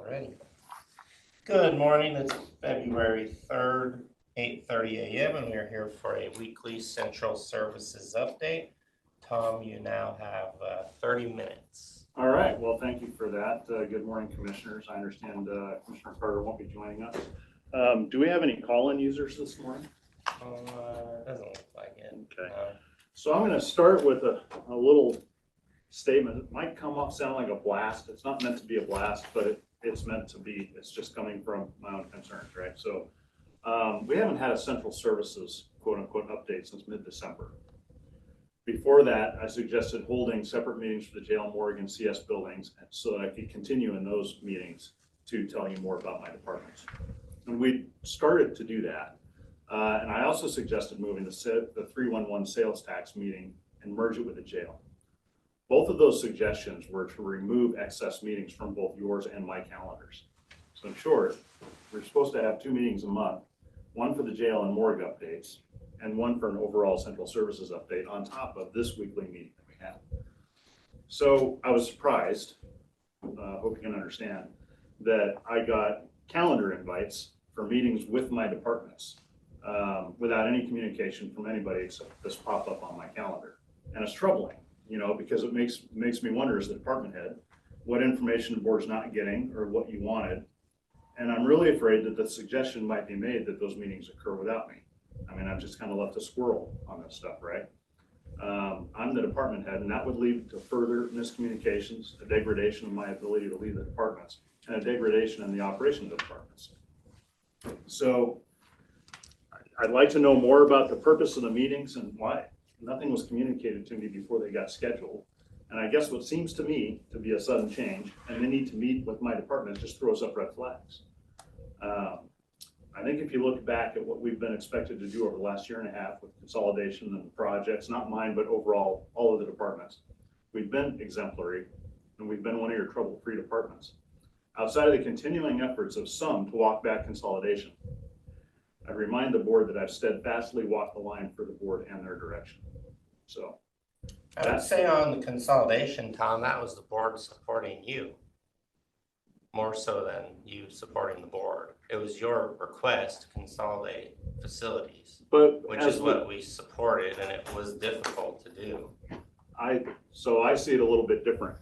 Alrighty. Good morning. It's February 3rd, 8:30 a.m. and we're here for a weekly Central Services update. Tom, you now have 30 minutes. All right. Well, thank you for that. Good morning, commissioners. I understand Commissioner Carter won't be joining us. Do we have any call-in users this morning? Doesn't look like it. Okay. So I'm going to start with a little statement. It might sound like a blast. It's not meant to be a blast, but it's meant to be. It's just coming from my own concerns, right? So we haven't had a Central Services quote-unquote update since mid-December. Before that, I suggested holding separate meetings for the jail and morgue and CS buildings so that I could continue in those meetings to tell you more about my departments. And we started to do that. And I also suggested moving the 311 sales tax meeting and merge it with the jail. Both of those suggestions were to remove excess meetings from both yours and my calendars. So in short, we're supposed to have 2 meetings a month, one for the jail and morgue updates, and one for an overall Central Services update on top of this weekly meeting that we have. So I was surprised, hope you can understand, that I got calendar invites for meetings with my departments without any communication from anybody except this pop-up on my calendar. And it's troubling, because it makes me wonder as the department head, what information the board's not getting or what you wanted. And I'm really afraid that the suggestion might be made that those meetings occur without me. I mean, I'm just kind of left a squirrel on this stuff, right? I'm the department head, and that would lead to further miscommunications, a degradation of my ability to lead the departments, and a degradation in the operation of the departments. So I'd like to know more about the purpose of the meetings and why. Nothing was communicated to me before they got scheduled. And I guess what seems to me to be a sudden change, and the need to meet with my department, just throws up red flags. I think if you look back at what we've been expected to do over the last year and a half with consolidation and projects, not mine, but overall, all of the departments, we've been exemplary, and we've been one of your trouble-free departments. Outside of the continuing efforts of some to walk back consolidation, I remind the board that I've steadfastly walked the line for the board and their direction. So I would say on the consolidation, Tom, that was the board supporting you more so than you supporting the board. It was your request to consolidate facilities, which is what we supported, and it was difficult to do. So I see it a little bit different.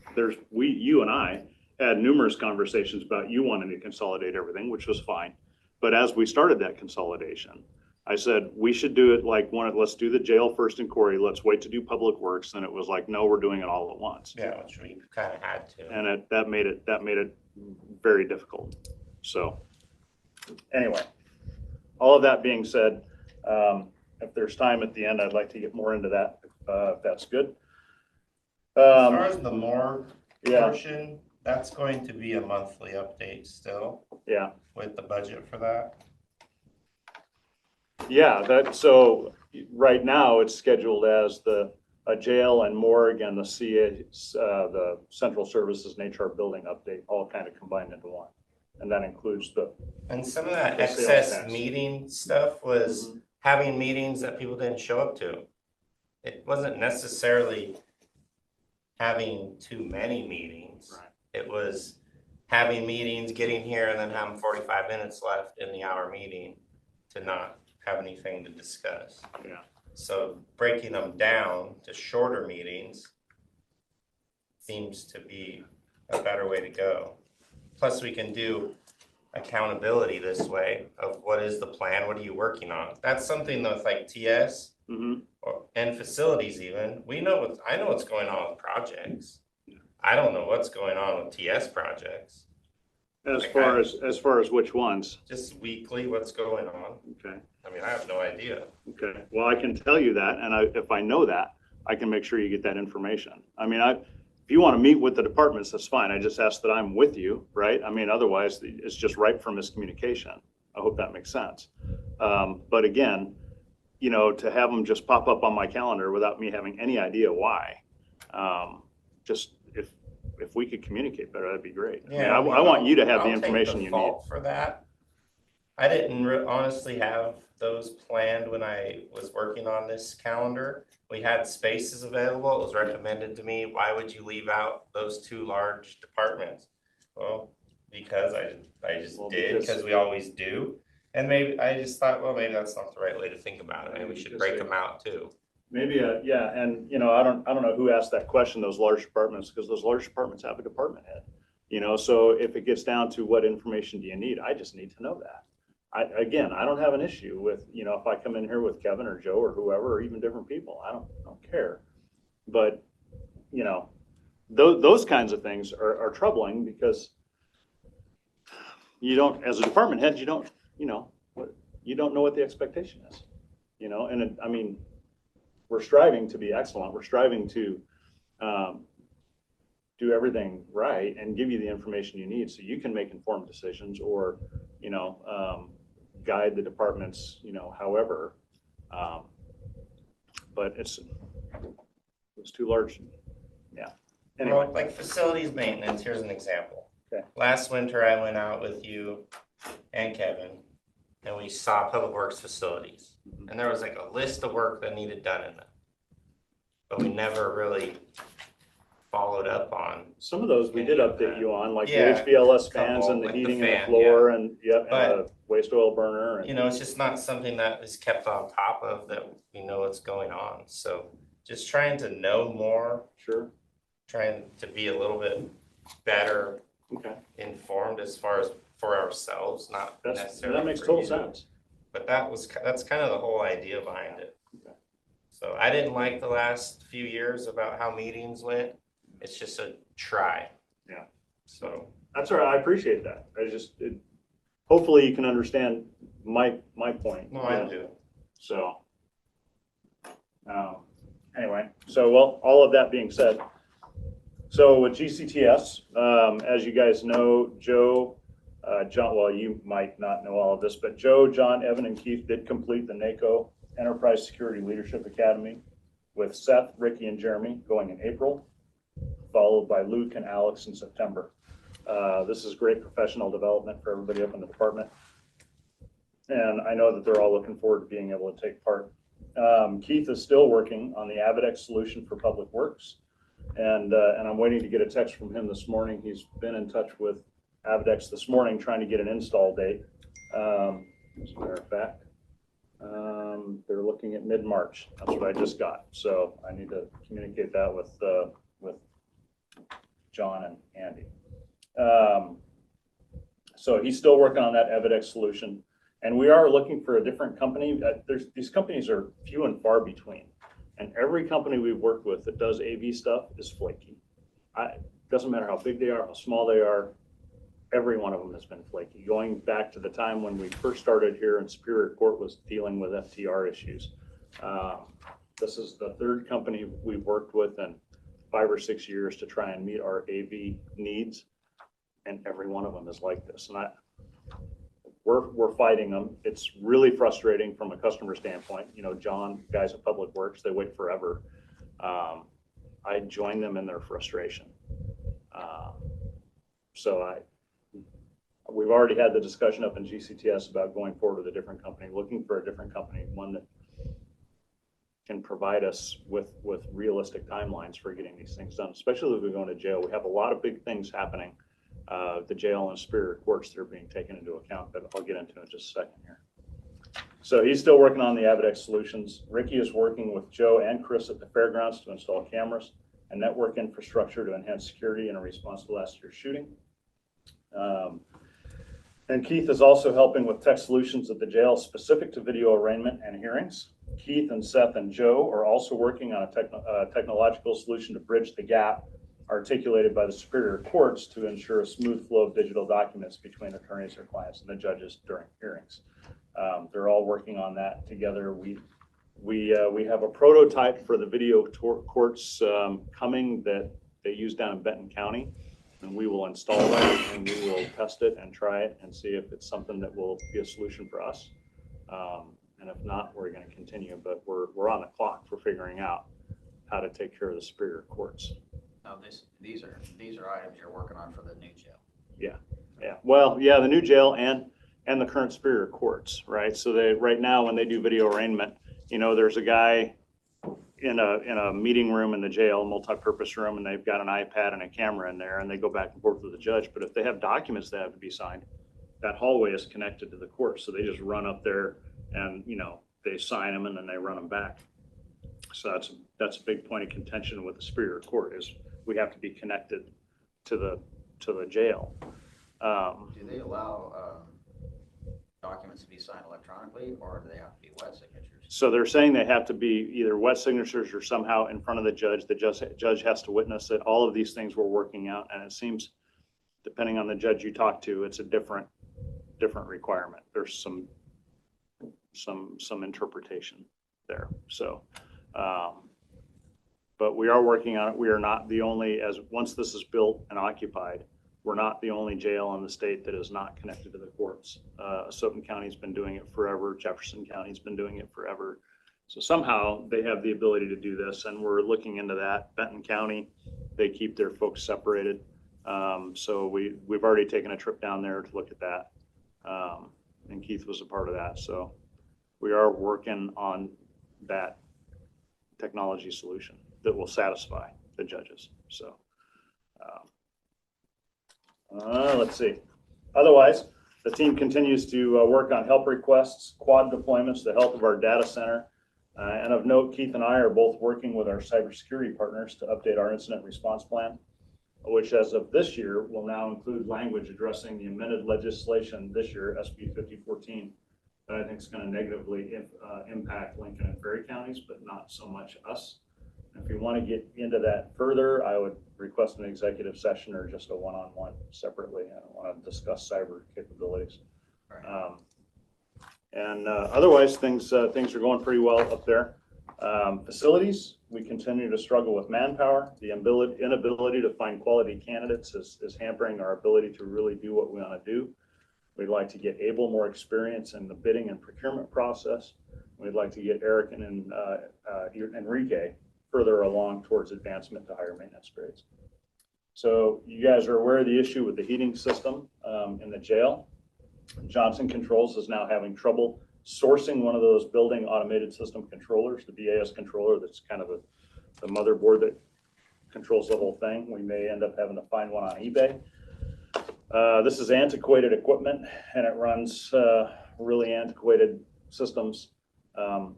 You and I had numerous conversations about you wanting to consolidate everything, which was fine. But as we started that consolidation, I said, we should do it like let's do the jail first in Corey. Let's wait to do public works. And it was like, no, we're doing it all at once. Yeah, which we kind of had to. And that made it very difficult. So anyway, all of that being said, if there's time at the end, I'd like to get more into that, if that's good. As far as the morgue portion, that's going to be a monthly update still. Yeah. With the budget for that. Yeah, so right now it's scheduled as a jail and morgue and the Central Services and HR building update, all kind of combined into one. And that includes and some of that excess meeting stuff was having meetings that people didn't show up to. It wasn't necessarily having too many meetings. Right. It was having meetings, getting here, and then having 45 minutes left in the hour meeting to not have anything to discuss. Yeah. So breaking them down to shorter meetings seems to be a better way to go. Plus we can do accountability this way of what is the plan, what are you working on? That's something with like TS and facilities even. I know what's going on with projects. I don't know what's going on with TS projects. As far as which ones? Just weekly, what's going on. Okay. I mean, I have no idea. Okay. Well, I can tell you that, and if I know that, I can make sure you get that information. I mean, if you want to meet with the departments, that's fine. I just ask that I'm with you, right? I mean, otherwise, it's just ripe for miscommunication. I hope that makes sense. But again, to have them just pop up on my calendar without me having any idea why, if we could communicate better, that'd be great. Yeah, I mean, I want you to have the information you need. For that, I didn't honestly have those planned when I was working on this calendar. We had spaces available. It was recommended to me. Why would you leave out those 2 large departments? Well, because I just Well, did, because we always do. And maybe, I just thought, well, maybe that's not the right way to think about it. Maybe we should break them out too. Maybe, yeah, and I don't know who asked that question, those large departments, because those large departments have a department head. So if it gets down to what information do you need, I just need to know that. I don't have an issue with, if I come in here with Kevin or Joe or whoever, or even different people, I don't care. But, those kinds of things are troubling, because you don't, as a department head, you don't know what the expectation is, and we're striving to be excellent. We're striving to do everything right and give you the information you need so you can make informed decisions, or, guide the departments, however. But it's too large. Yeah. Anyway. Well, like facilities maintenance, here's an example. Okay. Last winter, I went out with you and Kevin, and we saw Public Works facilities. And there was like a list of work that needed done in them. But we never really followed up on. Some of those we did update you on, like the Yeah, HVLS fans and the like heating the and the fan, floor, and and But- the waste oil burner. And, It's just not something that is kept on top of, that we know what's going on. So just trying to know more, Sure. trying to be a little bit better Okay. informed as far as for ourselves, not necessarily That makes for total you. sense. But that's kind of the whole idea behind it. Okay. So I didn't like the last few years about how meetings went. It's just a try. Yeah. So That's all right. I appreciate that. Hopefully you can understand my point. no, I do. So, anyway, well, all of that being said, so with GCTS, as you guys know, Joe, John, well, you might not know all of this, but Joe, John, Evan, and Keith did complete the NACO Enterprise Security Leadership Academy, with Seth, Ricky, and Jeremy going in April, followed by Luke and Alex in September. This is great professional development for everybody up in the department. And I know that they're all looking forward to being able to take part. Keith is still working on the Avidex solution for Public Works. And I'm waiting to get a text from him this morning. He's been in touch with Avidex this morning, trying to get an install date. As a matter of fact, they're looking at mid-March. That's what I just got. So I need to communicate that with John and Andy. So he's still working on that Avidex solution. And we are looking for a different company. These companies are few and far between. And every company we've worked with that does AV stuff is flaky. It doesn't matter how big they are, how small they are, every one of them has been flaky. Going back to the time when we first started here and Superior Court was dealing with FTR issues. This is the third company we've worked with in 5 or 6 years to try and meet our AV needs. And every one of them is like this. And we're fighting them. It's really frustrating from a customer standpoint. John, guys at Public Works, they wait forever. I join them in their frustration. We've already had the discussion up in GCTS about going forward with a different company, looking for a different company, one that can provide us with realistic timelines for getting these things done, especially if we go into jail. We have a lot of big things happening. The jail and Superior Courts that are being taken into account, that I'll get into in just a second here. So he's still working on the Avidex solutions. Ricky is working with Joe and Chris at the fairgrounds to install cameras and network infrastructure to enhance security in a response to last year's shooting. And Keith is also helping with tech solutions at the jail specific to video arraignment and hearings. Keith and Seth and Joe are also working on a technological solution to bridge the gap articulated by the Superior Courts to ensure a smooth flow of digital documents between attorneys, their clients, and the judges during hearings. They're all working on that together. We have a prototype for the video courts coming that they use down in Benton County, and we will install that and we will test it and try it and see if it's something that will be a solution for us. And if not, we're going to continue, but we're on the clock for figuring out how to take care of the Superior Courts. No, these are items you're working on for the new jail. Yeah. Well, yeah, the new jail and the current Superior Courts, right? So right now when they do video arraignment, there's a guy in a meeting room in the jail, multi-purpose room, and they've got an iPad and a camera in there, and they go back and forth with the judge. But if they have documents that have to be signed, that hallway is connected to the court, so they just run up there and they sign them and then they run them back. So that's a big point of contention with the Superior Court is we have to be connected to the jail. Do they allow documents to be signed electronically, or do they have to be wet signatures? So they're saying they have to be either wet signatures or somehow in front of the judge. The judge has to witness it. All of these things we're working out, and it seems, depending on the judge you talk to, it's a different requirement. There's some interpretation there. So, but we are working on it. We are not the only, once this is built and occupied, we're not the only jail in the state that is not connected to the courts. Soton County's been doing it forever. Jefferson County's been doing it forever. So somehow they have the ability to do this, and we're looking into that. Benton County, they keep their folks separated. So we've already taken a trip down there to look at that. And Keith was a part of that. So we are working on that technology solution that will satisfy the judges. So let's see. Otherwise, the team continues to work on help requests, quad deployments, the health of our data center. And of note, Keith and I are both working with our cybersecurity partners to update our incident response plan, which as of this year will now include language addressing the amended legislation this year, SB 5014, that I think is going to negatively impact Lincoln and Perry counties, but not so much us. If you want to get into that further, I would request an executive session or just a one-on-one separately. I don't want to discuss cyber capabilities. Right. Otherwise, things are going pretty well up there. Facilities, we continue to struggle with manpower. The inability to find quality candidates is hampering our ability to really do what we want to do. We'd like to get Abel more experience in the bidding and procurement process. We'd like to get Eric and Enrique further along towards advancement to higher maintenance grades. So you guys are aware of the issue with the heating system in the jail. Johnson Controls is now having trouble sourcing one of those building automated system controllers, the BAS controller that's kind of the motherboard that controls the whole thing. We may end up having to find one on eBay. This is antiquated equipment, and it runs really antiquated systems, and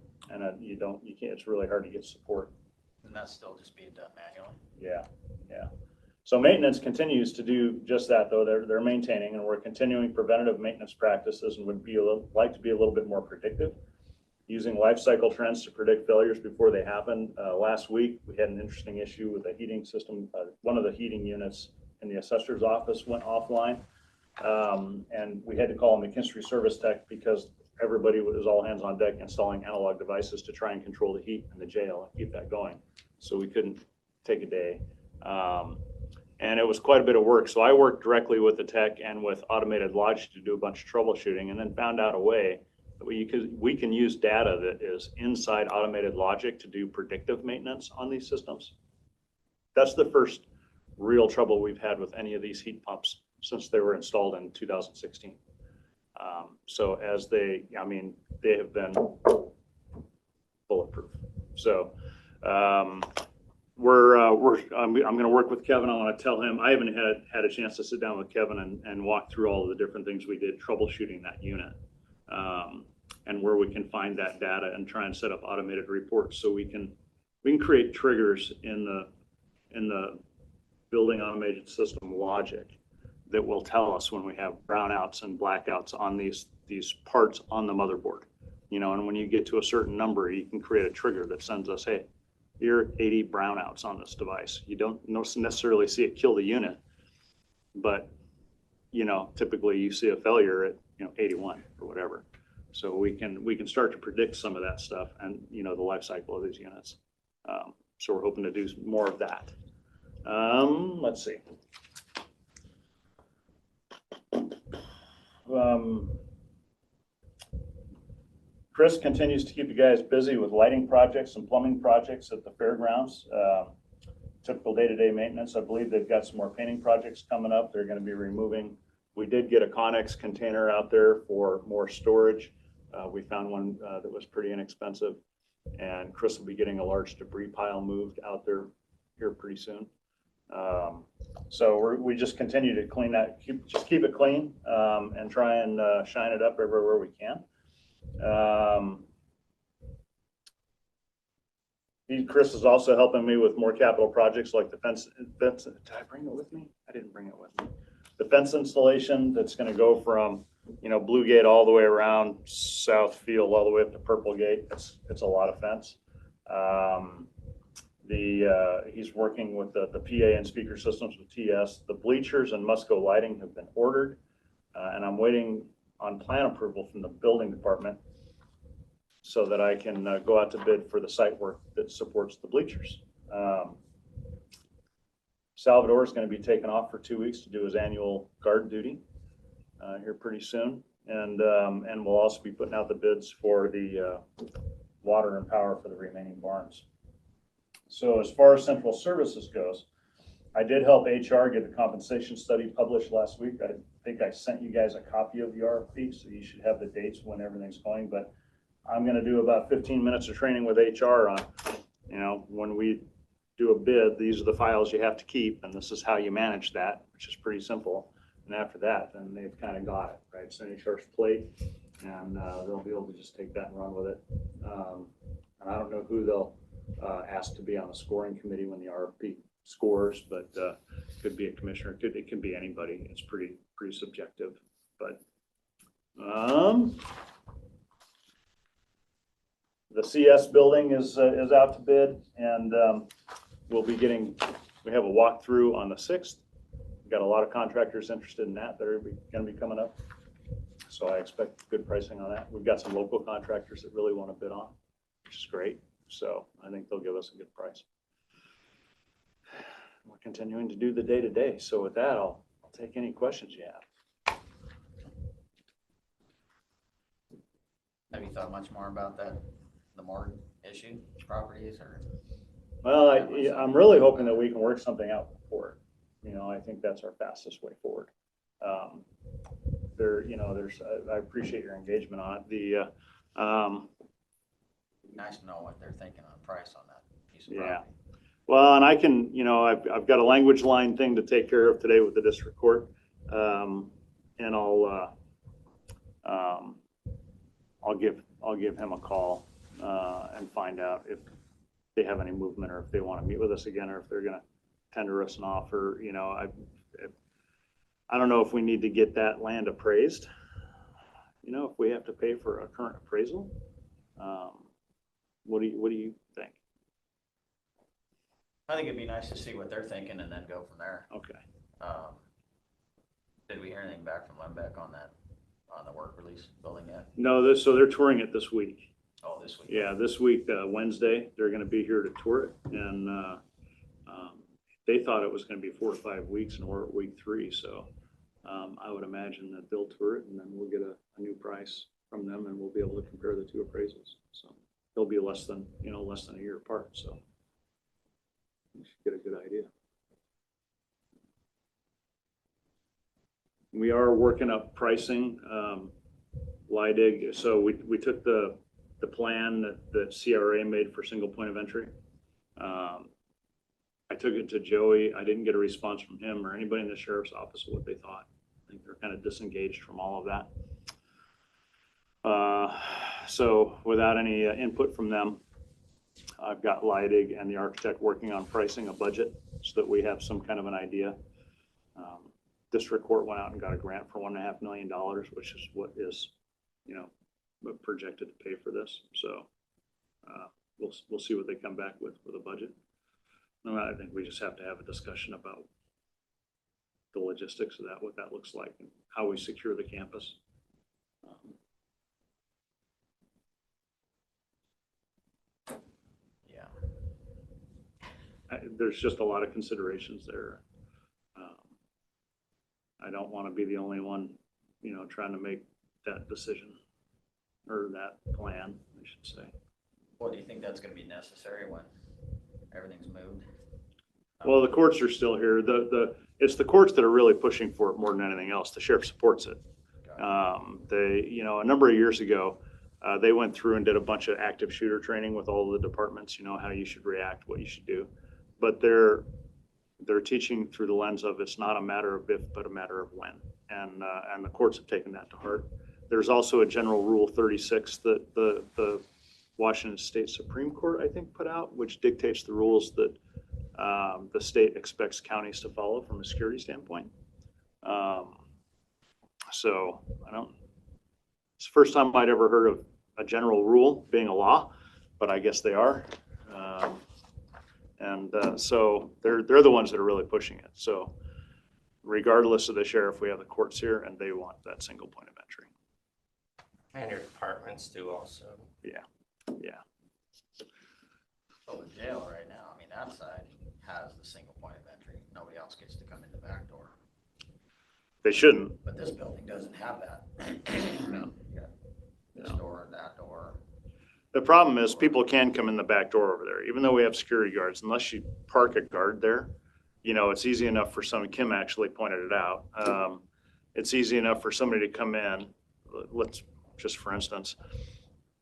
you can't. It's really hard to get support. And that's still just being done manually? Yeah. So maintenance continues to do just that, though. They're maintaining, and we're continuing preventative maintenance practices and would like to be a little bit more predictive, using life cycle trends to predict failures before they happen. Last week, we had an interesting issue with the heating system. One of the heating units in the assessor's office went offline, and we had to call a McKinstry service tech because everybody was all hands on deck installing analog devices to try and control the heat in the jail and keep that going. So we couldn't take a day. And it was quite a bit of work. So I worked directly with the tech and with Automated Logic to do a bunch of troubleshooting, and then found out a way that we can use data that is inside Automated Logic to do predictive maintenance on these systems. That's the first real trouble we've had with any of these heat pumps since they were installed in 2016. So as they have been bulletproof. So I'm going to work with Kevin. I want to tell him, I haven't had a chance to sit down with Kevin and walk through all of the different things we did troubleshooting that unit, and where we can find that data and try and set up automated reports so we can create triggers in the building automated system logic that will tell us when we have brownouts and blackouts on these parts on the motherboard. And when you get to a certain number, you can create a trigger that sends us, hey, here are 80 brownouts on this device. You don't necessarily see it kill the unit, but typically you see a failure at 81 or whatever. So we can start to predict some of that stuff and the life cycle of these units. So we're hoping to do more of that. Let's see. Chris continues to keep you guys busy with lighting projects and plumbing projects at the fairgrounds. Typical day-to-day maintenance. I believe they've got some more painting projects coming up. They're going to be removing. We did get a Connex container out there for more storage. We found one that was pretty inexpensive. and Chris will be getting a large debris pile moved out there here pretty soon. So we just continue to clean that, keep it clean, and try and shine it up everywhere we can. Chris is also helping me with more capital projects like the fence. Did I bring it with me? I didn't bring it with me. The fence installation that's going to go from, Blue Gate all the way around South Field, all the way up to Purple Gate. It's a lot of fence. He's working with the PA and speaker systems with TS. The bleachers and Musco lighting have been ordered, and I'm waiting on plan approval from the building department so that I can go out to bid for the site work that supports the bleachers. Salvador is going to be taken off for 2 weeks to do his annual guard duty here pretty soon, and we'll also be putting out the bids for the water and power for the remaining barns. So as far as central services goes, I did help HR get the compensation study published last week. I think I sent you guys a copy of the RFP, so you should have the dates when everything's going. But I'm going to do about 15 minutes of training with HR on, when we do a bid, these are the files you have to keep, and this is how you manage that, which is pretty simple. And after that, then they've kind of got it, right? It's on HR's plate, and they'll be able to just take that and run with it. And I don't know who they'll asked to be on the scoring committee when the RFP scores, but it could be a commissioner. It can be anybody. It's pretty subjective. But the CS building is out to bid, and we have a walkthrough on the 6th. We've got a lot of contractors interested in that. They're going to be coming up, so I expect good pricing on that. We've got some local contractors that really want to bid on, which is great. So I think they'll give us a good price. We're continuing to do the day-to-day. So with that, I'll take any questions you have. Have you thought much more about the morgue issue, properties, or? Well, I'm really hoping that we can work something out before. I think that's our fastest way forward. I appreciate your engagement on it. Nice to know what they're thinking on price on that piece of property. Well, and I can, I've got a language line thing to take care of today with the district court, and I'll give him a call and find out if they have any movement, or if they want to meet with us again, or if they're going to tender us an offer. I don't know if we need to get that land appraised. If we have to pay for a current appraisal. What do you think? I think it'd be nice to see what they're thinking and then go from there. Okay. Did we hear anything back from Lembeck on the work release building yet? No, so they're touring it this week. Oh, this week. Yeah, this week, Wednesday, they're going to be here to tour it, and they thought it was going to be 4 to 5 weeks, and we're at week 3. So I would imagine that they'll tour it, and then we'll get a new price from them, and we'll be able to compare the two appraisals. So they'll be less than a year apart. So you should get a good idea. We are working up pricing. LIDIG. So we took the plan that CRA made for single point of entry. I took it to Joey. I didn't get a response from him or anybody in the sheriff's office of what they thought. I think they're kind of disengaged from all of that. So without any input from them, I've got LIDIG and the architect working on pricing a budget so that we have some kind of an idea. District Court went out and got a grant for $1.5 million, which is what is, projected to pay for this. So we'll see what they come back with a budget. I think we just have to have a discussion about the logistics of that, what that looks like, and how we secure the campus. There's just a lot of considerations there. I don't want to be the only one, trying to make that decision or that plan, I should say. Well, do you think that's going to be necessary when everything's moved? Well, the courts are still here. It's the courts that are really pushing for it more than anything else. The sheriff supports it. They, a number of years ago, They went through and did a bunch of active shooter training with all the departments, how you should react, what you should do. But they're teaching through the lens of it's not a matter of if, but a matter of when. And the courts have taken that to heart. There's also a general rule 36 that the Washington State Supreme Court, I think, put out, which dictates the rules that the state expects counties to follow from a security standpoint. So it's the first time I'd ever heard of a general rule being a law, but I guess they are. So they're the ones that are really pushing it. So regardless of the sheriff, we have the courts here, and they want that single point of entry. And your departments do also. Yeah. So the jail right now, I mean, that side has the single point of entry. Nobody else gets to come in the back door. They shouldn't. But this building doesn't have that. No. You got this door and that door. The problem is people can come in the back door over there, even though we have security guards, unless you park a guard there. It's easy enough for Kim actually pointed it out. It's easy enough for somebody to come in. Let's just, for instance,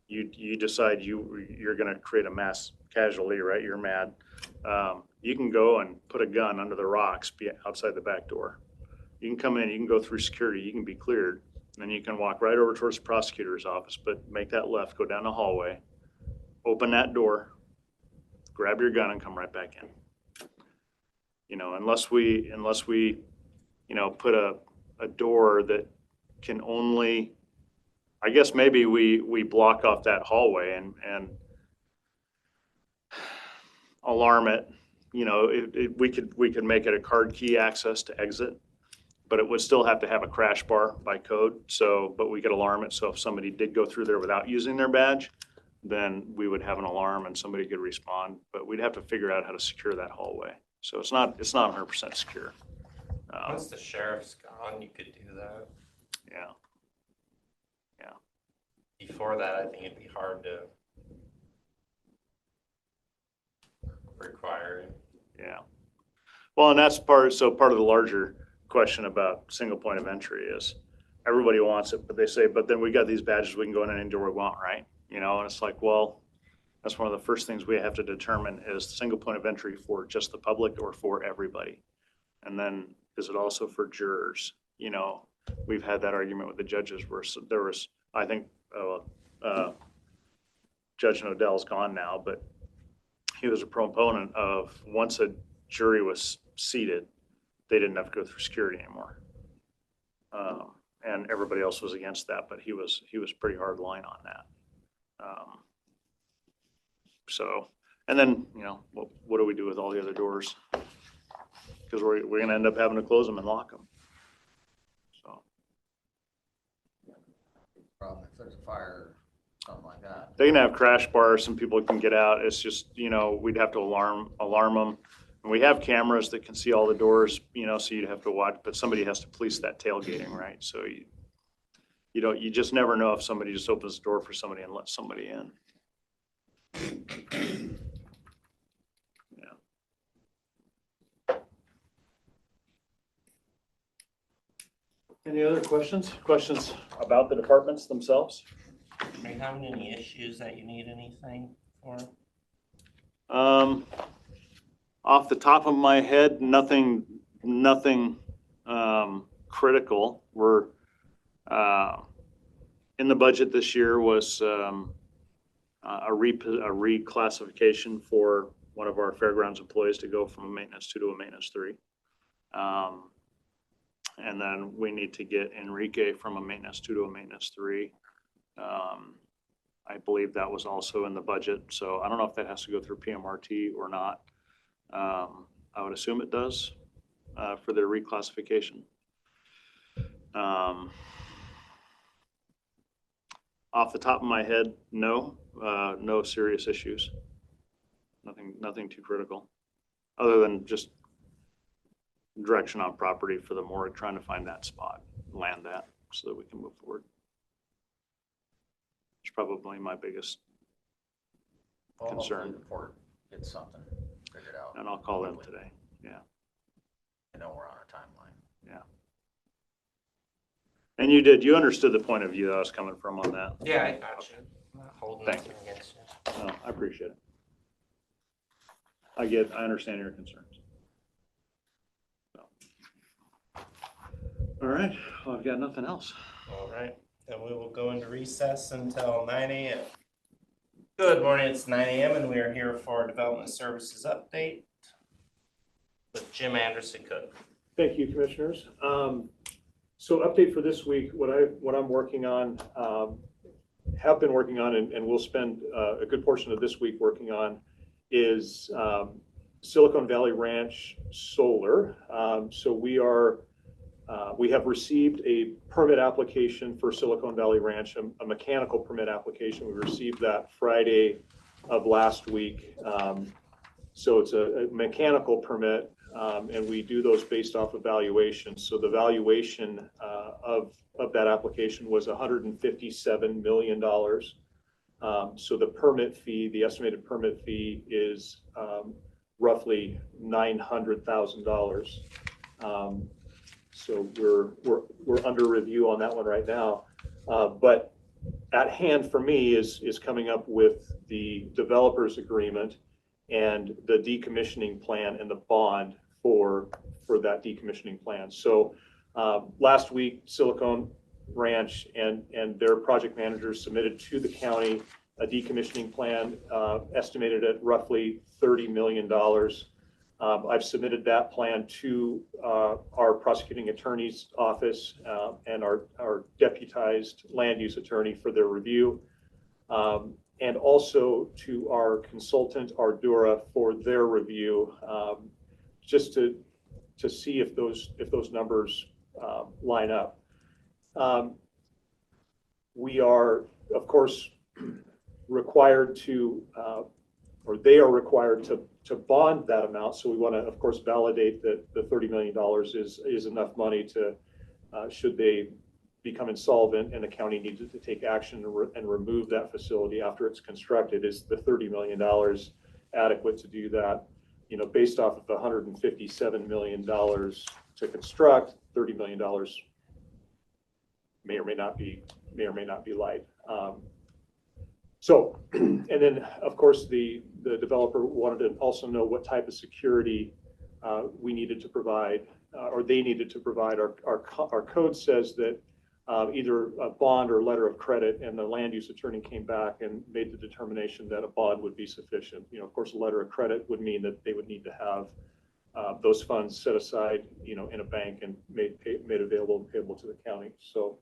you decide you're going to create a mass casualty, right? You're mad. You can go and put a gun under the rocks outside the back door. You can come in, you can go through security, you can be cleared, and then you can walk right over towards the prosecutor's office, but make that left, go down the hallway, open that door, grab your gun, and come right back in. Unless we put a door that can only, I guess maybe we block off that hallway and alarm it. We could make it a card key access to exit, but it would still have to have a crash bar by code. But we could alarm it. So if somebody did go through there without using their badge, then we would have an alarm and somebody could respond. But we'd have to figure out how to secure that hallway. So it's not 100% secure. Once the sheriff's gone, you could do that. Yeah. Before that, I think it'd be hard to require it. Yeah. Well, and that's part of the larger question about single point of entry is everybody wants it, but they say, but then we got these badges, we can go in any door we want, right? And it's like, well, that's one of the first things we have to determine is the single point of entry for just the public or for everybody. And then is it also for jurors? We've had that argument with the judges where there was, I think, Judge Nodell's gone now, but he was a proponent of once a jury was seated, they didn't have to go through security anymore. And everybody else was against that, but he was pretty hard line on that. And then, what do we do with all the other doors? Because we're going to end up having to close them and lock them. So. Problem if there's a fire, something like that. They can have crash bars, some people can get out. It's just, we'd have to alarm them. And we have cameras that can see all the doors, so you'd have to watch, but somebody has to police that tailgating, right? So you just never know if somebody just opens the door for somebody and lets somebody in. Any other questions? Questions about the departments themselves? Are you having any issues that you need anything for? Off the top of my head, nothing critical. We're in the budget this year was a reclassification for one of our fairgrounds employees to go from a maintenance 2 to a maintenance 3. And then we need to get Enrique from a maintenance 2 to a maintenance 3. I believe that was also in the budget. So I don't know if that has to go through PMRT or not. I would assume it does for their reclassification. Off the top of my head, no serious issues. Nothing too critical, other than just direction on property for the morgue, trying to find that spot, land that, so that we can move forward. It's probably my biggest concern. The port gets something figured out. And I'll call them today. Yeah. I know we're on a timeline. Yeah. And you understood the point of view that I was coming from on that. Yeah, I got you. I'm not holding Thank nothing against you. No, I appreciate it. I understand your concerns. So. All right, well, I've got nothing else. All right, then we will go into recess until 9 a.m. Good morning, it's 9 a.m. and we are here for Development Services Update with Jim Anderson Cook. Thank you, Commissioners. So update for this week, what I'm working on, have been working on, and we'll spend a good portion of this week working on, is Silicon Valley Ranch Solar. So we have received a permit application for Silicon Valley Ranch, a mechanical permit application. We received that Friday of last week. So it's a mechanical permit, and we do those based off of valuation. So the valuation of that application was $157 million. So the permit fee, the estimated permit fee is roughly $900,000. So we're under review on that one right now. But at hand for me is coming up with the developers agreement and the decommissioning plan and the bond for that decommissioning plan. So last week, Silicon Ranch and their project managers submitted to the county a decommissioning plan estimated at roughly $30 million. I've submitted that plan to our prosecuting attorney's office and our deputized land use attorney for their review, and also to our consultant, Ardura, for their review, just to see if those numbers line up. We are, of course, required to, or they are required to bond that amount. So we want to, of course, validate that the $30 million is enough money to, should they become insolvent and the county needed to take action and remove that facility after it's constructed, is the $30 million adequate to do that? You know, based off of the $157 million to construct, $30 million may or may not be light. So, and then of course the developer wanted to also know what type of security we needed to provide, or they needed to provide. Our code says that either a bond or letter of credit, and the land use attorney came back and made the determination that a bond would be sufficient. You know, of course, a letter of credit would mean that they would need to have those funds set aside, you know, in a bank and made available and payable to the county. So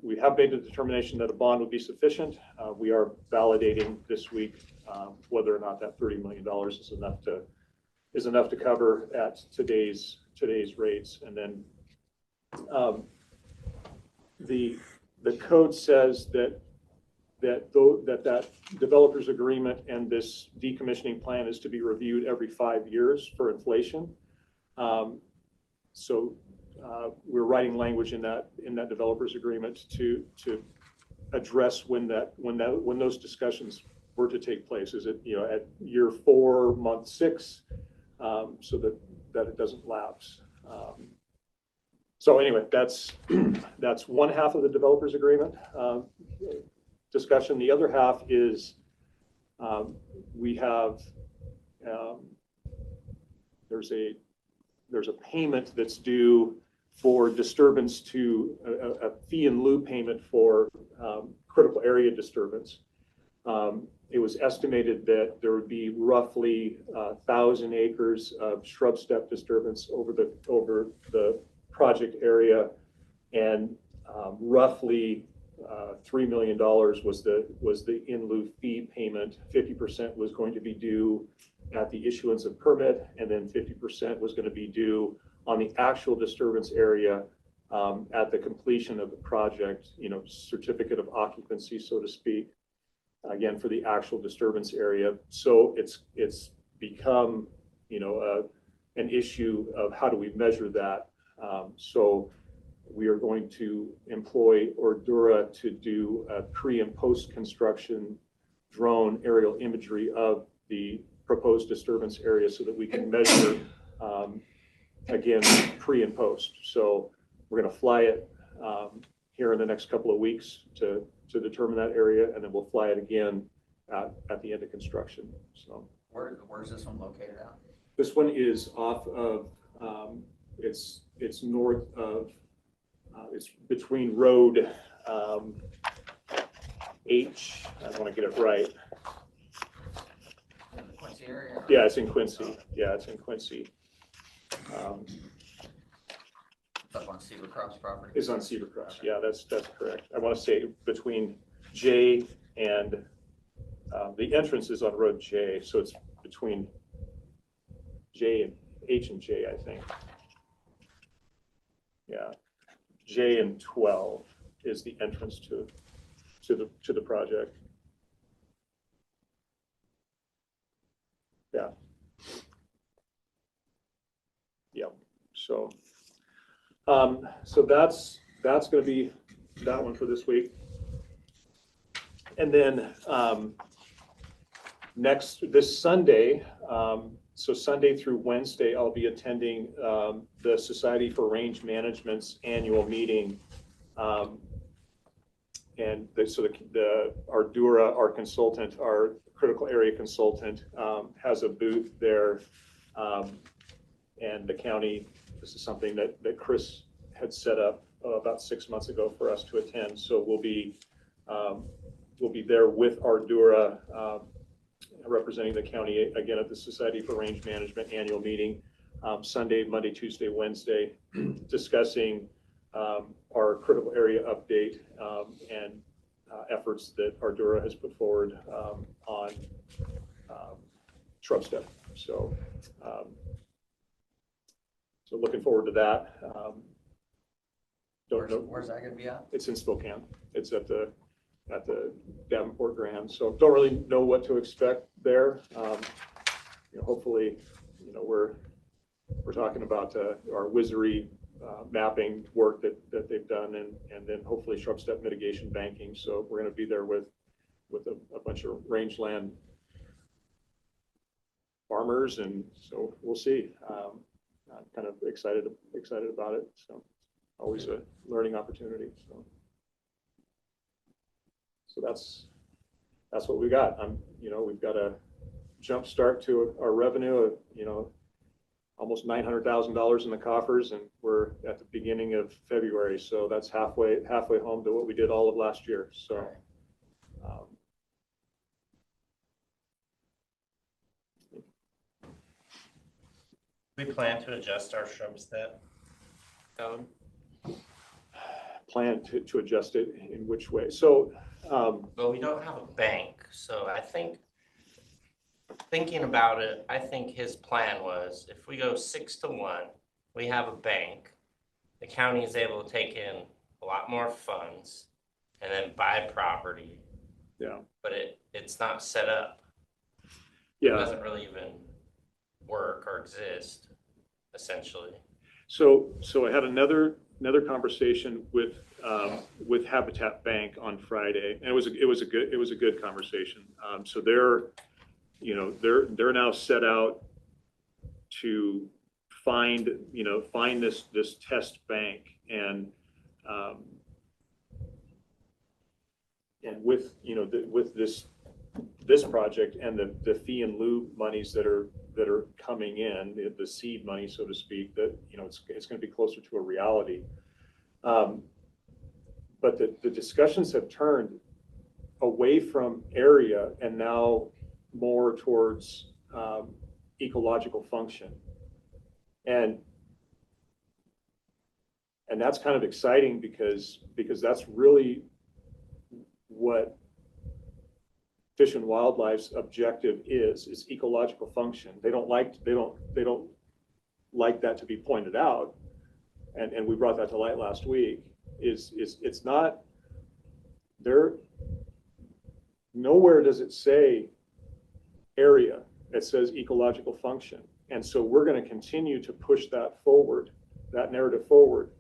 we have made the determination that a bond would be sufficient. We are validating this week whether or not that $30 million is enough to cover at today's rates. And then the code says that developer's agreement and this decommissioning plan is to be reviewed every 5 years for inflation. So we're writing language in that developer's agreement to address when those discussions were to take place. Is it, you know, at year 4, month 6, so that it doesn't lapse. So anyway, that's one half of the developer's agreement discussion. The other half is we have there's a payment that's due for disturbance to a fee in lieu payment for critical area disturbance. It was estimated that there would be roughly 1,000 acres of shrub step disturbance over the project area, and roughly $3 million was the in lieu fee payment. 50% was going to be due at the issuance of permit, and then 50% was going to be due on the actual disturbance area at the completion of the project, you know, certificate of occupancy, so to speak, again, for the actual disturbance area. So it's become, you know, an issue of how do we measure that. So we are going to employ Ardura to do a pre and post construction drone aerial imagery of the proposed disturbance area so that we can measure, again, pre and post. So we're going to fly it here in the next couple of weeks to determine that area, and then we'll fly it again at the end of construction. So Where's this one located at? this one is off of, it's north of, it's between road H, I want to get it right. In the Quincy area? or- Yeah, it's in Quincy. Yeah, it's in Quincy. It's up on Cedar Cross property? It's on Cedar Cross. Yeah, that's correct. I want to say between J and, the entrance is on road J, so it's between J and H and J, I think. Yeah, J and 12 is the entrance to the project. Yeah. Yep. So, so that's going to be that one for this week. And then this Sunday, so Sunday through Wednesday, I'll be attending the Society for Range Management's annual meeting. And so the Ardura, our consultant, our critical area consultant, has a booth there. And the county, this is something that Chris had set up about 6 months ago for us to attend. So we'll be there with Ardura, representing the county again at the Society for Range Management annual meeting, Sunday, Monday, Tuesday, Wednesday, discussing our critical area update and efforts that Ardura has put forward on shrub step. So, so looking forward to that. Where's that gonna be at? It's in Spokane. It's at the Davenport Grand. So don't really know what to expect there. Hopefully, we're talking about our WSRI mapping work that they've done, and then hopefully shrub step mitigation banking. So we're going to be there with a bunch of rangeland farmers, and so we'll see. I'm kind of excited about it. So always a learning opportunity. So that's what we got. We've got a jump start to our revenue of, almost $900,000 in the coffers, and we're at the beginning of February. So that's halfway home to what we did all of last year. So, We plan to adjust our shrub step. plan to adjust it in which way? So, Well, we don't have a bank, so I think, thinking about it, I think his plan was if we go 6-1, we have a bank, the county is able to take in a lot more funds and then buy property, yeah, but it's not set up. It yeah. doesn't really even work or exist, essentially. So I had another conversation with Habitat Bank on Friday, and it was a good conversation. So they're now set out to find this test bank, and with with this project and the fee and lieu monies that are coming in, the seed money, so to speak, that it's going to be closer to a reality. But the discussions have turned away from area and now more towards ecological function, and that's kind of exciting because that's really what Fish and Wildlife's objective is ecological function. They don't like that to be pointed out, and we brought that to light last week. It's not there. Nowhere does it say area. It says ecological function, and so we're going to continue to push that forward. That narrative forward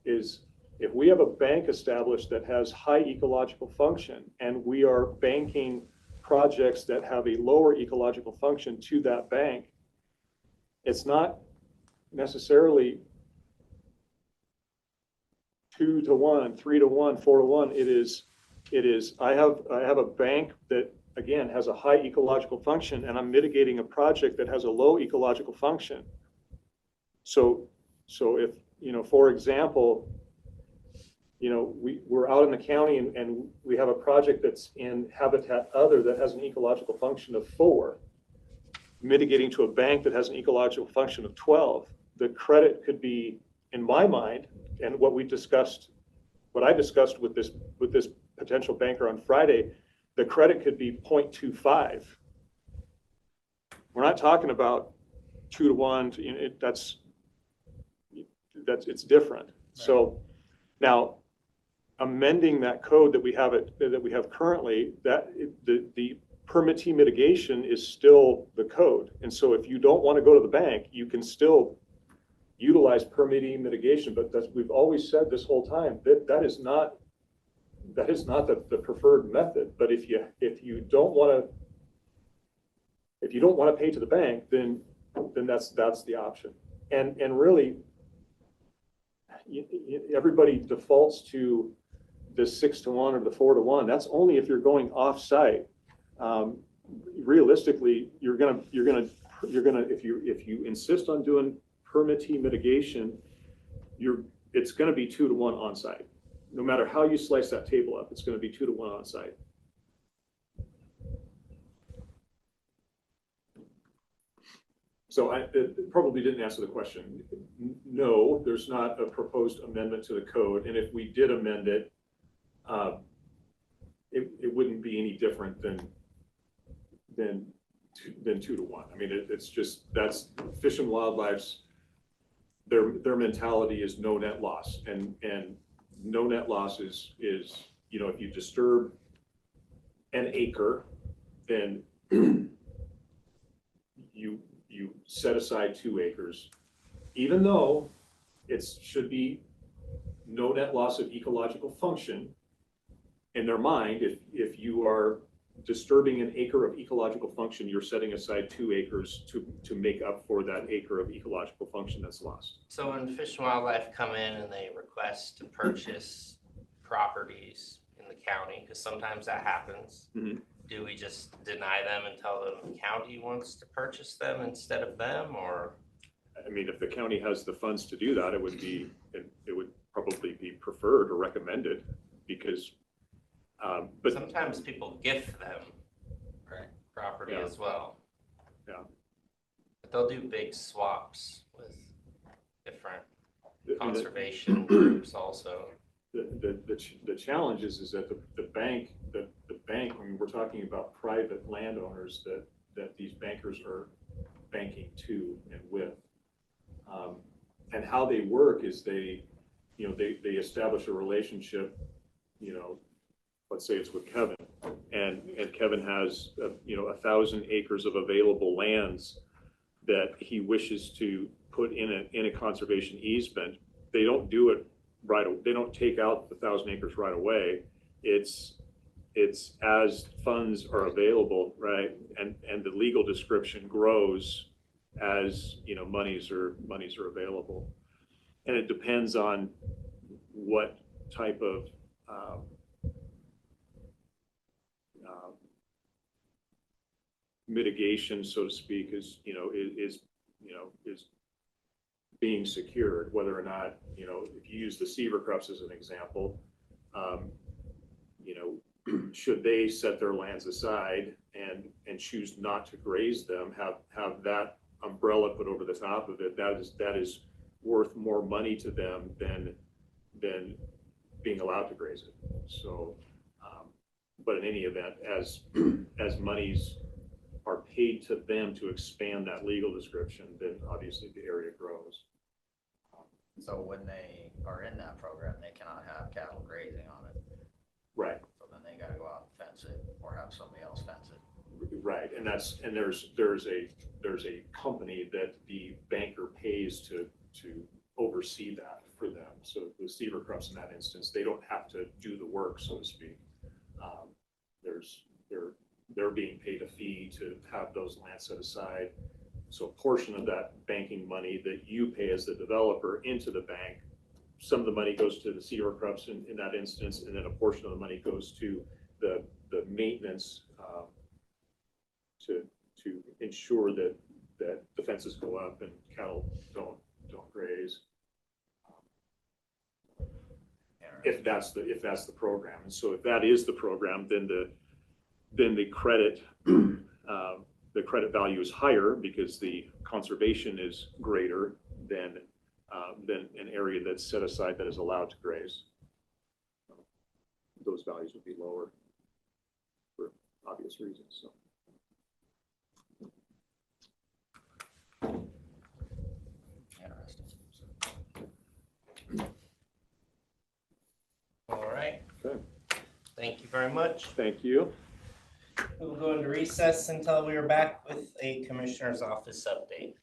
is, if we have a bank established that has high ecological function, and we are banking projects that have a lower ecological function to that bank, it's not necessarily 2-to-1, 3-to-1, 4-to-1. It is, I have a bank that, again, has a high ecological function, and I'm mitigating a project that has a low ecological function. So if, for example, we're out in the county and we have a project that's in habitat other that has an ecological function of 4, mitigating to a bank that has an ecological function of 12. The credit could be, in my mind, and what I discussed with this potential banker on Friday, the credit could be 0.25. We're not talking about 2-to-1. It's different. Right. So now, amending that code that we have currently, that the permittee mitigation is still the code. And so if you don't want to go to the bank, you can still utilize permittee mitigation. But we've always said this whole time that is not the preferred method. But if you don't want to pay to the bank, then that's the option. And really, everybody defaults to the 6-to-1 or the 4-to-1. That's only if you're going off-site. Realistically, you're gonna if you insist on doing permittee mitigation, it's gonna be 2-to-1 on-site. No matter how you slice that table up, it's gonna be 2-to-1 on-site. So it probably didn't answer the question. No, there's not a proposed amendment to the code, and if we did amend it, it wouldn't be any different than 2-to-1. I mean, it's just, that's Fish and Wildlife's, their mentality is no net loss, and no net loss is if you disturb an acre, then you set aside 2 acres, even though it should be no net loss of ecological function. In their mind, if you are disturbing an acre of ecological function, you're setting aside 2 acres to make up for that acre of ecological function that's lost. So when Fish and Wildlife come in and they request to purchase properties in the county, because sometimes that happens, mm-hmm. Do we just deny them and tell them the county wants to purchase them instead of them, or? I mean, if the county has the funds to do that, it would probably be preferred or recommended, because but sometimes people gift them property as well. Yeah. But they'll do big swaps with different conservation groups also. The challenge is that the bank, I mean, we're talking about private landowners that these bankers are banking to and with. And how they work is they establish a relationship, let's say it's with Kevin, and Kevin has 1,000 acres of available lands that he wishes to put in a conservation easement. They don't do it right. They don't take out the 1,000 acres right away. It's as funds are available, right? And the legal description grows as monies are available, and it depends on what type of mitigation, so to speak, is being secured. Whether or not if you use the Seaver crops as an example, should they set their lands aside and choose not to graze them, have that umbrella put over the top of it, that is worth more money to them than being allowed to graze it. So, but in any event, as monies are paid to them to expand that legal description, then obviously the area grows. So when they are in that program, they cannot have cattle grazing on it. Right. So then they got to go out and fence it, or have somebody else fence it. Right, and there's a company that the banker pays to oversee that for them. So the Seaver crops in that instance, they don't have to do the work, so to speak. They're being paid a fee to have those lands set aside. So a portion of that banking money that you pay as the developer into the bank some of the money goes to the Sea Crops in that instance, and then a portion of the money goes to the maintenance to ensure that the fences go up and cattle don't graze. If that's the program, and so if that is the program, then the credit value is higher because the conservation is greater than an area that's set aside that is allowed to graze. Those values would be lower for obvious reasons. So. Interesting. All right. Okay. Thank you very much. Thank you. We'll go into recess until we are back with a commissioner's office update.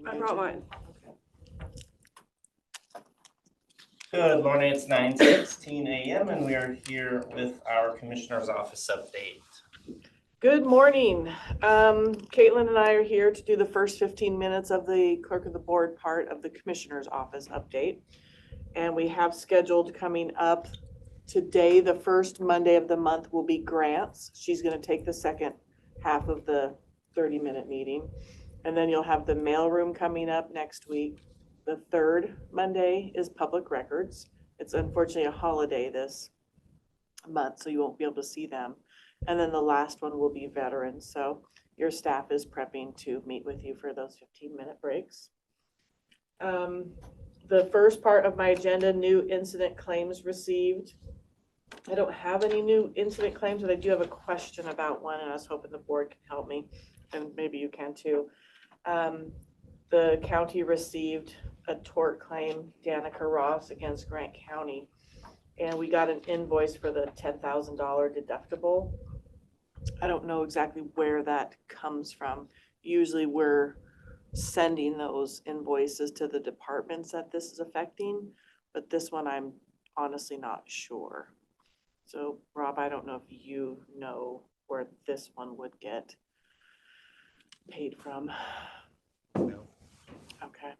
I brought mine. Good morning, it's 9:16 a.m. and we are here with our commissioner's office update. Good morning. Caitlin and I are here to do the first 15 minutes of the clerk of the board part of the commissioner's office update. And we have scheduled coming up today, the first Monday of the month will be grants. She's going to take the second half of the 30-minute meeting. And then you'll have the mailroom coming up next week. The third Monday is public records. It's unfortunately a holiday this month, so you won't be able to see them. And then the last one will be veterans. So your staff is prepping to meet with you for those 15-minute breaks. The first part of my agenda, new incident claims received. I don't have any new incident claims, but I do have a question about one, and I was hoping the board can help me, and maybe you can too. The county received a tort claim, Danica Ross against Grant County, and we got an invoice for the $10,000 deductible. I don't know exactly where that comes from. Usually we're sending those invoices to the departments that this is affecting, but this one I'm honestly not sure. So Rob, I don't know if you know where this one would get paid from. No. Okay.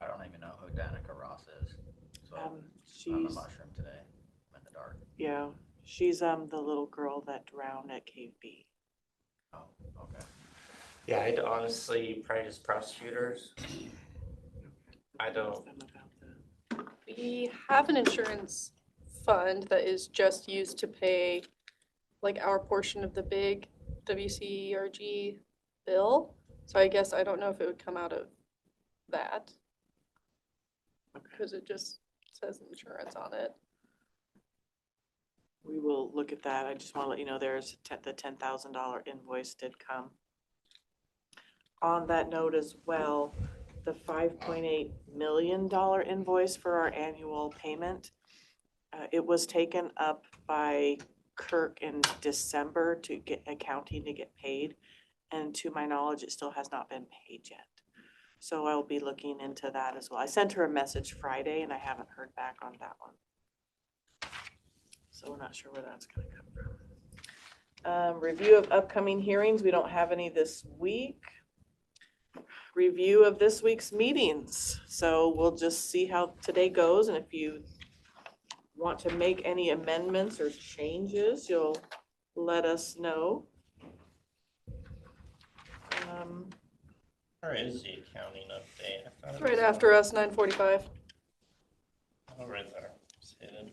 I don't even know who Danica Ross is. So I'm a She's, mushroom today. I'm in the dark. yeah, she's the little girl that drowned at Cave B. Oh, okay. Yeah, I'd honestly probably just prosecutors. I don't. Ask them about the- We have an insurance fund that is just used to pay like our portion of the big WCERG bill. So I guess I don't know if it would come out of that Okay. because it just says insurance on it. We will look at that. I just want to let you know there's the $10,000 invoice did come. On that note as well, the $5.8 million invoice for our annual payment, it was taken up by Kirk in December to get accounting to get paid. And to my knowledge, it still has not been paid yet. So I'll be looking into that as well. I sent her a message Friday and I haven't heard back on that one. So we're not sure where that's gonna come from. Review of upcoming hearings. We don't have any this week. Review of this week's meetings. So we'll just see how today goes. And if you want to make any amendments or changes, you'll let us know. Where is the accounting update? I thought it Right was after us, 9:45. Oh, right there. It's hidden.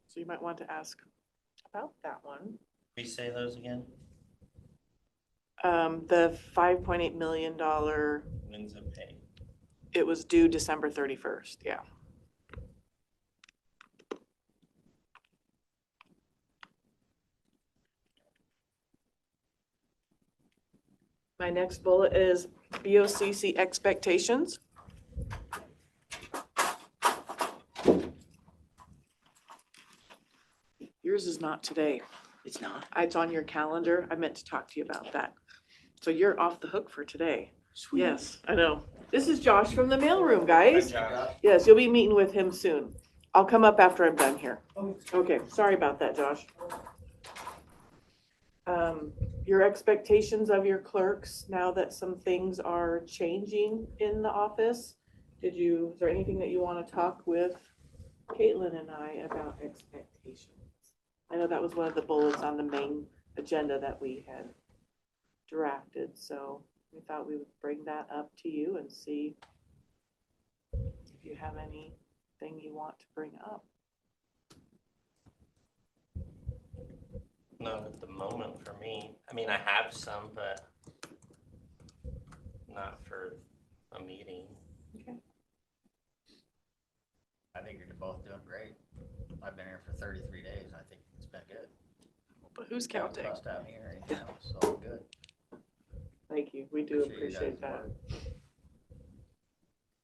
So you might want to ask about that one. Can you say those again? The $5.8 million, When's it paid? it was due December 31st, yeah. My next bullet is BOCC expectations. Yours is not today. It's not. It's on your calendar. I meant to talk to you about that. So you're off the hook for today. Sweet. Yes, I know. This is Josh from the mailroom, guys. Hi, Josh. Yes, you'll be meeting with him soon. I'll come up after I'm done here. Okay, sorry about that, Josh. Your expectations of your clerks, now that some things are changing in the office, is there anything that you want to talk with Caitlin and I about expectations? I know that was one of the bullets on the main agenda that we had drafted, so we thought we would bring that up to you and see if you have anything you want to bring up. Not at the moment for me. I mean, I have some, but not for a meeting. I think you're both doing great. I've been here for 33 days. I think it's been good. But who's counting? Don't trust out here, you know, so good. Thank you, we do Appreciate you appreciate guys'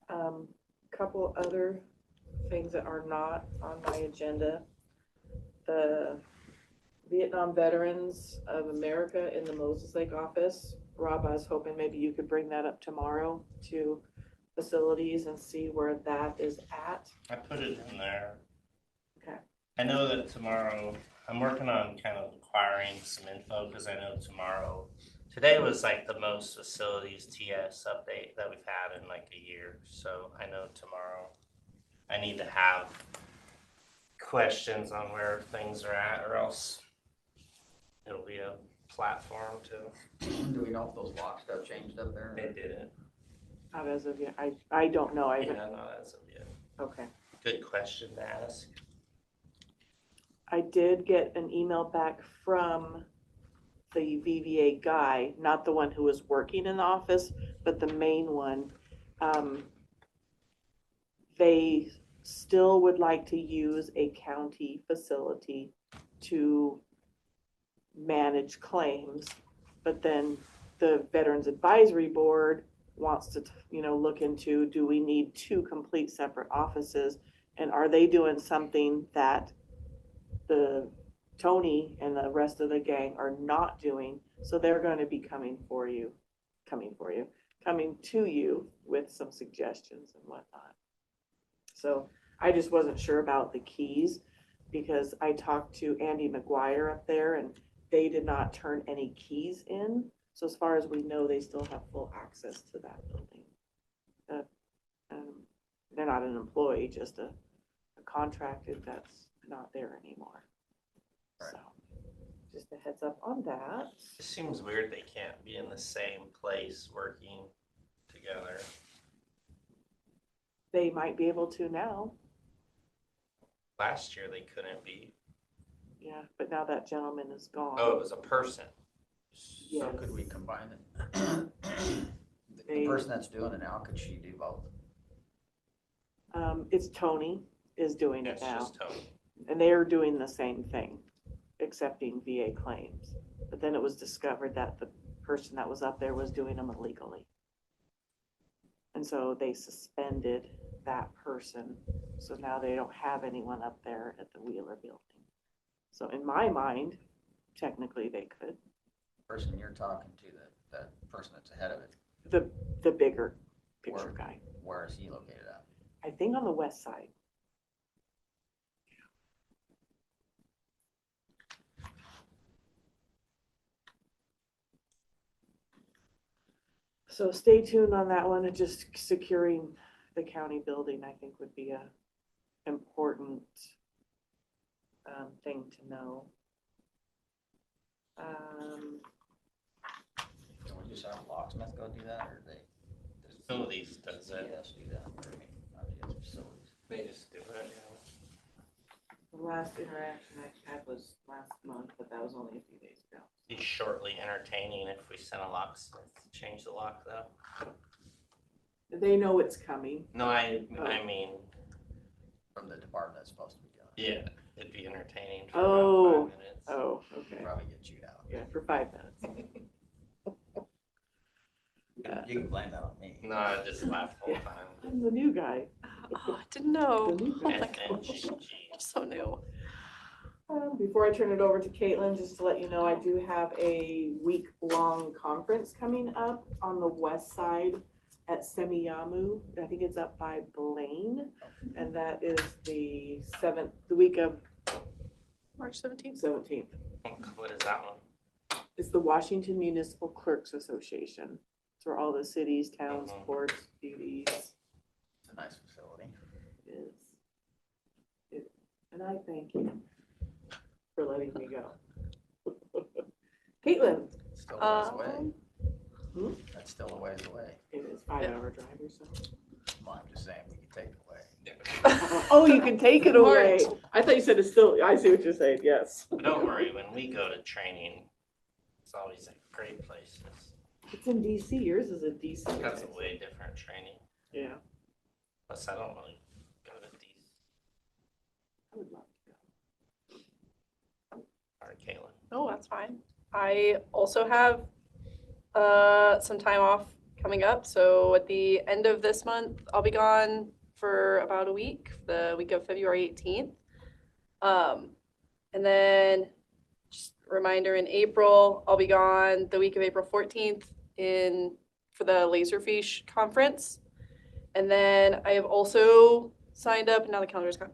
that. work. Couple other things that are not on my agenda. The Vietnam Veterans of America in the Moses Lake office. Rob, I was hoping maybe you could bring that up tomorrow to facilities and see where that is at. I put it in there. Okay. I know that tomorrow, I'm working on kind of acquiring some info because I know today was like the most facilities TS update that we've had in like a year. So I know tomorrow I need to have questions on where things are at, or else it'll be a platform to. Do we know if those locks got changed up there? They didn't. Not as of yet. I don't know. Yeah, not as of yet. Okay. Good question to ask. I did get an email back from the VVA guy, not the one who was working in the office, but the main one. They still would like to use a county facility to manage claims, but then the Veterans Advisory Board wants to, look into, do we need two complete separate offices? And are they doing something that the Tony and the rest of the gang are not doing? So they're going to be coming to you with some suggestions and whatnot. So I just wasn't sure about the keys because I talked to Andy McGuire up there and they did not turn any keys in. So as far as we know, they still have full access to that building. They're not an employee, just a contracted that's not there anymore. Right. So just a heads up on that. It seems weird they can't be in the same place working together. They might be able to now. Last year they couldn't be. Yeah, but now that gentleman is gone. Oh, it was a person. Yes. So could we combine it? The person that's doing it now, could she do both? It's Tony is doing it It's now. just Tony. And they are doing the same thing, accepting VA claims. But then it was discovered that the person that was up there was doing them illegally. And so they suspended that person. So now they don't have anyone up there at the Wheeler building. So in my mind, technically they could. Person you're talking to, that person that's ahead of it, The bigger picture guy. where is he located at? I think on the west side. So stay tuned on that one, and just securing the county building, I think would be a important thing to know. Can we just have a locksmith go do that, or they? Facilities does it. Yes, do that, or I mean, not just facilities. They just do it. The last interaction I had was last month, but that was only a few days ago. Be shortly entertaining if we sent a locksmith to change the lock though. They know it's coming. No, I mean, From the department that's supposed to be doing it. yeah, it'd be entertaining for Oh. about 5 minutes. Oh, okay. Probably get chewed out. Yeah, for 5 minutes. You can blame that on me. No, I just laughed the whole time. I'm the new guy. Oh, I didn't know. The new Oh guy. my gosh, I'm so new. Before I turn it over to Caitlin, just to let you know, I do have a week-long conference coming up on the west side at Semiyamu. I think it's up by Blaine, and that is the week of March 17th. 17th. What is that one? It's the Washington Municipal Clerks Association. It's where all the cities, towns, ports, BDs It's a nice facility. is. And I thank you for letting me go. Caitlin, Still a ways away. Hmm? That's still a ways away. it is 5-hour drive or so. Well, I'm just saying, we can take it away. Oh, you can take it away. Smart. I thought you said it's still, I see what you're saying, yes. But don't worry, when we go to training, it's always a great place. It's in DC, yours is in DC. That's a right? way different training. Yeah. Plus, I don't really go to these. I would love to go. Or Caitlin. Oh, that's fine. I also have some time off coming up. So at the end of this month, I'll be gone for about a week, the week of February 18th. And then just a reminder, in April, I'll be gone the week of April 14th for the Laserfish conference. And then I have also signed up, now the calendar's gone,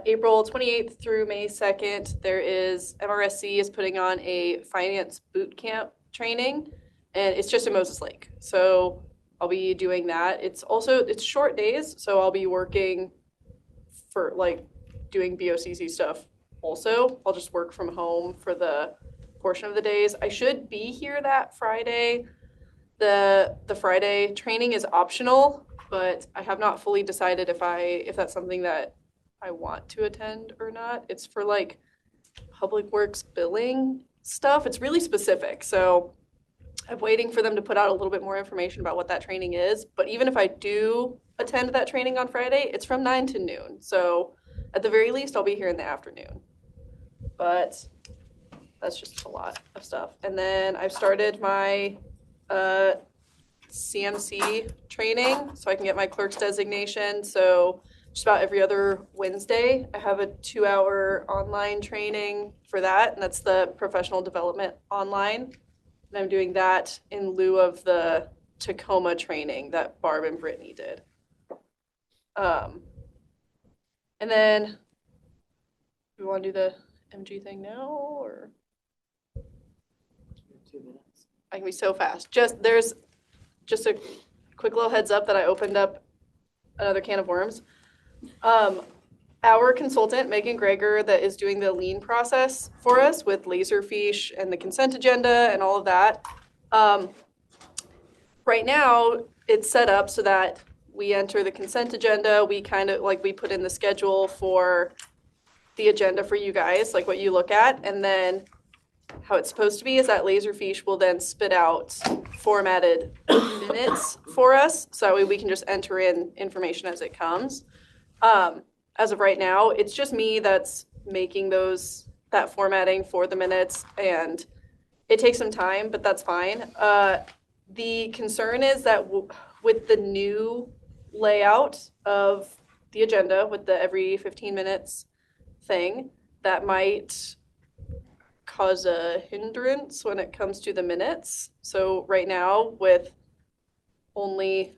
April 28th through May 2nd, there is, MRSC is putting on a finance boot camp training, and it's just in Moses Lake. So I'll be doing that. It's short days, so I'll be working for doing BOCC stuff also. I'll just work from home for the portion of the days. I should be here that Friday. The Friday training is optional, but I have not fully decided if that's something that I want to attend or not. It's for public works billing stuff. It's really specific. So I'm waiting for them to put out a little bit more information about what that training is. But even if I do attend that training on Friday, it's from 9 to noon. So at the very least, I'll be here in the afternoon. But that's just a lot of stuff. And then I've started my CMC training so I can get my clerk's designation. So just about every other Wednesday, I have a 2-hour online training for that, and that's the professional development online. And I'm doing that in lieu of the Tacoma training that Barb and Brittany did. And then, do we want to do the MG thing now, or? 2 minutes. I can be so fast. There's just a quick little heads up that I opened up another can of worms. Our consultant, Megan Greger, that is doing the lean process for us with Laserfish and the consent agenda and all of that. Right now, it's set up so that we enter the consent agenda. We we put in the schedule for the agenda for you guys, like what you look at, and then how it's supposed to be is that Laserfish will then spit out formatted minutes for us, so that way we can just enter in information as it comes. As of right now, it's just me that's making that formatting for the minutes, and it takes some time, but that's fine. The concern is that with the new layout of the agenda, with the every 15 minutes thing, that might cause a hindrance when it comes to the minutes. So right now, with only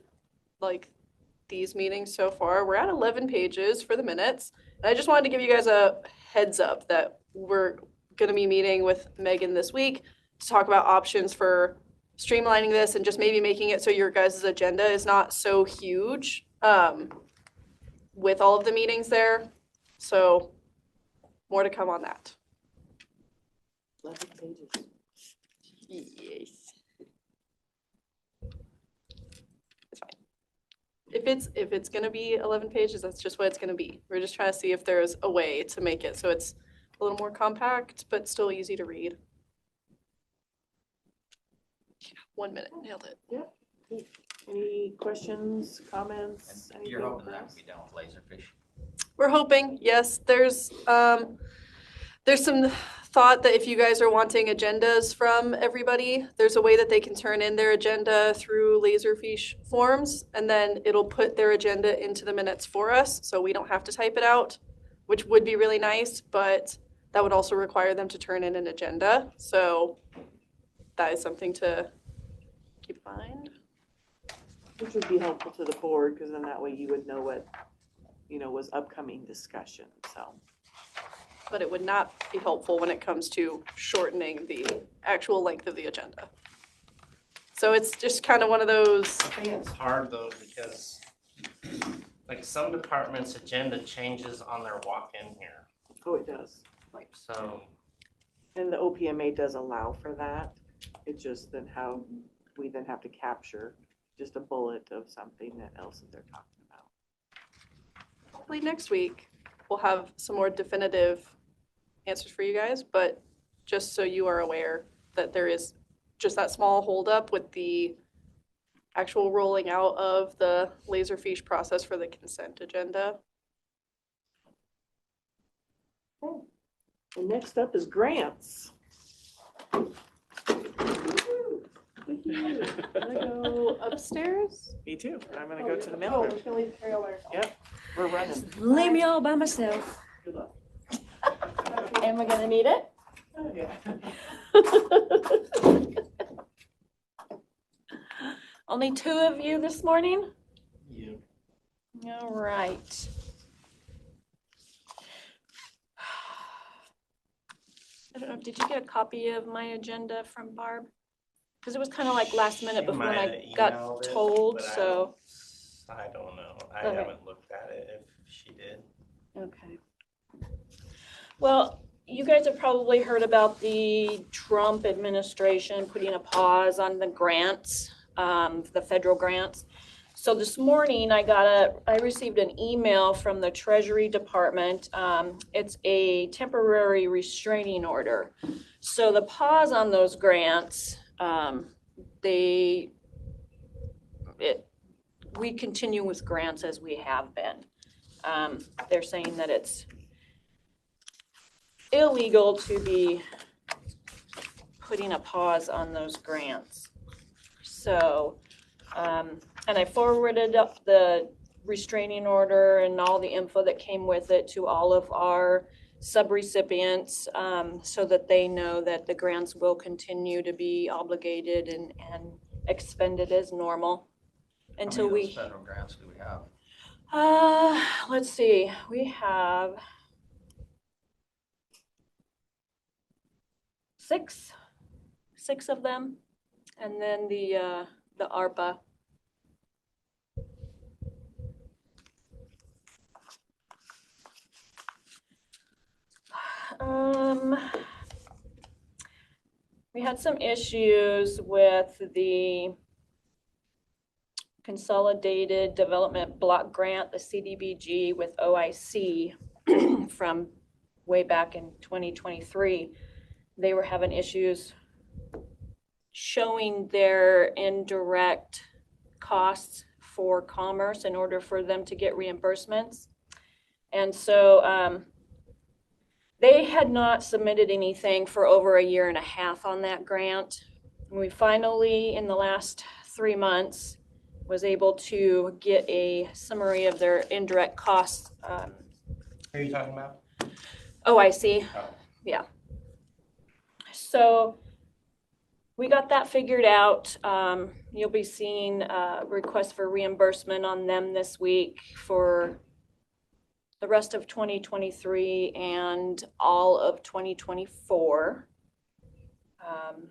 these meetings so far, we're at 11 pages for the minutes. And I just wanted to give you guys a heads up that we're going to be meeting with Megan this week to talk about options for streamlining this and just maybe making it so your guys' agenda is not so huge with all of the meetings there. So more to come on that. 11 pages. Yes. It's fine. If it's gonna be 11 pages, that's just what it's gonna be. We're just trying to see if there's a way to make it so it's a little more compact, but still easy to read. Yeah, 1 minute, nailed it. Any questions, comments? And you're anything hoping that else? will be done with Laserfish? We're hoping, yes, there's some thought that if you guys are wanting agendas from everybody, there's a way that they can turn in their agenda through Laserfish forms, and then it'll put their agenda into the minutes for us, so we don't have to type it out, which would be really nice, but that would also require them to turn in an agenda. So that is something to keep in mind. Which would be helpful to the board, because then that way you would know what, was upcoming discussion, so. But it would not be helpful when it comes to shortening the actual length of the agenda. So it's just kind of one of those. I think it's hard though, because like some departments' agenda changes on their walk-in here, Oh, it does. so. And the OPMA does allow for that. It's just then how we then have to capture just a bullet of something else that they're talking about. Hopefully next week we'll have some more definitive answers for you guys, but just so you are aware that there is just that small holdup with the actual rolling out of the Laserfish process for the consent agenda. And next up is grants. I'm gonna go upstairs. Me too. I'm gonna go to the Oh, mail we're room. gonna leave Carrie all by herself. Yep, we're running. Leave me all by myself. Good luck. Am I gonna need it? Oh, yeah. Only 2 of you this morning? You. All right. I don't know, did you get a copy of my agenda from Barb? Because it was kind of like last minute She before might I have got emailed it, told, but so. I don't know. I Okay. haven't looked at it if she did. Okay. Well, you guys have probably heard about the Trump administration putting a pause on the grants, the federal grants. So this morning I received an email from the Treasury Department. It's a temporary restraining order. So the pause on those grants, we continue with grants as we have been. They're saying that it's illegal to be putting a pause on those grants. So, and I forwarded up the restraining order and all the info that came with it to all of our subrecipients, so that they know that the grants will continue to be obligated and expended as normal until How many of we. those federal grants do we have? Let's see, we have 6 of them, and then the ARPA. We had some issues with the Consolidated Development Block Grant, the CDBG, with OIC from way back in 2023. They were having issues showing their indirect costs for commerce in order for them to get reimbursements. And so they had not submitted anything for over 1.5 years on that grant. We finally, in the last 3 months, was able to get a summary of their indirect costs. Who are you talking about? OIC. Oh. Yeah. So we got that figured out. You'll be seeing requests for reimbursement on them this week for the rest of 2023 and all of 2024.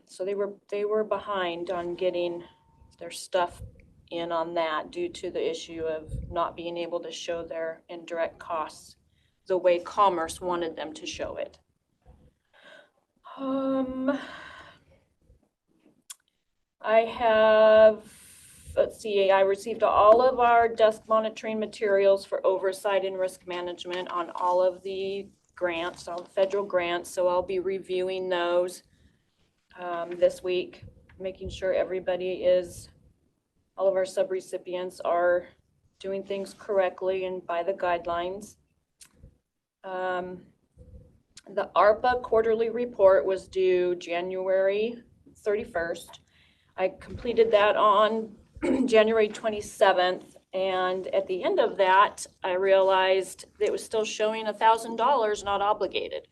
So they were behind on getting their stuff in on that due to the issue of not being able to show their indirect costs the way Commerce wanted them to show it. I have, let's see, I received all of our desk monitoring materials for oversight and risk management on all of the grants, all the federal grants, so I'll be reviewing those this week, making sure everybody is, all of our subrecipients are doing things correctly and by the guidelines. The ARPA quarterly report was due January 31st. I completed that on January 27th, and at the end of that, I realized it was still showing $1,000 not obligated.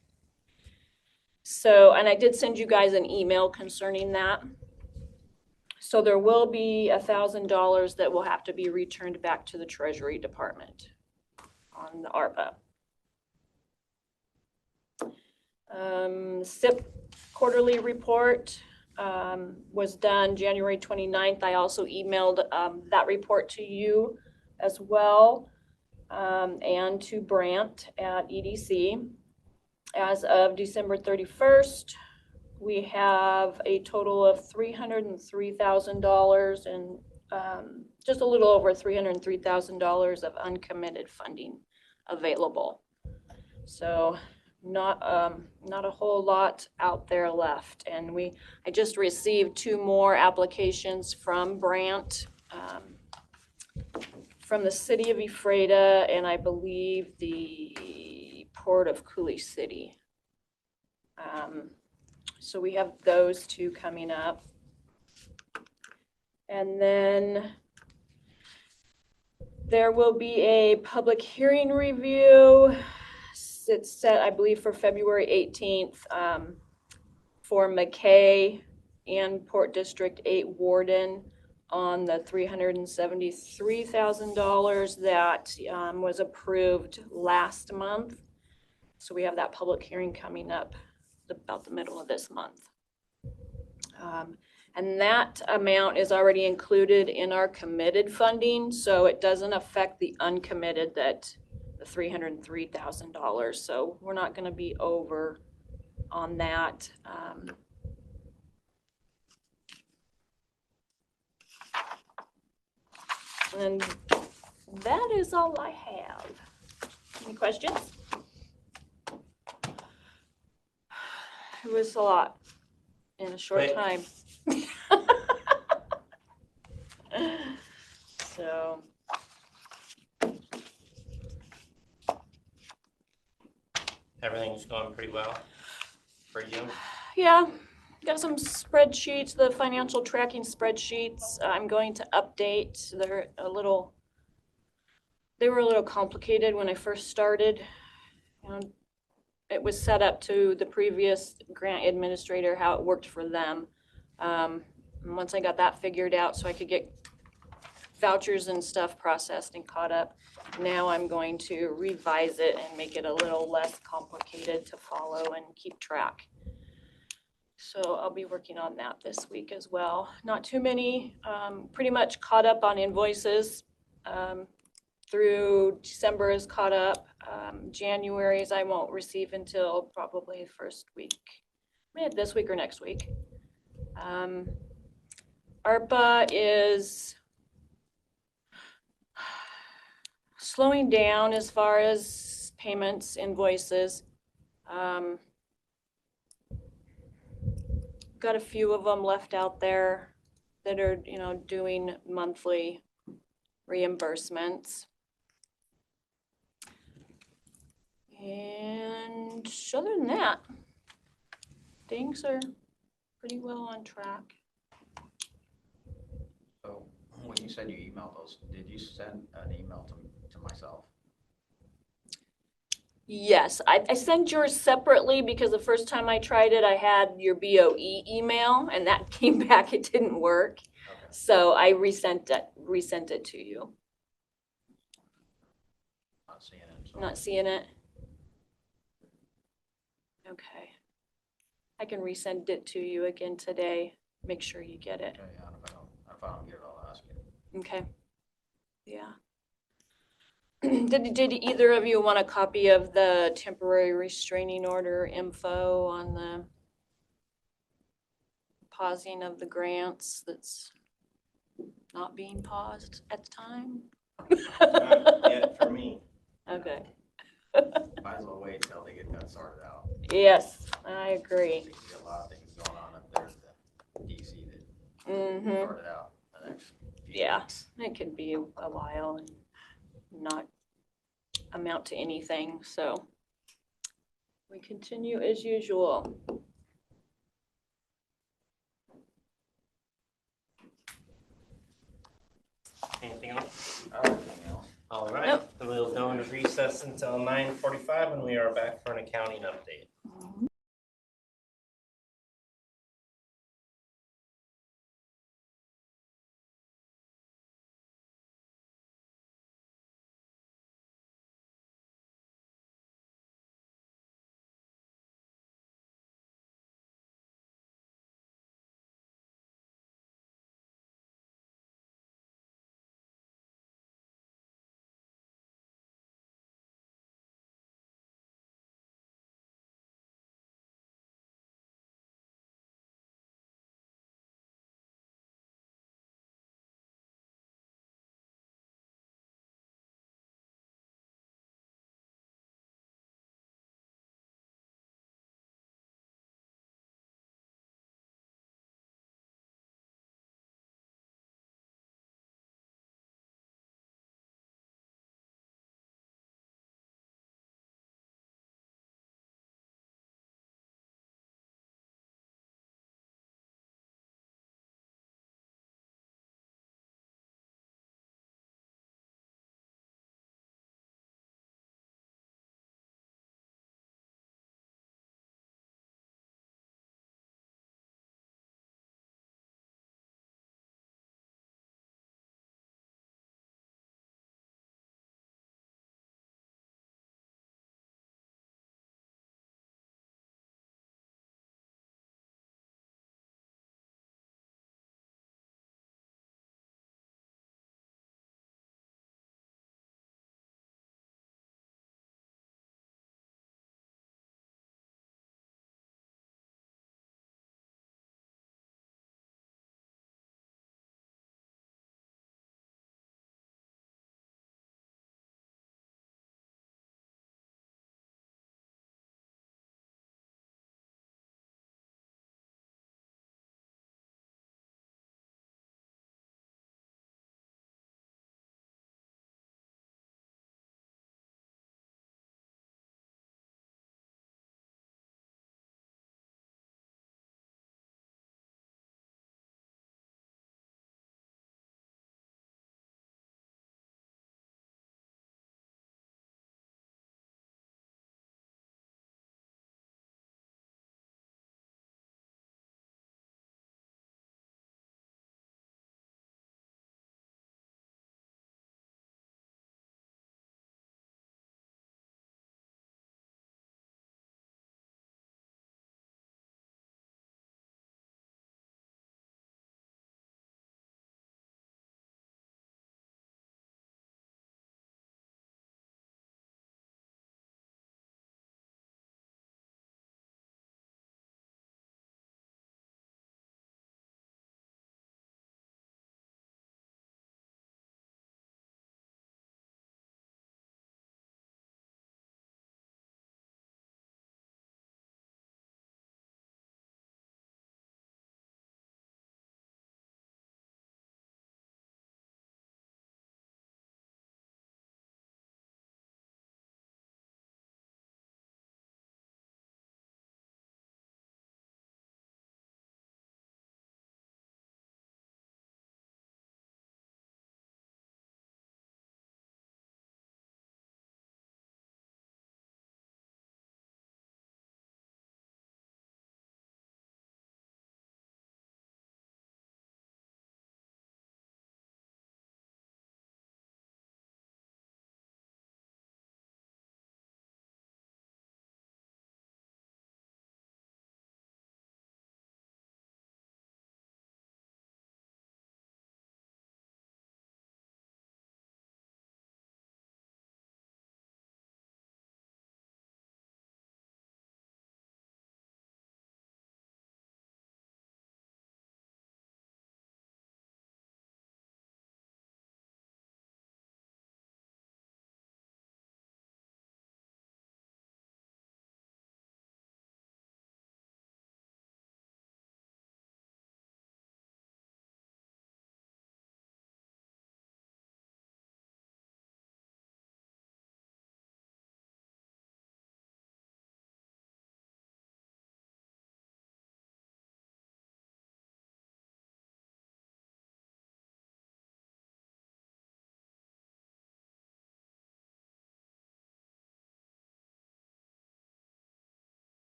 So, and I did send you guys an email concerning that. So there will be $1,000 that will have to be returned back to the Treasury Department on the ARPA. SIP quarterly report was done January 29th. I also emailed that report to you as well, and to Brant at EDC. As of December 31st, we have a total of $303,000 and just a little over $303,000 of uncommitted funding available. So not a whole lot out there left. And I just received 2 more applications from Brant, from the city of Ephrata, and I believe the port of Coolidge City. So we have those 2 coming up. And then there will be a public hearing review. It's set, I believe, for February 18th for McKay and Port District 8 Warden on the $373,000 that was approved last month. So we have that public hearing coming up about the middle of this month. And that amount is already included in our committed funding, so it doesn't affect the uncommitted, that the $303,000. So we're not going to be over on that. And that is all I have. Any questions? It was a lot in a short time. So. Everything's going pretty well for you? Yeah, got some spreadsheets, the financial tracking spreadsheets. I'm going to update. They were a little complicated when I first started. It was set up to the previous grant administrator, how it worked for them. And once I got that figured out so I could get vouchers and stuff processed and caught up, now I'm going to revise it and make it a little less complicated to follow and keep track. So I'll be working on that this week as well. Not too many, pretty much caught up on invoices. Through December is caught up. January's I won't receive until probably first week, maybe this week or next week. ARPA is slowing down as far as payments, invoices. Got a few of them left out there that are, doing monthly reimbursements. And other than that, things are pretty well on track. So when you said you emailed those, did you send an email to myself? Yes, I sent yours separately because the first time I tried it, I had your BOE email and that came back, it didn't work. Okay. So I resent it to you. Not seeing it. So. Not seeing it? Okay. I can resend it to you again today. Make sure you get it. Okay, yeah, if I don't get it, I'll ask you. Okay. Yeah. Did either of you want a copy of the temporary restraining order info on the pausing of the grants that's not being paused at the time? Not yet for me. Okay. Might as well wait until they get that sorted out. Yes, I agree. There's a lot of things going on up there at the DC that Mm-hmm. sorted out the next few Yeah, weeks. it could be a while and not amount to anything, so We continue as usual. Anything else? Anything else? All right, Nope. then we'll go into recess until 9:45 when we are back for an accounting update.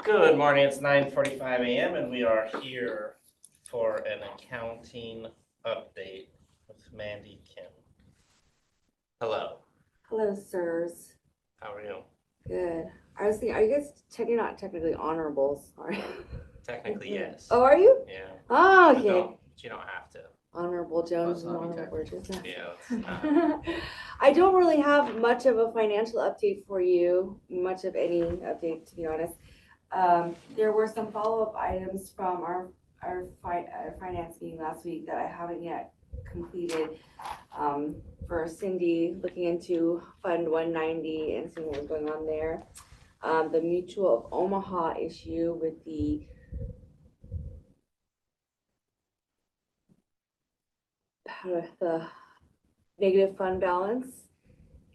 Good morning, it's 9:45 a.m. and we are here for an accounting update with Mandy Kim. Hello, Hello, sirs. how are you? Good. I was thinking, are you guys not technically honorables? Sorry. Technically, yes. Oh, are you? Yeah. Oh, But okay. you don't have to. Honorable Jones and Let's not be honorable Burgess. Yeah. It's not. I don't really have much of a financial update for you, much of any update, to be honest. There were some follow-up items from our finance meeting last week that I haven't yet completed. For Cindy, looking into Fund 190 and seeing what was going on there. The Mutual of Omaha issue with the negative fund balance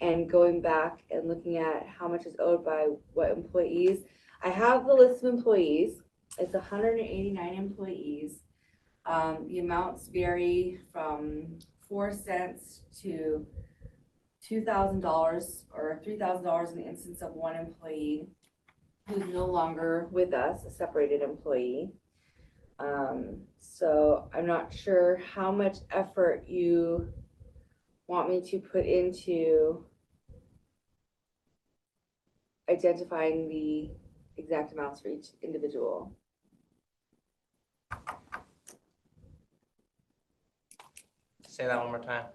and going back and looking at how much is owed by what employees. I have the list of employees. It's 189 employees. The amounts vary from 4 cents to $2,000 or $3,000 in the instance of one employee who's no longer with us, a separated employee. So I'm not sure how much effort you want me to put into identifying the exact amounts for each individual. Say that one more time.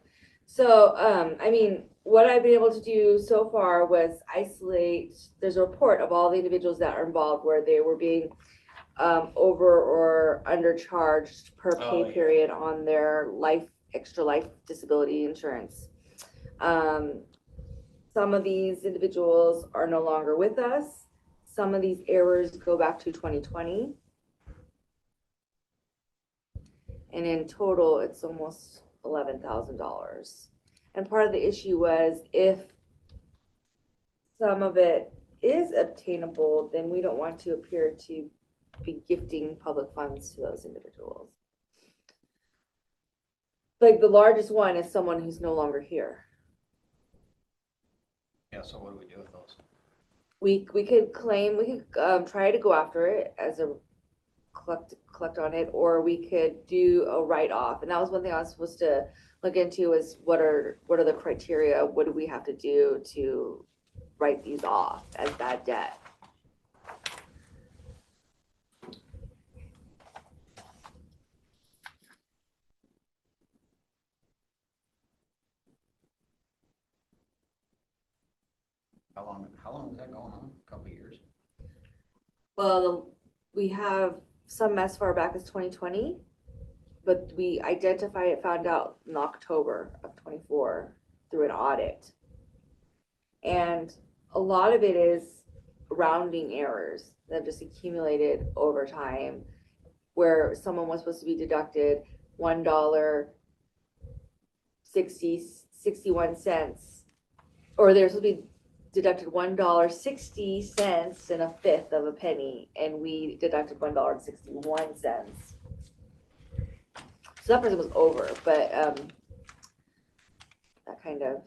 So, I mean, what I've been able to do so far was isolate, there's a report of all the individuals that are involved where they were being over or undercharged per pay yeah. period on their extra life disability insurance. Some of these individuals are no longer with us. Some of these errors go back to 2020. And in total, it's almost $11,000. And part of the issue was if some of it is obtainable, then we don't want to appear to be gifting public funds to those individuals. Like the largest one is someone who's no longer here. Yeah, so what do we do with those? We could claim, we could try to go after it as a collect on it, or we could do a write-off. And that was one thing I was supposed to look into is what are the criteria? What do we have to do to write these off as bad debt? How long is that going on? A couple of years? Well, we have some as far back as 2020, but we identified it, found out in October of 24 through an audit. And a lot of it is rounding errors that have just accumulated over time, where someone was supposed to be deducted $1.61, or they're supposed to be deducted $1.60 and a fifth of a penny, and we deducted $1.61. So that person was over, but that kind of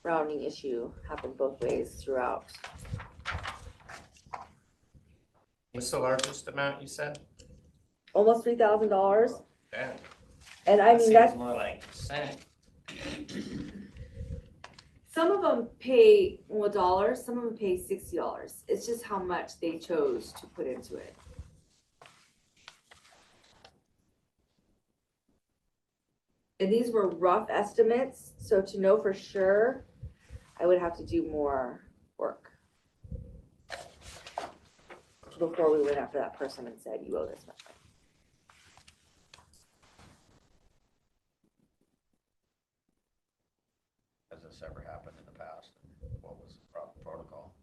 rounding issue happened both ways throughout. What's the largest amount you said? Almost $3,000. Damn. And I mean, seems that's, more like cent. some of them pay dollars, some of them pay $60. It's just how much they chose to put into it. And these were rough estimates, so to know for sure, I would have to do more work before we went after that person and said, you owe this much money. Has this ever happened in the past? What was the proper protocol?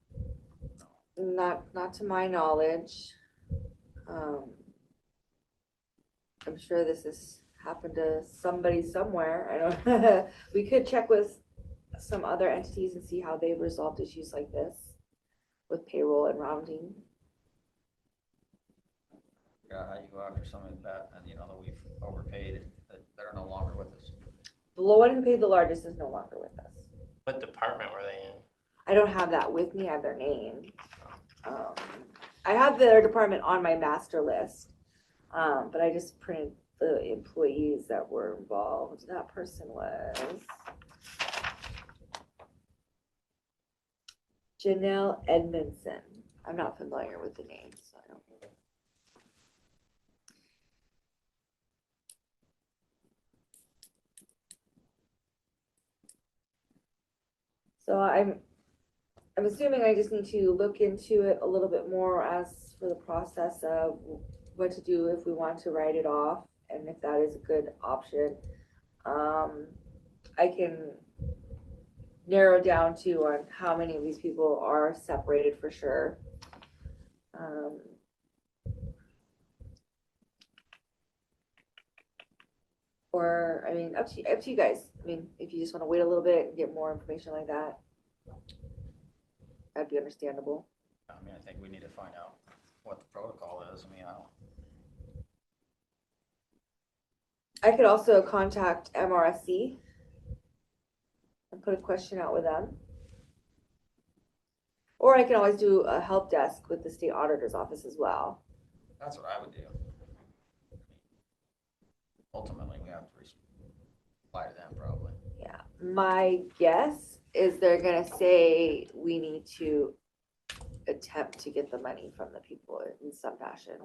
Not to my knowledge. I'm sure this has happened to somebody somewhere. I don't. We could check with some other entities and see how they've resolved issues like this with payroll and rounding. Yeah, how you go after something like that and you know that we've overpaid, that they're no longer with us. The one who paid the largest is no longer with us. What department were they in? I don't have that with me. I have their name. um, I have their department on my master list, but I just printed the employees that were involved. That person was Janelle Edmondson. I'm not familiar with the name, so I don't. So I'm assuming I just need to look into it a little bit more as for the process of what to do if we want to write it off and if that is a good option. I can narrow down to on how many of these people are separated for sure. Or, I mean, up to you guys. I mean, if you just want to wait a little bit and get more information like that, that'd be understandable. I mean, I think we need to find out what the protocol is. I mean, I could also contact MRSC and put a question out with them. Or I can always do a help desk with the state auditor's office as well. that's what I would do. Ultimately, we have to reply to them probably. Yeah, my guess is they're gonna say we need to attempt to get the money from the people in some fashion.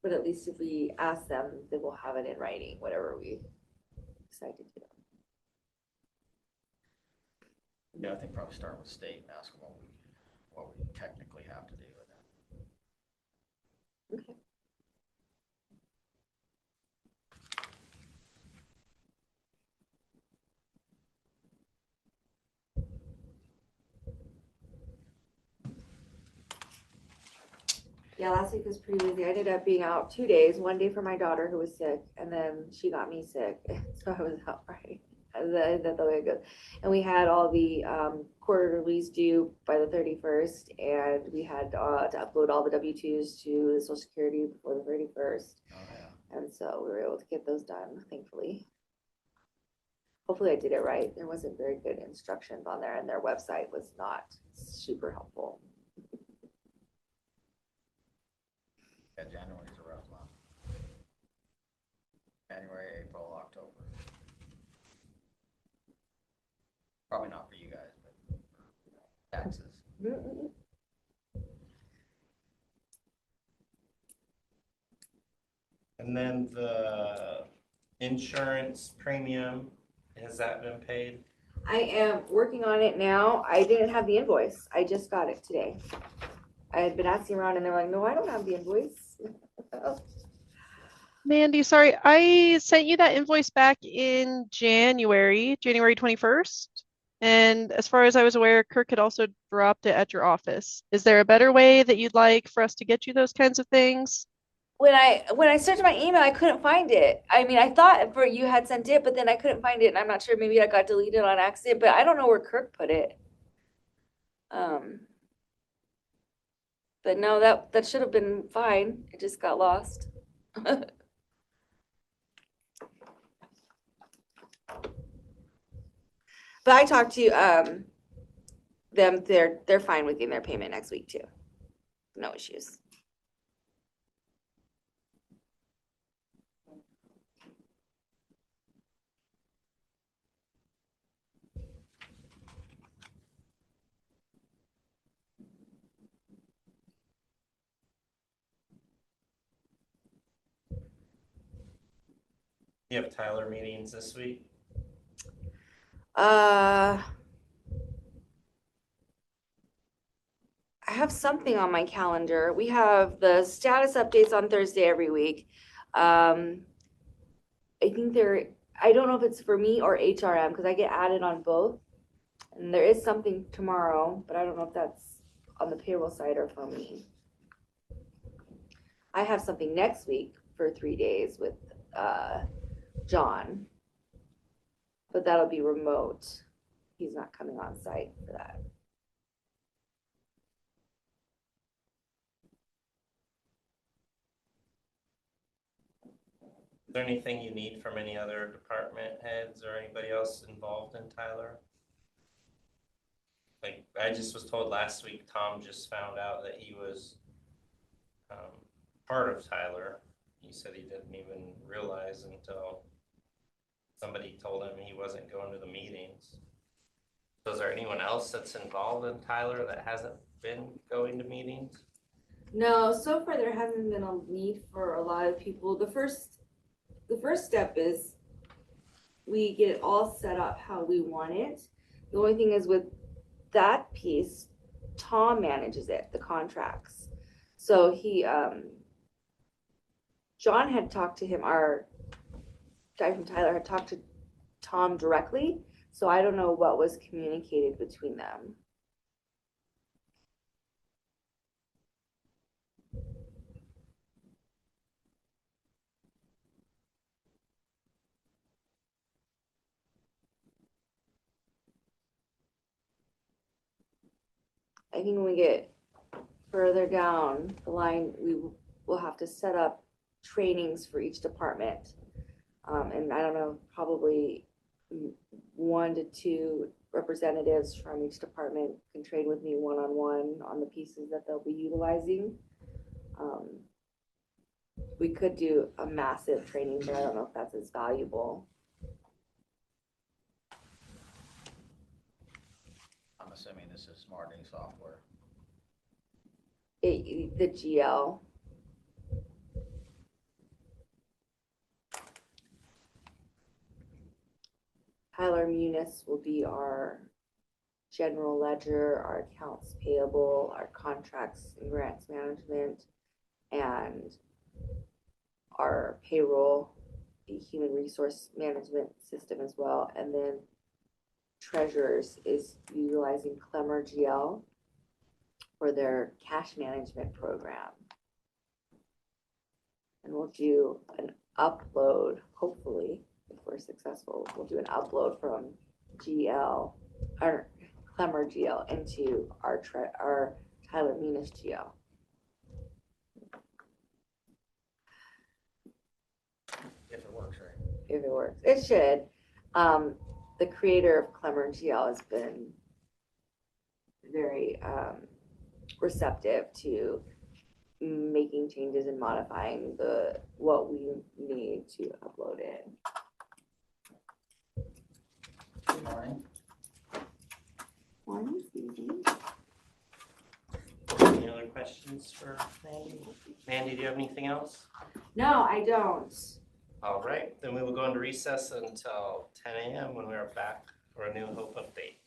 But at least if we ask them, then we'll have it in writing, whatever we decide to do. Yeah, I think probably start with state and ask them what we technically have to do with it. Okay. Yeah, last week was pretty busy. I ended up being out 2 days, one day for my daughter who was sick, and then she got me sick. So I was out Friday. That's the way it goes. And we had all the quarterlies due by the 31st, and we had to upload all the W-2s to the Social Security before the 31st. Oh, yeah. And so we were able to get those done, thankfully. Hopefully I did it right. There wasn't very good instructions on there, and their website was not super helpful. Yeah, January's a rough month. January, April, October. Probably not for you guys, but taxes. And then the insurance premium, has that been paid? I am working on it now. I didn't have the invoice. I just got it today. I had been asking around and they're like, no, I don't have the invoice. Mandy, sorry, I sent you that invoice back in January 21st. And as far as I was aware, Kirk had also dropped it at your office. Is there a better way that you'd like for us to get you those kinds of things? When I searched my email, I couldn't find it. I mean, I thought for you had sent it, but then I couldn't find it, and I'm not sure. Maybe I got deleted on accident, but I don't know where Kirk put it. But no, that should have been fine. It just got lost. But I talked to them. They're fine with getting their payment next week too. No issues. You have Tyler meetings this week? I have something on my calendar. We have the status updates on Thursday every week. I think I don't know if it's for me or HRM because I get added on both. And there is something tomorrow, but I don't know if that's on the payroll side or for me. I have something next week for 3 days with John, but that'll be remote. He's not coming on site for that. there anything you need from any other department heads or anybody else involved in Tyler? Like, I just was told last week, Tom just found out that he was part of Tyler. He said he didn't even realize until somebody told him he wasn't going to the meetings. So is there anyone else that's involved in Tyler that hasn't been going to meetings? No, so far there hasn't been a need for a lot of people. The first step is we get it all set up how we want it. The only thing is with that piece, Tom manages it, the contracts. So he, John had talked to him, our guy from Tyler had talked to Tom directly. So I don't know what was communicated between them. I think when we get further down the line, we will have to set up trainings for each department. And I don't know, probably 1 to 2 representatives from each department can train with me one-on-one on the pieces that they'll be utilizing. We could do a massive training, but I don't know if that's as valuable. I'm assuming this is smarting software. The GL. Tyler Munis will be our general ledger, our accounts payable, our contracts and grants management, and our payroll, the human resource management system as well. And then treasurers is utilizing Clemmer GL for their cash management program. And we'll do an upload, hopefully, if we're successful, we'll do an upload from GL, or Clemmer GL into our Tyler Munis GL. If it works, right? If it works, it should. The creator of Clemmer GL has been very receptive to making changes and modifying what we need to upload in. Good morning. Morning, Susie. Any other questions for Mandy? Mandy, do you have anything else? No, I don't. All right, then we will go into recess until 10 a.m. when we are back for a New Hope update.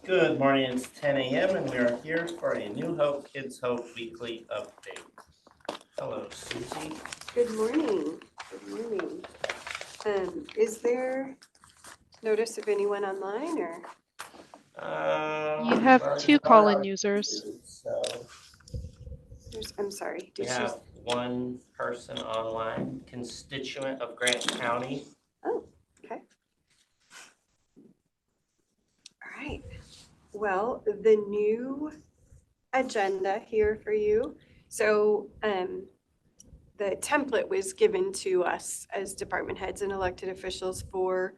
Good morning, it's 10 a.m. and we are here for a New Hope Kids Hope weekly update. Hello, Susie. Good morning. Good morning. Is there notice of anyone online or? You have Already two got our call-in users. So I'm sorry. we Did she? have one person online, constituent of Grant County. Oh, okay. All right. Well, the new agenda here for you. So, the template was given to us as department heads and elected officials for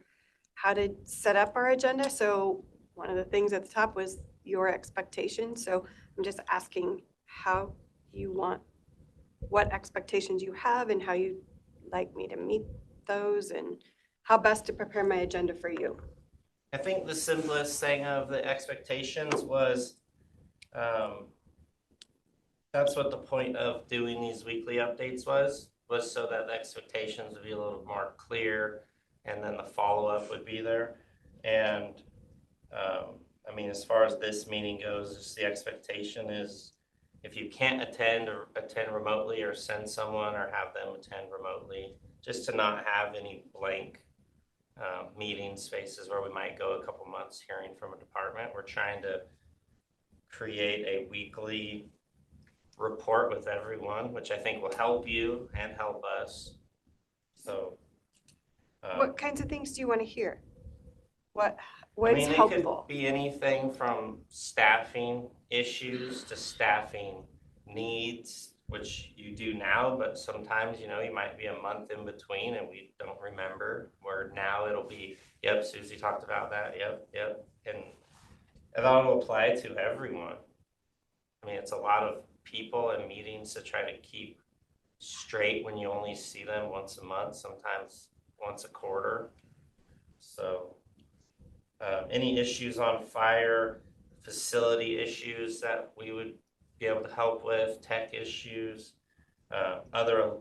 how to set up our agenda. So one of the things at the top was your expectations. So I'm just asking how you want, what expectations you have and how you'd like me to meet those and how best to prepare my agenda for you. I think the simplest thing of the expectations was that's what the point of doing these weekly updates was so that the expectations would be a little more clear and then the follow-up would be there. And I mean, as far as this meeting goes, just the expectation is if you can't attend or attend remotely or send someone or have them attend remotely, just to not have any blank meeting spaces where we might go a couple months hearing from a department. We're trying to create a weekly report with everyone, which I think will help you and help us. So What kinds of things do you want to hear? What's it helpful? could be anything from staffing issues to staffing needs, which you do now, but sometimes, you might be a month in between and we don't remember, where now it'll be, yep, Susie talked about that, yep. And that'll apply to everyone. I mean, it's a lot of people and meetings to try to keep straight when you only see them once a month, sometimes once a quarter. So any issues on fire, facility issues that we would be able to help with, tech issues, other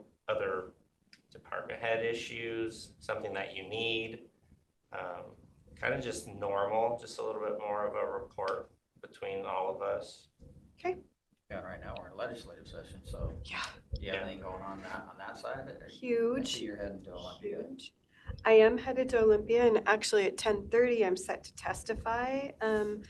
department head issues, something that you need, kind of just normal, just a little bit more of a report between all of us. Okay. Yeah, right now we're in legislative session, so. Yeah. Do you have anything going on that side? I Huge. see you're heading to Olympia. Huge. I am headed to Olympia and actually at 10:30 I'm set to testify on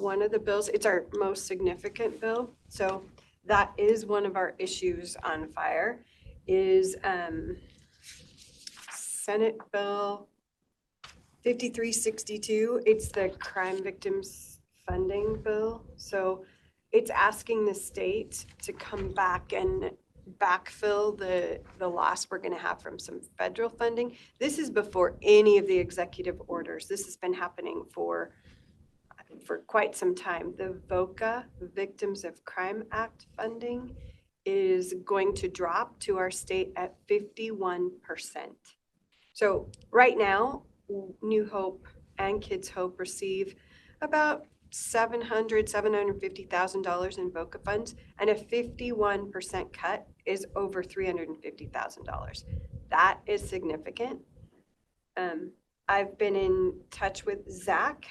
one of the bills. It's our most significant bill. So that is one of our issues on fire is Senate Bill 5362. It's the crime victims funding bill. So it's asking the state to come back and backfill the loss we're going to have from some federal funding. This is before any of the executive orders. This has been happening for quite some time. The VOCA, Victims of Crime Act funding, is going to drop to our state at 51%. So right now, New Hope and Kids Hope receive about $750,000 in VOCA funds, and a 51% cut is over $350,000. That is significant. I've been in touch with Zach.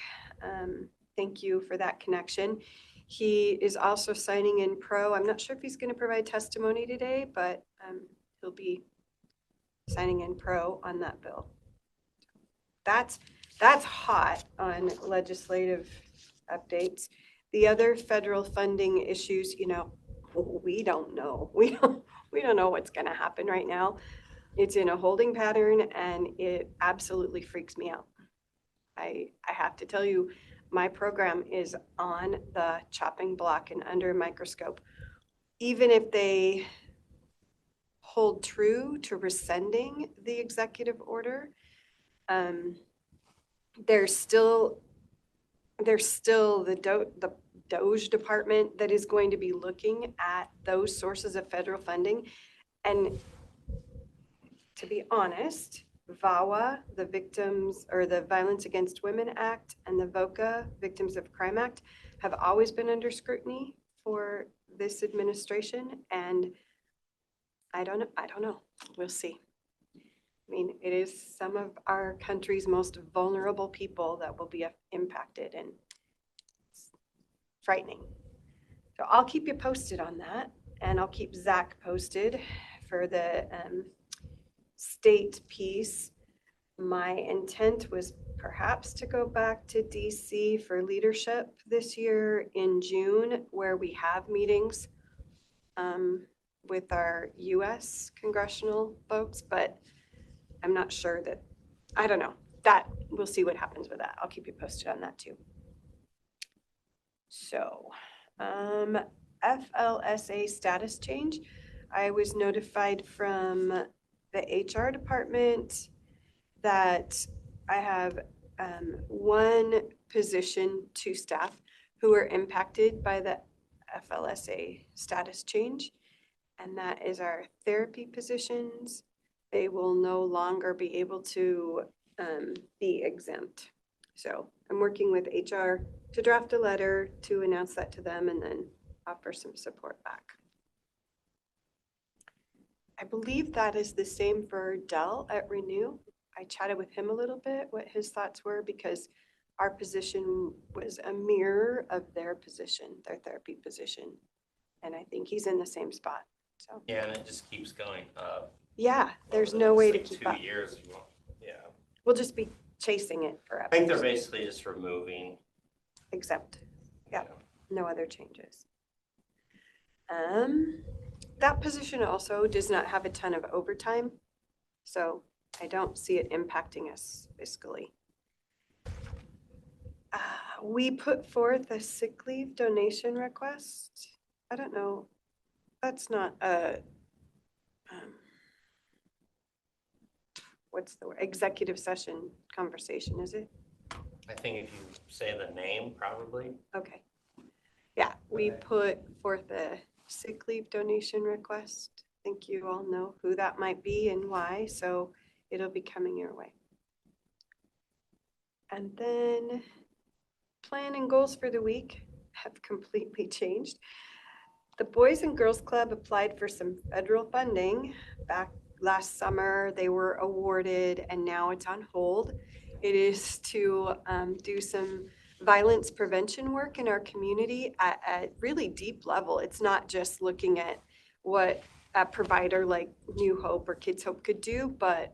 Thank you for that connection. He is also signing in pro. I'm not sure if he's going to provide testimony today, but he'll be signing in pro on that bill. That's hot on legislative updates. The other federal funding issues, we don't know. We don't know what's going to happen right now. It's in a holding pattern and it absolutely freaks me out. I have to tell you, my program is on the chopping block and under a microscope. Even if they hold true to rescinding the executive order, there's still the DOJ department that is going to be looking at those sources of federal funding. And to be honest, VAWA, the Victims or the Violence Against Women Act, and the VOCA, Victims of Crime Act, have always been under scrutiny for this administration. And I don't know. We'll see. I mean, it is some of our country's most vulnerable people that will be impacted, and frightening. So I'll keep you posted on that, and I'll keep Zach posted for the state piece. My intent was perhaps to go back to DC for leadership this year in June, where we have meetings with our US congressional folks, but I'm not sure that, I don't know, that we'll see what happens with that. I'll keep you posted on that too. So, FLSA status change. I was notified from the HR department that I have one position, two staff who are impacted by the FLSA status change, and that is our therapy positions. They will no longer be able to be exempt. So I'm working with HR to draft a letter to announce that to them and then offer some support back. I believe that is the same for Dell at Renew. I chatted with him a little bit, what his thoughts were, because our position was a mirror of their position, their therapy position. And I think he's in the same spot, so. Yeah, and it just keeps going up. Yeah, there's Over the no way to next, keep like, up. 2 years. Yeah. We'll just be chasing it I think they're forever. basically just removing. Exempt, yeah, you know, no other changes. That position also does not have a ton of overtime, so I don't see it impacting us fiscally. We put forth a sick leave donation request. I don't know, that's not a, what's the word, executive session conversation, is it? I think if you say the name, probably. Okay. Yeah, we Right. put forth a sick leave donation request. I think you all know who that might be and why, so it'll be coming your way. And then plan and goals for the week have completely changed. The Boys and Girls Club applied for some federal funding back last summer. They were awarded and now it's on hold. It is to do some violence prevention work in our community at a really deep level. It's not just looking at what a provider like New Hope or Kids Hope could do, but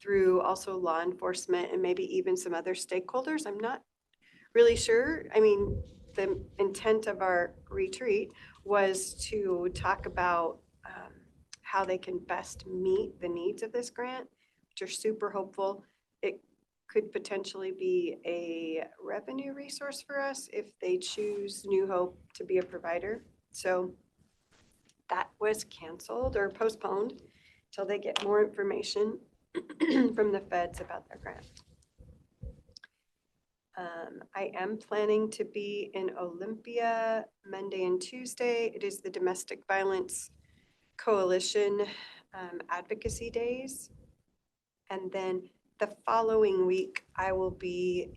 through also law enforcement and maybe even some other stakeholders. I'm not really sure. I mean, the intent of our retreat was to talk about how they can best meet the needs of this grant, which are super hopeful. It could potentially be a revenue resource for us if they choose New Hope to be a provider. So that was canceled or postponed till they get more information from the feds about their grant. I am planning to be in Olympia Monday and Tuesday. It is the Domestic Violence Coalition Advocacy Days. And then the following week, I will be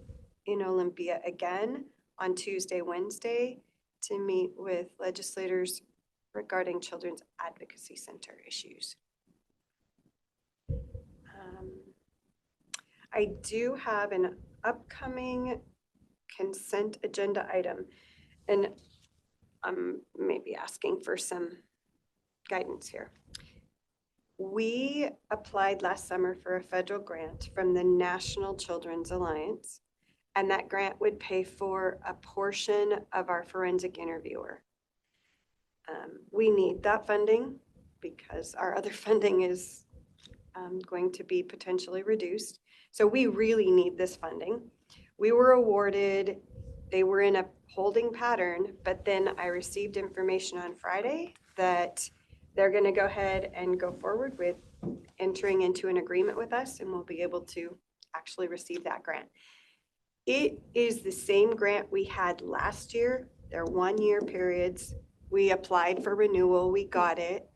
in Olympia again on Tuesday, Wednesday to meet with legislators regarding Children's Advocacy Center issues. I do have an upcoming consent agenda item, and I'm maybe asking for some guidance here. We applied last summer for a federal grant from the National Children's Alliance, and that grant would pay for a portion of our forensic interviewer. We need that funding because our other funding is going to be potentially reduced. So we really need this funding. We were awarded, they were in a holding pattern, but then I received information on Friday that they're going to go ahead and go forward with entering into an agreement with us, and we'll be able to actually receive that grant. It is the same grant we had last year. They're 1-year periods. We applied for renewal, we got it,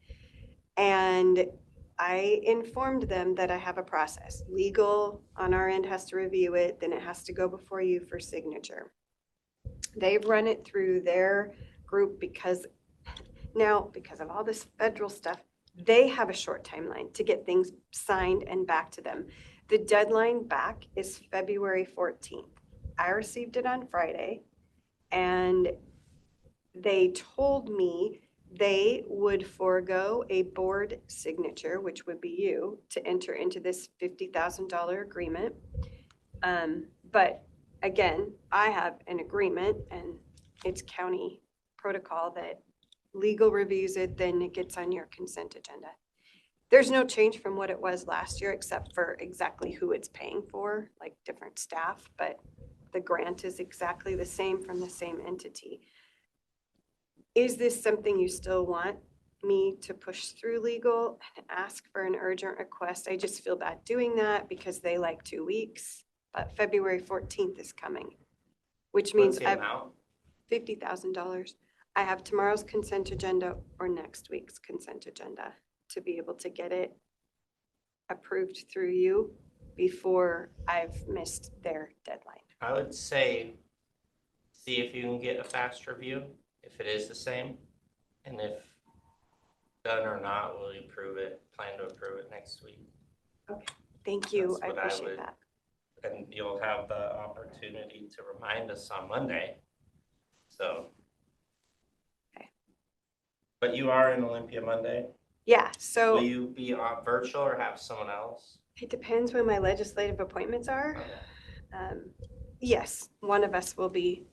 and I informed them that I have a process. Legal on our end has to review it, then it has to go before you for signature. They've run it through their group because of all this federal stuff, they have a short timeline to get things signed and back to them. The deadline back is February 14th. I received it on Friday, and they told me they would forego a board signature, which would be you, to enter into this $50,000 agreement. But again, I have an agreement and it's county protocol that legal reviews it, then it gets on your consent agenda. There's no change from what it was last year, except for exactly who it's paying for, like different staff, but the grant is exactly the same from the same entity. Is this something you still want me to push through legal and ask for an urgent request? I just feel bad doing that because they like 2 weeks, but February 14th is coming, which means What's the I've amount? $50,000. I have tomorrow's consent agenda or next week's consent agenda to be able to get it approved through you before I've missed their deadline. I would say, see if you can get a fast review, if it is the same. And if done or not, will you approve it, plan to approve it next week? Thank you. That's I what I appreciate would- that. And you'll have the opportunity to remind us on Monday. So. Okay. But you are in Olympia Monday? Yeah, Will so you be on virtual or have someone else? it depends when my legislative appointments are. Yes, one of us will be,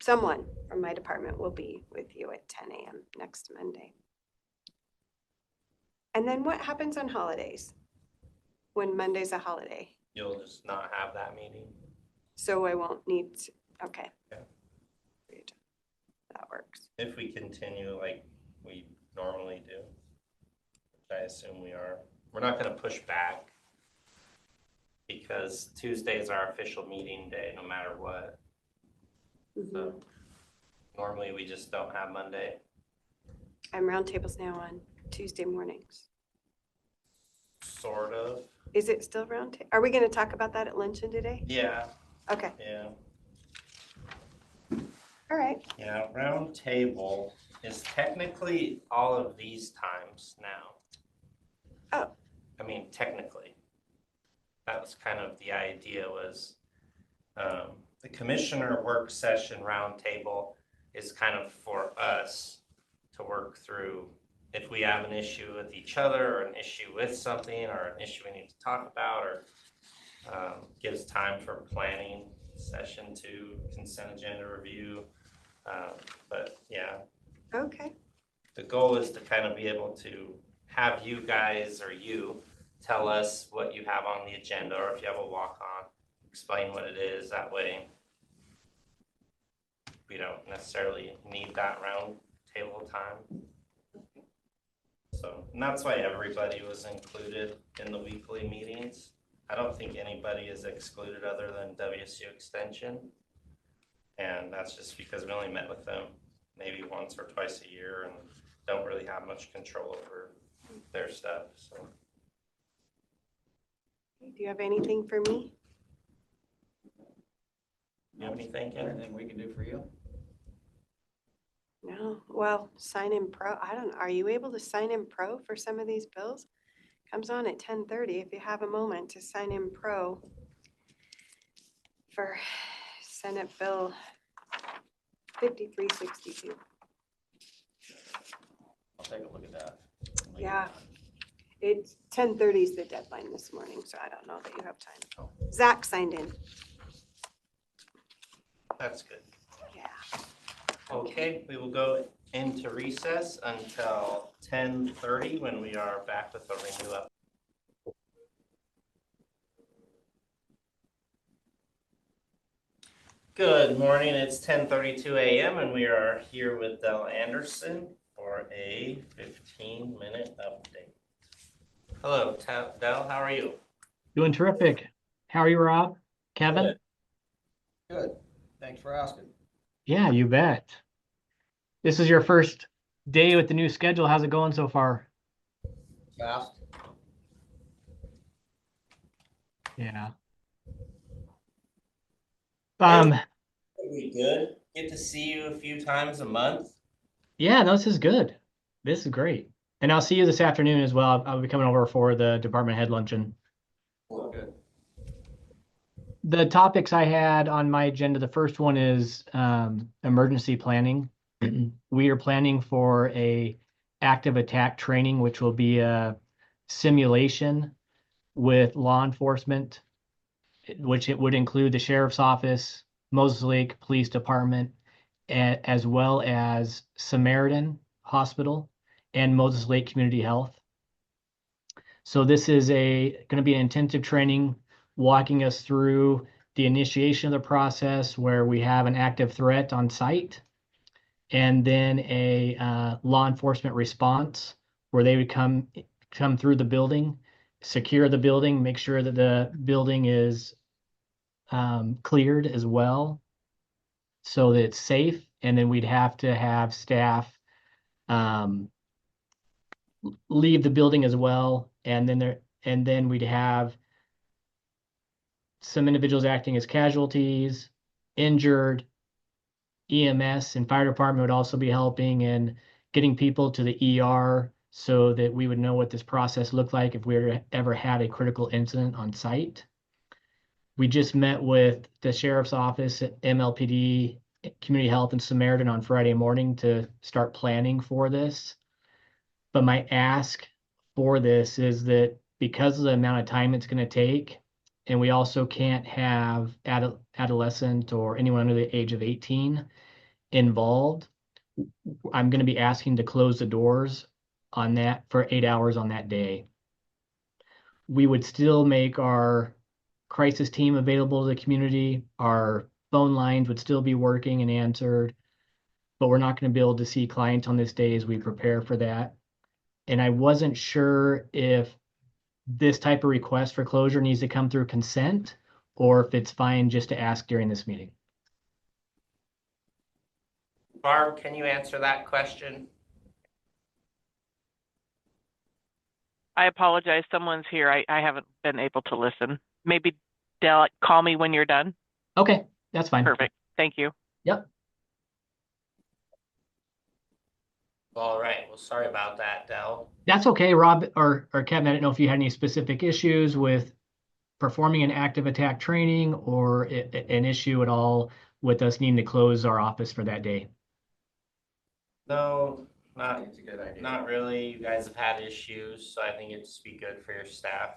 someone from my department will be with you at 10 a.m. next Monday. And then what happens on holidays? When Monday's a holiday? You'll just not have that meeting? So I won't need to, okay. Yeah. Great. That works. If we continue like we normally do, which I assume we are. We're not gonna push back because Tuesday is our official meeting day, no matter what. So normally we just don't have Monday. I'm roundtables now on Tuesday mornings. Sort of. Is it still roundtable? Are we going to talk about that at luncheon today? Yeah, Okay, yeah. all right. Yeah, round table is technically all of these times now. Oh. I mean, technically. That was kind of the idea was, the commissioner work session roundtable is kind of for us to work through if we have an issue with each other or an issue with something or an issue we need to talk about, or gives time for planning session to consent agenda review. But yeah, Okay, the goal is to kind of be able to have you guys or you tell us what you have on the agenda, or if you have a walk-on, explain what it is. That way we don't necessarily need that round table time. So, and that's why everybody was included in the weekly meetings. I don't think anybody is excluded other than WSU Extension. And that's just because we only met with them maybe once or twice a year and don't really have much control over their stuff, so. do you have anything for me? You have anything, Ken? Anything we can do for you? No, well, sign in pro, I don't, are you able to sign in pro for some of these bills? Comes on at 10:30 if you have a moment to sign in pro for Senate Bill 5362. I'll take a look at that. Yeah. It's 10:30 is the deadline this morning, so I don't know that you have time. Zach signed in. That's good. Yeah. Okay, we will go into recess until 10:30 when we are back with a renew up. Good morning, it's 10:32 a.m. and we are here with Del Anderson for a 15-minute update. Hello, Del, how are you? Doing terrific. How are you, Rob? Kevin? Good. Thanks for asking. Yeah, you bet. This is your first day with the new schedule. How's it going so far? Fast. Yeah. We good? Get to see you a few times a month? Yeah, no, this is good. This is great. And I'll see you this afternoon as well. I'll be coming over for the department head luncheon. Good. The topics I had on my agenda, the first one is emergency planning. We are planning for a active attack training, which will be a simulation with law enforcement, which it would include the sheriff's office, Moses Lake Police Department, as well as Samaritan Hospital and Moses Lake Community Health. So this is going to be an intensive training walking us through the initiation of the process where we have an active threat on site, and then a law enforcement response where they would come through the building, secure the building, make sure that the building is cleared as well so that it's safe. And then we'd have to have staff um, leave the building as well. And then we'd have some individuals acting as casualties, injured. EMS and fire department would also be helping in getting people to the ER so that we would know what this process looked like if we ever had a critical incident on site. We just met with the sheriff's office, MLPD, Community Health, and Samaritan on Friday morning to start planning for this. But my ask for this is that because of the amount of time it's going to take, and we also can't have adolescent or anyone under the age of 18 involved, I'm going to be asking to close the doors on that for 8 hours on that day. We would still make our crisis team available to the community. Our phone lines would still be working and answered, but we're not going to be able to see clients on this day as we prepare for that. And I wasn't sure if this type of request for closure needs to come through consent or if it's fine just to ask during this meeting. Barb, can you answer that question? I apologize. Someone's here. I haven't been able to listen. Maybe Dell, call me when you're done. Okay, that's fine. Perfect. Thank you. Yep. All right. Well, sorry about that, Dell. That's okay, Rob or Kevin. I didn't know if you had any specific issues with performing an active attack training or an issue at all with us needing to close our office for that day. No, I think it's a good idea. not really. You guys have had issues, so I think it'd just be good for your staff.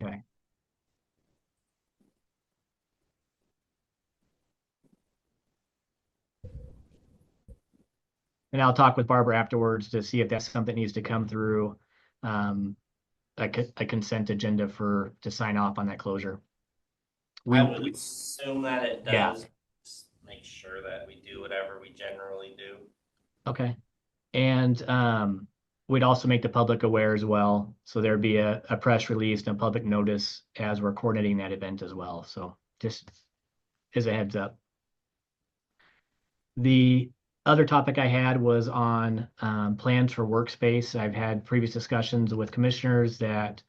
Okay. And I'll talk with Barbara afterwards to see if that's something that needs to come through a consent agenda to sign off on that closure. I would assume that it Yeah. does. Just make sure that we do whatever we generally do. Okay. And we'd also make the public aware as well. So there'd be a press release and a public notice as we're coordinating that event as well. So just as a heads up. The other topic I had was on plans for workspace. I've had previous discussions with commissioners that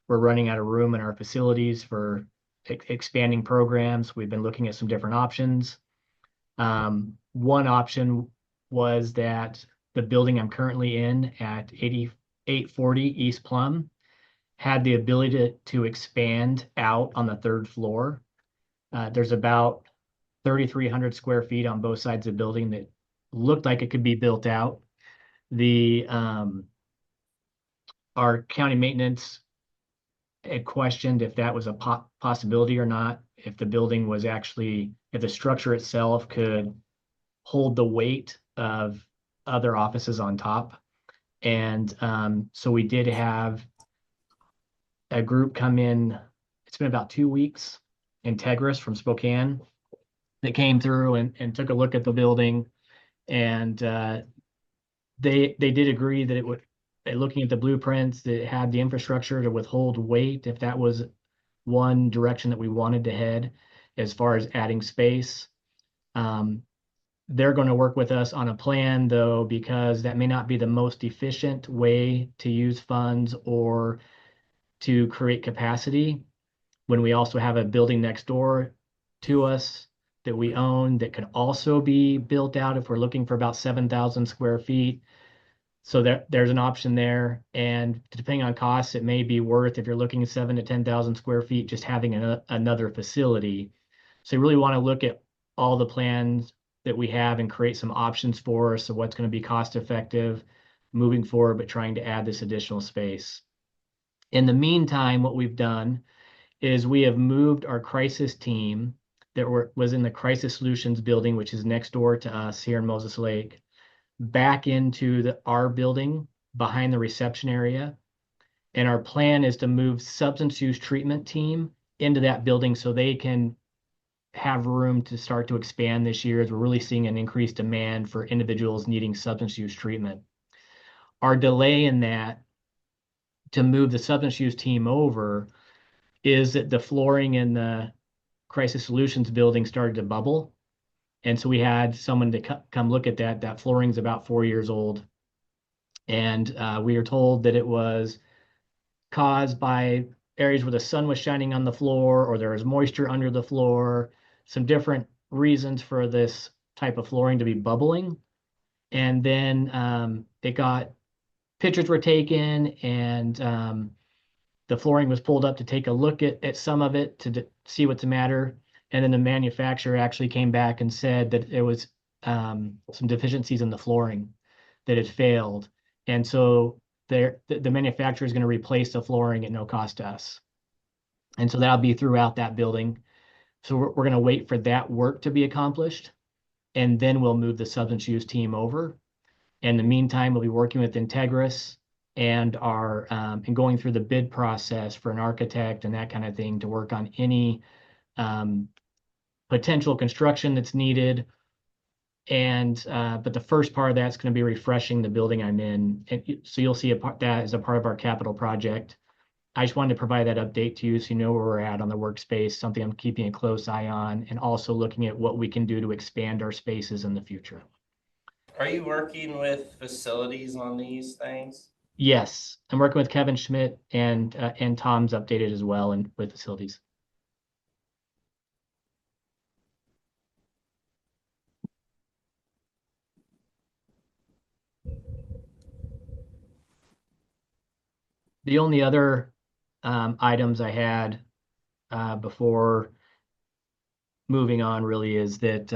we're running out of room in our facilities for expanding programs. We've been looking at some different options. One option was that the building I'm currently in at 8840 East Plum had the ability to expand out on the third floor. There's about 3,300 square feet on both sides of the building that looked like it could be built out. Our county maintenance had questioned if that was a possibility or not, if the building was actually, if the structure itself could hold the weight of other offices on top. And so we did have a group come in, it's been about 2 weeks, Integris from Spokane, that came through and took a look at the building. And they did agree that it would, looking at the blueprints, that it had the infrastructure to withhold weight if that was one direction that we wanted to head as far as adding space. They're going to work with us on a plan, though, because that may not be the most efficient way to use funds or to create capacity when we also have a building next door to us that we own that could also be built out if we're looking for about 7,000 square feet. So there's an option there, and depending on costs, it may be worth, if you're looking at 7 to 10,000 square feet, just having another facility. So you really want to look at all the plans that we have and create some options for us. So what's going to be cost effective moving forward, but trying to add this additional space. In the meantime, what we've done is we have moved our crisis team that was in the Crisis Solutions building, which is next door to us here in Moses Lake, back into our building behind the reception area. And our plan is to move substance use treatment team into that building so they can have room to start to expand this year, as we're really seeing an increased demand for individuals needing substance use treatment. Our delay in that to move the substance use team over is that the flooring in the Crisis Solutions building started to bubble. And so we had someone to come look at that. That flooring's about 4 years old. And we were told that it was caused by areas where the sun was shining on the floor, or there was moisture under the floor, some different reasons for this type of flooring to be bubbling. And then pictures were taken, and the flooring was pulled up to take a look at some of it to see what's the matter. And then the manufacturer actually came back and said that there was some deficiencies in the flooring that had failed. And so the manufacturer is going to replace the flooring at no cost to us. And so that'll be throughout that building. So we're going to wait for that work to be accomplished, and then we'll move the substance use team over. In the meantime, we'll be working with Integris and going through the bid process for an architect and that kind of thing to work on any potential construction that's needed. And but the first part of that's going to be refreshing the building I'm in. And so you'll see that as a part of our capital project. I just wanted to provide that update to you so you know where we're at on the workspace, something I'm keeping a close eye on, and also looking at what we can do to expand our spaces in the future. Are you working with facilities on these things? Yes, I'm working with Kevin Schmidt, and Tom's updated as well, and with facilities. The only other items I had before moving on really is that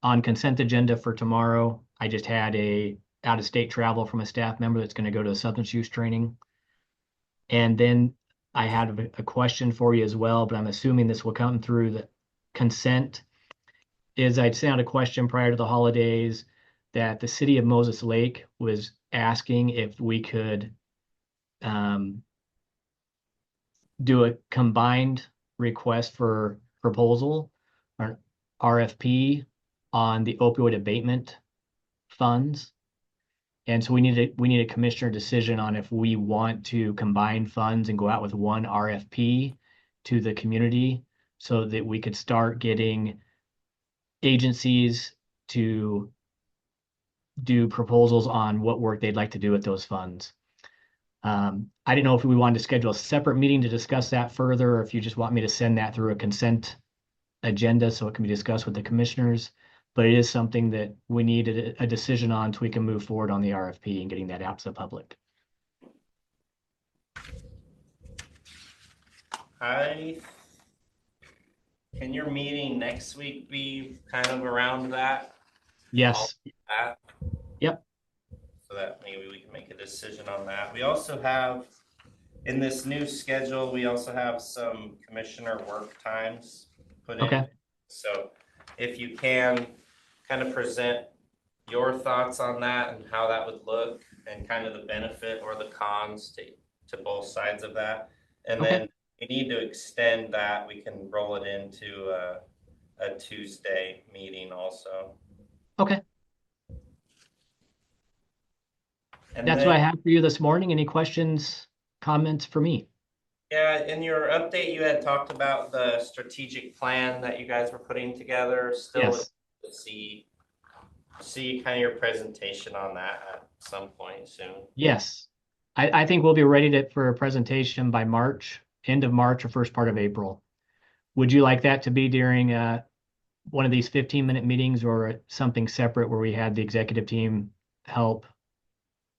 on consent agenda for tomorrow, I just had a out-of-state travel from a staff member that's going to go to a substance use training. And then I had a question for you as well, but I'm assuming this will come through the consent. I'd sent out a question prior to the holidays that the city of Moses Lake was asking if we could do a combined request for proposal or RFP on the opioid abatement funds. And so we need a commissioner decision on if we want to combine funds and go out with one RFP to the community so that we could start getting agencies to do proposals on what work they'd like to do with those funds. I didn't know if we wanted to schedule a separate meeting to discuss that further, or if you just want me to send that through a consent agenda so it can be discussed with the commissioners. But it is something that we need a decision on so we can move forward on the RFP and getting that out to the public. Can your meeting next week be kind of around that? Yes. Yep. So that maybe we can make a decision on that. We also have, in this new schedule, we also have some commissioner work times put in. Okay. So if you can kind of present your thoughts on that and how that would look and kind of the benefit or the cons to both sides of that. And Okay. then we need to extend that. We can roll it into a Tuesday meeting also. Okay. And that's then, what I have for you this morning. Any questions, comments for me? Yeah, in your update, you had talked about the strategic plan that you guys were putting together. Still Yes. to see kind of your presentation on that at some point soon. Yes. I think we'll be ready for a presentation by March, end of March or first part of April. Would you like that to be during one of these 15-minute meetings or something separate where we had the executive team help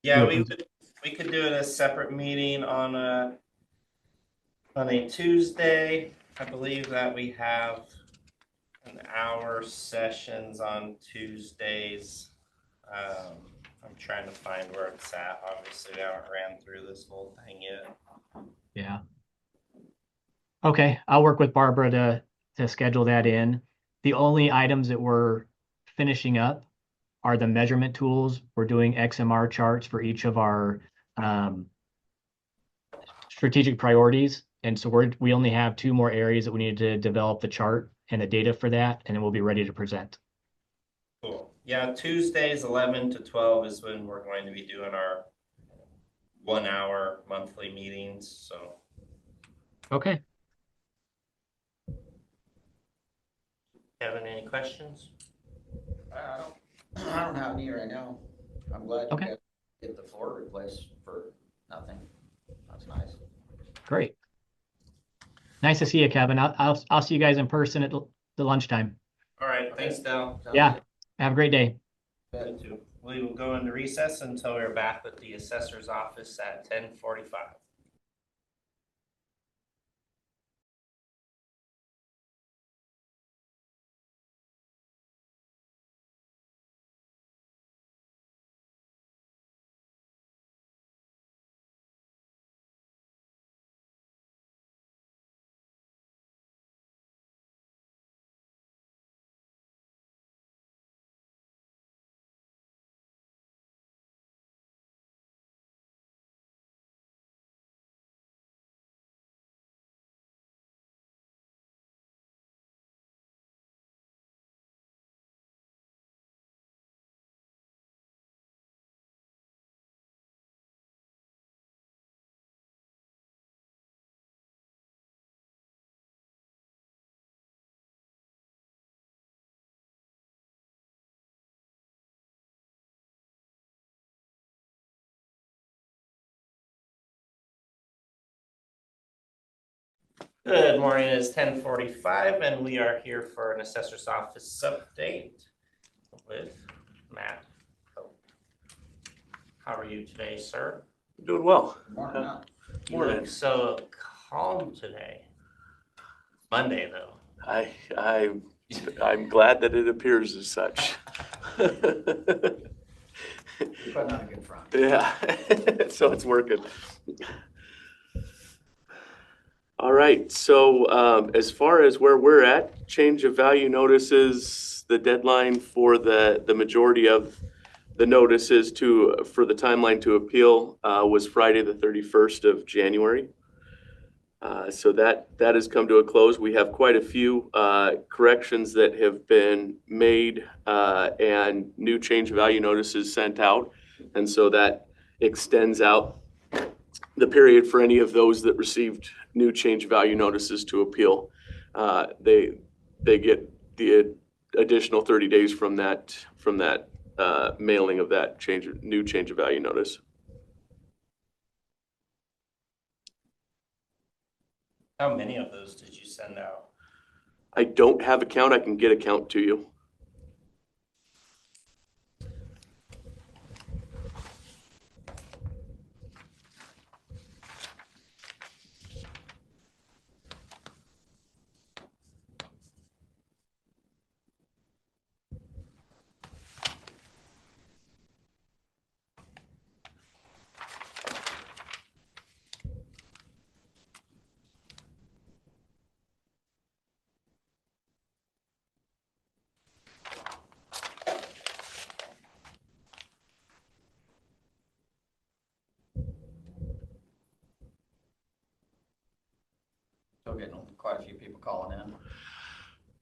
Yeah, Do we could do it as a separate meeting on a Tuesday. I believe that we have an hour sessions on Tuesdays. I'm trying to find where it's at. Obviously, I haven't ran through this whole thing yet. Yeah. Okay, I'll work with Barbara to schedule that in. The only items that we're finishing up are the measurement tools. We're doing XMR charts for each of our strategic priorities. And so we only have 2 more areas that we need to develop the chart and the data for that, and then we'll be ready to present. Cool. Yeah, Tuesdays 11 to 12 is when we're going to be doing our 1 hour monthly meetings. So Okay. Kevin, any questions? I don't have any right now. I'm glad you Okay. guys get the floor replaced for nothing. That's nice. Great. Nice to see you, Kevin. I'll see you guys in person at the lunchtime. All right. Thanks, Dell. Yeah. Have a great day. You too. We will go into recess until we're back with the assessor's office at 10:45. Good morning, it's 10:45 and we are here for an assessor's office update with Matt. How are you today, sir? Doing well. Morning, Matt. You look so calm today. Monday though. I'm glad that it appears as such. You're putting on a good front. Yeah, so it's working. All right, so as far as where we're at, change of value notices, the deadline for the majority of the notices for the timeline to appeal was Friday, the 31st of January. So that has come to a close. We have quite a few corrections that have been made and new change of value notices sent out. And so that extends out the period for any of those that received new change of value notices to appeal. They get the additional 30 days from that mailing of that new change of value notice. How many of those did you send out? I don't have a count. I can get a count to you. Still getting quite a few people calling in.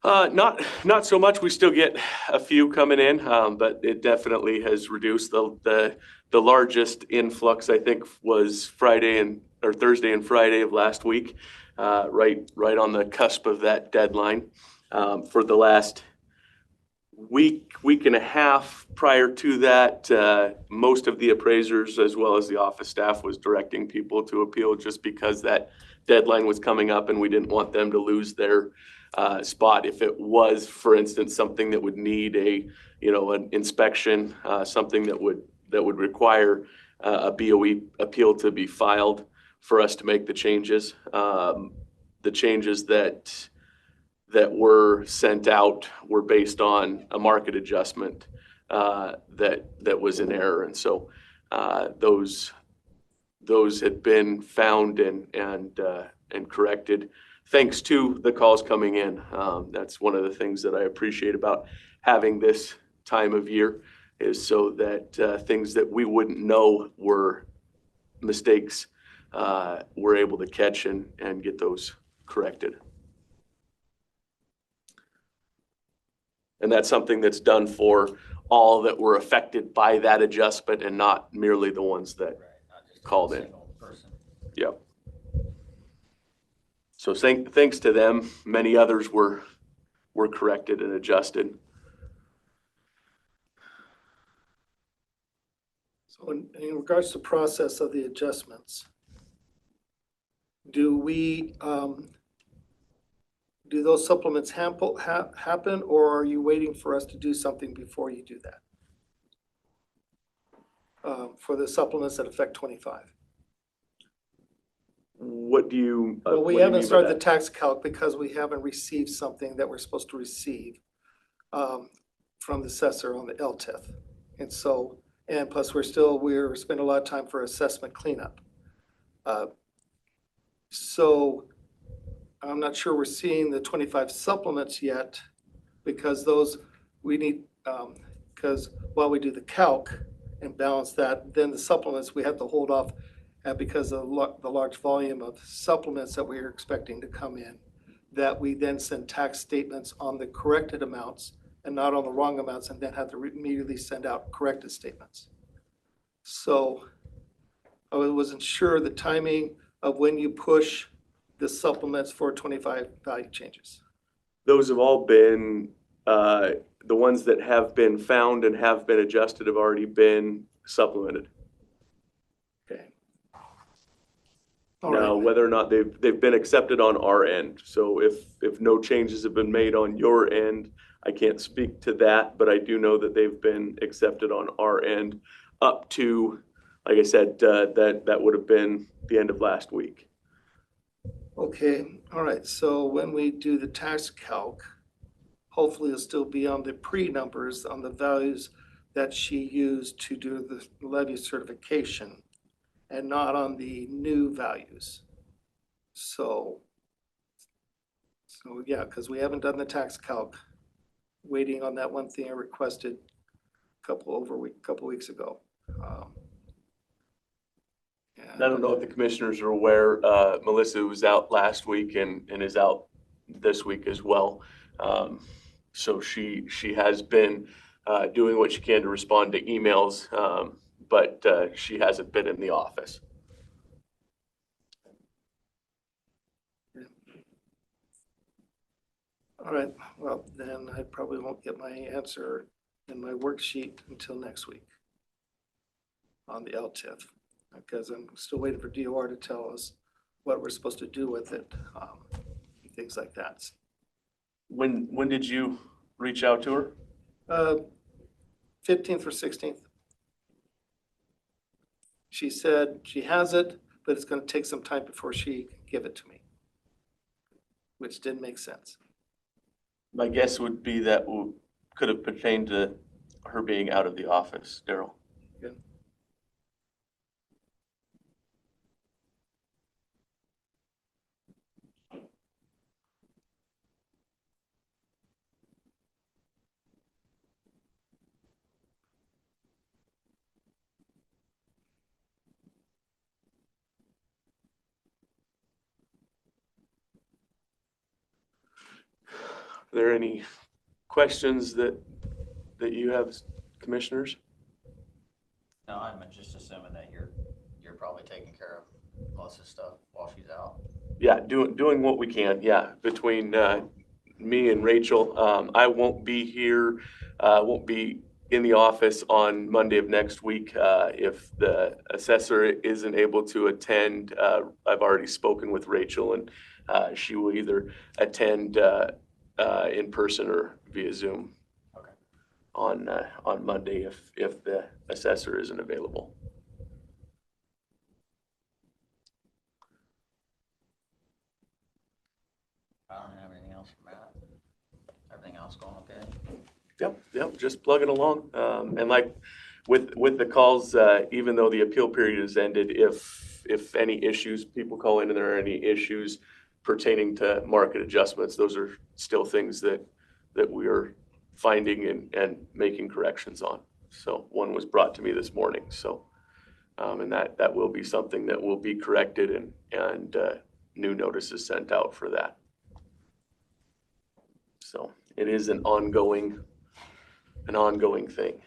Not so much. We still get a few coming in, but it definitely has reduced. The largest influx, I think, was Thursday and Friday of last week, right on the cusp of that deadline. For the last week and a half prior to that, most of the appraisers as well as the office staff was directing people to appeal just because that deadline was coming up and we didn't want them to lose their spot. If it was, for instance, something that would need an inspection, something that would require a BOE appeal to be filed for us to make the changes. The changes that were sent out were based on a market adjustment that was in error, and so those had been found and corrected thanks to the calls coming in. That's one of the things that I appreciate about having this time of year, is so that things that we wouldn't know were mistakes, we're able to catch and get those corrected. And that's something that's done for all that were affected by that adjustment and not merely the ones that Not just a called in. single person. Yep. So thanks to them, many others were corrected and adjusted. So in regards to process of the adjustments, do we, do those supplements happen, or are you waiting for us to do something before you do that? For the supplements that affect 25? What do you? Well, we what do you haven't mean by started the that? tax calc because we haven't received something that we're supposed to receive from the assessor on the LTIF. And so, and plus we're spending a lot of time for assessment cleanup. So I'm not sure we're seeing the 25 supplements yet, because those we need, because while we do the calc and balance that, then the supplements we have to hold off because of the large volume of supplements that we are expecting to come in, that we then send tax statements on the corrected amounts and not on the wrong amounts, and then have to immediately send out corrected statements. So I wasn't sure the timing of when you push the supplements for 25 value changes. Those have all been, the ones that have been found and have been adjusted have already been supplemented. Okay. Now, whether or not they've been accepted on our end. So if no changes have been made on your end, I can't speak to that, but I do know that they've been accepted on our end up to, like I said, that would have been the end of last week. Okay, all right, so when we do the tax calc, hopefully it'll still be on the pre-numbers, on the values that she used to do the levy certification, and not on the new values. So yeah, because we haven't done the tax calc, waiting on that one thing I requested a couple weeks ago. I don't know if the commissioners are aware, Melissa was out last week and is out this week as well. So she has been doing what she can to respond to emails, but she hasn't been in the office. All right, well, then I probably won't get my answer in my worksheet until next week on the LTIF, because I'm still waiting for DOR to tell us what we're supposed to do with it, things like that. When did you reach out to her? 15th or 16th. She said she has it, but it's going to take some time before she can give it to me, which didn't make sense. My guess would be that could have pertained to her being out of the office, Daryl. Yeah. Are there any questions that you have, commissioners? No, I'm just assuming that you're probably taking care of most of the stuff while she's out. Yeah, doing what we can. Yeah, between me and Rachel, I won't be here. Won't be in the office on Monday of next week. If the assessor isn't able to attend, I've already spoken with Rachel, and she will either attend in person or via Zoom. Okay. On Monday if the assessor isn't available. house going okay? Yep, just plugging along. And like with the calls, even though the appeal period has ended, if any issues, people call in and there are any issues pertaining to market adjustments, those are still things that we are finding and making corrections on. So one was brought to me this morning. So, and that will be something that will be corrected and new notices sent out for that. So it is an ongoing thing.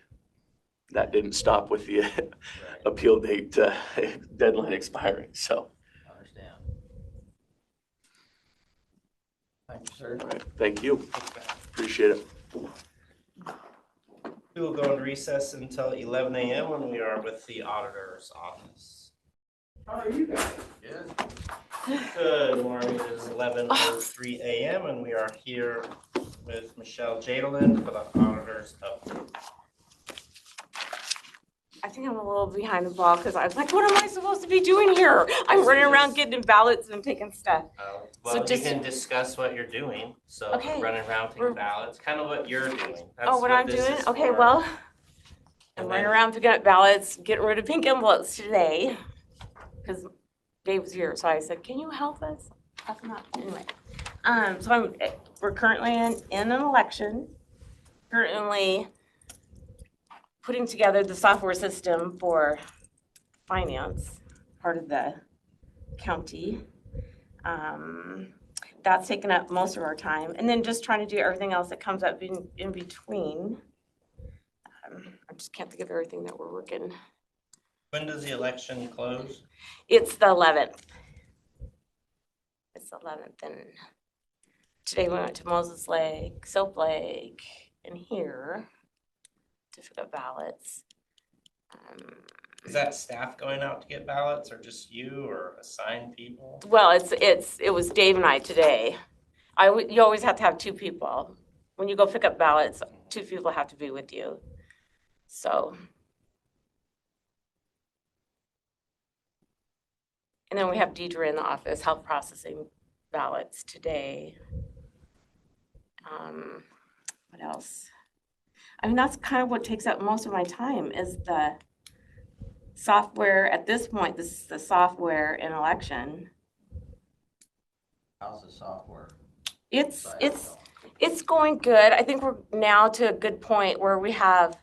That didn't stop with the appeal date deadline expiring. So, I understand. Thank you, sir. all right, thank you. Appreciate it. We will go into recess until 11 a.m. when we are with the auditor's office. How are you guys? Good. Good morning. It is 11:03 a.m. and we are here with Michelle Jadalin for the auditor's update. I think I'm a little behind the ball because I was like, what am I supposed to be doing here? I'm running around getting ballots and taking stuff. Well, So just- you can discuss what you're doing. So Okay. running around taking ballots, kind of what you're doing. That's Oh, what I'm this doing? is Okay, for. well, I'm And running then- around picking up ballots, getting rid of pink envelopes today because Dave was here. So I said, can you help us? Help him out. Anyway, so we're currently in an election, currently putting together the software system for finance, part of the county. That's taken up most of our time. And then just trying to do everything else that comes up in between. I just can't think of everything that we're working. When does the election close? It's the 11th. It's the 11th. And today we went to Moses Lake, Soap Lake, and here to pick up ballots. Is that staff going out to get ballots or just you or assigned people? Well, it was Dave and I today. You always have to have two people. When you go pick up ballots, two people have to be with you. So. And then we have Deidre in the office, help processing ballots today. What else? I mean, that's kind of what takes up most of my time is the software. At this point, this is the software in election. How's the software? It's going good. I think we're now to a good point where we have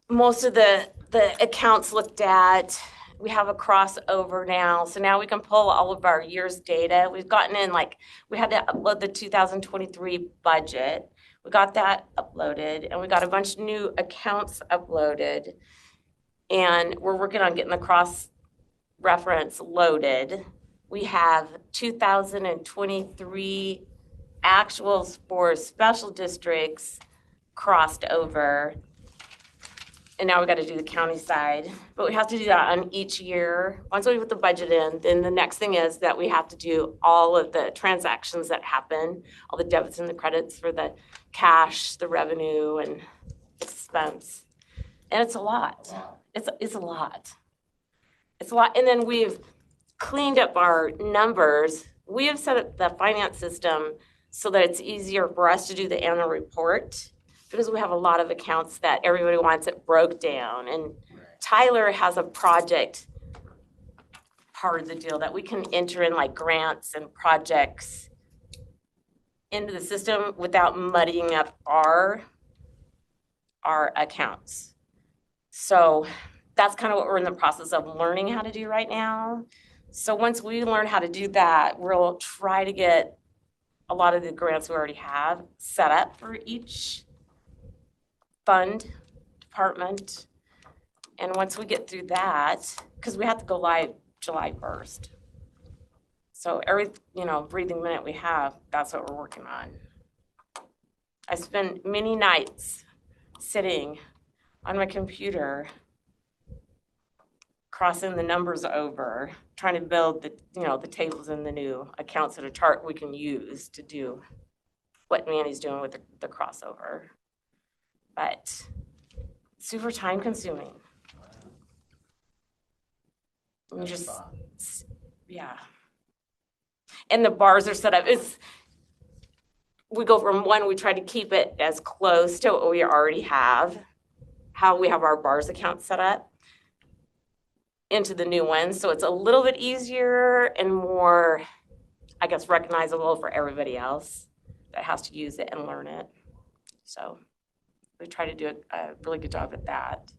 most of the accounts looked at. We have a crossover now. So now we can pull all of our year's data. We've gotten in we had to upload the 2023 budget. We got that uploaded and we got a bunch of new accounts uploaded. And we're working on getting the cross-reference loaded. We have 2023 actuals for special districts crossed over. And now we got to do the county side. But we have to do that on each year. Once we put the budget in, then the next thing is that we have to do all of the transactions that happen, all the debits and the credits for the cash, the revenue, and expense. And it's a lot. It's a lot. It's a lot. And then we've cleaned up our numbers. We have set up the finance system so that it's easier for us to do the annual report because we have a lot of accounts that everybody wants it broke down. And Tyler has a project part of the deal that we can enter in like grants and projects into the system without muddying up our accounts. So that's kind of what we're in the process of learning how to do right now. So once we learn how to do that, we'll try to get a lot of the grants we already have set up for each fund department. And once we get through that, because we have to go live July 1st. So every, breathing minute we have, that's what we're working on. I spend many nights sitting on my computer, crossing the numbers over, trying to build the tables in the new accounts and a chart we can use to do what Manny's doing with the crossover. But super time consuming. And just, yeah. And the bars are set up. we go from one, we try to keep it as close to what we already have, how we have our bars account set up, into the new one. So it's a little bit easier and more, I guess, recognizable for everybody else that has to use it and learn it. So we try to do a really good job at that.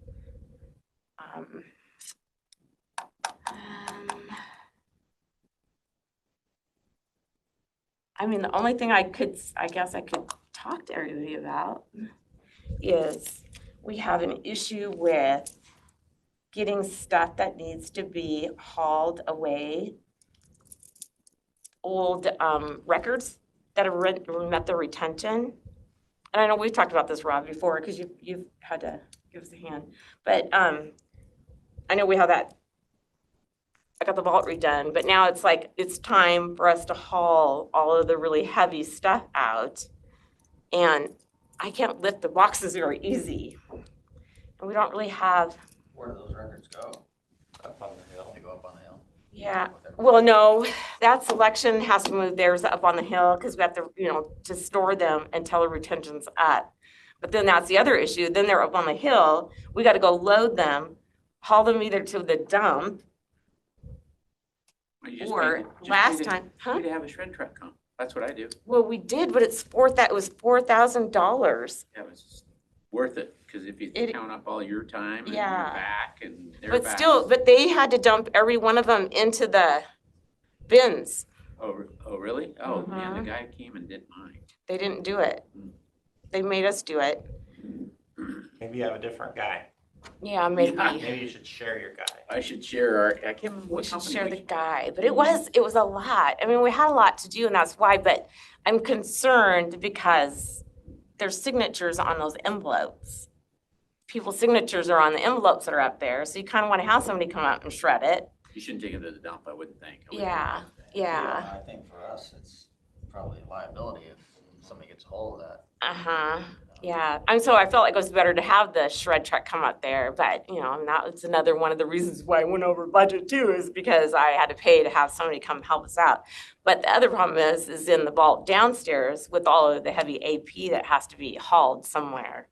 I mean, the only thing I guess I could talk to everybody about is we have an issue with getting stuff that needs to be hauled away. Old records that have met the retention. And I know we've talked about this, Rob, before, because you've had to give us a hand. But I know we have that. I got the vault redone, but now it's like it's time for us to haul all of the really heavy stuff out. And I can't lift the boxes very easy. And we don't really have. Where do those records go? Up on the hill. They go up on the hill? Yeah, well, no, that selection has to move theirs up on the hill because we have to, to store them until the retention's up. But then that's the other issue. Then they're up on the hill. We got to go load them, haul them either to the dump or last time, huh? We'd have a shred truck come. That's what I do. Well, we did, but it was $4,000. Yeah, it was worth it, because if you count up all your time and your Yeah. back and their But back. still, but they had to dump every one of them into the bins. Oh, really? Oh, man, the Mhm. guy came and did mine. They didn't do it. They made us do it. Maybe you have a different guy. Yeah, maybe. Maybe you should share your guy. I should share I can't remember We what should company share we the guy, but it was a lot. I mean, we had a lot to do and that's why, but I'm concerned because there's signatures on those envelopes. People's signatures are on the envelopes that are up there, so you kind of want to have somebody come out and shred it. You shouldn't take it to the dump, I wouldn't think. I wouldn't Yeah, think that. yeah. I think for us, it's probably a liability if somebody gets a hold of that. Uh-huh, yeah. And so I felt like it was better to have the shred truck come up there, but, and that was another one of the reasons why I went over budget too, is because I had to pay to have somebody come help us out. But the other problem is in the vault downstairs with all of the heavy AP that has to be hauled somewhere.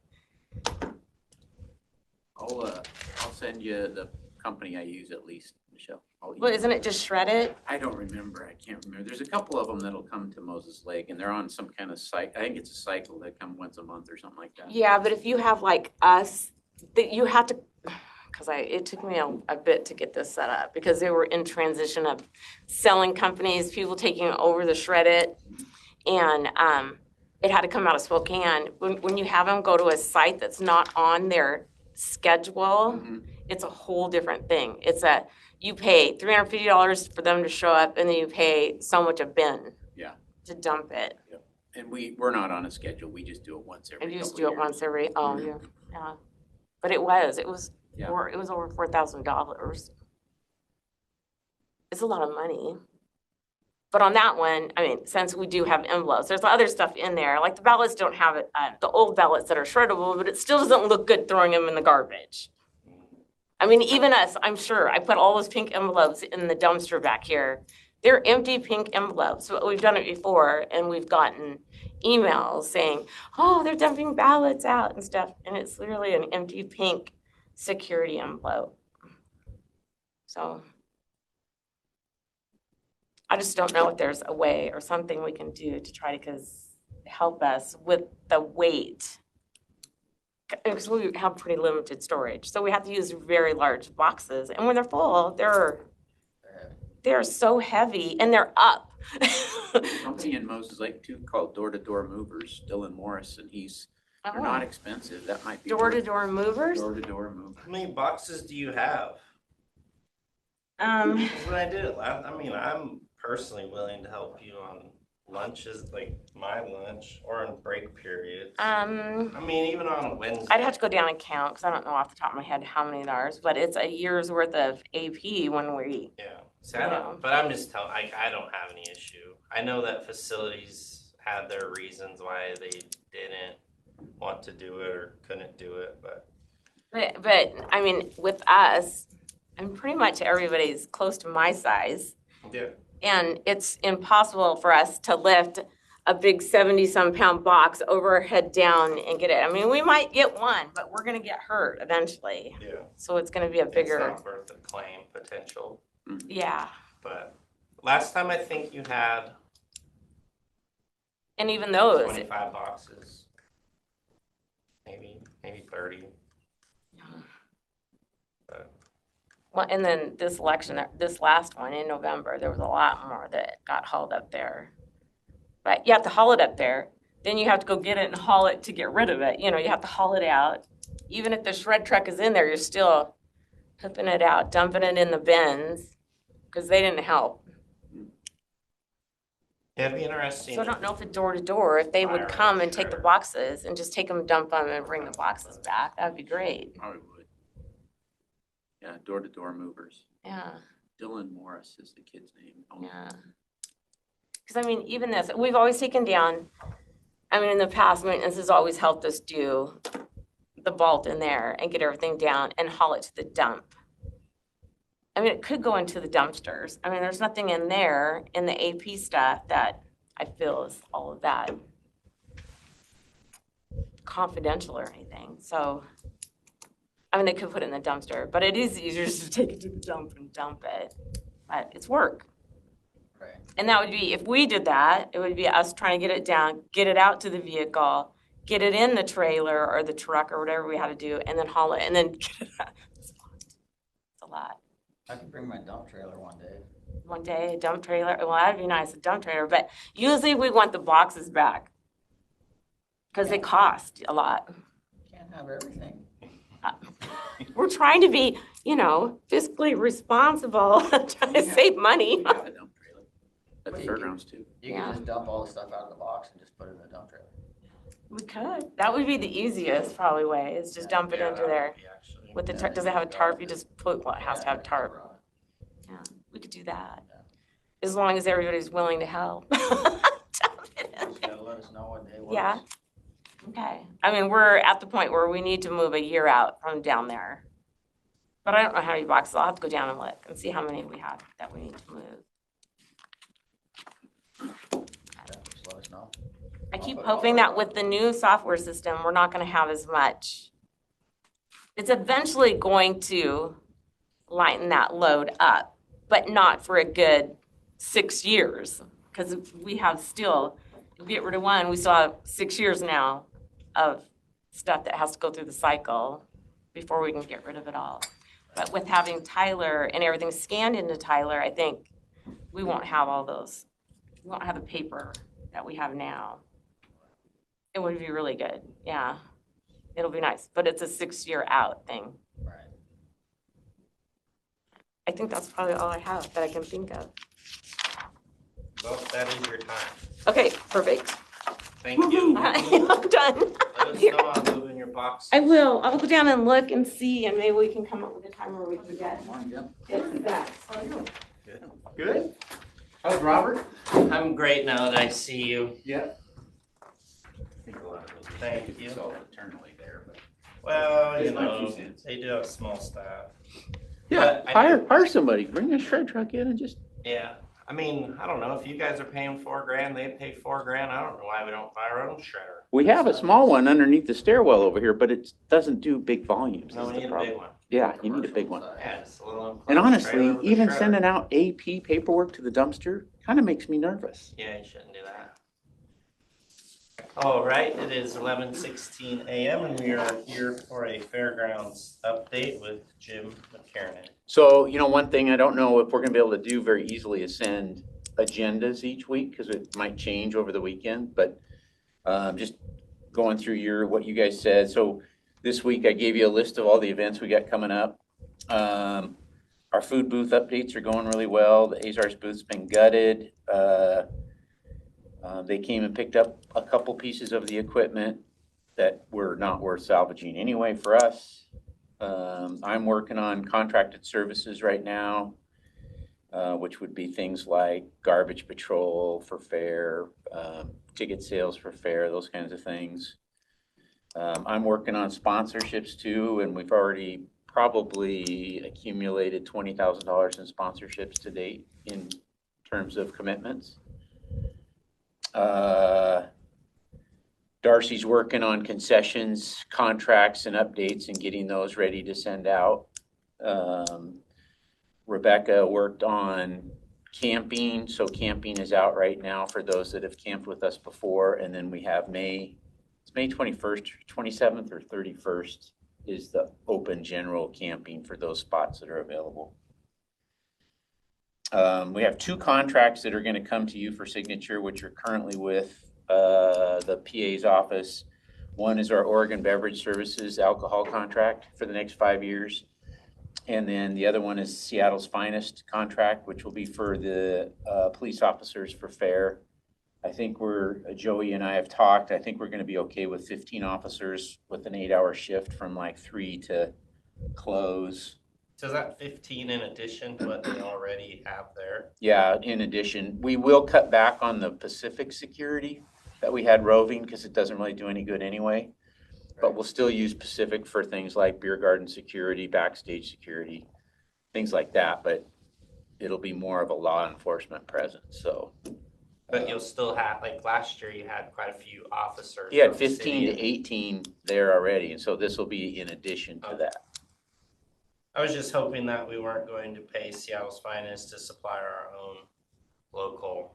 I'll send you the company I use at least, Michelle. Well, isn't it just shredded? I don't remember. I can't remember. There's a couple of them that'll come to Moses Lake, and they're on some kind of cycle. I think it's a cycle that come once a month or something like that. Yeah, but if you have like us, that you have to, because it took me a bit to get this set up because they were in transition of selling companies, people taking over the shredded, and it had to come out of Spokane. When you have them go to a site that's not on their schedule, it's a whole different thing. You pay $350 for them to show up, and then you pay so much a bin. Yeah. To dump it. Yep. And we're not on a schedule. We just do it once every. And you just couple do it years. once every. Oh yeah. But it was Yeah. it was over $4,000. It's a lot of money. But on that one, I mean, since we do have envelopes, there's other stuff in there. Like the ballots don't have it, the old ballots that are shreddable, but it still doesn't look good throwing them in the garbage. I mean, even us, I'm sure, I put all those pink envelopes in the dumpster back here. They're empty pink envelopes, but we've done it before and we've gotten emails saying, oh, they're dumping ballots out and stuff. And it's literally an empty pink security envelope. So I just don't know if there's a way or something we can do to try to help us with the weight. Because we have pretty limited storage. So we have to use very large boxes. And when they're full, they're so heavy and they're up. Company in Moses Lake too called Door to Door Movers, Dylan Morris, and they're not expensive. That might be Door to Door Movers? Door to Door Movers. How many boxes do you have? When I did it last, I'm personally willing to help you on lunches, like my lunch, or in break periods. Even on Wednesday. I'd have to go down and count because I don't know off the top of my head how many there is, but it's a year's worth of AP when we. Yeah. See, but I'm just telling, I don't have any issue. I know that facilities had their reasons why they didn't want to do it or couldn't do it, but I mean, with us, I'm pretty much everybody's close to my size. yeah. And it's impossible for us to lift a big 70-some pound box over our head down and get it. I mean, we might get one, but we're gonna get hurt eventually. Yeah. So it's gonna be a bigger, It's not worth the claim potential, yeah. but last time I think you had And even those, 25 boxes, maybe 30. But well, and then this election, this last one in November, there was a lot more that got hauled up there. But you have to haul it up there, then you have to go get it and haul it to get rid of it. You know, you have to haul it out. Even if the shred truck is in there, you're still whipping it out, dumping it in the bins, because they didn't help. it'd be interesting. So I don't know if it's door to door, if they would come and take the boxes and just take them, dump them, and bring the boxes back, that'd be great. Probably would. Yeah, door-to-door movers. Yeah, Dylan Morris is the kid's name. yeah. Because I mean, even this, we've always taken down, I mean, in the past, maintenance has always helped us do the vault in there and get everything down and haul it to the dump. I mean, it could go into the dumpsters. I mean, there's nothing in there in the AP stuff that I feel is all of that confidential or anything. So, I mean, they could put it in the dumpster, but it is easier just to take it to the dump and dump it. But it's work. Right. And that would be, if we did that, it would be us trying to get it down, get it out to the vehicle, get it in the trailer or the truck or whatever we had to do, and then haul it, and then get it out. It's a lot. I can bring my dump trailer one day. One day, a dump trailer, well, that'd be nice, a dump trailer, but usually we want the boxes back. Because they cost a lot. Can't have everything. We're trying to be, you know, fiscally responsible, trying to save money. We have a dump trailer. At the fairgrounds too. You Yeah. can just dump all the stuff out of the box and just put it in the dump trailer. We could. That would be the easiest probably way, is just dump it into there. With the, does it have a tarp? You just put, well, it has to have a tarp. Yeah, we could do that. As long as everybody's willing to help. Just gotta let us know what day works. Yeah. Okay. I mean, we're at the point where we need to move a year out from down there. But I don't know how many boxes. I'll have to go down and look and see how many we have that we need to move. Yeah, just let us know. I keep hoping that with the new software system, we're not gonna have as much. It's eventually going to lighten that load up, but not for a good 6 years. Because we have still, if we get rid of one, we still have 6 years now of stuff that has to go through the cycle before we can get rid of it all. But with having Tyler and everything scanned into Tyler, I think we won't have all those. We won't have the paper that we have now. It would be really good, yeah. It'll be nice, but it's a 6-year out thing. Right. I think that's probably all I have that I can think of. Well, that is your time. Okay, perfect. Thank you. I'm done. Let us know on moving your box. I will. I'll go down and look and see, and maybe we can come up with a time where we can get Morning, Jim. it back. Good? How's Robert? I'm great now that I see you. Yeah. Thank you. Self-eternally there, but. Well, you It's like you know, said. they do have small staff. Yeah, But I hire somebody, bring a shred truck in and just, Yeah, I mean, I don't know, if you guys are paying $4,000, they pay $4,000, I don't know why we don't buy our own shredder. we have a small one underneath the stairwell over here, but it doesn't do big volumes. No, is we the need a big problem. one. Yeah, you need a big one. Yeah, it's a little. And honestly, trailer with a even shredder. sending out AP paperwork to the dumpster kind of makes me nervous. Yeah, you shouldn't do that. All right, it is 11:16 a.m. and we are here for a fairgrounds update with Jim McKiernan. So, you know, one thing I don't know if we're gonna be able to do very easily is send agendas each week, because it might change over the weekend, but just going through what you guys said. So this week I gave you a list of all the events we got coming up. Our food booth updates are going really well. The Azars booth's been gutted. They came and picked up a couple pieces of the equipment that were not worth salvaging anyway for us. I'm working on contracted services right now, which would be things like garbage patrol for fair, ticket sales for fair, those kinds of things. I'm working on sponsorships too, and we've already probably accumulated $20,000 in sponsorships to date in terms of commitments. Darcy's working on concessions, contracts and updates and getting those ready to send out. Rebecca worked on camping, so camping is out right now for those that have camped with us before. And then we have it's May 21st, 27th or 31st is the open general camping for those spots that are available. We have 2 contracts that are going to come to you for signature, which are currently with the PA's office. One is our Oregon Beverage Services alcohol contract for the next 5 years. And then the other one is Seattle's Finest contract, which will be for the police officers for fair. I think Joey and I have talked, I think we're going to be okay with 15 officers with an 8-hour shift from like 3 to close. So is that 15 in addition to what they already have there? Yeah, in addition, we will cut back on the Pacific security that we had roving because it doesn't really do any good anyway. But we'll still use Pacific for things like beer garden security, backstage security, things like that. But it'll be more of a law enforcement presence. So. But you'll still have, like last year, you had quite a few officers. You had 15 to 18 there already, and so this will be in addition to that. I was just hoping that we weren't going to pay Seattle's Finest to supply our own local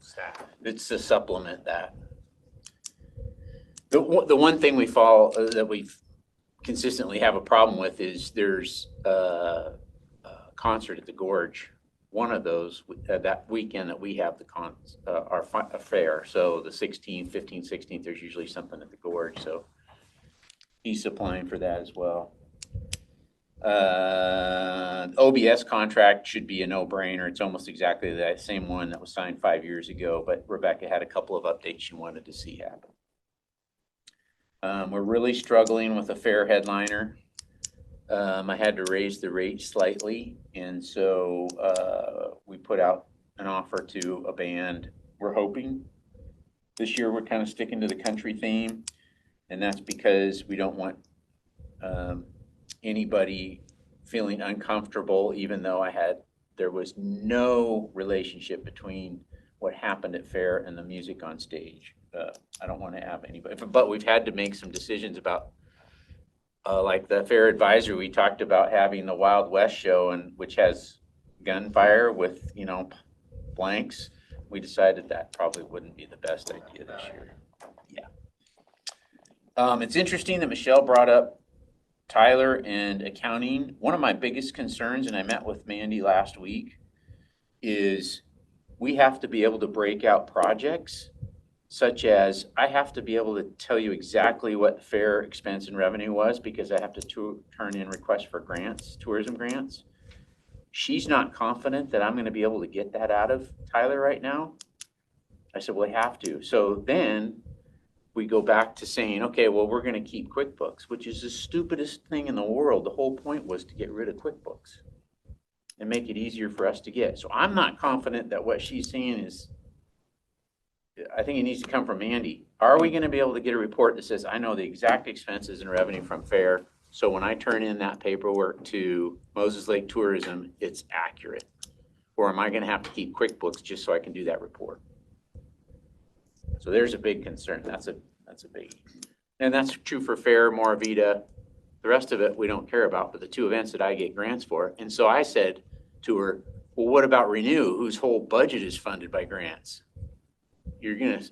staff. It's to supplement that. The one thing that we consistently have a problem with is there's a concert at the Gorge. One of those that weekend that we have our fair. So the 16th, 15th, 16th, there's usually something at the Gorge. So he's supplying for that as well. OBS contract should be a no-brainer. It's almost exactly that same one that was signed 5 years ago, but Rebecca had a couple of updates she wanted to see happen. We're really struggling with a fair headliner. I had to raise the rate slightly, and so we put out an offer to a band. We're hoping this year we're kind of sticking to the country theme, and that's because we don't want anybody feeling uncomfortable, even though there was no relationship between what happened at fair and the music on stage. I don't want to have anybody, but we've had to make some decisions about, like the fair advisory, we talked about having the Wild West show, which has gunfire with, blanks. We decided that probably wouldn't be the best idea this year. Yeah. It's interesting that Michelle brought up Tyler and accounting. One of my biggest concerns, and I met with Mandy last week, is we have to be able to break out projects, such as I have to be able to tell you exactly what fair expense and revenue was because I have to turn in requests for grants, tourism grants. She's not confident that I'm going to be able to get that out of Tyler right now. I said, well, we have to. So then we go back to saying, okay, well, we're going to keep QuickBooks, which is the stupidest thing in the world. The whole point was to get rid of QuickBooks and make it easier for us to get. So I'm not confident that what she's saying is, I think it needs to come from Andy. Are we going to be able to get a report that says, I know the exact expenses and revenue from fair, so when I turn in that paperwork to Moses Lake Tourism, it's accurate? Or am I going to have to keep QuickBooks just so I can do that report? So there's a big concern. That's a big, and that's true for fair, Moravita. The rest of it we don't care about, but the 2 events that I get grants for. And so I said to her, well, what about Renew, whose whole budget is funded by grants? You're going to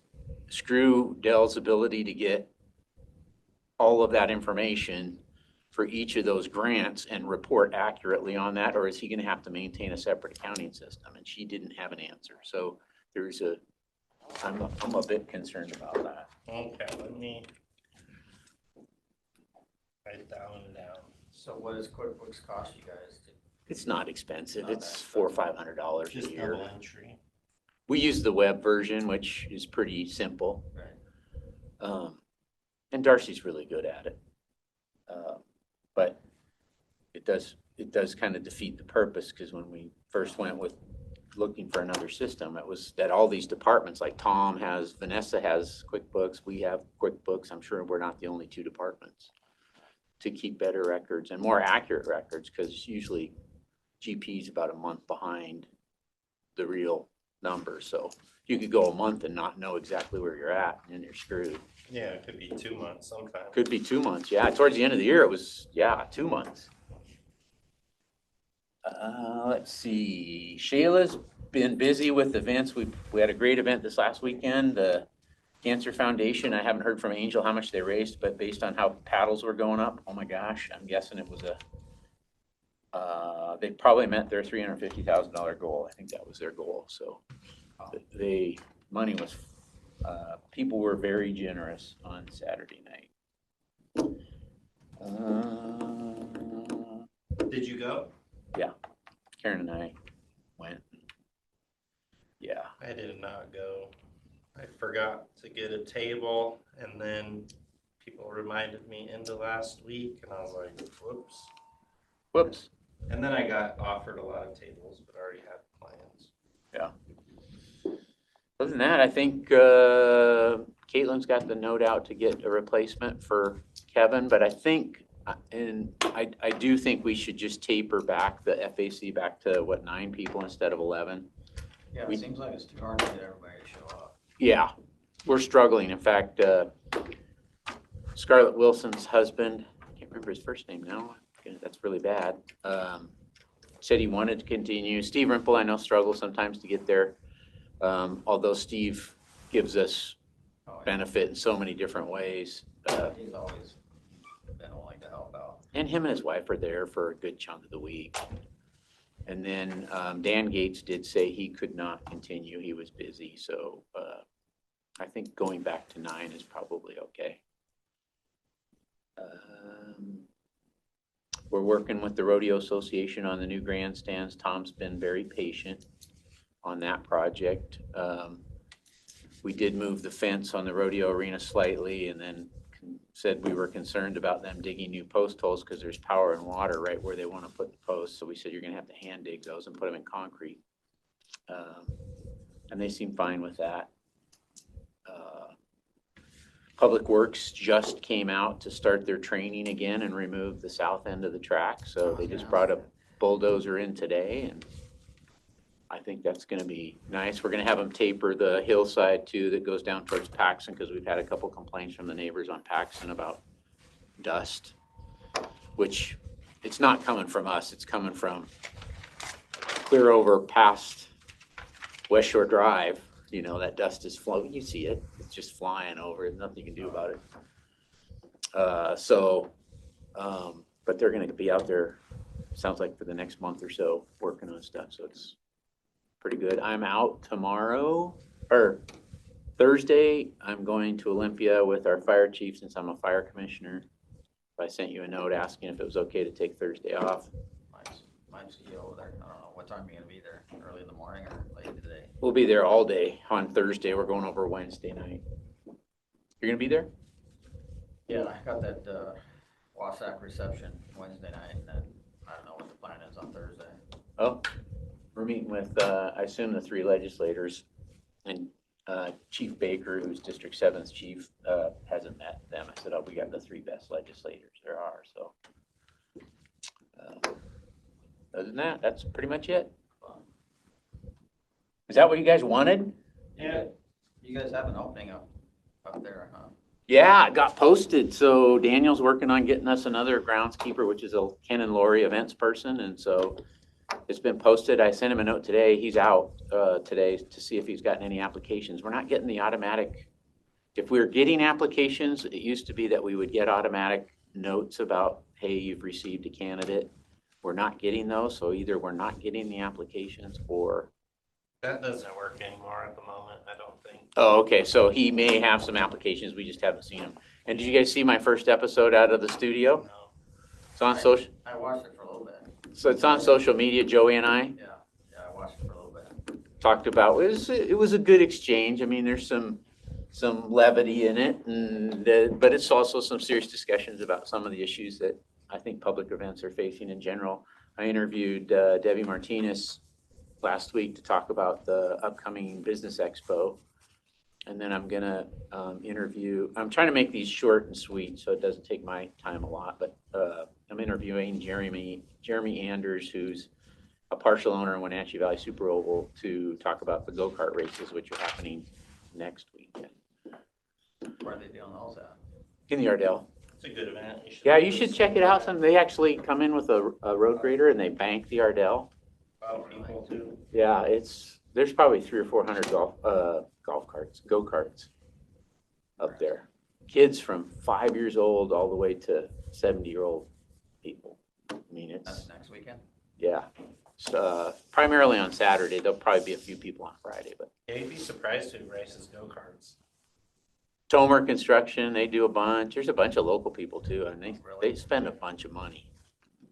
screw Dell's ability to get all of that information for each of those grants and report accurately on that, or is he going to have to maintain a separate accounting system? And she didn't have an answer. So I'm a bit concerned about that. Okay, let me write that one down. So what does QuickBooks cost you guys? It's not expensive. It's $400 or $500 Just a year. double entry. We use the web version, which is pretty simple. Right. And Darcy's really good at it. But it does kind of defeat the purpose, because when we first went with looking for another system, it was that all these departments, like Vanessa has QuickBooks, we have QuickBooks. I'm sure we're not the only 2 departments, to keep better records and more accurate records, because usually GP is about a month behind the real number. So you could go a month and not know exactly where you're at, and you're screwed. Yeah, it could be 2 months sometime. Could be 2 months. Yeah, towards the end of the year, it was 2 months. Let's see. Shayla's been busy with events. We had a great event this last weekend. The Cancer Foundation. I haven't heard from Angel how much they raised, but based on how paddles were going up, oh my gosh, I'm guessing it was they probably met their $350,000 goal. I think that was their goal. So money was, people were very generous on Saturday night. Did you go? Yeah, Karen and I went. Yeah. I did not go. I forgot to get a table, and then people reminded me into last week, and I was like, whoops. And then I got offered a lot of tables, but already had plans. Yeah. Other than that, I think Caitlin's got the note out to get a replacement for Kevin, but I think, and I do think we should just taper back the FAC back to 9 people instead of 11. Yeah, it seems like it's too hard to get everybody to show up. Yeah, we're struggling. In fact, Scarlett Wilson's husband, I can't remember his first name now. That's really bad. Said he wanted to continue. Steve Rimple, I know, struggles sometimes to get there. Although Steve gives us benefit in so many different ways. He's always been willing to help out. And him and his wife are there for a good chunk of the week. And then Dan Gates did say he could not continue. He was busy. So I think going back to 9 is probably okay. We're working with the Rodeo Association on the new grandstands. Tom's been very patient on that project. We did move the fence on the rodeo arena slightly, and then said we were concerned about them digging new post holes because there's power and water right where they want to put the posts. So we said, you're going to have to hand dig those and put them in concrete. And they seem fine with that. Public Works just came out to start their training again and remove the south end of the track. So they just brought a bulldozer in today, and I think that's going to be nice. We're going to have them taper the hillside too that goes down towards Paxton, because we've had a couple complaints from the neighbors on Paxton about dust, which it's not coming from us. It's coming from clear over past West Shore Drive. You know, that dust is floating. You see it. It's just flying over. There's nothing you can do about it. But they're going to be out there, sounds like, for the next month or so working on stuff. So it's pretty good. I'm out tomorrow, or Thursday. I'm going to Olympia with our fire chief since I'm a fire commissioner. I sent you a note asking if it was okay to take Thursday off. Mine's you over there. I don't know. What time are you going to be there? Early in the morning or late today? We'll be there all day on Thursday. We're going over Wednesday night. You're going to be there? Yeah, I got that Wasack reception Wednesday night, and then I don't know what the plan is on Thursday. Oh, we're meeting with, I assume, the 3 legislators, and Chief Baker, who's District 7's chief, hasn't met them. I said, oh, we got the 3 best legislators there are, so. Other than that, that's pretty much it. Is that what you guys wanted? Yeah. You guys have an opening up there, huh? Yeah, it got posted. So Daniel's working on getting us another groundskeeper, which is a Ken and Lori events person. And so it's been posted. I sent him a note today. He's out today to see if he's gotten any applications. We're not getting the automatic. If we were getting applications, it used to be that we would get automatic notes about, hey, you've received a candidate. We're not getting those. So either we're not getting the applications or. That doesn't work anymore at the moment, I don't think. Oh, okay. So he may have some applications. We just haven't seen them. And did you guys see my first episode out of the studio? No. It's on social. I watched it for a little bit. So it's on social media. Joey and I Yeah, I watched it for a little bit. talked about it was a good exchange. I mean, there's some levity in it, and but it's also some serious discussions about some of the issues that I think public events are facing in general. I interviewed Debbie Martinez last week to talk about the upcoming Business Expo. And then I'm gonna interview, I'm trying to make these short and sweet so it doesn't take my time a lot, but I'm interviewing Jeremy Anders, who's a partial owner in Wenatchee Valley Super Oval to talk about the go-kart races, which are happening next weekend Where are they doing those at? in the Ardell. It's a good event. Yeah, you should check it out. They actually come in with a road grader and they bank the Ardell. People too. Yeah, there's probably 300 or 400 go-karts up there. Kids from 5 years old all the way to 70-year-old people. I mean, That's it's, next weekend? yeah. So, primarily on Saturday. There'll probably be a few people on Friday, but. Yeah, you'd be surprised who races go-karts. Tomer Construction, they do a bunch. There's a bunch of local people too, and they spend a bunch of money.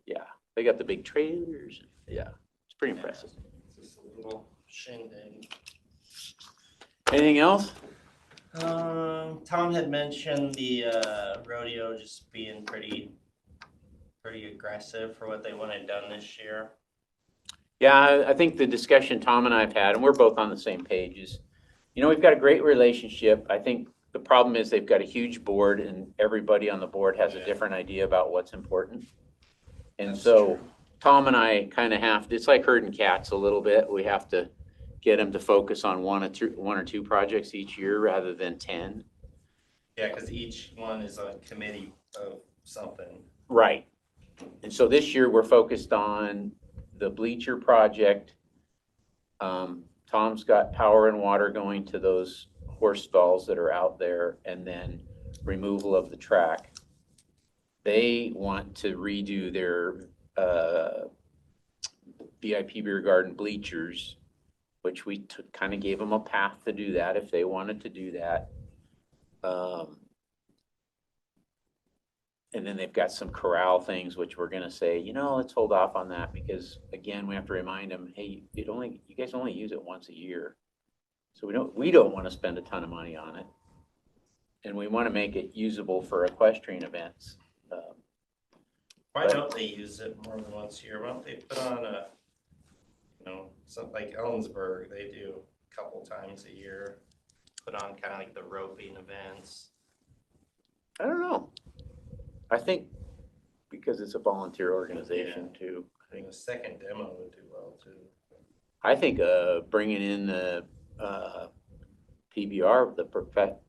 Yeah, they got the big trailers. Yeah, it's pretty impressive. It's just a little shindig. Anything else? Tom had mentioned the rodeo just being pretty aggressive for what they wanted done this year. Yeah, I think the discussion Tom and I have had, and we're both on the same page, is, we've got a great relationship. I think the problem is they've got a huge board and everybody on the board has a different idea about what's important. And That's so true. Tom and I kind of it's like herding cats a little bit. We have to get them to focus on one or two projects each year rather than 10. Yeah, because each one is a committee of something. Right. And so this year we're focused on the bleacher project. Tom's got power and water going to those horse stalls that are out there, and then removal of the track. They want to redo their VIP beer garden bleachers, which we kind of gave them a path to do that if they wanted to do that. And then they've got some corral things, which we're gonna say, let's hold off on that because again, we have to remind them, hey, you guys only use it once a year. So we don't want to spend a ton of money on it. And we want to make it usable for equestrian events. Why don't they use it more than once a year? Why don't they put on something like Ellensburg, they do a couple times a year, put on kind of like the roping events. I don't know. I think because it's a volunteer organization too. I think the second demo would do well too. I think bringing in the PBR, the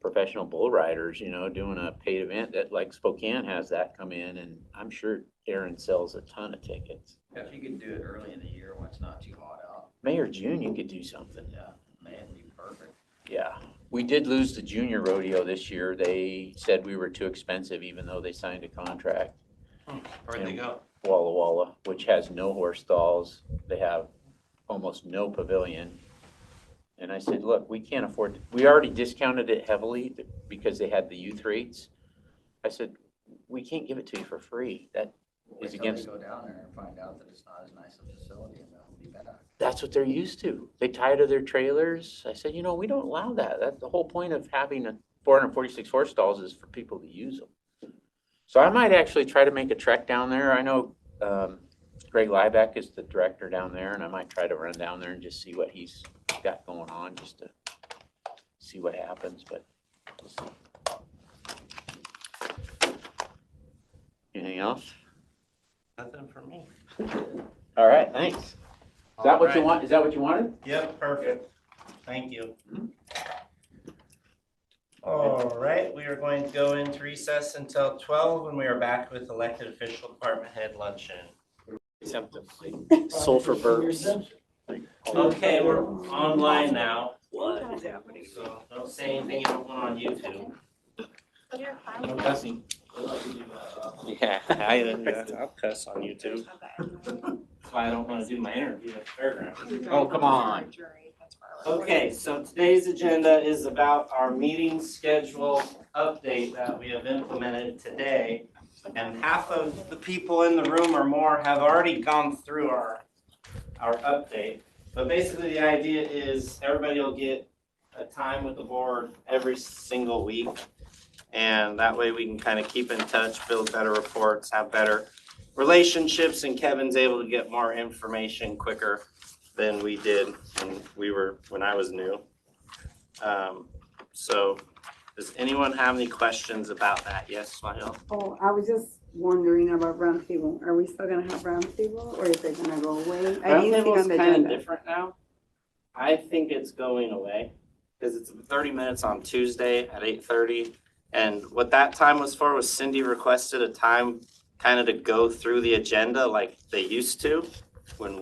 professional bull riders, doing a paid event that like Spokane has that come in, and I'm sure Aaron sells a ton of tickets. If you could do it early in the year when it's not too hot out. May or June, you could do something. Yeah, May would be perfect. Yeah, we did lose the junior rodeo this year. They said we were too expensive, even though they signed a contract. Where'd they go? Walla Walla, which has no horse stalls. They have almost no pavilion. And I said, look, we can't afford to, we already discounted it heavily because they had the youth rates. I said, we can't give it to you for free. That is against. They go down there and find out that it's not as nice a facility and they'll be back. That's what they're used to. They tie to their trailers. I said, we don't allow that. That's the whole point of having 446 horse stalls is for people to use them. So I might actually try to make a trek down there. I know Greg Liebeck is the director down there, and I might try to run down there and just see what he's got going on, just to see what happens. But we'll see. Anything else? Nothing for me. All right, thanks. Is that what you want? Is that what you wanted? Yep, perfect. Thank you. All right, we are going to go into recess until 12 when we are back with elected official department head luncheon. Sulfur burps. Okay, we're online now. What is happening? So don't say anything you don't want on YouTube. No cussing. Yeah, I'll cuss on YouTube. That's why I don't want to do my interview at the fairgrounds. Oh, come on. Okay, so today's agenda is about our meeting schedule update that we have implemented today. And half of the people in the room or more have already gone through our update. But basically the idea is everybody will get a time with the board every single week. And that way we can kind of keep in touch, build better reports, have better relationships, and Kevin's able to get more information quicker than we did when I was new. So does anyone have any questions about that? Yes, Swahil? Oh, I was just wondering about roundtable. Are we still gonna have roundtable or is it gonna go away? I didn't see it Roundtable's on the kind of agenda. different now. I think it's going away because it's 30 minutes on Tuesday at 8:30. And what that time was for was Cindy requested a time kind of to go through the agenda like they used to when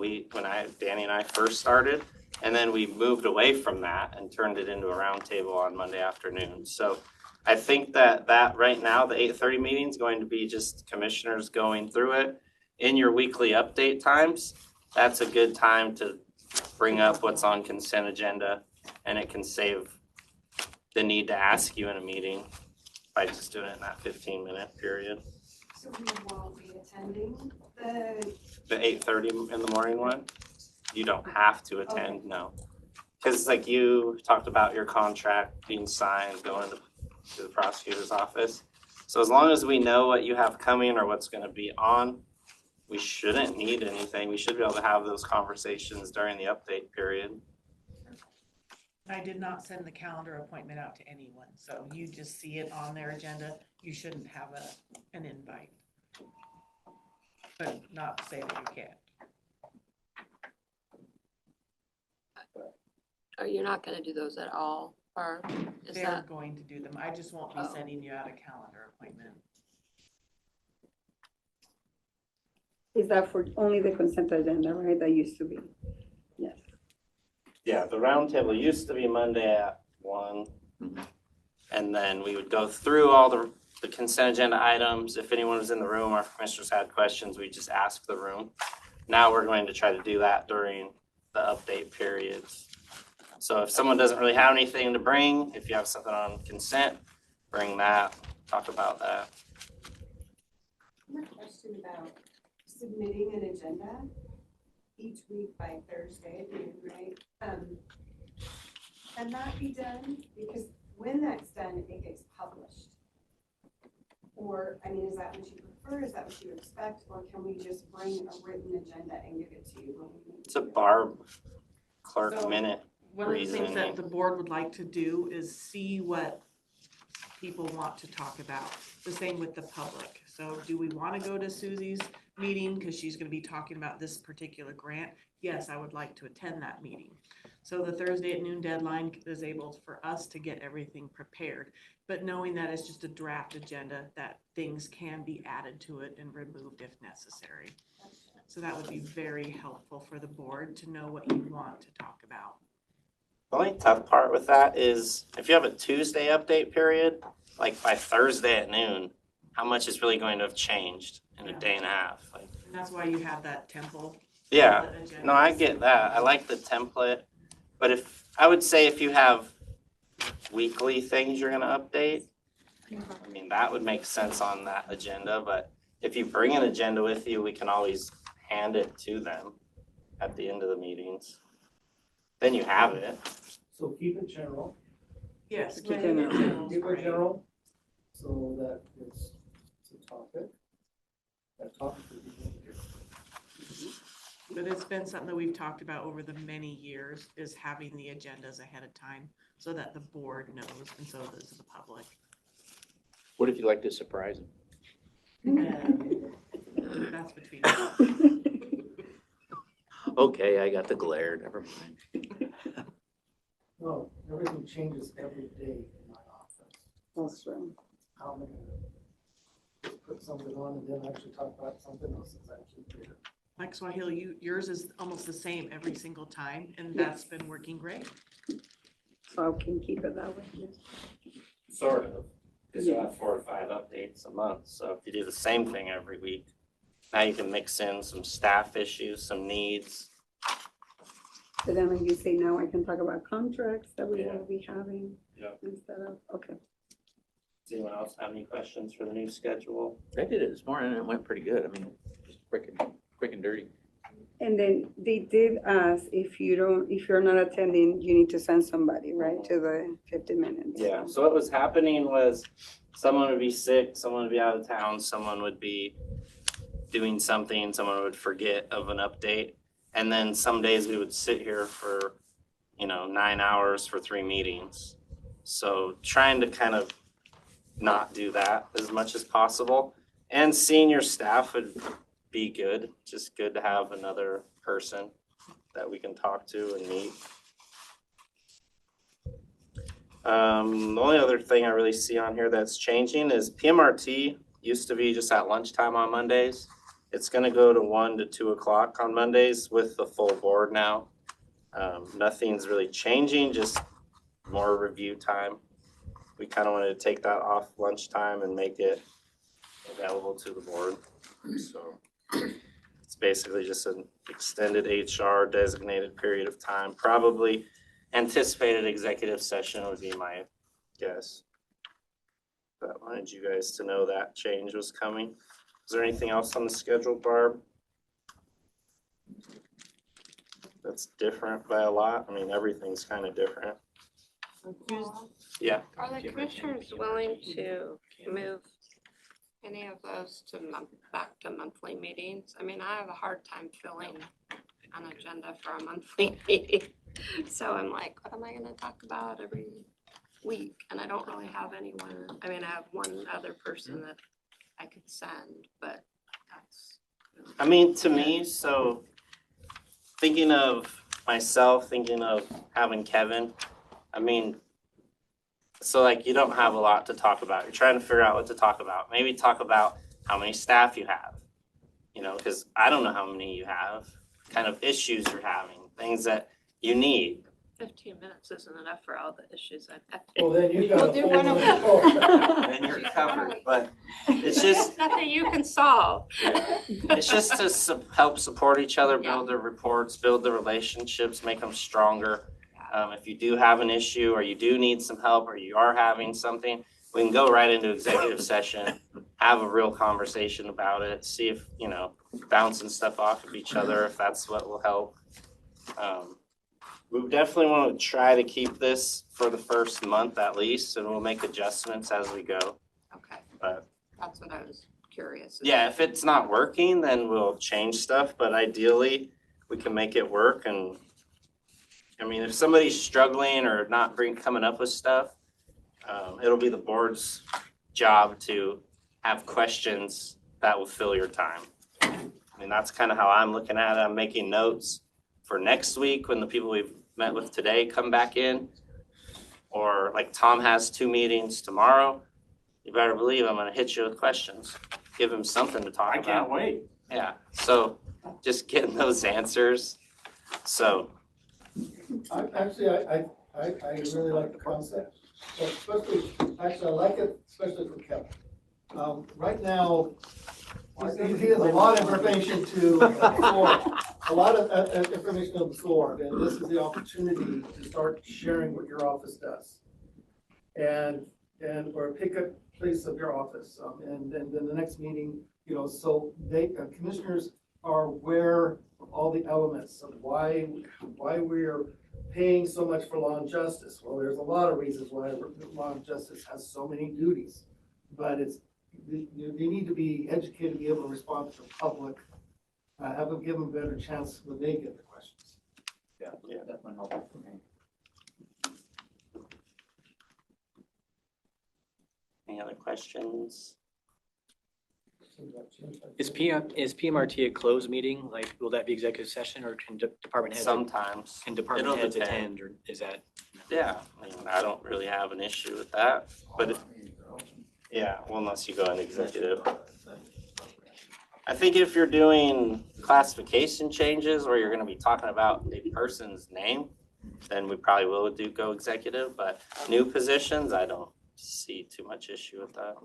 Danny and I first started. And then we moved away from that and turned it into a roundtable on Monday afternoon. So I think that right now, the 8:30 meeting is going to be just commissioners going through it. In your weekly update times, that's a good time to bring up what's on consent agenda, and it can save the need to ask you in a meeting by just doing it in that 15-minute period. So we won't be attending The 8:30 in the morning one, you don't have to attend, no. Because like you talked about your contract being signed, going to the prosecutor's office. So as long as we know what you have coming or what's gonna be on, we shouldn't need anything. We should be able to have those conversations during the update period. I did not send the calendar appointment out to anyone, so you just see it on their agenda. You shouldn't have an invite. But not to say that you can't. Are you not gonna do those at all, or is They're that? going to do them. I just won't be sending you out a calendar appointment. Is that for only the consent agenda, right? That used to be. Yes. Yeah, the roundtable used to be Monday at 1. And then we would go through all the consent agenda items. If anyone was in the room or if commissioners had questions, we just ask the room. Now we're going to try to do that during the update periods. So if someone doesn't really have anything to bring, if you have something on consent, bring that, talk about that. I have a question about submitting an agenda each week by Thursday, right? Can that be done? Because when that's done, it gets published. Or, I mean, is that what you prefer? Is that what you expect? Or can we just bring a written agenda and give it to you when we meet? It's a Barb clerk So, minute one of the things that reasoning. the board would like to do is see what people want to talk about. The same with the public. So do we want to go to Susie's meeting because she's going to be talking about this particular grant? Yes, I would like to attend that meeting. So the Thursday at noon deadline is able for us to get everything prepared. But knowing that it's just a draft agenda, that things can be added to it and removed if necessary. So that would be very helpful for the board to know what you want to talk about. The only tough part with that is if you have a Tuesday update period, like by Thursday at noon, how much is really going to have changed in a day and a half? Like, And that's why you have that template. yeah, agenda. no, I get that. I like the template. But I would say if you have weekly things you're gonna update, I mean, that would make sense on that agenda. But if you bring an agenda with you, we can always hand it to them at the end of the meetings. Then you have it. So keep it general. Yes. Keep it general. Keep it general, so that it's a topic. That topic would be here. But it's been something that we've talked about over the many years, is having the agendas ahead of time so that the board knows and so does the public. What if you like to surprise them? That's between us. Okay, I got the glare, never mind. No, everything changes every day in my office. That's right. How am I gonna put something on and then actually talk about something else that's actually here? Like Swahili, yours is almost the same every single time, and that's been working great. So I can keep it that way. Sort of. Because you have 4 or 5 updates a month. So if you do the same thing every week, now you can mix in some staff issues, some needs. So then when you say now I can talk about contracts that we Yeah. will be having Yeah. instead of, okay. Does anyone else have any questions for the new schedule? I did it this morning and it went pretty good. I mean, just quick and dirty. And then they did ask if you're not attending, you need to send somebody, right, to the 50 minutes. Yeah, so what was happening was someone would be sick, someone would be out of town, someone would be doing something, someone would forget of an update. And then some days we would sit here for, 9 hours for 3 meetings. So trying to kind of not do that as much as possible. And senior staff would be good, just good to have another person that we can talk to and meet. The only other thing I really see on here that's changing is PMRT used to be just at lunchtime on Mondays. It's gonna go to 1 to 2 o'clock on Mondays with the full board now. Nothing's really changing, just more review time. We kind of wanted to take that off lunchtime and make it available to the board. So it's basically just an extended HR designated period of time. Probably anticipated executive session would be my guess. But I wanted you guys to know that change was coming. Is there anything else on the schedule, Barb? That's different by a lot. I mean, everything's kind of different. Yeah. Are the commissioners willing to move any of those to back to monthly meetings? I mean, I have a hard time filling an agenda for a monthly meeting. So I'm like, what am I gonna talk about every week? And I don't really have anyone. I mean, I have one other person that I could send, but that's. I mean, to me, so thinking of myself, thinking of having Kevin, I mean, so like you don't have a lot to talk about. You're trying to figure out what to talk about. Maybe talk about how many staff you have, you know, because I don't know how many you have, kind of issues you're having, things that you need. 15 minutes isn't enough for all the issues I've had. Well, then you got We'll do one of them. Then you're covered, but it's just, Nothing you can solve. it's just to help support each other, build the reports, build the relationships, make them stronger. If you do have an issue or you do need some help or you are having something, we can go right into executive session, have a real conversation about it, see if, you know, bouncing stuff off of each other, if that's what will help. We definitely want to try to keep this for the first month at least, and we'll make adjustments as we go. Okay. But That's what I was curious. yeah, if it's not working, then we'll change stuff, but ideally we can make it work. And I mean, if somebody's struggling or not coming up with stuff, it'll be the board's job to have questions that will fill your time. I mean, that's kind of how I'm looking at it. I'm making notes for next week when the people we've met with today come back in. Or like Tom has 2 meetings tomorrow. You better believe I'm gonna hit you with questions. Give him something to talk about. I can't wait. Yeah, so just getting those answers. So I really like the concept, but I like it, especially for Kevin. Right now, he has a lot of information to absorb, a lot of information to absorb, and this is the opportunity to start sharing what your office does. Or pick a place of your office, and then the next meeting, you know, so commissioners are aware of all the elements of why we're paying so much for law and justice. Well, there's a lot of reasons why law and justice has so many duties, but they need to be educated, be able to respond to the public, give them a better chance when they get the questions. Yeah, that one helped for me. any other questions? Is PMRT a closed meeting? Like, will that be executive session or can department heads? Sometimes. Can department It'll heads depend. attend or is that? Yeah, I mean, I don't really have an issue with that, but yeah, well, unless you go into executive. I think if you're doing classification changes or you're gonna be talking about a person's name, then we probably will go executive, but new positions, I don't see too much issue with that.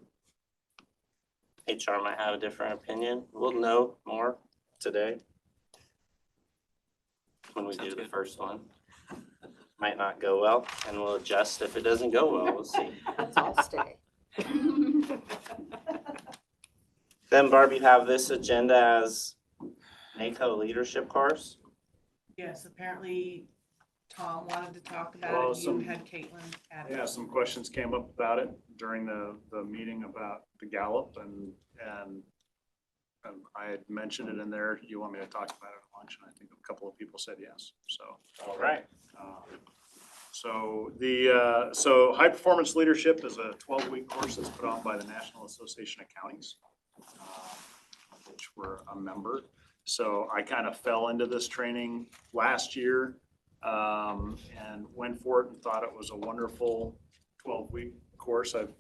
HR might have a different opinion. We'll know more today when we do the first one. Might not go well, and we'll adjust if it doesn't go well. We'll see. I'll stay. Then Barb, you have this agenda as NACO leadership course. Yes, apparently Tom wanted to talk Well, about it. You some- had Caitlin at it. Yeah, some questions came up about it during the meeting about the Gallup and I had mentioned it in there. You want me to talk about it at lunch? And I think a couple of people said yes, so. All right. So high performance leadership is a 12-week course that's put on by the National Association of Counties. which we're a member. So I kind of fell into this training last year and went for it and thought it was a wonderful 12-week course. I've,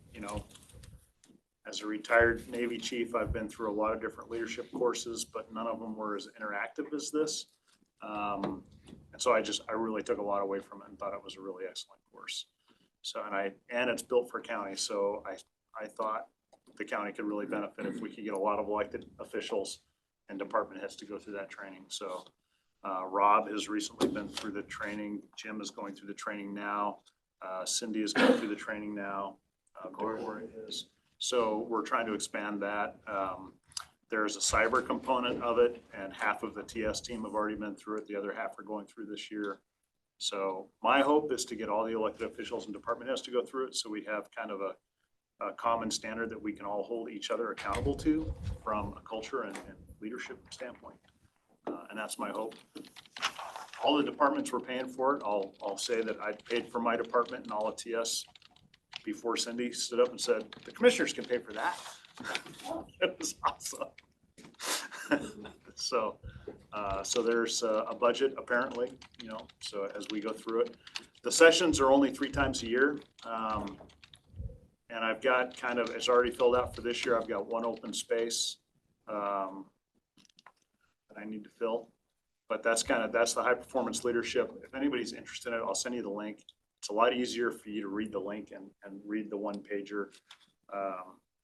as a retired Navy chief, I've been through a lot of different leadership courses, but none of them were as interactive as this. And so I really took a lot away from it and thought it was a really excellent course. So, and it's built for county. So I thought the county could really benefit if we could get a lot of elected officials and department heads to go through that training. So Rob has recently been through the training. Jim is going through the training now. Cindy is going through the training now. Corey is. So we're trying to expand that. There's a cyber component of it, and half of the TS team have already been through it. The other half are going through this year. So my hope is to get all the elected officials and department heads to go through it, so we have kind of a common standard that we can all hold each other accountable to from a culture and leadership standpoint. And that's my hope. All the departments were paying for it. I'll say that I paid for my department and all of TS before Cindy stood up and said, the commissioners can pay for that. It was awesome. So there's a budget apparently, so as we go through it. The sessions are only 3 times a year. And I've got it's already filled out for this year. I've got 1 open space that I need to fill. But that's the high performance leadership. If anybody's interested in it, I'll send you the link. It's a lot easier for you to read the link and read the 1-pager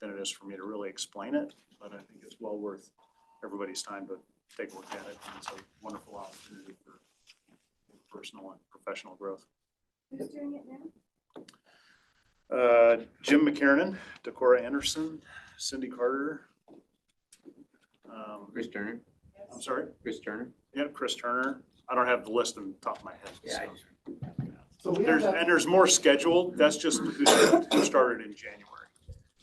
than it is for me to really explain it. But I think it's well worth everybody's time to take a look at it. And it's a wonderful opportunity for personal and professional growth. Who's doing it now? Jim McKiernan, Decorah Anderson, Cindy Carter. Chris Turner. I'm sorry? Chris Turner. Yep, Chris Turner. I don't have the list on the top of my head. Yeah. So there's more scheduled. That's just who started in January.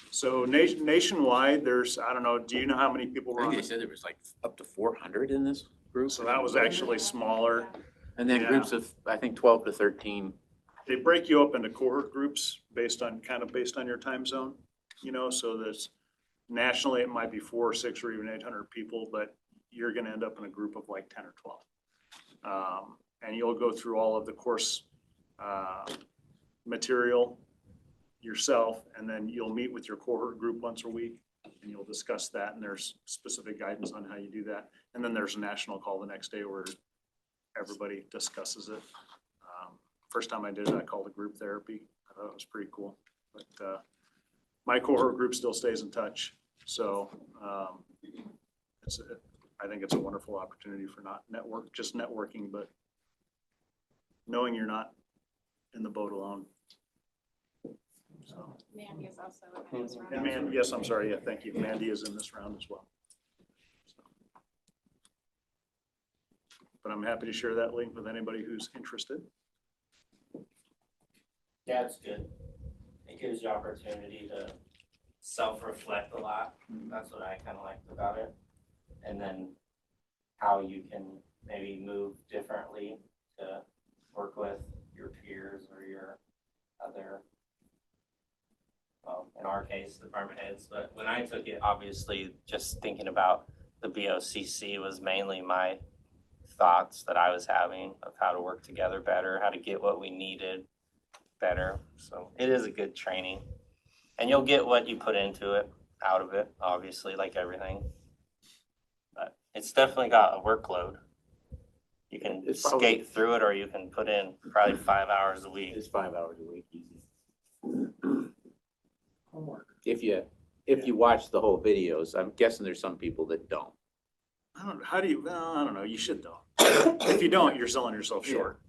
So nationwide, there's, I don't know, do you know how many people were I on think it? they said there was like up to 400 in this group. So that was actually smaller. And then Yeah. groups of, I think, 12 to 13. They break you up into cohort groups based on your time zone, so that's nationally, it might be 4 or 6 or even 800 people, but you're going to end up in a group of like 10 or 12. And you'll go through all of the course material yourself, and then you'll meet with your cohort group once a week and you'll discuss that. And there's specific guidance on how you do that. And then there's a national call the next day where everybody discusses it. First time I did it, I called it group therapy. I thought it was pretty cool. But my cohort group still stays in touch. So I think it's a wonderful opportunity for not just networking, but knowing you're not in the boat alone. So. Mandy is also in this round. And yes, I'm sorry. Yeah, thank you. Mandy is in this round as well. So. But I'm happy to share that link with anybody who's interested. Yeah, it's good. It gives you opportunity to self-reflect a lot. That's what I kind of liked about it. And then how you can maybe move differently to work with your peers or your other, well, in our case, department heads. But when I took it, obviously, just thinking about the BOCC was mainly my thoughts that I was having of how to work together better, how to get what we needed better. So it is a good training, and you'll get what you put into it out of it, obviously, like everything. But it's definitely got a workload. You can skate through it, or you can put in probably 5 hours a week. It's 5 hours a week, easy. Homework. If you watch the whole videos, I'm guessing there's some people that don't. I don't know. How do you? Well, I don't know. You should though. If you don't, you're selling yourself short.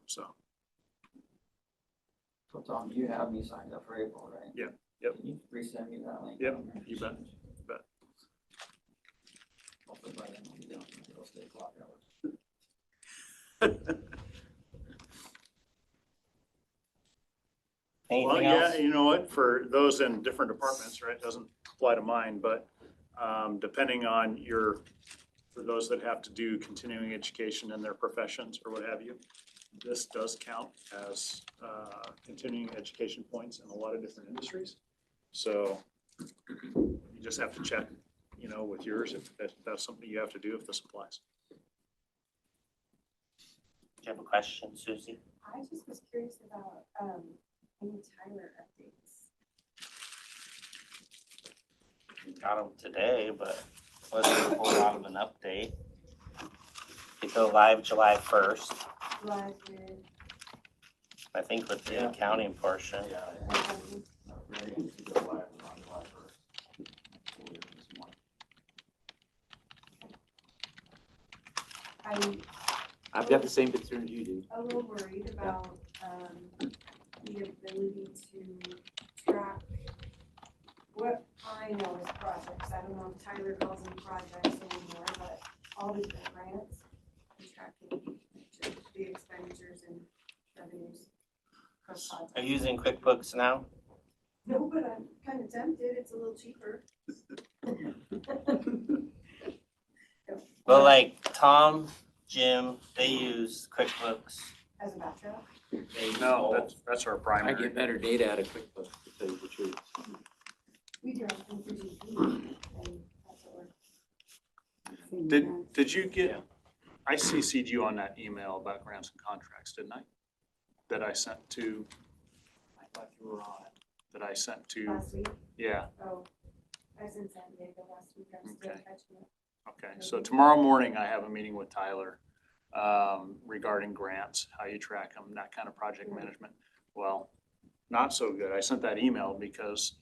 So. So Tom, you have me signed up for April, right? Yeah. Yep. Can you resend me that link? Yep. You bet. I'll put my name on it. It'll stay clock hours. Well, yeah, you know what, for those in different departments, right, doesn't apply to mine, but depending on for those that have to do continuing education in their professions or what have you, this does count as continuing education points in a lot of different industries. So You just have to check, with yours if that's something you have to do if this applies. Do you have a question, Susie? I just was curious about, any Tyler updates. We got them today, but wasn't a whole lot of an update. They go live July 1st, I think with the accounting portion. I've got the same concerns you do. A little worried about, the ability to track what I know as projects. I don't know if Tyler calls them projects anymore, but all these grants, and tracking the expenditures and revenues. Are you using QuickBooks now? No, but I'm kind of tempted. It's a little cheaper. Well, like Tom, Jim, they use QuickBooks. As a backdrop? No, that's our I primary. get better data out of QuickBooks, to tell you the truth. We do everything through GP, and that's what we're. Did you get, I CC'd you on that email about grants and contracts, didn't I? That I sent to, I thought you were on it, that I sent to. Last week? Yeah, Oh, I was in San Diego last week. I'm still Okay. catching it. okay. So tomorrow morning I have a meeting with Tyler regarding grants, how you track them, that kind of project management. Well, not so good. I sent that email because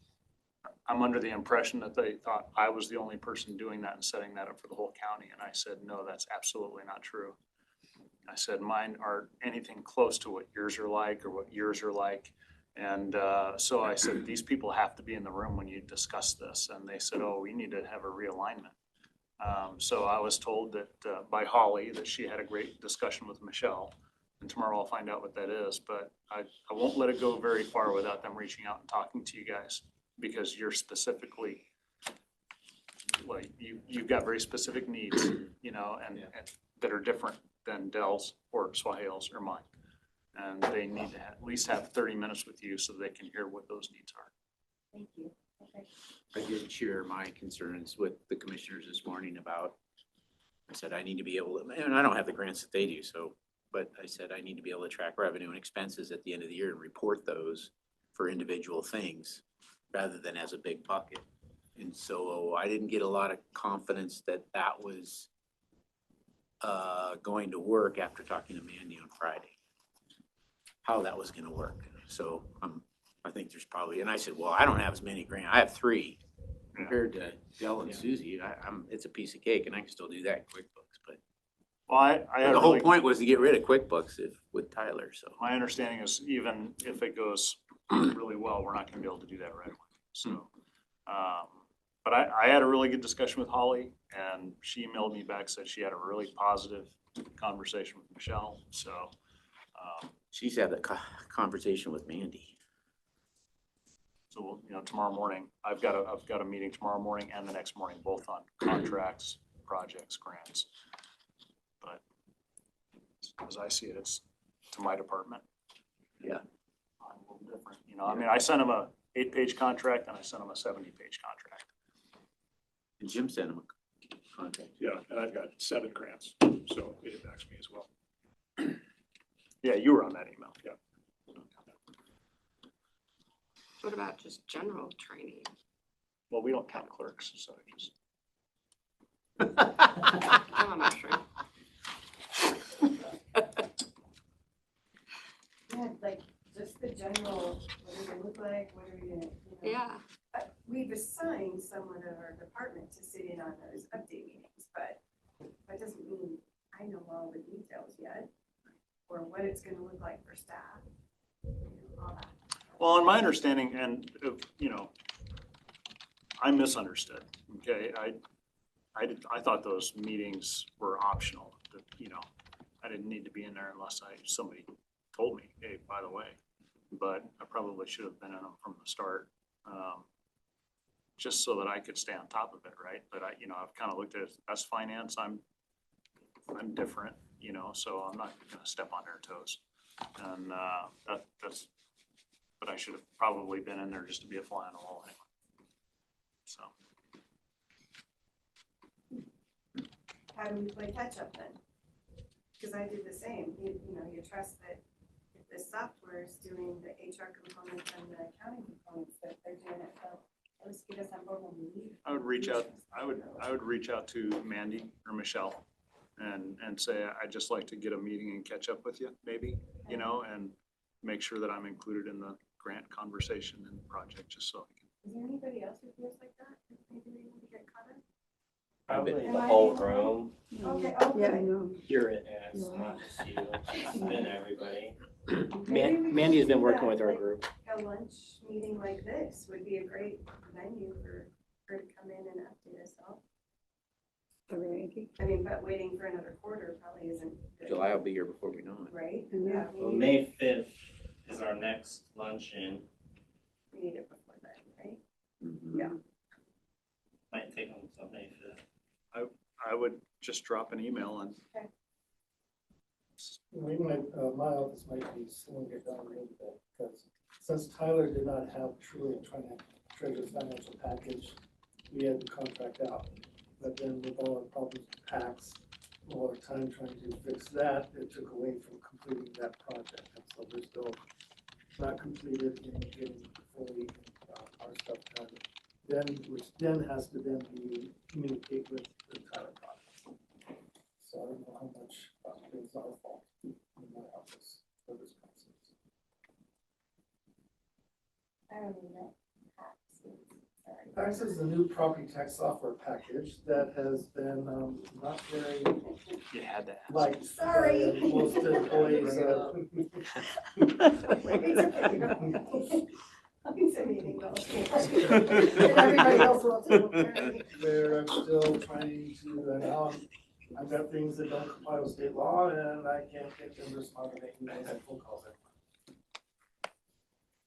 I'm under the impression that they thought I was the only person doing that and setting that up for the whole county. And I said, no, that's absolutely not true. I said, mine are anything close to what yours are like or what yours are like. And so I said, these people have to be in the room when you discuss this. And they said, oh, we need to have a realignment. So I was told that by Holly that she had a great discussion with Michelle. And tomorrow I'll find out what that is. But I won't let it go very far without them reaching out and talking to you guys, because you're specifically, well, you've got very specific needs, and that are different than Dell's or Swahale's or mine. And they need to at least have 30 minutes with you so they can hear what those needs are. Thank you. Okay. I did share my concerns with the commissioners this morning about, I said, I need to be able to, and I don't have the grants that they do, but I said, I need to be able to track revenue and expenses at the end of the year and report those for individual things rather than as a big bucket. And so I didn't get a lot of confidence that that was going to work after talking to Mandy on Friday, how that was going to work. So I think there's probably, and I said, well, I don't have as many grants. I have 3 compared to Dell and Susie. It's a piece of cake, and I can still do that in QuickBooks. But well, the whole point was to get rid of QuickBooks with Tyler. So my understanding is even if it goes really well, we're not going to be able to do that right away. So, but I had a really good discussion with Holly, and she emailed me back, said she had a really positive conversation with Michelle. So she's had that conversation with Mandy. So tomorrow morning, I've got a meeting tomorrow morning and the next morning, both on contracts, projects, grants. But as I see it, it's to my department. Yeah. I'm a little different, I mean, I sent him a 8-page contract and I sent him a 70-page contract. And Jim sent him a contract. Yeah, and I've got 7 grants, so it impacts me as well. Yeah, you were on that email, yeah. What about just general training? Well, we don't count clerks, so I just. I'm not sure. Yeah, like just the general, what does it look like? What are we gonna, Yeah. We've assigned someone of our department to sit in on those update meetings, but that doesn't mean I know all the details yet, or what it's gonna look like for staff, all that. Well, in my understanding, and I misunderstood. Okay, I thought those meetings were optional. That I didn't need to be in there unless somebody told me, hey, by the way. But I probably should have been in them from the start, just so that I could stay on top of it, right? But I've kind of looked at it as finance. I'm different, so I'm not going to step on their toes, and that's. But I should have probably been in there just to be a fly on the wall anyway. So. How do we play catch up then? Because I did the same. You know, you trust that if the software is doing the HR components and the accounting components, that they're doing it well. At least get us on board when we need. I would reach out to Mandy or Michelle and say, I'd just like to get a meeting and catch up with you, maybe, you know, and make sure that I'm included in the grant conversation and the project, just so I can. Is there anybody else who feels like that? Maybe they need to get caught up? Probably Am the I whole the only one? room. Okay, oh, Yeah, I good. know. You're it. Yeah, it's not just you, it's been everybody. Maybe we Mandy has could been do working that, with our like, group. A lunch meeting like this would be a great venue for her to come in and update us all. Alrighty. I mean, but waiting for another quarter probably isn't good. July will be here before we know it. Right? Mhm. Yeah. Well, May 5th is our next luncheon. We need it before then, right? Yeah. Might take them until May 5th. I would just drop an email and We might, my office might be slowing it down a little bit, because since Tyler did not have truly a treasurer's financial package, we had to contract out. But then with all the problems with tax, all our time trying to fix that, it took away from completing that project. And so we're still not completed in getting fully our stuff done. Then, which then has to then be communicate with the Tyler project. So I don't know how much is our fault in my office for this process. I don't even know. Ours is the new property tax software package that has been not very you had to ask. liked. Sorry. By most employees. It's a meeting, though. And everybody else wants to. They're still trying to, and now I've got things that don't comply with state law and I can't get them to respond to making emails and phone calls.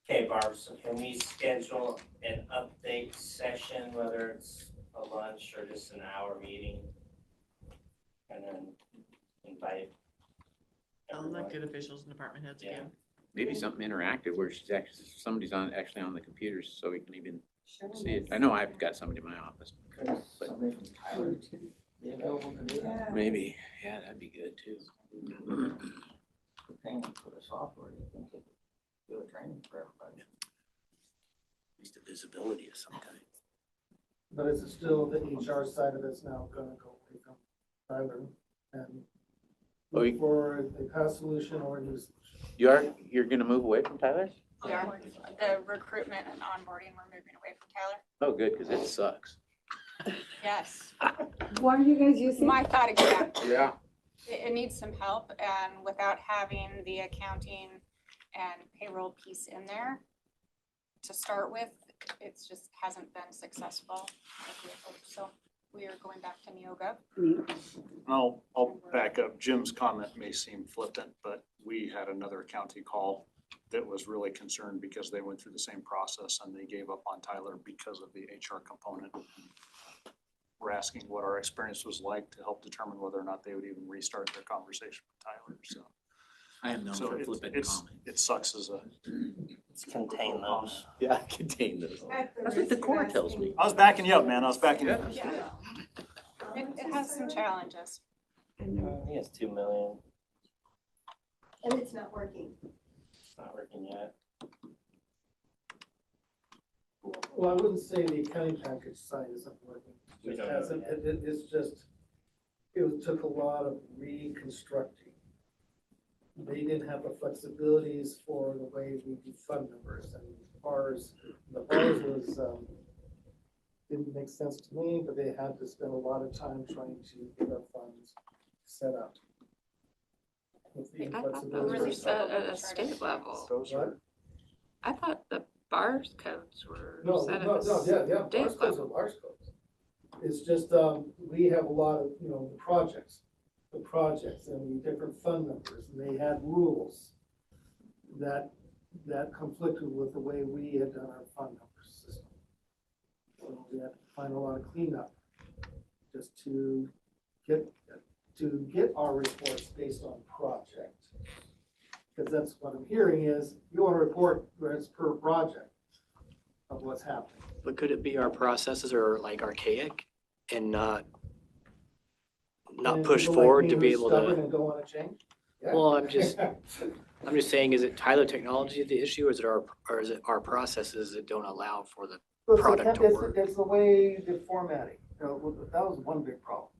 Okay, Barb, so can we schedule an update session, whether it's a lunch or just an hour meeting? And then invite everyone. Elected officials and department heads Yeah. again. Maybe something interactive where she's actually, somebody's actually on the computers so we can even Sure. see it. I know I've got somebody in my office. Okay, somebody from Tyler be available to do that. Yeah. Maybe, yeah, that'd be good too. Paying for the software, you can do a training for everybody. At least a visibility of some kind. But it's still the HR side of it's now gonna go away from Tyler and Oh, look for a past solution or a new solution. You're gonna move away from Tyler? We are. The recruitment and onboarding, we're moving away from Tyler. Oh, good, because it sucks. Yes. What are you guys using? My thought exactly. Yeah. It needs some help, and without having the accounting and payroll piece in there to start with, it's just hasn't been successful like we had hoped. So we are going back to NeoGov. I'll back up. Jim's comment may seem flippant, but we had another county call that was really concerned because they went through the same process and they gave up on Tyler because of the HR component. We're asking what our experience was like to help determine whether or not they would even restart their conversation with Tyler, so. I am known So for it's- flippant it's- comment. It sucks as a. Let's contain those. Yeah, contain those. At That's what the risk of core tells asking- me. I was backing you up, man. I was backing you up. Yeah. It has some challenges. I think it's 2 million. And it's not working. It's not working yet. Well, I wouldn't say the accounting package side isn't working. We It don't know hasn't, yet. it's just, it took a lot of reconstructing. They didn't have the flexibilities for the way we do fund numbers and the bars was, didn't make sense to me, but they had to spend a lot of time trying to get our funds set up. With the I thought those inflexibilities. were set at a state level. Those are. I thought the bars codes were No, set at no, the no, yeah, state bars codes are level. bars codes. It's just, we have a lot of, the projects and the different fund numbers, and they had rules that conflicted with the way we had done our fund number system. So we had to find a lot of cleanup just to get our reports based on project. Because that's what I'm hearing is, you want to report where it's per project of what's happening. But could it be our processes are like archaic and not And push people like forward me to be who's able stubborn to? and don't wanna change? Yeah. Well, I'm just saying, is it Tyler technology the issue, or is it our processes that don't allow for the Well, product to work? It's the way the formatting, that was one big problem,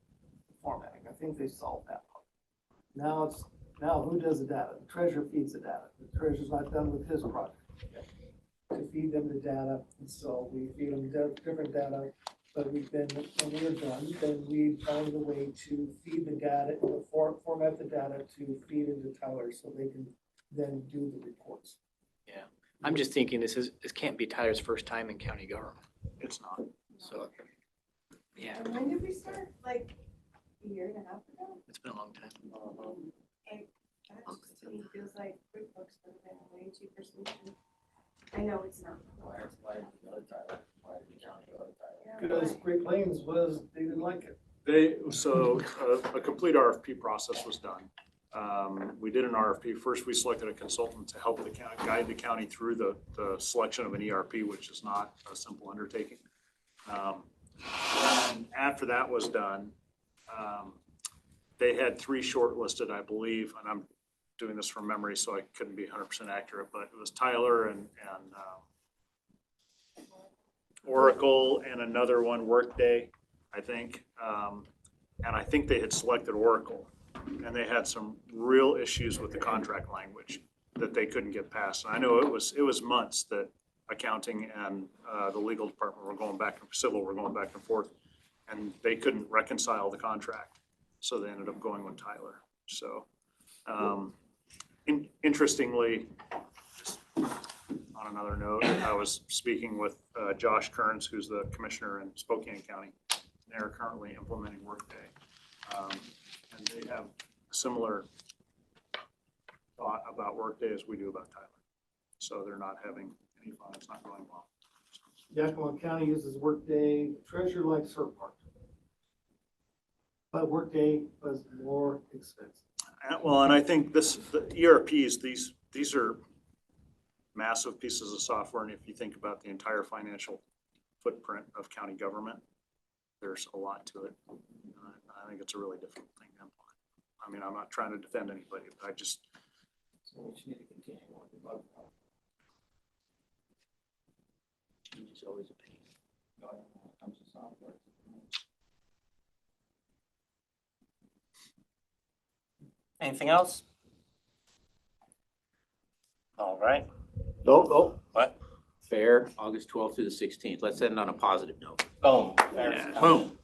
formatting. I think they solved that problem. Now who does the data? The treasurer feeds the data. The treasurer's not done with his project. To feed them the data, and so we feed them different data. But when we're done, then we found a way to feed the data, format the data to feed into Tyler so they can then do the reports. Yeah, I'm just thinking this can't be Tyler's first time in county government. It's not. So, yeah, And when did we start? Like a year and a half ago? it's been a long time. And that just to me feels like QuickBooks would have been a way cheaper solution. I know it's not. Because Great Plains they didn't like it. So a complete RFP process was done. We did an RFP. First, we selected a consultant to help the county, guide the county through the selection of an ERP, which is not a simple undertaking. And after that was done, they had 3 shortlisted, I believe, and I'm doing this from memory, so I couldn't be 100% accurate, but it was Tyler and Oracle and another one, Workday, I think. And I think they had selected Oracle, and they had some real issues with the contract language that they couldn't get past. And I know it was months that accounting and the legal department were going back, and civil were going back and forth, and they couldn't reconcile the contract. So they ended up going with Tyler. So interestingly, just on another note, I was speaking with Josh Kearns, who's the commissioner in Spokane County. They're currently implementing Workday. And they have a similar thought about Workday as we do about Tyler. So they're not having any fun. It's not going well. Yakima County uses Workday. Treasurer likes her part. But Workday was more expensive. Well, and I think the ERPs, these are massive pieces of software. And if you think about the entire financial footprint of county government, there's a lot to it. I think it's a really difficult thing to implement. I mean, I'm not trying to defend anybody, but I just. So we just need to continue on the bug. It's always a pain. When it comes to software. Anything else? All right. Nope. What? Fair, August 12th through the 16th. Let's end on a positive note. Boom. Yeah. Boom.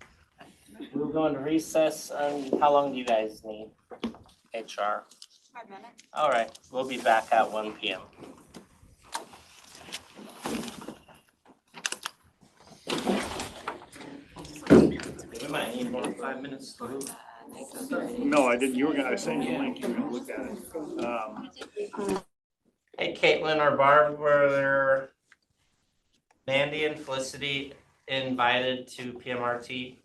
We'll go into recess. How long do you guys need? HR. 5 minutes. All right. We'll be back at 1 p.m. We might need more than 5 minutes to move. No, I didn't. You were gonna send you a link. You were gonna look at it. Hey, Caitlin or Barb, were Mandy and Felicity invited to PMRT?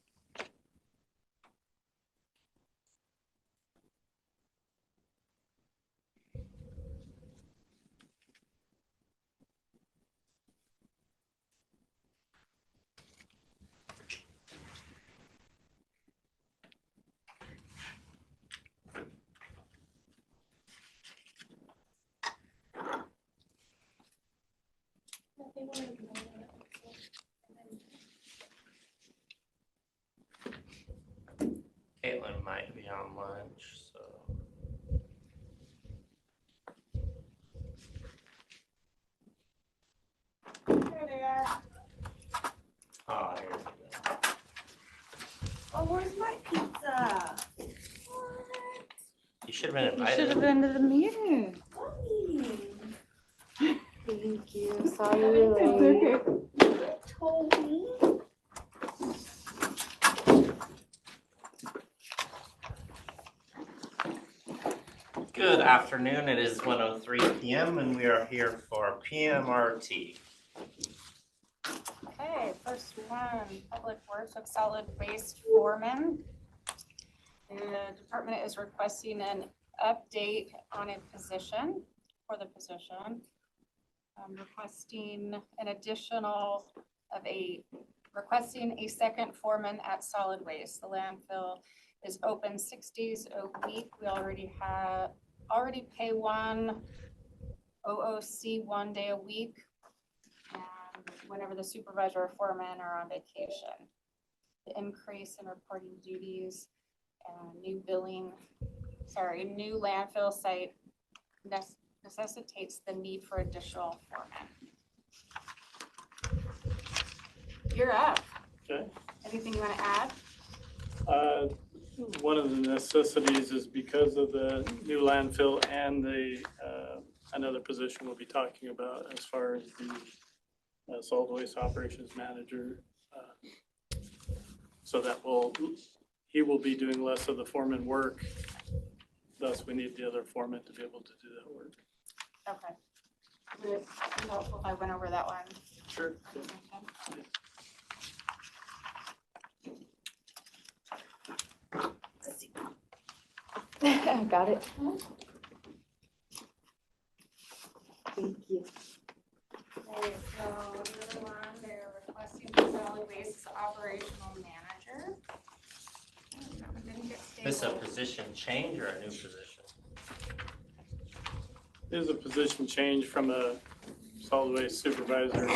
Caitlin might be on lunch, so. There they are. Oh, here's it. Oh, where's my pizza? You should have been You invited. should have been to the meeting. Thank you. Sorry you're late. Told me. Good afternoon. It is 1:03 p.m. and we are here for PMRT. Okay, first one, Public Works of Solid Waste Foreman. The department is requesting an update on a position, for the position. Requesting an additional requesting a second foreman at solid waste. The landfill is open 6 days a week. We already pay one OOC 1 day a week. And whenever the supervisor or foreman are on vacation. The increase in reporting duties and new landfill site necessitates the need for additional foremen. You're up. Okay. Anything you want to add? One of the necessities is because of the new landfill and the, another position we'll be talking about as far as the solid waste operations manager. So that he will be doing less of the foreman work. Thus, we need the other foreman to be able to do that work. Okay. Would it be helpful if I went over that one? Sure. Got it. Thank you. Okay, so the other one, they're requesting the solid waste operational manager. Didn't get Is this a stable. position change or a new position? There's a position change from a solid waste supervisor.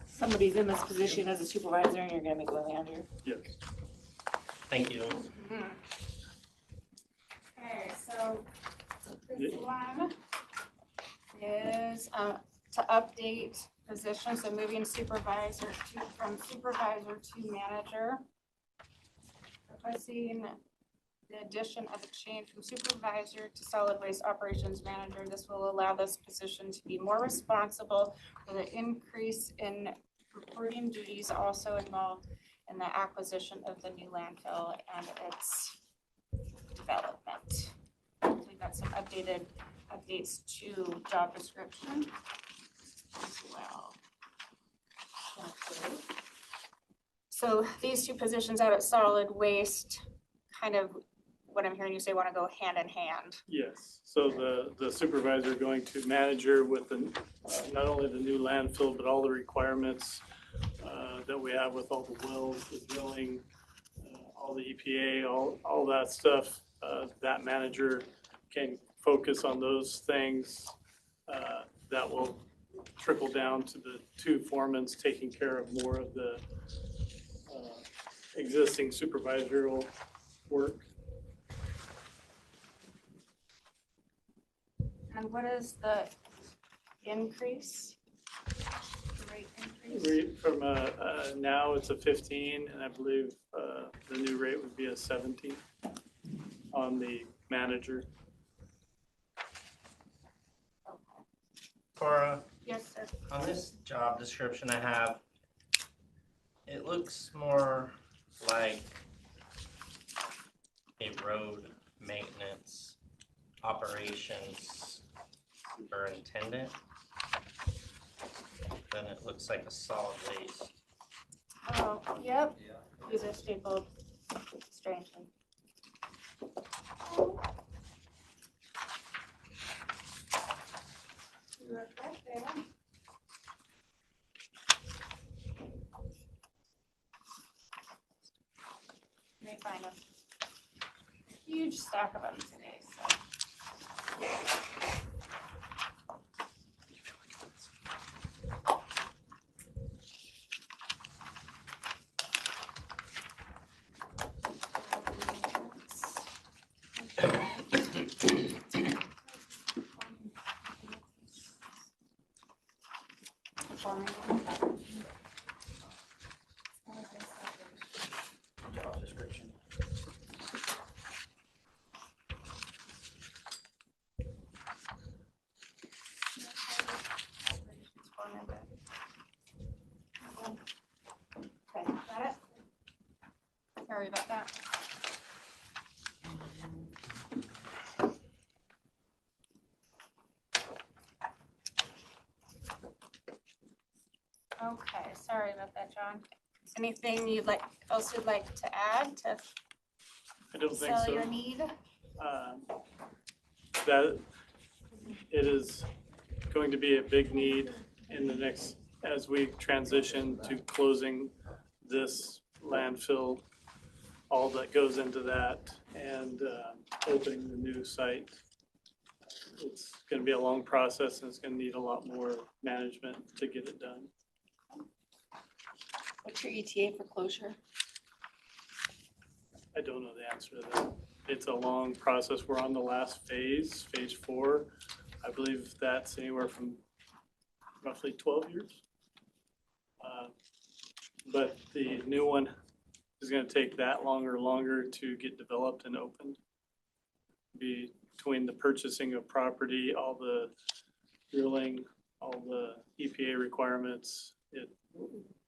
Somebody's in this position as a supervisor and you're gonna make a manager. Yes. Thank you. Okay, so this one is to update position, so moving from supervisor to manager. Requesting the addition of a change from supervisor to solid waste operations manager. This will allow this position to be more responsible for the increase in reporting duties also involved in the acquisition of the new landfill and its development. We've got some updates to job description as well. So these two positions out at solid waste, kind of what I'm hearing you say want to go hand in hand. Yes, so the supervisor going to manager with the, not only the new landfill, but all the requirements that we have with all the wells, the drilling, all the EPA, all that stuff. That manager can focus on those things that will trickle down to the two foremans taking care of more of the existing supervisorial work. And what is the increase? The rate increase? Rate from now it's a 15, and I believe the new rate would be a 17 on the manager. Cora? Yes, sir. On this job description I have, it looks more like a road maintenance operations superintendent than it looks like a solid waste. Oh, yep. These are stapled strangely. You're right there. Let me find a huge stack of them today, so. Job description. Okay, got it? Sorry about that. Okay, sorry about that, John. Anything else you'd like to add to I don't think sell so. your need? That it is going to be a big need in the next, as we transition to closing this landfill, all that goes into that, and opening the new site. It's going to be a long process, and it's going to need a lot more management to get it done. What's your ETA for closure? I don't know the answer to that. It's a long process. We're on the last phase, phase 4. I believe that's anywhere from roughly 12 years. But the new one is going to take that longer to get developed and opened. Between the purchasing of property, all the drilling, all the EPA requirements,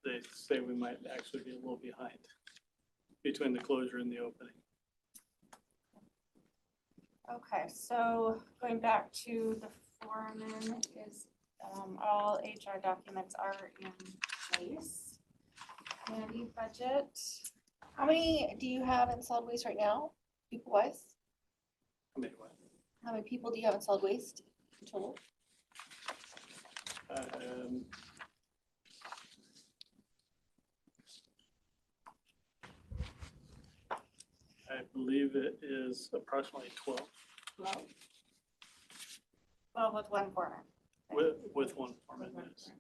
they say we might actually be a little behind between the closure and the opening. Okay, so going back to the foreman is, all HR documents are in place. Handy budget. How many do you have in solid waste right now, people wise? How many people do you have in solid waste in total? I believe it is approximately 12. 12? 12 with one foreman. With one foreman, yes,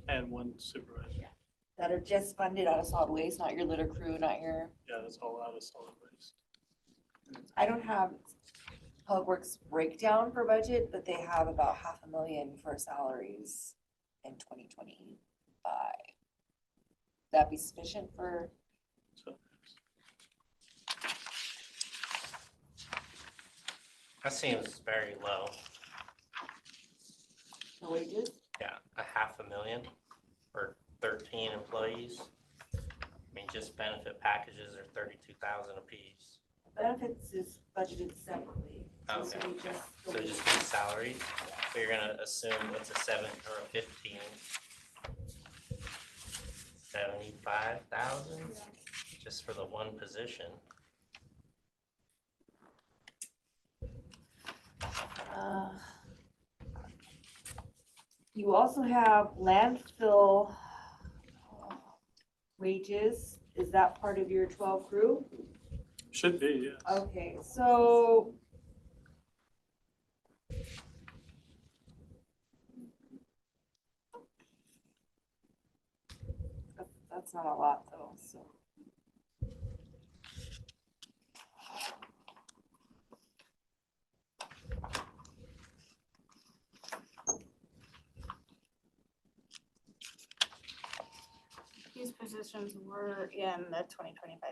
and one supervisor. That are just funded out of solid waste, not your litter crew, not your. Yeah, that's all out of solid waste. I don't have Public Works breakdown for budget, but they have about $500,000 for salaries in 2025. That be sufficient for? That seems very low. The wages? Yeah, $500,000 for 13 employees. I mean, just benefit packages are $32,000 a piece. Benefits is budgeted separately. Okay, so just be salary. So you're gonna assume it's a 7 or a 15. 75,000 just for the one position. You also have landfill wages. Is that part of your 12 crew? Should be, yes. Okay, so that's not a lot though, so. These positions were in the 2025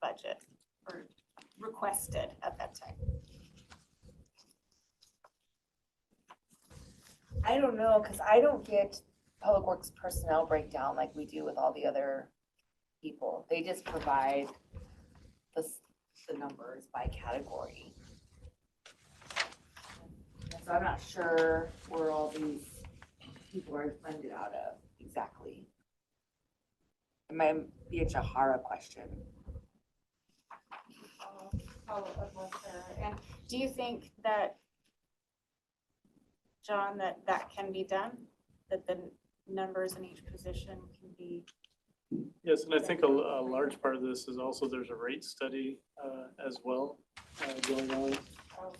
budget or requested at that time. I don't know, because I don't get Public Works personnel breakdown like we do with all the other people. They just provide the numbers by category. So I'm not sure where all these people are funded out of exactly. It might be a Jahara question. Follow up with her. And do you think that, John, that can be done? That the numbers in each position can be? Yes, and I think a large part of this is also there's a rate study as well going on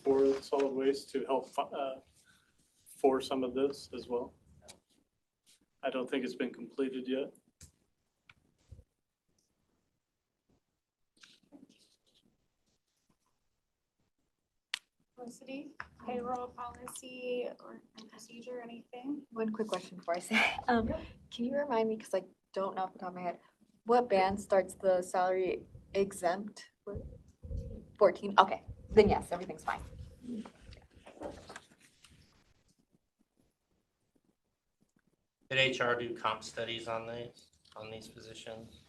for solid waste to help for some of this as well. I don't think it's been completed yet. Felicity, payroll policy or procedure, anything? One quick question before I say, can you remind me, because I don't know off the top of my head, what band starts the salary exempt? 14, okay, then yes, everything's fine. Did HR do comp studies on these positions?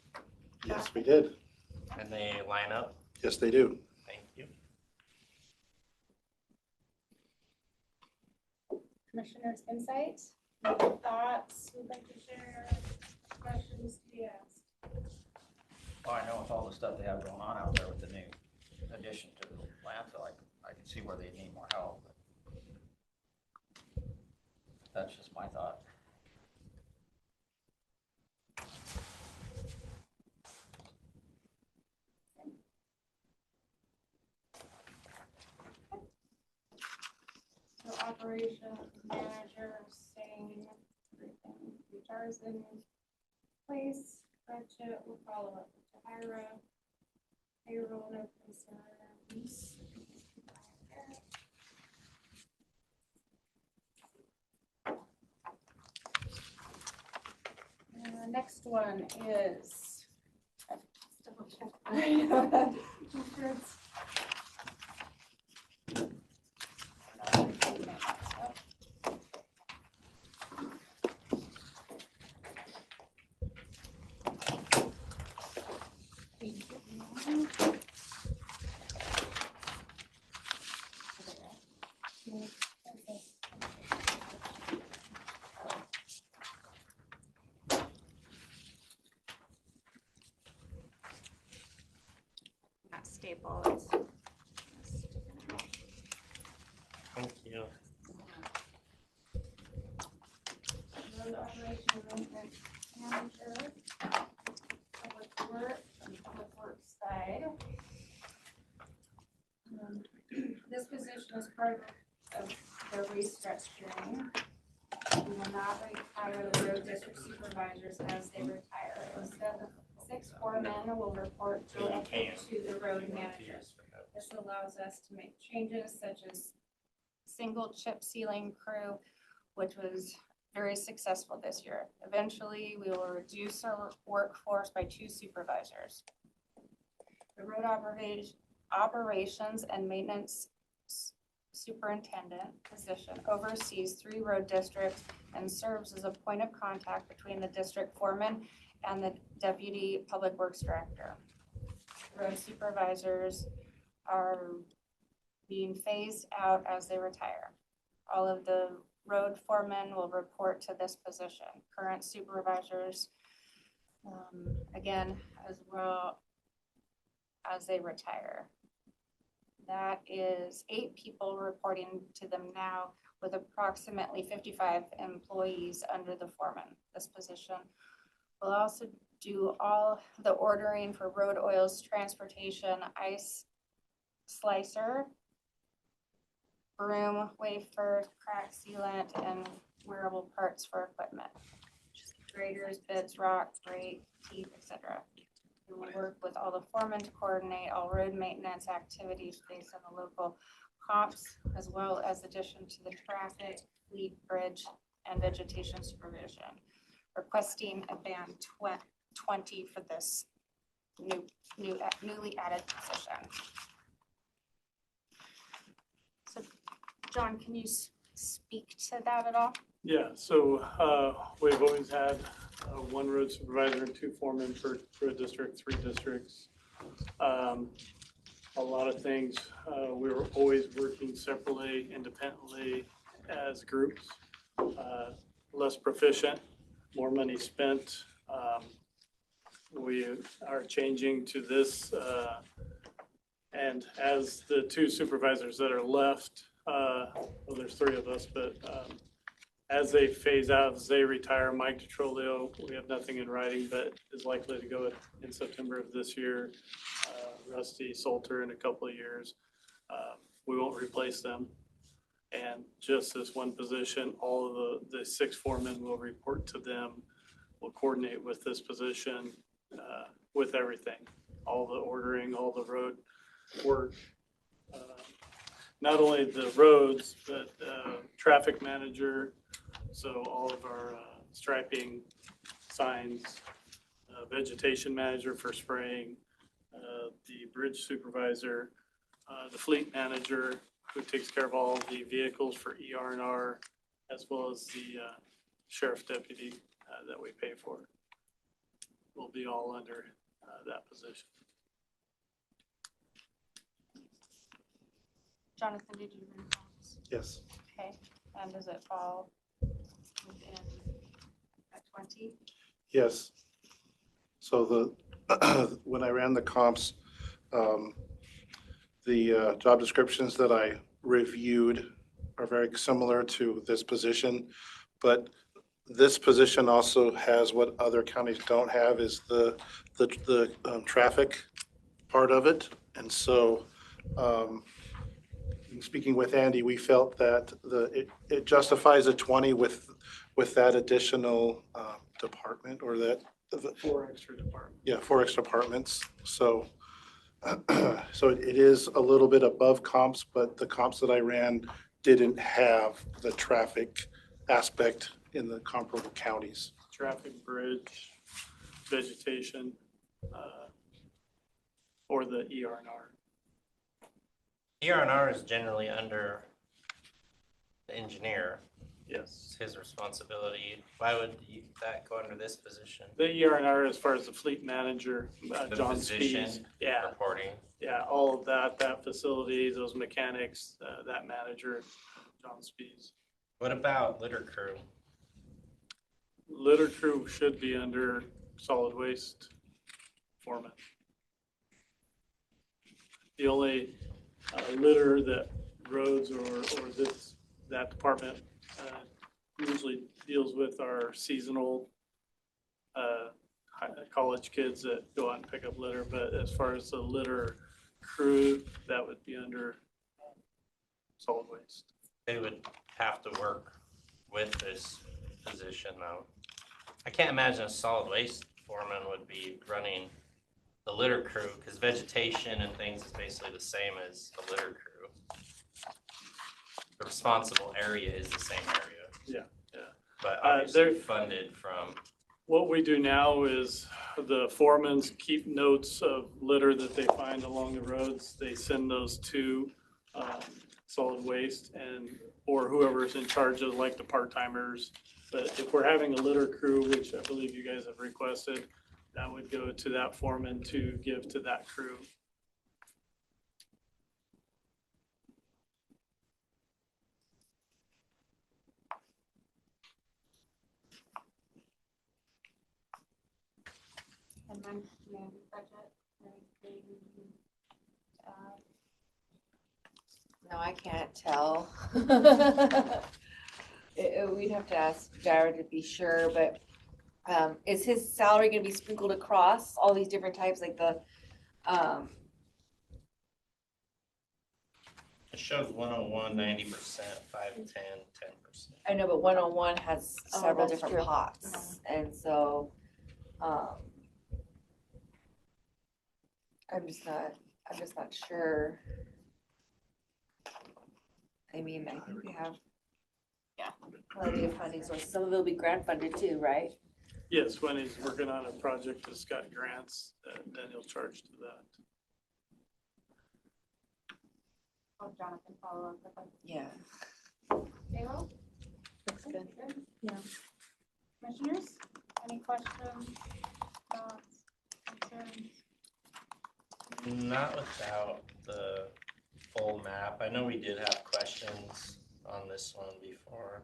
Yes, we did. And they line up? Yes, they do. Thank you. Commissioners' insight, thoughts, would like to share, questions to be asked? Well, I know with all the stuff they have going on out there with the new addition to the landfill, I can see where they need more help. That's just my thought. So operations manager, same, everything, guitars in place, budget, we'll follow up with Ira. Payroll, no concerns. Next one is. Let's double check. Insurance. Not stable, it's. Thank you. Road operation maintenance manager, public works, and public works side. This position is part of the restructuring. We will not retire the road district supervisors as they retire. Instead, the 6 foremen will report directly to the road manager. This allows us to make changes such as single chip sealing crew, which was very successful this year. Eventually, we will reduce our workforce by 2 supervisors. The road operations and maintenance superintendent position oversees 3 road districts and serves as a point of contact between the district foreman and the deputy public works director. Road supervisors are being phased out as they retire. All of the road foremen will report to this position. Current supervisors, again, as well as they retire. That is 8 people reporting to them now, with approximately 55 employees under the foreman. This position will also do all the ordering for road oils, transportation, ice slicer, broom, wafer, crack sealant, and wearable parts for equipment. Graders, bits, rock, grate, teeth, etc. We will work with all the foremen to coordinate all road maintenance activities based on the local comps, as well as addition to the traffic, fleet, bridge, and vegetation supervision. Requesting a band 20 for this newly added position. So, John, can you speak to that at all? Yeah, so we've always had 1 road supervisor and 2 foremen for a district, 3 districts. A lot of things, we were always working separately, independently as groups. Less proficient, more money spent. We are changing to this, and as the 2 supervisors that are left, well, there's 3 of us, but as they phase out, as they retire, Mike DeTrolio, we have nothing in writing, but is likely to go in September of this year. Rusty Salter in a couple of years. We won't replace them. And just this one position, all of the 6 foremen will report to them. We'll coordinate with this position with everything, all the ordering, all the road work. Not only the roads, but traffic manager. So all of our striping, signs, vegetation manager for spraying, the bridge supervisor, the fleet manager who takes care of all the vehicles for ER&R, as well as the sheriff deputy that we pay for. Will be all under that position. Jonathan, did you have any comments? Yes. Okay, and does it fall within at 20? Yes. So when I ran the comps, the job descriptions that I reviewed are very similar to this position, But this position also has what other counties don't have is the traffic part of it. And so, speaking with Andy, we felt that it justifies a 20 with that additional department or that. 4 extra departments. Yeah, 4 extra departments. So, so it is a little bit above comps, but the comps that I ran didn't have the traffic aspect in the comparable counties. Traffic, bridge, vegetation, or the ER&R. ER&R is generally under the engineer. Yes. It's his responsibility. Why would that go under this position? The ER&R as far as the fleet manager, The John position Spees. Yeah, reporting. yeah, all of that facility, those mechanics, that manager, John Spees. What about litter crew? Litter crew should be under solid waste foreman. The only litter that roads or that department usually deals with are seasonal college kids that go out and pick up litter. But as far as the litter crew, that would be under solid waste. They would have to work with this position though. I can't imagine a solid waste foreman would be running the litter crew because vegetation and things is basically the same as the litter crew. The responsible area is the same area. Yeah, yeah. But obviously funded from. What we do now is the foremans keep notes of litter that they find along the roads. They send those to solid waste or whoever's in charge of like the part-timers. But if we're having a litter crew, which I believe you guys have requested, that would go to that foreman to give to that crew. And then, budget, anything, No, I can't tell. We'd have to ask Jared to be sure, but is his salary gonna be sprinkled across all these different types, like the, It shows 101, 90%, 510, 10%. I know, but 101 has Oh, several that's different true. pots, and so, I'm just not sure. I mean, I think we have plenty of funding sources. Some of it will be grant funded too, right? Yes, when he's working on a project that's got grants, then he'll charge to that. oh, Jonathan, follow up with them. Yeah. Payroll? Looks good. Yeah. Commissioners, any questions, thoughts, concerns? Not without the full map. I know we did have questions on this one before.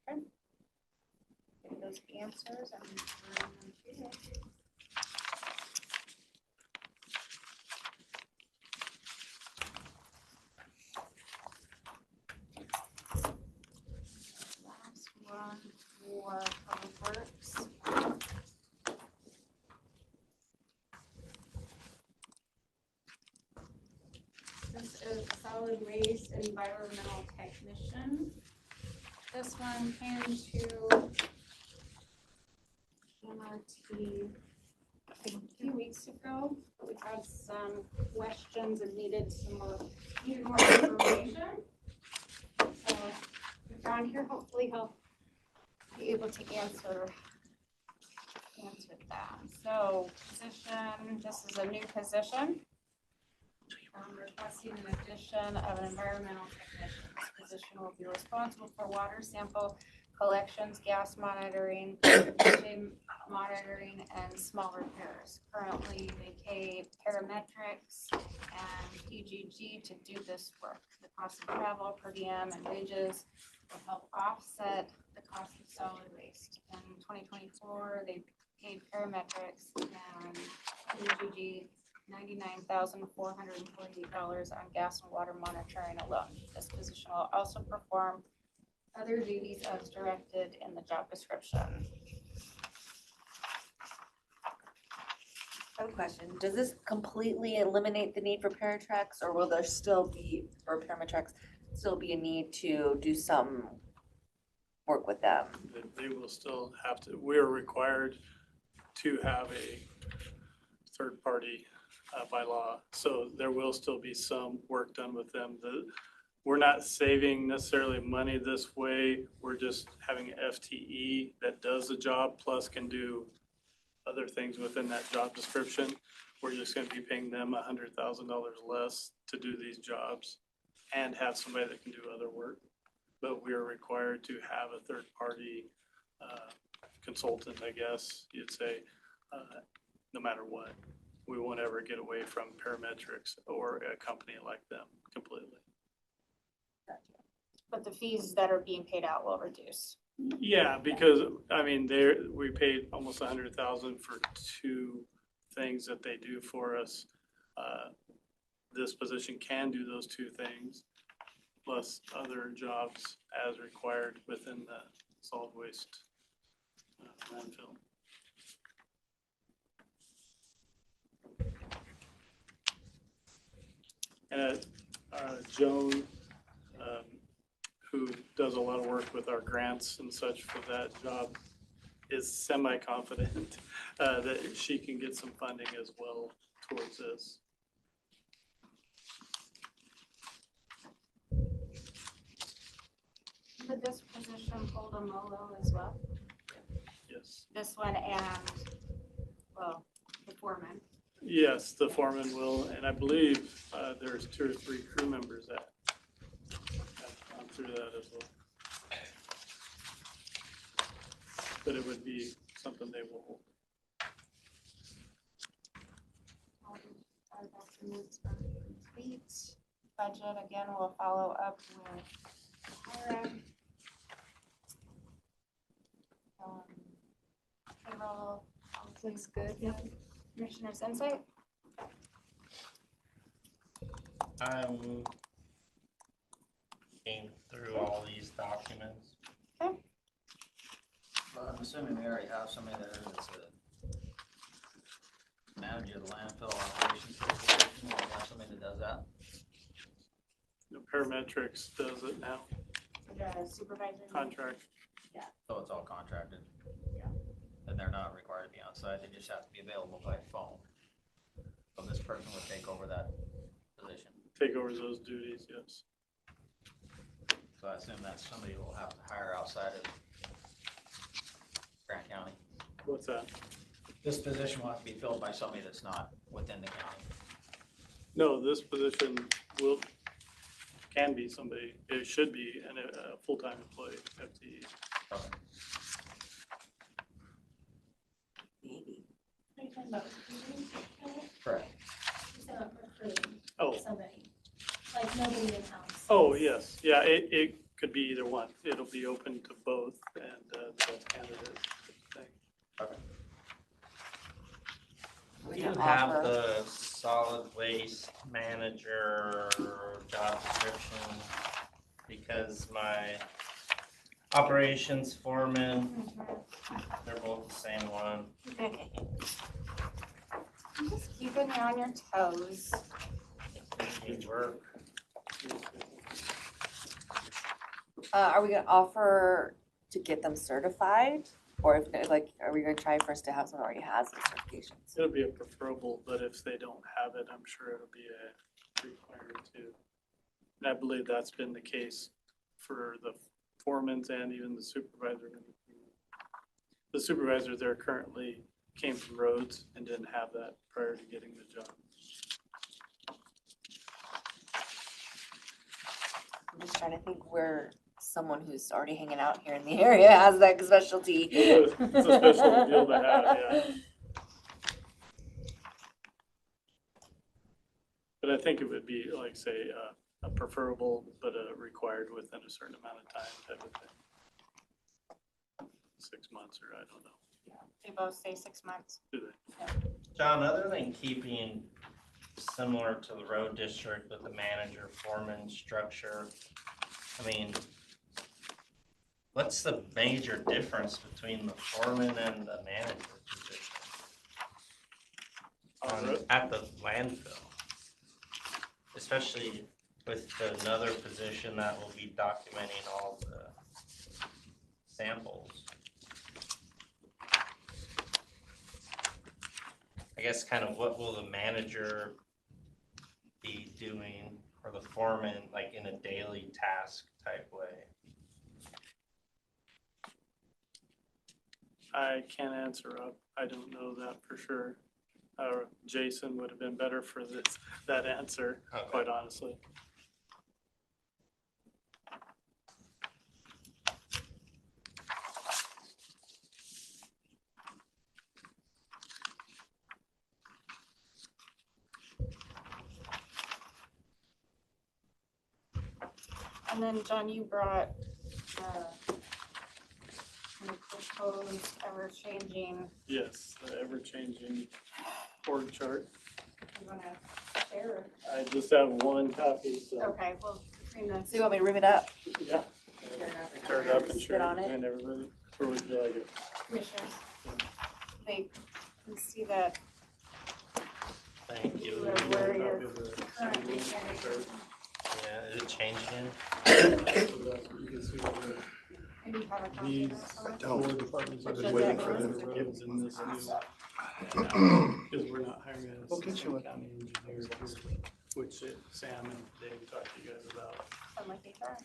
Get those answers and bring them to you. Last one for Public Works. This is solid waste environmental technician. This one came to MRT a few weeks ago. We had some questions and needed more information. So John here, hopefully he'll be able to answer that. So position, this is a new position. Requesting an addition of an environmental technician. This position will be responsible for water sample collections, gas monitoring, monitoring, and small repairs. Currently, they pay paramedics and PGG to do this work. The cost of travel, per diem, and wages will help offset the cost of solid waste. In 2024, they paid paramedics and PGG $99,448 on gas and water monitoring alone. This position will also perform Other duties as directed in the job description. I have a question. Does this completely eliminate the need for paratrecs, or will there still be, or parametrics, still be a need to do some work with them? They will still have to, we are required to have a third party by law. So there will still be some work done with them. We're not saving necessarily money this way. We're just having an FTE that does the job plus can do other things within that job description. We're just gonna be paying them $100,000 less to do these jobs and have somebody that can do other work. But we are required to have a third-party consultant, I guess you'd say, no matter what. We won't ever get away from parametrics or a company like them completely. But the fees that are being paid out will reduce. Yeah, because, I mean, we paid almost $100,000 for 2 things that they do for us. This position can do those 2 things, plus other jobs as required within the solid waste landfill. And Joan, who does a lot of work with our grants and such for that job, is semi-confident that she can get some funding as well towards this. Would this position hold a MOLO as well? Yes. This one and, well, the foreman. Yes, the foreman will, and I believe there's 2 or 3 crew members that have gone through that as well. But it would be something they will hold. Our documents are complete. Budget, again, we'll follow up with hiring. Payroll. Looks good. Yep. Commissioner's insight? I'm looking through all these documents. Well, I'm assuming we already have somebody there that's a manager of the landfill operations. We have somebody that does that. The parametrics does it now, The supervisor? contract. Yeah. So it's all contracted. Yeah. And they're not required to be outside, they just have to be available by phone. So this person would take over that position. Take over those duties, yes. So I assume that's somebody we'll have to hire outside of Grant County. What's that? This position will have to be filled by somebody that's not within the county. No, this position can be somebody, it should be a full-time employee, FTE. Okay. Are you talking about recruiting? Correct. Oh. Somebody, like nobody in house. Oh, yes, yeah, it could be either one. It'll be open to both and the best candidate thing. Okay. Do you have the solid waste manager job description? Because my operations foreman, they're both the same one. Okay. I'm just keeping you on your toes. Good work. Are we gonna offer to get them certified? Or if, like, are we gonna try first to have someone who already has the certifications? It'll be a preferable, but if they don't have it, I'm sure it'll be a required too. And I believe that's been the case for the foremans and even the supervisor. The supervisor there currently came from roads and didn't have that prior to getting the job. I'm just trying to think where someone who's already hanging out here in the area has that specialty. It's a special deal to have, yeah. But I think it would be, like, say, a preferable, but a required within a certain amount of time type of thing. 6 months, or I don't know. They both say 6 months. Do they? John, other than keeping similar to the road district with the manager foreman structure, I mean, What's the major difference between the foreman and the manager position? At the landfill? Especially with another position that will be documenting all the samples. I guess kind of what will the manager be doing or the foreman, like in a daily task type way? I can't answer up. I don't know that for sure. Jason would have been better for that answer, quite honestly. And then, John, you brought the proposed ever-changing. Yes, the ever-changing org chart. You wanna share? I just have one copy, so. Okay, well, between the. So you want me to rip it up? Yeah. Tear it up and share it and everybody. Where would you like it? Commissioners, they can see that. Thank you. Where you're currently standing. Yeah, is it changing? And you have a copy These of that? four departments have been waiting for them to give them this new. Because we're not hiring a assistant county engineer, which Sam and Dave talked to you guys about. I'm looking for it.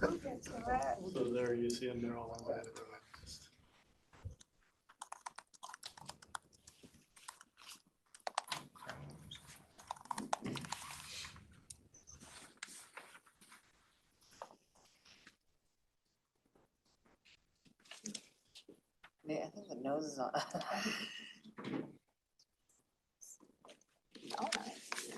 Okay, so that- So there you see them, they're all on that list. Yeah, I think the nose is on. Oh, nice.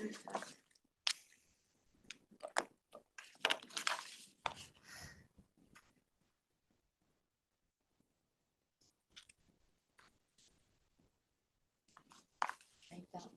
Right down.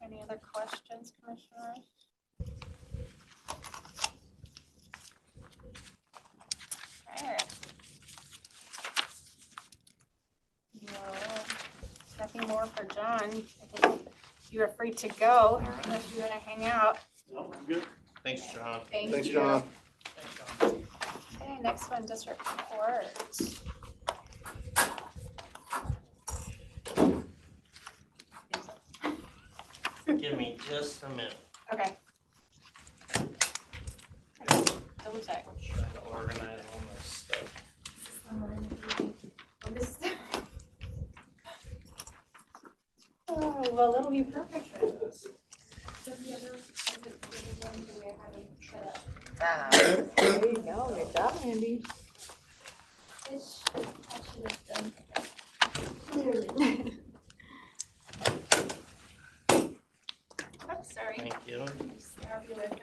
Any other questions, Commissioners? Okay. No, nothing more for John. I think you are free to go unless you want to hang out. No, I'm good. Thanks, John. Thank Thanks, you. John. Okay, next one, district court. Give me just a minute. Okay. Double check. Trying to organize all my stuff. Oh, well, it'll be perfect. There you go, good job, Andy. I'm sorry. Thank you. Just help you with it.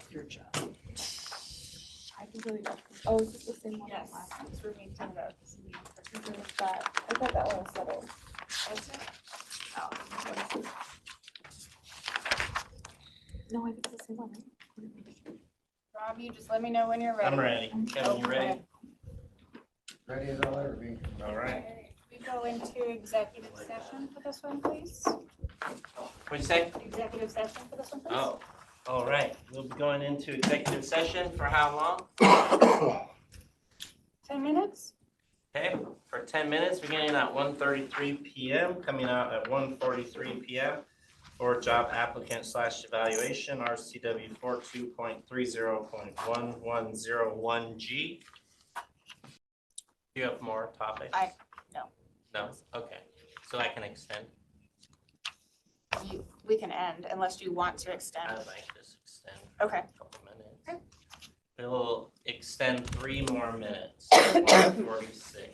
Your job. I can really, oh, is this the same one? Yes, it's rooming to the. I thought that one was settled. What's it? Oh, what is this? No, I think it's the same one, right? Rob, you just let me know when you're ready. I'm ready. Kevin, you ready? Okay. Ready as I'll ever be. All right. We go into executive session for this one, please. What'd you say? Executive session for this one, please. Oh, all right. We'll be going into executive session for how long? 10 minutes? Okay, for 10 minutes, beginning at 1:33 p.m., coming out at 1:43 p.m. for job applicant / evaluation, RCW 42.30.1101G. Do you have more topics? No. No? Okay. So I can extend? We can end unless you want to extend. I'd like this extend. Okay. A couple minutes. We'll extend 3 more minutes, 1:46.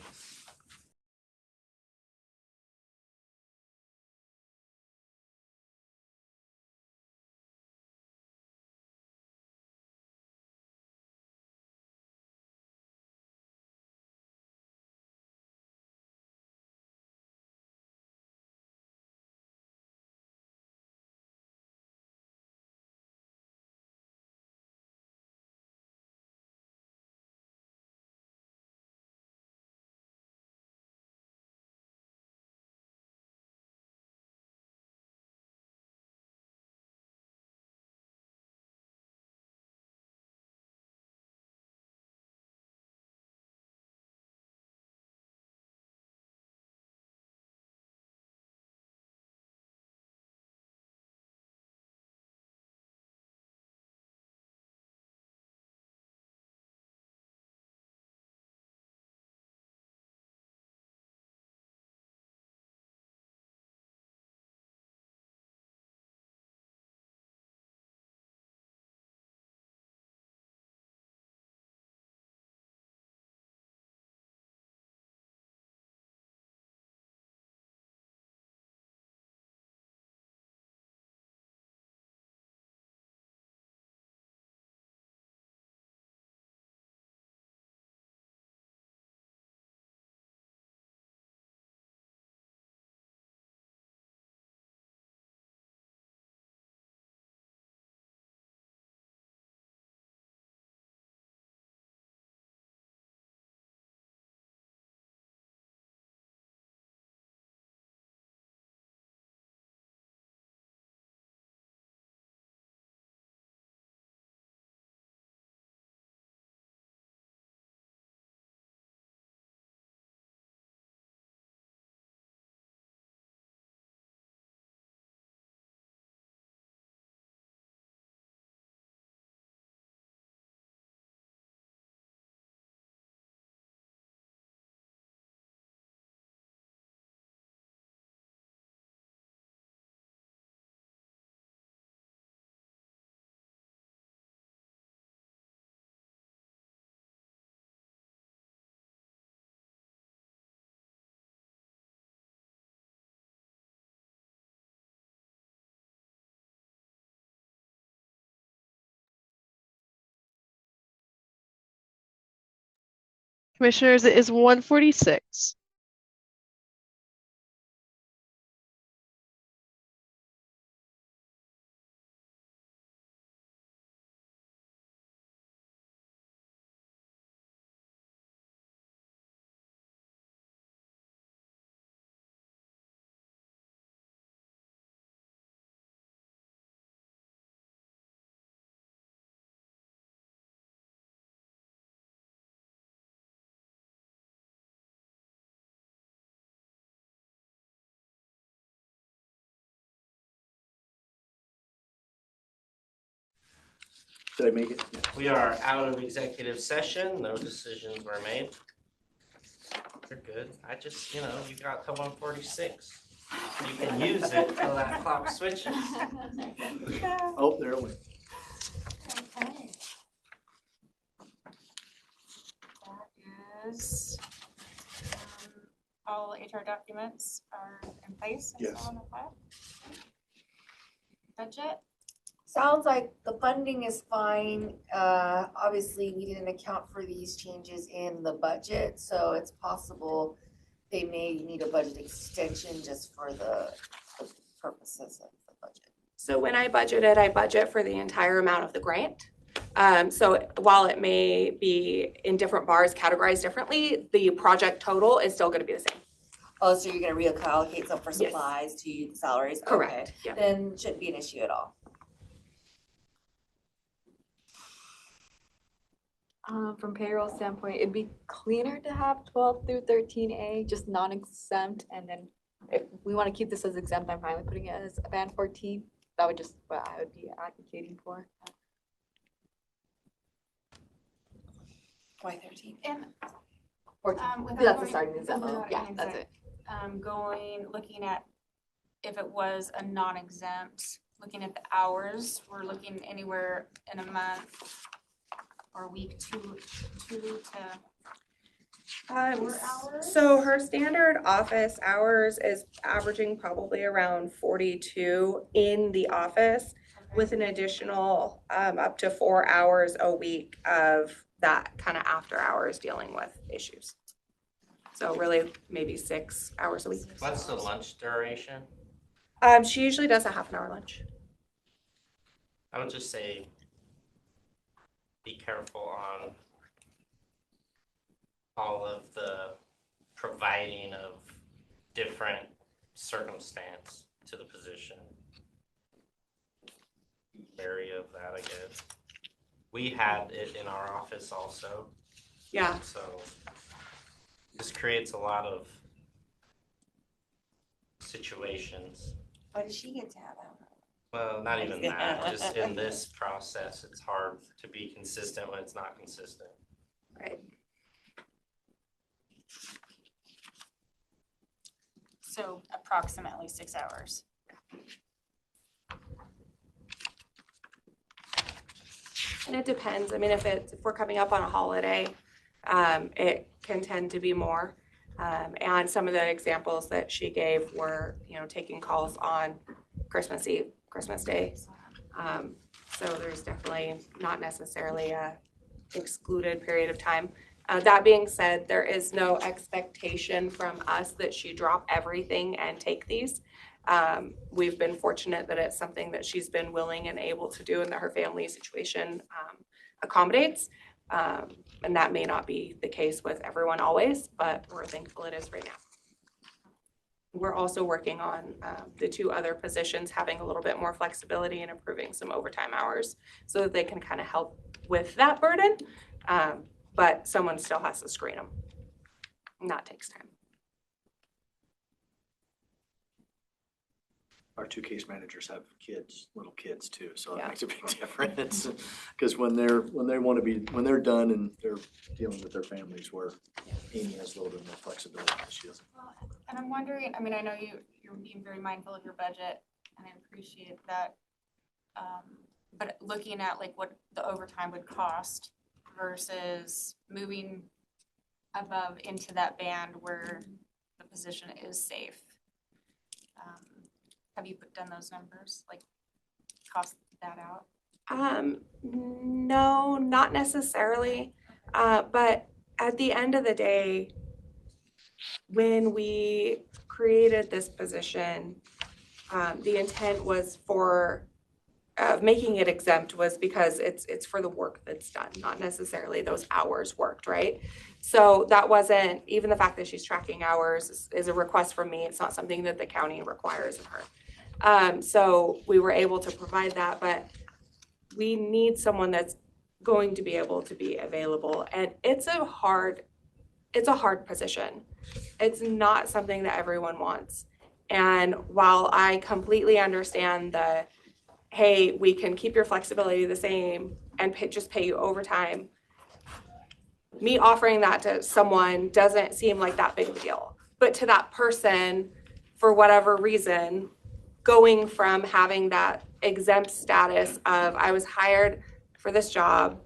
Commissioners, it is 1:46. Did I make it? We are out of executive session. No decisions were made. You're good. I just, you got to 1:46. You can use it till that clock switches. Oh, there it went. Okay. That is, all HR documents are in place and Yes. so on the file. Budget, Sounds like the funding is fine. Obviously, we didn't account for these changes in the budget, so it's possible they may need a budget extension just for the purposes of the budget. So when I budget for the entire amount of the grant. So while it may be in different bars categorized differently, the project total is still gonna be the same. Oh, so you're gonna reallocate some for Yes. supplies to salaries? Correct, Okay. yeah. Then shouldn't be an issue at all. From payroll standpoint, it'd be cleaner to have 12 through 13A, just non-exempt, and then if we want to keep this as exempt, I'm fine with putting it as a band 14. That would just what I would be advocating for. Why 13? and 14. without That's the going- starting example. without Yeah, an that's exact- it. looking at if it was a non-exempt, looking at the hours, we're looking anywhere in a month or week two to Um, 4 hours? so her standard office hours is averaging probably around 42 in the office with an additional up to 4 hours a week of that kind of after hours dealing with issues. So really maybe 6 hours a week. What's the lunch duration? She usually does a half an hour lunch. I would just say be careful on all of the providing of different circumstance to the position. Wary of that, I guess. We had it in our office also. Yeah. So this creates a lot of situations. What does she get to have out? Well, not even that, just in this process, it's hard to be consistent when it's not consistent. Right. So approximately 6 hours. And it depends. I mean, if we're coming up on a holiday, it can tend to be more. And some of the examples that she gave were, taking calls on Christmas Eve, Christmas Day. So there's definitely not necessarily a excluded period of time. That being said, there is no expectation from us that she drop everything and take these. We've been fortunate that it's something that she's been willing and able to do and that her family situation accommodates. And that may not be the case with everyone always, but we're thankful it is right now. We're also working on the 2 other positions having a little bit more flexibility and improving some overtime hours so that they can kind of help with that burden. But someone still has to screen them. And that takes time. Our 2 case managers have kids, little kids too, so it Yeah. makes a big difference. Because when they're done and they're dealing with their families, where Amy has a little bit more flexibility than she doesn't. And I'm wondering, I mean, I know you're being very mindful of your budget, and I appreciate that. But looking at like what the overtime would cost versus moving above into that band where the position is safe. Have you done those numbers, like cost that out? No, not necessarily. But at the end of the day, when we created this position, the intent was for making it exempt was because it's for the work that's done, not necessarily those hours worked, right? So that wasn't, even the fact that she's tracking hours is a request from me. It's not something that the county requires of her. So we were able to provide that, but we need someone that's going to be able to be available. And it's a hard position. It's not something that everyone wants. And while I completely understand the, hey, we can keep your flexibility the same and just pay you overtime, me offering that to someone doesn't seem like that big of a deal. But to that person, for whatever reason, going from having that exempt status of I was hired for this job,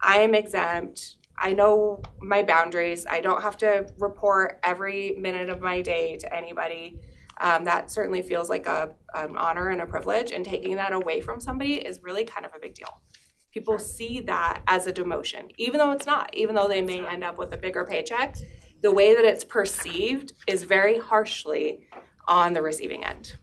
I am exempt, I know my boundaries, I don't have to report every minute of my day to anybody. That certainly feels like an honor and a privilege, and taking that away from somebody is really kind of a big deal. People see that as a demotion, even though it's not, even though they may end up with a bigger paycheck, the way that it's perceived is very harshly on the receiving end.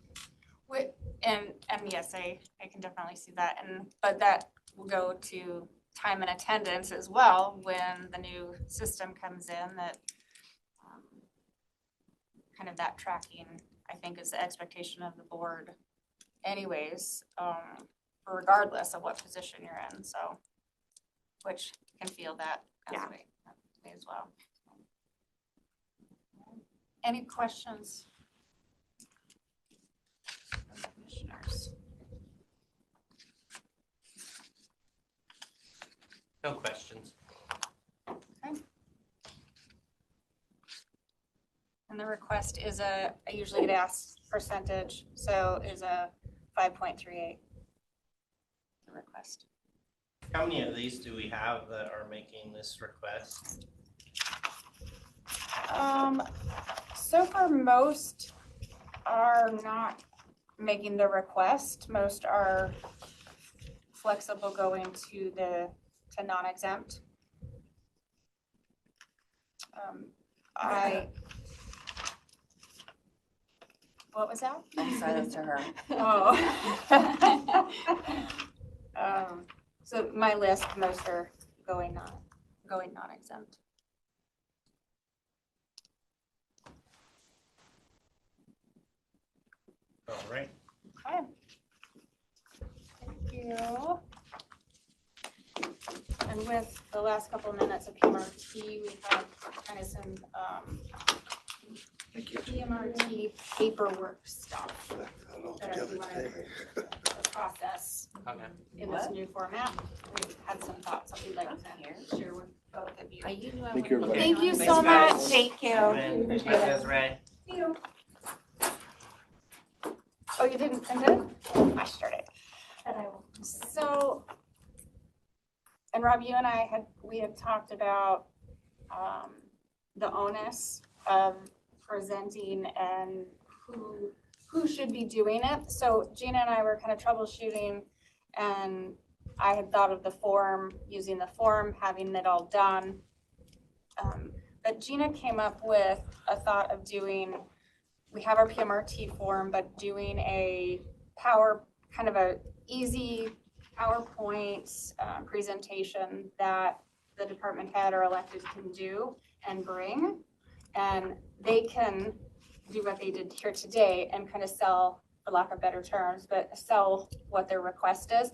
And yes, I can definitely see that, but that will go to time and attendance as well when the new system comes in, that kind of that tracking, I think, is the expectation of the board anyways, regardless of what position you're in, so, which can feel that way as well. Any questions? Commissioners? No questions. Okay. And the request is I usually get asked percentage, so is a 5.38. The request. How many of these do we have that are making this request? So far, most are not making the request. Most are flexible going to non-exempt. What was that? I'm silent to her. Oh. So my list, most are going non-exempt. All right. Okay. Thank you. And with the last couple of minutes of PMRT, we have kind of some PMRT paperwork stuff that we want to process in this new format. We've had some thoughts that we'd like to share with both of you. Thank you, everybody. Thank you so much. Thank you. Appreciate it. Desiree. Oh, you didn't send it? I started. So, and Rob, you and I had talked about the onus of presenting and who should be doing it. So Gina and I were kind of troubleshooting, and I had thought of the form, using the form, having it all done. But Gina came up with a thought of doing, we have our PMRT form, but doing a kind of a easy PowerPoint presentation that the department head or elected can do and bring. And they can do what they did here today and kind of sell, for lack of better terms, but sell what their request is.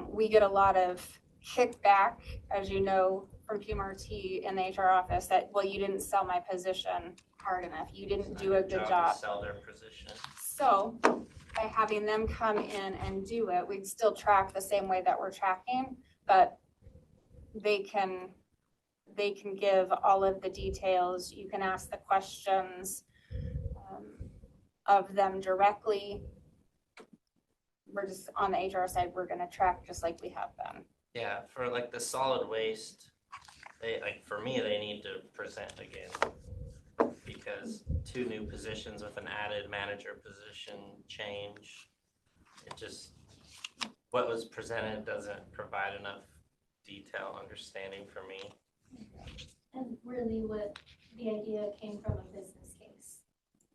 We get a lot of kickback, as you know, from PMRT in the HR office that, well, you didn't sell my position hard enough. You didn't do a good job. To sell their position. So by having them come in and do it, we'd still track the same way that we're tracking, but they can give all of the details. You can ask the questions of them directly. We're just on the HR side, we're gonna track just like we have been. Yeah, for like the solid waste, for me, they need to present again. Because 2 new positions with an added manager position change. What was presented doesn't provide enough detail understanding for me. And really what the idea came from a business case.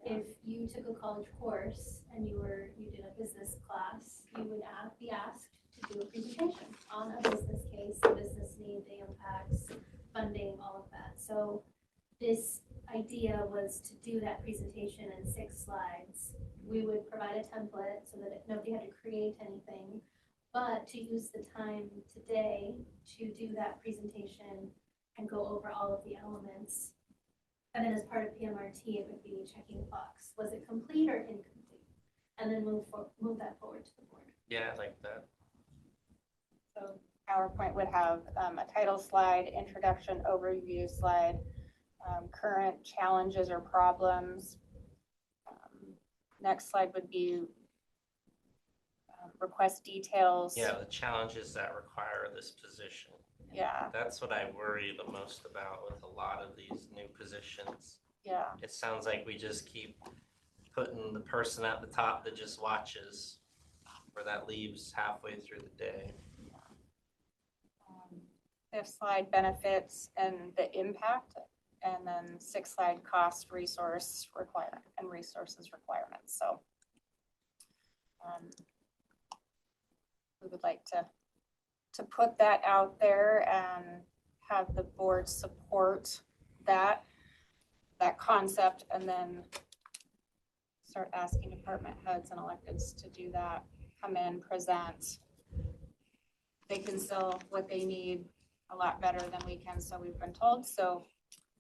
If you took a college course and you did a business class, you would be asked to do a presentation on a business case, the business need, the impacts, funding, all of that. So this idea was to do that presentation in 6 slides. We would provide a template so that nobody had to create anything, but to use the time today to do that presentation and go over all of the elements. And then as part of PMRT, it would be checking the box. Was it complete or incomplete? And then move that forward to the board. Yeah, I like that. So PowerPoint would have a title slide, introduction, overview slide, current challenges or problems. Next slide would be request details. Yeah, the challenges that require this position. Yeah. That's what I worry the most about with a lot of these new positions. Yeah. It sounds like we just keep putting the person at the top that just watches, where that leaves halfway through the day. Fifth slide, benefits and the impact, and then 6th slide, cost, resources requirements. So we would like to put that out there and have the board support that concept, and then start asking department heads and electeds to do that, come in, present. They can sell what they need a lot better than we can, so we've been told, so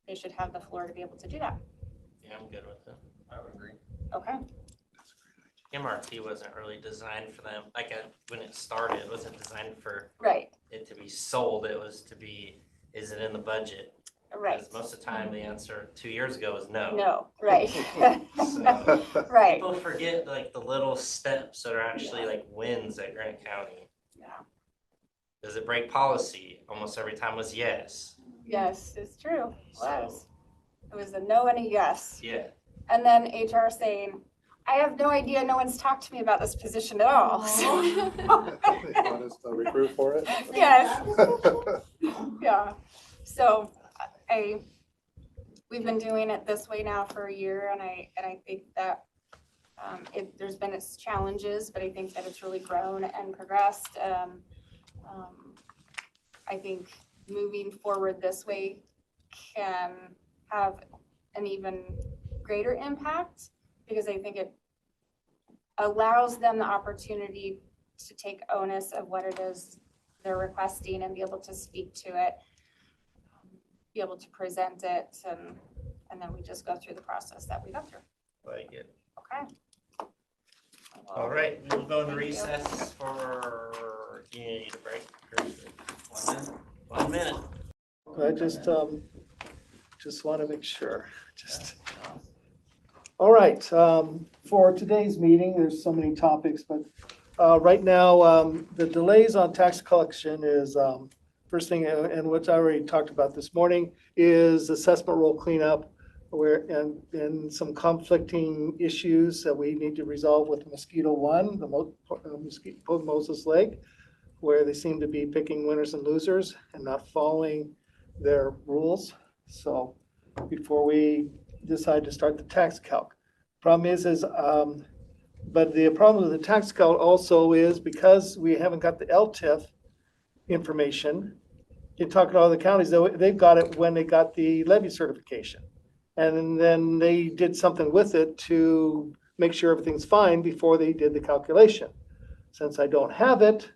they should have the floor to be able to do that. Yeah, I'm good with it. I would agree. Okay. MRT wasn't really designed for them. When it started, it wasn't designed for it to be sold. It was to be, is it in the budget? Right. Because most of the time, the answer 2 years ago was no. No, right. So, right. People forget the little steps that are actually wins at Grant County. Yeah. Does it break policy? Almost every time was yes. Yes, it's true. It was. It was a no and a yes. Yeah. And then HR saying, I have no idea, no one's talked to me about this position at all. They want us to recruit for it? Yes. Yeah. So we've been doing it this way now for a year, and I think that there's been its challenges, but I think that it's really grown and progressed. I think moving forward this way can have an even greater impact, because I think it allows them the opportunity to take onus of what it is they're requesting and be able to speak to it, be able to present it, and then we just go through the process that we go through. Like it. Okay. All right, we'll go into Thank you. recess for, you need a break? 1 minute. I just want to make sure, All right, for today's meeting, there's so many topics, but right now, the delays on tax collection is, first thing, and which I already talked about this morning, is assessment roll cleanup, and some conflicting issues that we need to resolve with Mosquito One, the Mosquito Moses Lake, where they seem to be picking winners and losers and not following their rules. So before we decide to start the tax calc. Problem is, but the problem with the tax calc also is because we haven't got the LTIF information, you talk to all the counties, they've got it when they got the levy certification. And then they did something with it to make sure everything's fine before they did the calculation. Since I don't have it,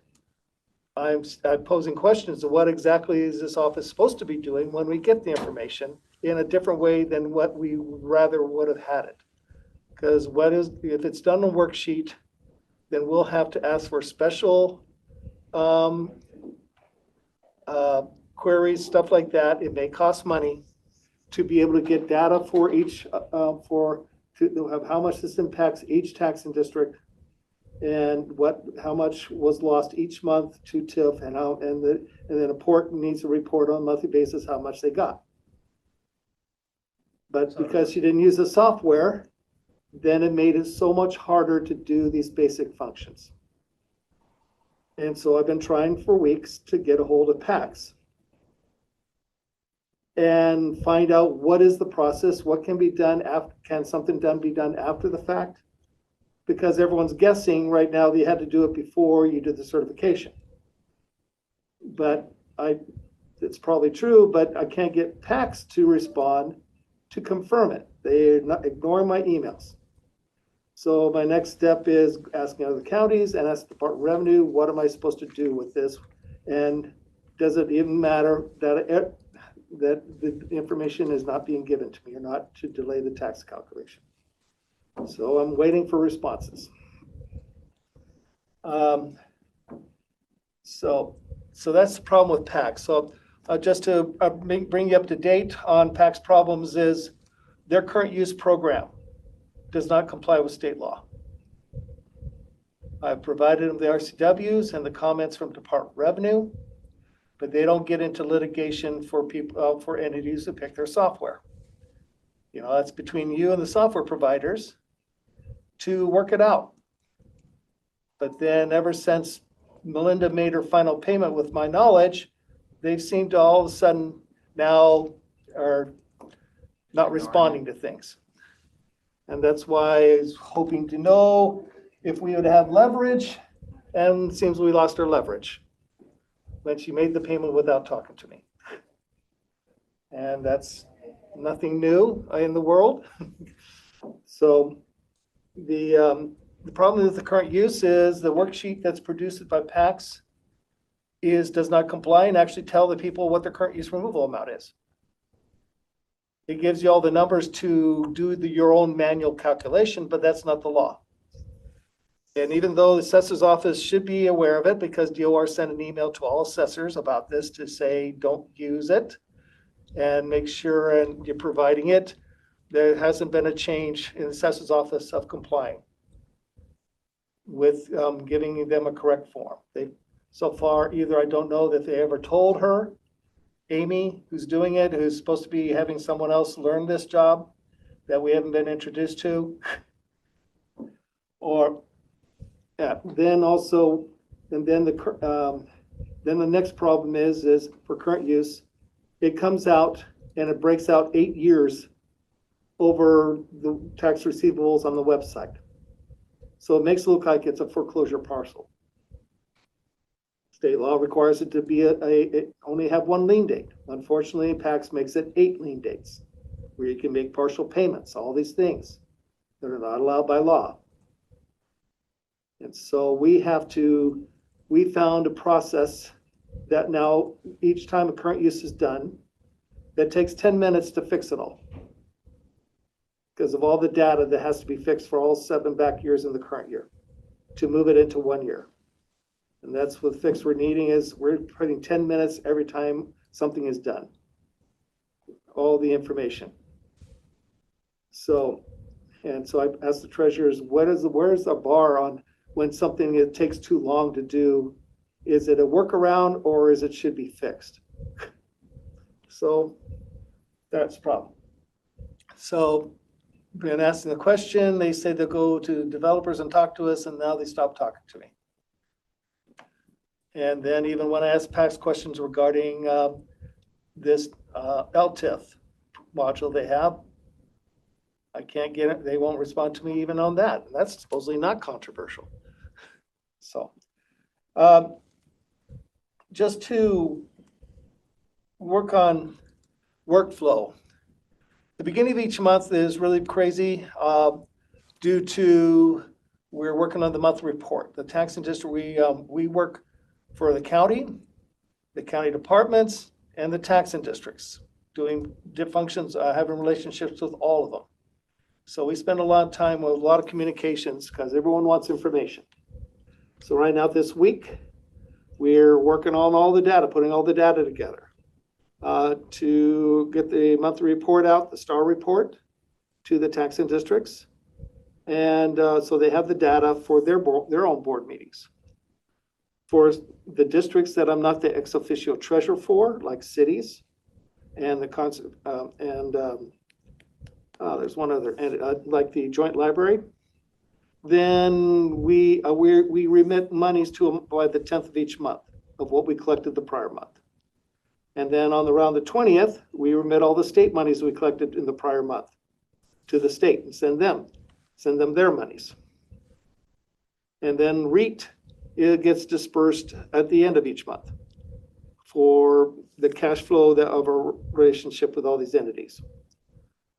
I'm posing questions of what exactly is this office supposed to be doing when we get the information in a different way than what we rather would have had it. Because if it's done on a worksheet, then we'll have to ask for special queries, stuff like that. It may cost money to be able to get data for each, to have how much this impacts each taxing district, and how much was lost each month to TIF, and then a port needs to report on a monthly basis how much they got. But because she didn't use the software, then it made it so much harder to do these basic functions. And so I've been trying for weeks to get a hold of PAX and find out what is the process, what can be done after, can something be done after the fact? Because everyone's guessing right now that you had to do it before you did the certification. But it's probably true, but I can't get PAX to respond to confirm it. They're not ignoring my emails. So my next step is asking other counties and ask the Department of Revenue, what am I supposed to do with this? And does it even matter that the information is not being given to me, or not to delay the tax calculation? So I'm waiting for responses. So that's the problem with PAX. So just to bring you up to date on PAX problems, is their current use program does not comply with state law. I've provided them the RCWs and the comments from Department of Revenue, but they don't get into litigation for people, for entities that pick their software. You know, that's between you and the software providers to work it out. But then ever since Melinda made her final payment with my knowledge, they've seemed to all of a sudden now are not responding to things. And that's why I was hoping to know if we would have leverage, and it seems we lost our leverage when she made the payment without talking to me. And that's nothing new in the world. So the problem with the current use is the worksheet that's produced by PAX does not comply and actually tell the people what their current use removal amount is. It gives you all the numbers to do your own manual calculation, but that's not the law. And even though the assessor's office should be aware of it, because DOR sent an email to all assessors about this to say, don't use it and make sure and you're providing it, there hasn't been a change in the assessor's office of complying with giving them a correct form. so far. Either I don't know that they ever told her, Amy, who's doing it, who's supposed to be having someone else learn this job that we haven't been introduced to. Or, yeah, then also, and then the next problem is for current use, it comes out and it breaks out 8 years over the tax receivables on the website. So it makes it look like it's a foreclosure parcel. State law requires it to be it only have one lien date. Unfortunately, PAX makes it 8 lien dates, where you can make partial payments, all these things that are not allowed by law. And so we found a process that now each time a current use is done, that takes 10 minutes to fix it all, because of all the data that has to be fixed for all 7 back years in the current year to move it into 1 year. And that's what the fix we're needing is we're putting 10 minutes every time something is done. All the information. So, and so I asked the treasurers, where's the bar on when something it takes too long to do? Is it a workaround or is it should be fixed? So that's the problem. So been asking the question, they say they'll go to developers and talk to us, and now they stopped talking to me. And then even when I asked PAX questions regarding this LTIF module they have, I can't get it. They won't respond to me even on that. That's supposedly not controversial. So just to work on workflow. The beginning of each month is really crazy due to we're working on the monthly report. The tax and district, we work for the county departments, and the tax and districts, doing functions, having relationships with all of them. So we spend a lot of time with a lot of communications because everyone wants information. So right now this week, we're working on all the data, putting all the data together to get the monthly report out, the STAR report, to the tax and districts. And so they have the data for their own board meetings. For the districts that I'm not the ex officio treasurer for, like cities, and there's one other, like the joint library, then we remit monies to them by the 10th of each month of what we collected the prior month. And then around the 20th, we remit all the state monies we collected in the prior month to the state and send them their monies. And then REIT, it gets dispersed at the end of each month for the cash flow of our relationship with all these entities.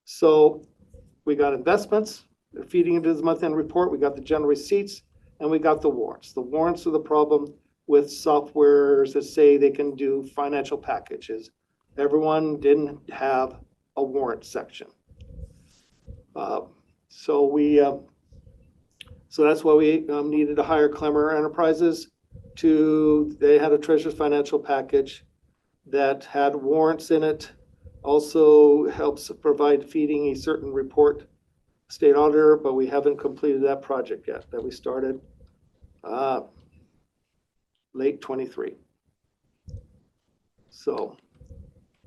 So we got investments, they're feeding into this month-end report. We got the general receipts, and we got the warrants. The warrants are the problem with softwares that say they can do financial packages. Everyone didn't have a warrant section. So that's why we needed to hire Clemmer Enterprises they had a treasurer's financial package that had warrants in it, also helps provide feeding a certain report, state auditor, but we haven't completed that project yet that we started late 23. So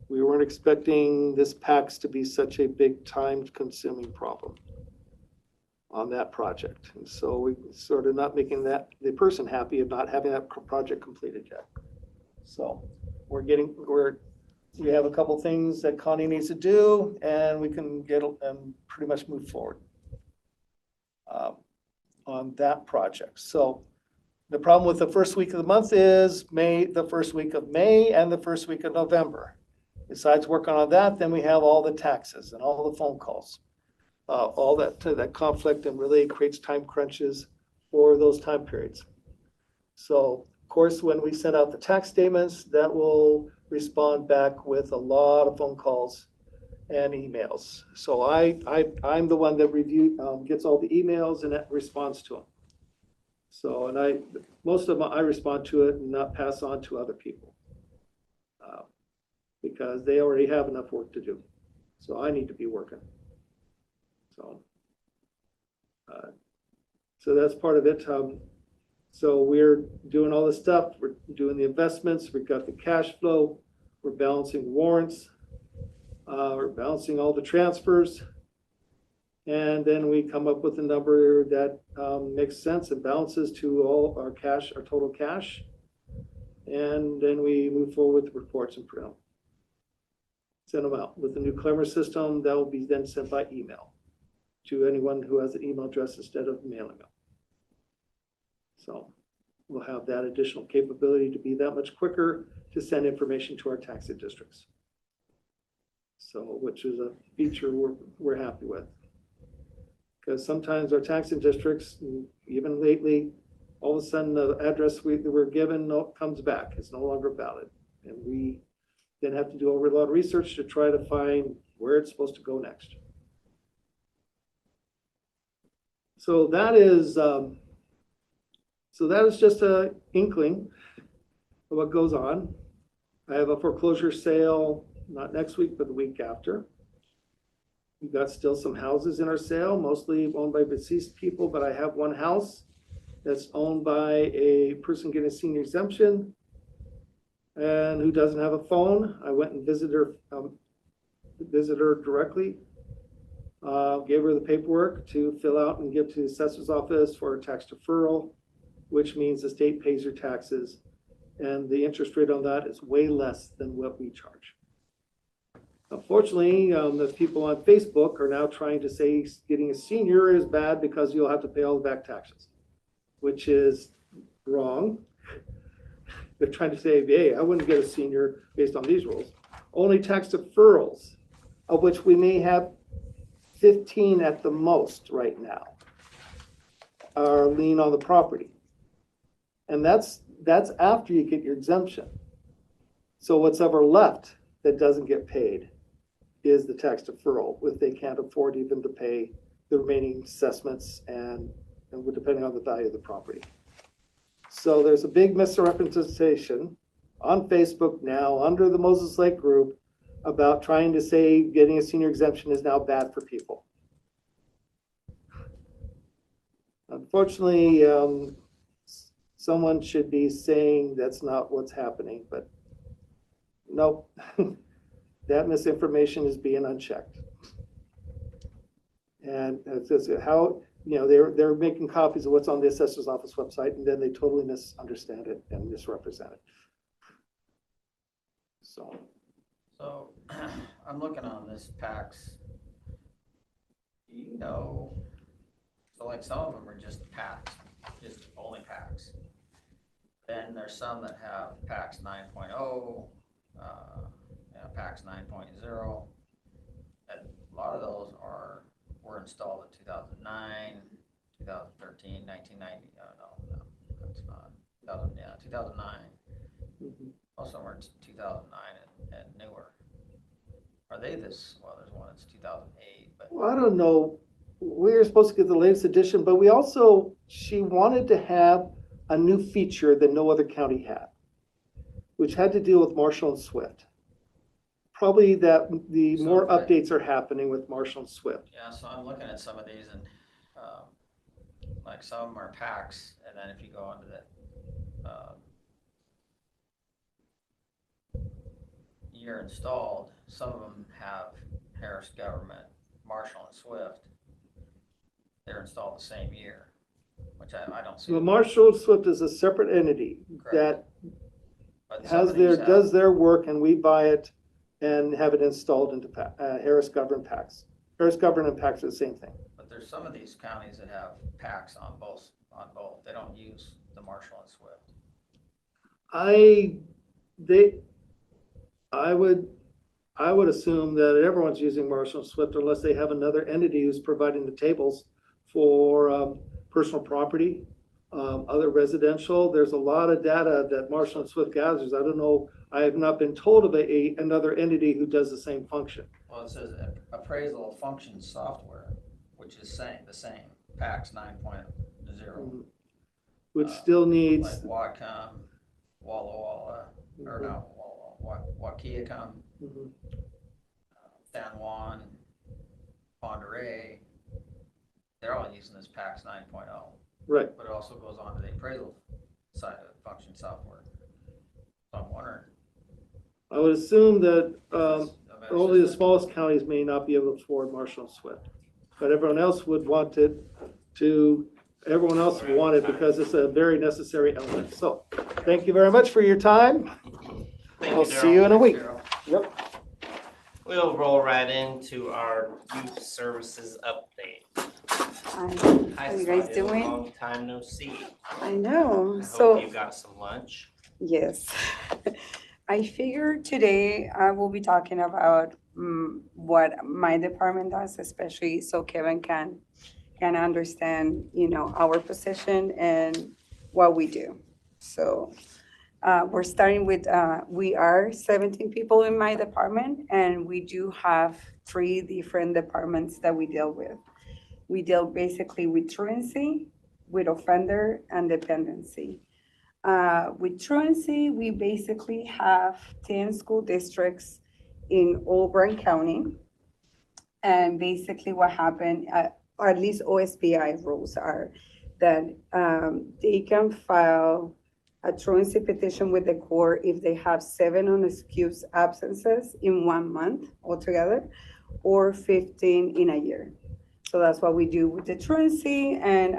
we weren't expecting this PAX to be such a big time-consuming problem on that project. And so we sort of not making the person happy of not having that project completed yet. So we have a couple things that Connie needs to do, and we can get and pretty much move forward on that project. So the problem with the first week of the month is the first week of May and the first week of November. Besides working on that, then we have all the taxes and all the phone calls. All that conflict, and really creates time crunches for those time periods. So, of course, when we send out the tax statements, that will respond back with a lot of phone calls and emails. So I'm the one that gets all the emails and responds to them. So, and most of them I respond to it and not pass on to other people because they already have enough work to do. So I need to be working. So that's part of it. So we're doing all this stuff. We're doing the investments. We've got the cash flow. We're balancing warrants. We're balancing all the transfers. And then we come up with a number that makes sense and balances to all our cash, our total cash. And then we move forward with the reports and print them. Send them out. With the new Clemmer system, that will be then sent by email to anyone who has an email address instead of mailing them. So we'll have that additional capability to be that much quicker to send information to our taxing districts. So, which is a feature we're happy with. Because sometimes our taxing districts, even lately, all of a sudden the address we were given comes back. It's no longer valid. And we then have to do a lot of research to try to find where it's supposed to go next. So that is just an inkling of what goes on. I have a foreclosure sale, not next week, but the week after. We've got still some houses in our sale, mostly owned by deceased people, but I have one house that's owned by a person getting a senior exemption and who doesn't have a phone. I went and visited her directly, gave her the paperwork to fill out and give to the assessor's office for a tax deferral, which means the state pays her taxes. And the interest rate on that is way less than what we charge. Unfortunately, the people on Facebook are now trying to say getting a senior is bad because you'll have to pay all the back taxes, which is wrong. They're trying to say, hey, I wouldn't get a senior based on these rules. Only tax deferrals, of which we may have 15 at the most right now, are lien on the property. And that's after you get your exemption. So what's ever left that doesn't get paid is the tax deferral, if they can't afford even to pay the remaining assessments and depending on the value of the property. So there's a big misrepresentation on Facebook now under the Moses Lake group about trying to say getting a senior exemption is now bad for people. Unfortunately, someone should be saying that's not what's happening, but nope. That misinformation is being unchecked. And it's just how, they're making copies of what's on the assessor's office website, and then they totally misunderstand it and misrepresent it. So I'm looking on this PAX. So like some of them are just PAX, just only PAX. Then there's some that have PAX 9.0, PAX 9.0. And a lot of those were installed in 2009, 2013, 1990. No, that's not 2009. Mm-hmm. Most of them are 2009 and newer. Are they this? Well, there's one that's 2008. But well, I don't know. We were supposed to get the latest edition, but she wanted to have a new feature that no other county had, which had to deal with Marshall and Swift. Probably that the more updates are happening with Marshall and Swift. Yeah, so I'm looking at some of these and like some of them are PAX, and then if you go into the year installed, some of them have Harris Government, Marshall and Swift. They're installed the same year, which I don't see. Well, Marshall and Swift is a separate entity. Correct. That does their work, and we buy it and have it installed into Harris Government PAX. Harris Government and PAX are the same thing. But there's some of these counties that have PAX on both. They don't use the Marshall and Swift. I would assume that everyone's using Marshall and Swift unless they have another entity who's providing the tables for personal property, other residential. There's a lot of data that Marshall and Swift gathers. I don't know. I have not been told of another entity who does the same function. Well, it says appraisal function software, which is the same, PAX 9.0. Which still needs. Like Wacom, Walla Walla, or no, Wakiacum, San Juan, Ponderay, they're all using this PAX 9.0. Right. But it also goes on to the appraisal side of the function software. So I'm wondering. I would assume that I mean, it's only the just a- smallest counties may not be able to afford Marshall and Swift. But everyone else would want it everyone else would want it because it's a very necessary element. So, thank you very much for your time. Thank I'll you, see you in a week. Yep. We'll roll right into our youth services update. Hi, how you guys Spotty, doing? Long time no see. I know. I So hope you got some lunch. yes, I figured today I will be talking about what my department does, especially so Kevin can understand, our position and what we do. So we're starting with we are 17 people in my department, and we do have 3 different departments that we deal with. We deal basically with truancy, with offender, and dependency. With truancy, we basically have 10 school districts in Auburn County. And basically what happened, or at least OSPI rules are that they can file a truancy petition with the court if they have 7 unexcused absences in 1 month altogether, or 15 in a year. So that's what we do with the truancy. And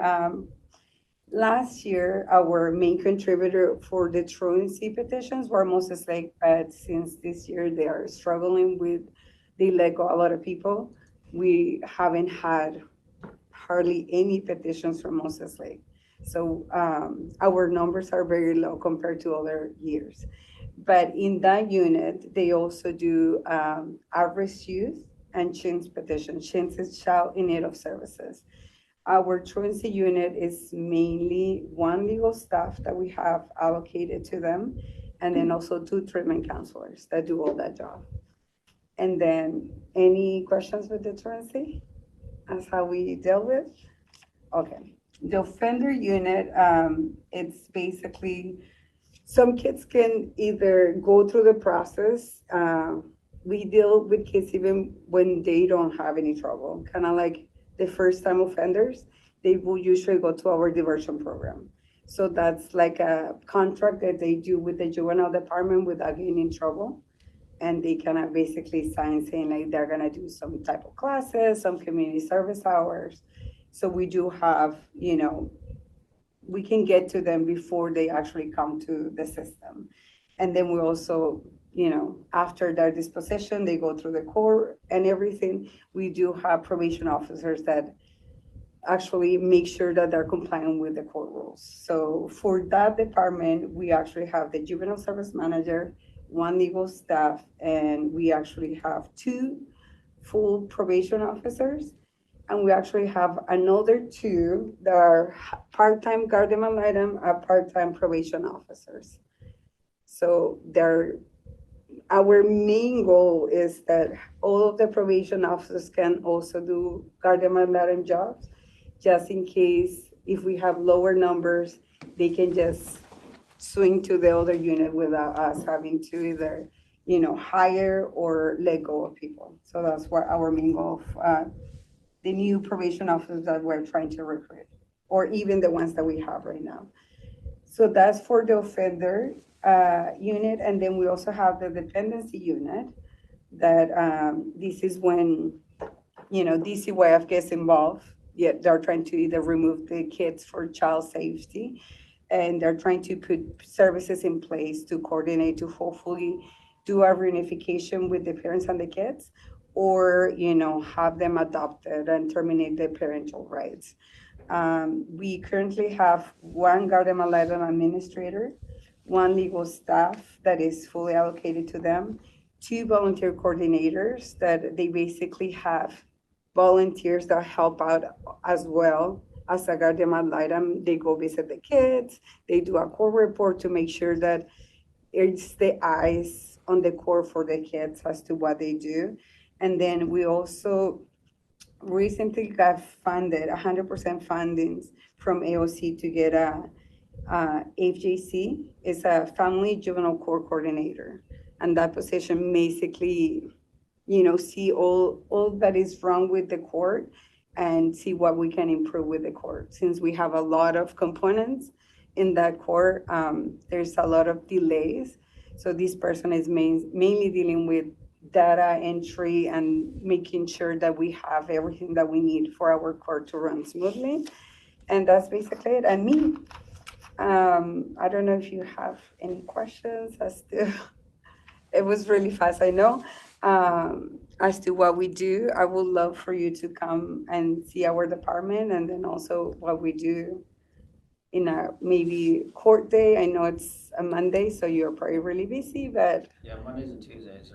last year, our main contributor for the truancy petitions were Moses Lake, but since this year they are struggling with, they let go a lot of people. We haven't had hardly any petitions from Moses Lake. So our numbers are very low compared to other years. But in that unit, they also do at-risk youth and CHINS petitions. CHINS is Child in Need of Services. Our truancy unit is mainly 1 legal staff that we have allocated to them, and then also 2 treatment counselors that do all that job. And then, any questions with the truancy? That's how we deal with? Okay. The offender unit, it's basically, some kids can either go through the process. We deal with kids even when they don't have any trouble, kind of like the first time offenders, they will usually go to our diversion program. So that's like a contract that they do with the juvenile department without getting in trouble. And they kind of basically sign saying like they're gonna do some type of classes, some community service hours. So we do have, we can get to them before they actually come to the system. And then we also, after their disposition, they go through the court and everything. We do have probation officers that actually make sure that they're complying with the court rules. So for that department, we actually have the juvenile service manager, 1 legal staff, and we actually have 2 full probation officers. And we actually have another 2 that are part-time guardian ad litem, part-time probation officers. So our main goal is that all of the probation officers can also do guardian ad litem jobs, just in case if we have lower numbers, they can just swing to the other unit without us having to either, hire or let go of people. So that's what our main goal of the new probation officers that we're trying to recruit, or even the ones that we have right now. So that's for the offender unit. And then we also have the dependency unit that this is when, DCYF gets involved. Yeah, they're trying to either remove the kids for child safety, and they're trying to put services in place to coordinate to hopefully do a reunification with the parents and the kids, or, have them adopted and terminate their parental rights. We currently have 1 guardian ad litem administrator, 1 legal staff that is fully allocated to them, 2 volunteer coordinators that they basically have volunteers that help out as well as a guardian ad litem. They go visit the kids, they do a court report to make sure that it's the eyes on the court for the kids as to what they do. And then we also recently got funded 100% fundings from AOC to get a FJC. It's a family juvenile court coordinator, and that position basically, see all that is wrong with the court and see what we can improve with the court. Since we have a lot of components in that court, there's a lot of delays. So this person is mainly dealing with data entry and making sure that we have everything that we need for our court to run smoothly. And that's basically it. And me, I don't know if you have any questions as to, it was really fast, I know. As to what we do, I would love for you to come and see our department and then also what we do in a maybe court day. I know it's a Monday, so you're probably really busy, but Yeah, Mondays and Tuesdays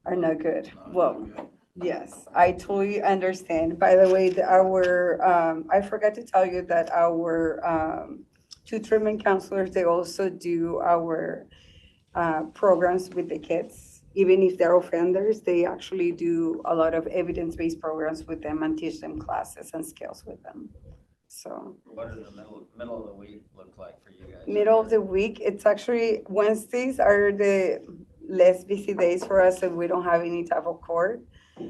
are not good. Well, yes, I totally understand. By the way, I forgot to tell you that our two treatment counselors, they also do our programs with the kids. Even if they're offenders, they actually do a lot of evidence-based programs with them and teach them classes and skills with them. So what does the middle of the week look like for you guys? middle of the week, it's actually Wednesdays are the less busy days for us if we don't have any type of court.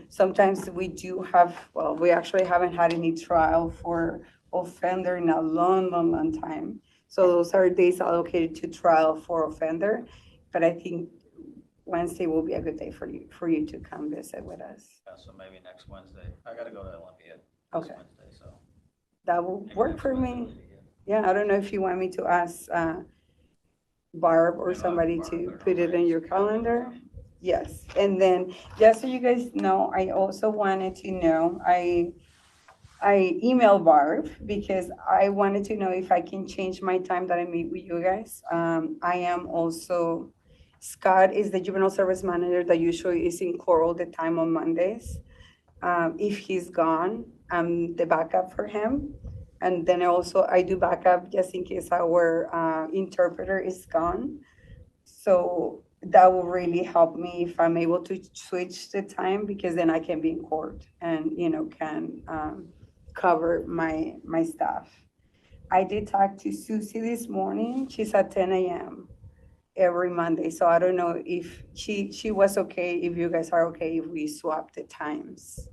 Sometimes we do have, well, we actually haven't had any trial for offender in a long time. So those are days allocated to trial for offender. But I think Wednesday will be a good day for you to come visit with us. Yeah, so maybe next Wednesday. I gotta go to Olympia this Okay. Wednesday, so. That will maybe work next for Wednesday me. would be good. Yeah, I don't know if you want me to ask Barb or Maybe I'll somebody Barb to or put it in your Mike's calendar. Yes, and then just so you guys know, I also wanted to know, I emailed Barb because I wanted to know if I can change my time that I meet with you guys. I am also, Scott is the juvenile service manager that usually is in court all the time on Mondays. If he's gone, I'm the backup for him. And then also I do backup just in case our interpreter is gone. So that will really help me if I'm able to switch the time because then I can be in court and, can cover my staff. I did talk to Susie this morning. She's at 10 a.m. every Monday. So I don't know if she was okay, if you guys are okay if we swap the times.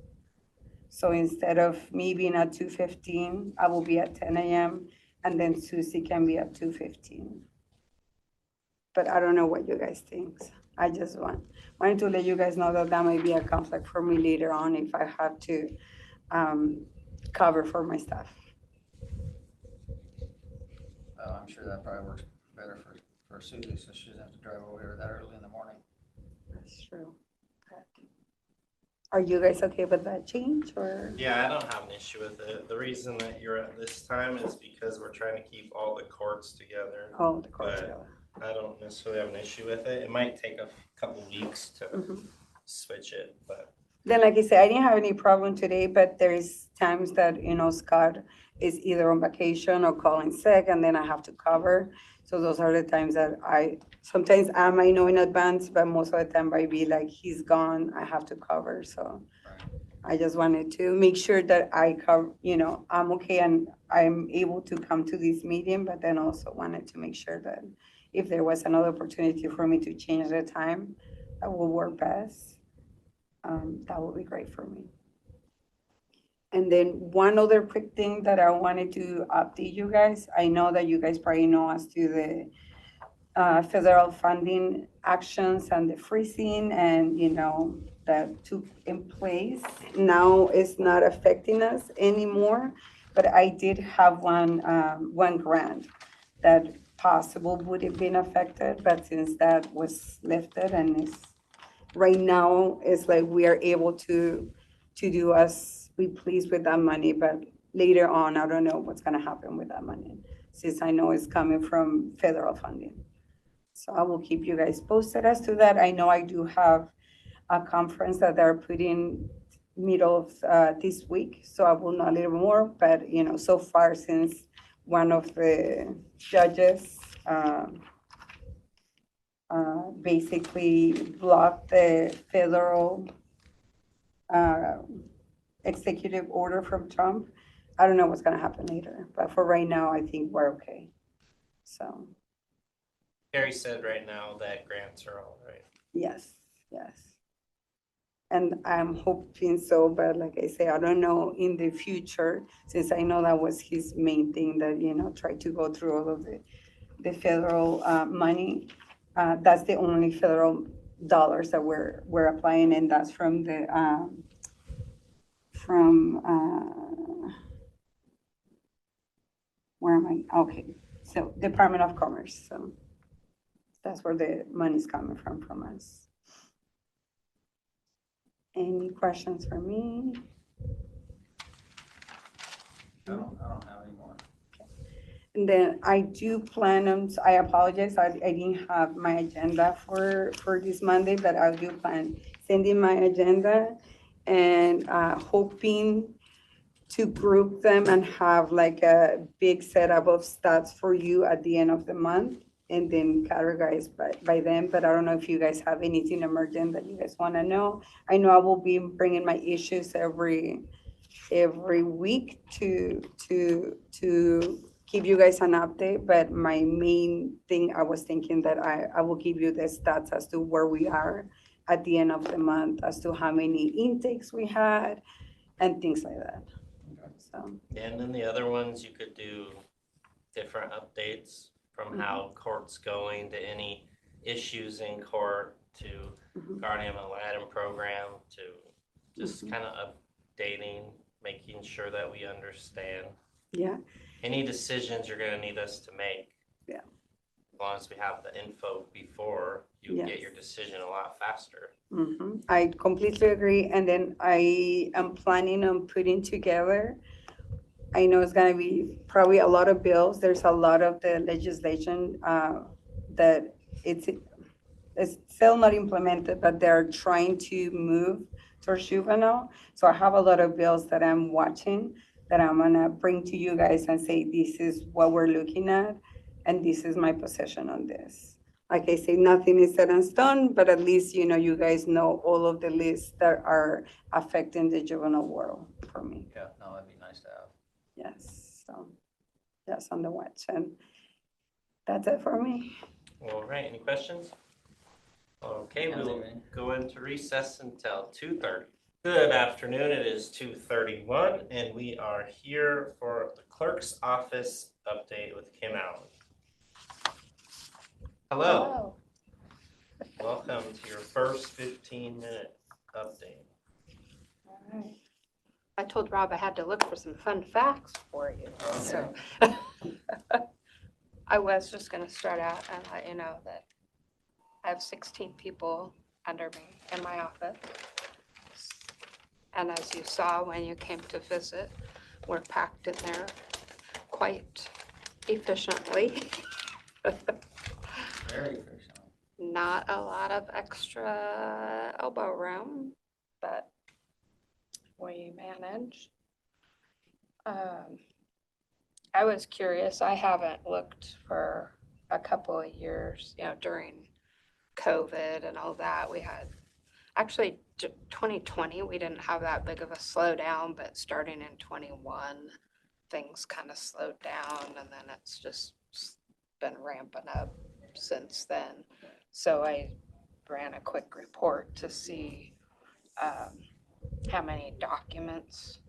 So instead of me being at 2:15, I will be at 10 a.m. and then Susie can be at 2:15. But I don't know what you guys think. I just wanted to let you guys know that that might be a conflict for me later on if I have to cover for my staff. I'm sure that probably works better for Susie, so she doesn't have to drive over here that early in the morning. That's true. Are you guys okay with that change or? Yeah, I don't have an issue with it. The reason that you're at this time is because we're trying to keep all the courts together. Oh, the courts But together. I don't necessarily have an issue with it. It might take a couple weeks to switch it, but. Then, like I said, I didn't have any problem today, but there's times that, Scott is either on vacation or calling sick, and then I have to cover. So those are the times that sometimes I might know in advance, but most of the time I be like, he's gone, I have to cover. So I just wanted to make sure that I cover, I'm okay and I'm able to come to this meeting, but then also wanted to make sure that if there was another opportunity for me to change the time, that will work best. That would be great for me. And then one other quick thing that I wanted to update you guys. I know that you guys probably know as to the federal funding actions and the freezing and, that took in place. Now it's not affecting us anymore, but I did have one grant that possible would have been affected, but since that was lifted and it's right now, it's like we are able to do as we please with that money, but later on, I don't know what's gonna happen with that money, since I know it's coming from federal funding. So I will keep you guys posted as to that. I know I do have a conference that they're putting middle of this week, so I will know a little more, but so far since one of the judges basically blocked the federal executive order from Trump. I don't know what's going to happen later, but for right now, I think we're okay. So. Gary said right now that grants are all right. Yes, yes. And I'm hoping so, but like I say, I don't know in the future, since I know that was his main thing, that, try to go through all of the federal money. That's the only federal dollars that we're applying, and that's from where am I? Okay, so Department of Commerce. So that's where the money's coming from us. Any questions for me? I don't have any more. And then I do plan on, I apologize, I didn't have my agenda for this Monday, but I do plan sending my agenda and hoping to group them and have like a big setup of stats for you at the end of the month and then categorize by them. But I don't know if you guys have anything emergent that you guys want to know. I know I will be bringing my issues every week to give you guys an update, but my main thing, I was thinking that I will give you the stats as to where we are at the end of the month, as to how many intakes we had and things like that. So, And then the other ones, you could do different updates from how court's going, to any issues in court, to guardian ad litem program, to just kind of updating, making sure that we understand. Yeah. Any decisions you're gonna need us to make. Yeah. As long as we have the info before, you Yes. get your decision a lot faster. I completely agree. And then I am planning on putting together, I know it's gonna be probably a lot of bills. There's a lot of the legislation that it's still not implemented, but they're trying to move towards juvenile. So I have a lot of bills that I'm watching that I'm gonna bring to you guys and say, this is what we're looking at, and this is my position on this. Like I say, nothing is set in stone, but at least, you guys know all of the lists that are affecting the juvenile world for me. Yeah, no, that'd be nice to have. Yes, so that's on the watch, and that's it for me. All right, any questions? Okay, we will go into recess until 2:30. Good afternoon, it is 2:31, and we are here for the clerk's office update with Kim Allen. Hello. Welcome to your first 15-minute update. All right. I told Rob I had to look for some fun facts for you, so. I was just gonna start out and let you know that I have 16 people under me in my office. And as you saw when you came to visit, we're packed in there quite efficiently. Very efficient. Not a lot of extra elbow room, but we manage. I was curious, I haven't looked for a couple of years, during COVID and all that. We had, actually 2020, we didn't have that big of a slowdown, but starting in 21, things kind of slowed down, and then it's just been ramping up since then. So I ran a quick report to see how many documents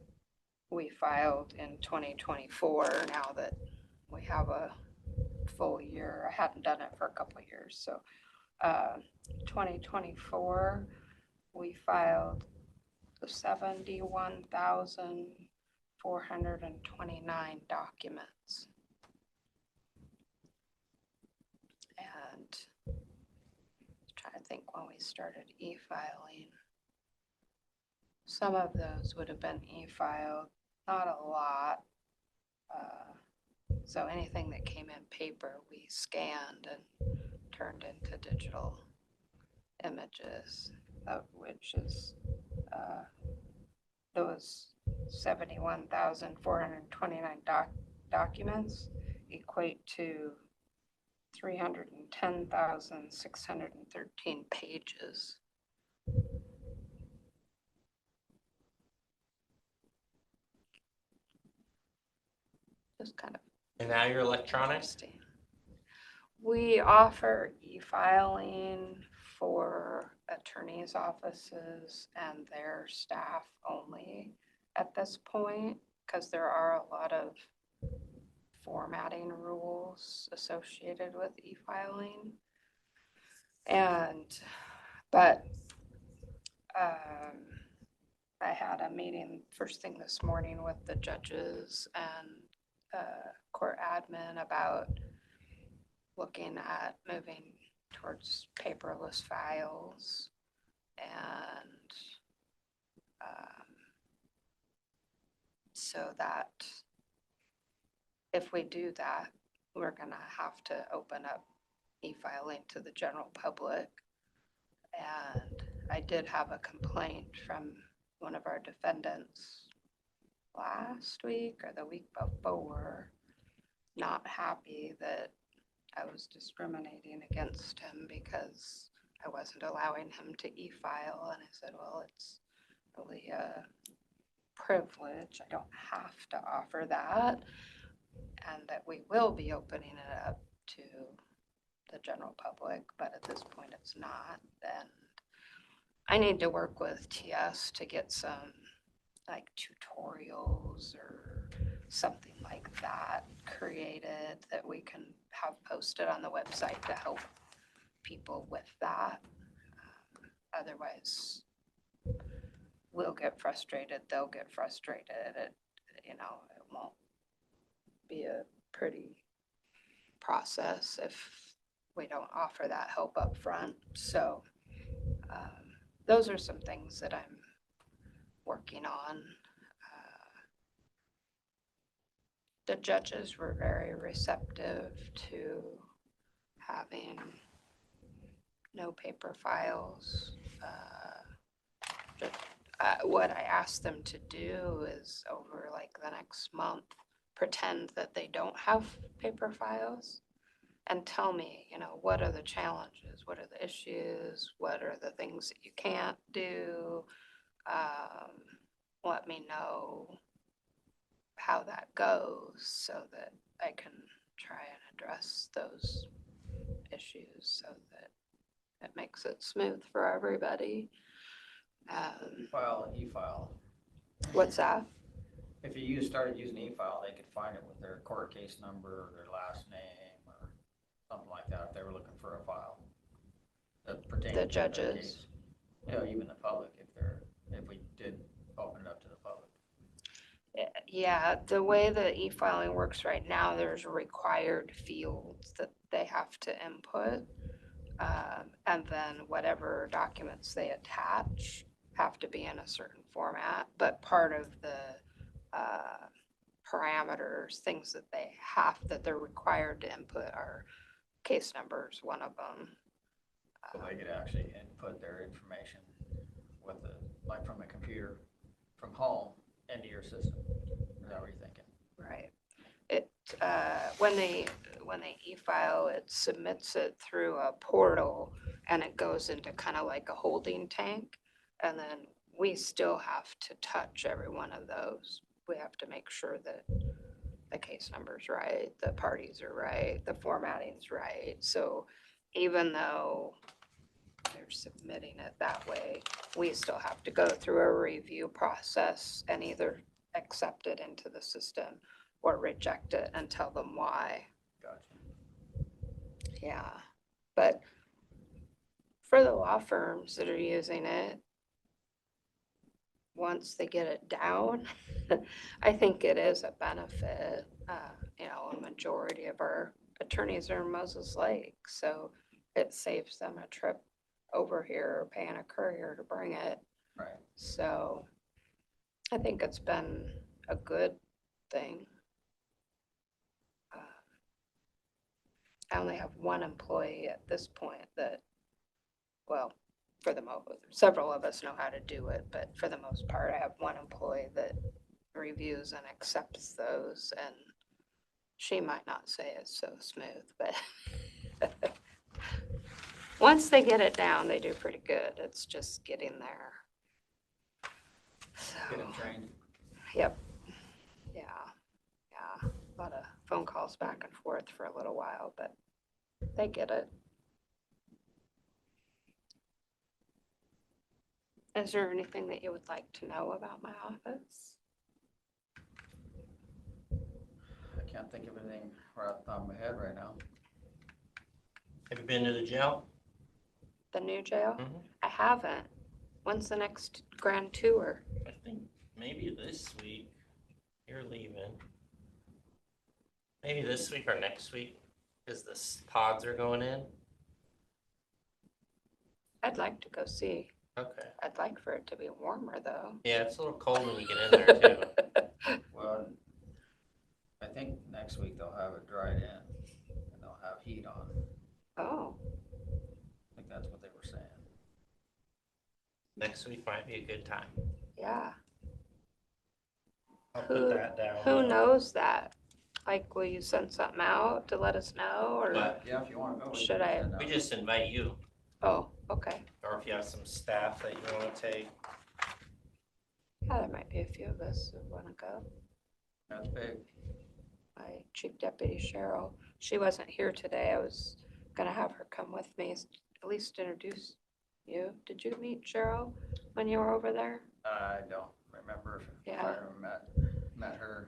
we filed in 2024 now that we have a full year. I hadn't done it for a couple of years. So 2024, we filed 71,429 documents. And I'm trying to think when we started e-filing. Some of those would have been e-filed, not a lot. So anything that came in paper, we scanned and turned into digital images, which is those 71,429 documents equate to 310,613 pages. Just kind of. And now you're electronic? We offer e-filing for attorneys' offices and their staff only at this point, because there are a lot of formatting rules associated with e-filing. But I had a meeting first thing this morning with the judges and court admin about looking at moving towards paperless files, and so that if we do that, we're gonna have to open up e-filing to the general public. And I did have a complaint from one of our defendants last week or the week before, not happy that I was discriminating against him because I wasn't allowing him to e-file. And I said, well, it's really a privilege. I don't have to offer that. And that we will be opening it up to the general public, but at this point it's not. And I need to work with TS to get some like tutorials or something like that created that we can have posted on the website to help people with that. Otherwise, we'll get frustrated, they'll get frustrated. It won't be a pretty process if we don't offer that help up front. So those are some things that I'm working on. The judges were very receptive to having no paper files. What I asked them to do is over like the next month, pretend that they don't have paper files and tell me, what are the challenges? What are the issues? What are the things that you can't do? Let me know how that goes so that I can try and address those issues so that it makes it smooth for everybody. File and e-file. What's that? If you started using e-file, they could find it with their court case number or their last name or something like that if they were looking for a file that pertains to their judges. case. Even the public if we did open it up to the public. Yeah, the way the e-filing works right now, there's required fields that they have to input. And then whatever documents they attach have to be in a certain format. But part of the parameters, things that they're required to input are case numbers, one of them. So they could actually input their information like from a computer from home into your system. Is that what you're thinking? Right. When they e-file, it submits it through a portal and it goes into kind of like a holding tank. And then we still have to touch every one of those. We have to make sure that the case number's right, the parties are right, the formatting's right. So even though they're submitting it that way, we still have to go through a review process and either accept it into the system or reject it and tell them why. Gotcha. Yeah, but for the law firms that are using it, once they get it down, I think it is a benefit. A majority of our attorneys are in Moses Lake, so it saves them a trip over here or paying a courier to bring it. Right. So I think it's been a good thing. I only have one employee at this point that, well, several of us know how to do it, but for the most part, I have one employee that reviews and accepts those, and she might not say it's so smooth, but once they get it down, they do pretty good. It's just getting there. So, Get them trained. Yep. Yeah. A lot of phone calls back and forth for a little while, but they get it. Is there anything that you would like to know about my office? I can't think of anything right off the top of my head right now. Have you been to the jail? The new jail? Mhm. I haven't. When's the next grand tour? I think maybe this week. You're leaving. Maybe this week or next week, because the pods are going in. I'd like to go see. Okay. I'd like for it to be warmer though. Yeah, it's a little cold when you get in there too. Well, I think next week they'll have it dried in and they'll have heat on. Oh, I think that's what they were saying. Next week might be a good time. yeah. I'll put that down. Who knows that? Like, will you send something out to let us know or But Yeah, if you want to go. should I? we just invite you, Oh, okay. or if you have some staff that you want to take. Yeah, there might be a few of us who want to go. That's big. My chief deputy Cheryl, she wasn't here today. I was gonna have her come with me, at least introduce you. Did you meet Cheryl when you were over there? I don't remember if Yeah. I ever met her.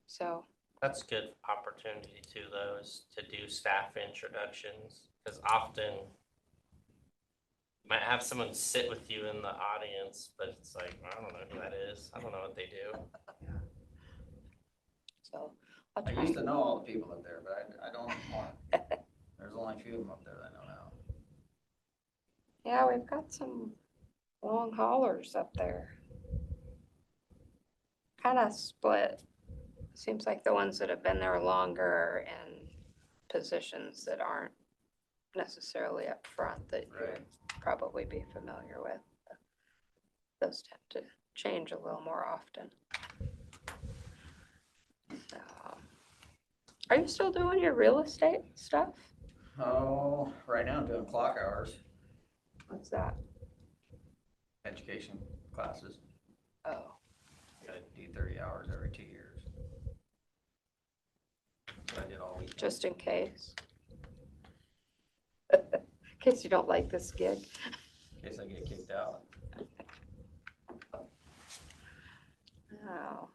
So, That's a good opportunity too, though, is to do staff introductions, because often you might have someone sit with you in the audience, but it's like, I don't know who that is. I don't know what they do. so I'll I try. used to know all the people up there, but I don't anymore. There's only a few of them up there that I know now. Yeah, we've got some long haulers up there. Kind of split. Seems like the ones that have been there longer are in positions that aren't necessarily up front that you would probably be familiar with. Those tend to change a little more often. So, are you still doing your real estate stuff? Oh, right now I'm doing clock hours, What's that? education classes. Oh, Gotta do 30 hours every 2 years. That's what I did all weekend. just in case. In case you don't like this gig. In case I get kicked out. Oh,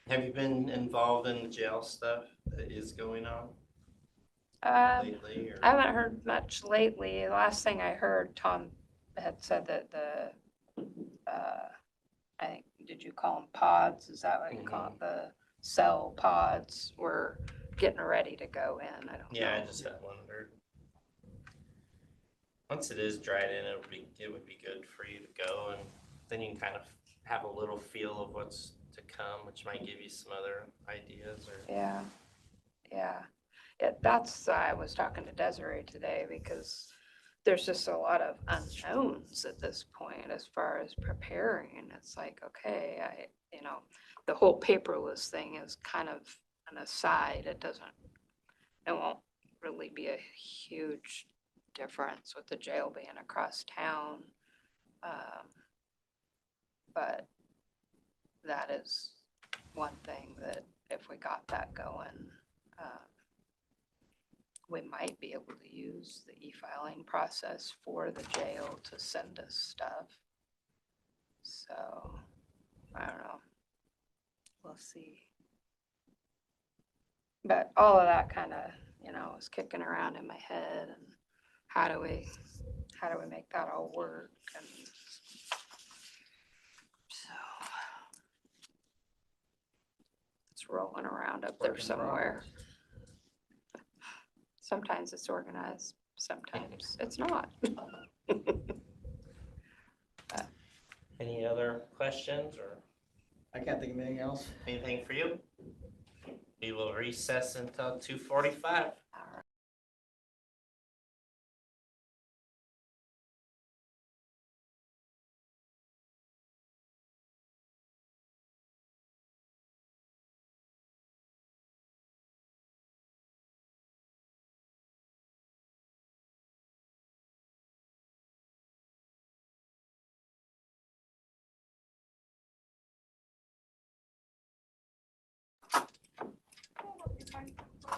Have you been involved in the jail stuff that is going on lately? Or? I haven't heard much lately. The last thing I heard, Tom had said that I think, did you call them pods? Is that what you call it? The cell pods were getting ready to go in. I don't know. Yeah, I just had wondered. Once it is dried in, it would be good for you to go, and then you can kind of have a little feel of what's to come, which might give you some other ideas. Or Yeah, yeah. That's, I was talking to Desiree today because there's just a lot of unknowns at this point as far as preparing. It's like, okay, the whole paperless thing is kind of an aside. It won't really be a huge difference with the jail being across town. But that is one thing that if we got that going, we might be able to use the e-filing process for the jail to send us stuff. So, I don't know. We'll see. But all of that kind of, was kicking around in my head, and how do we make that all work? And so it's rolling around up there Work in somewhere. progress. Sometimes it's organized, sometimes it's not. any other questions or I can't think of anything else. anything for you? We will recess until 2:45.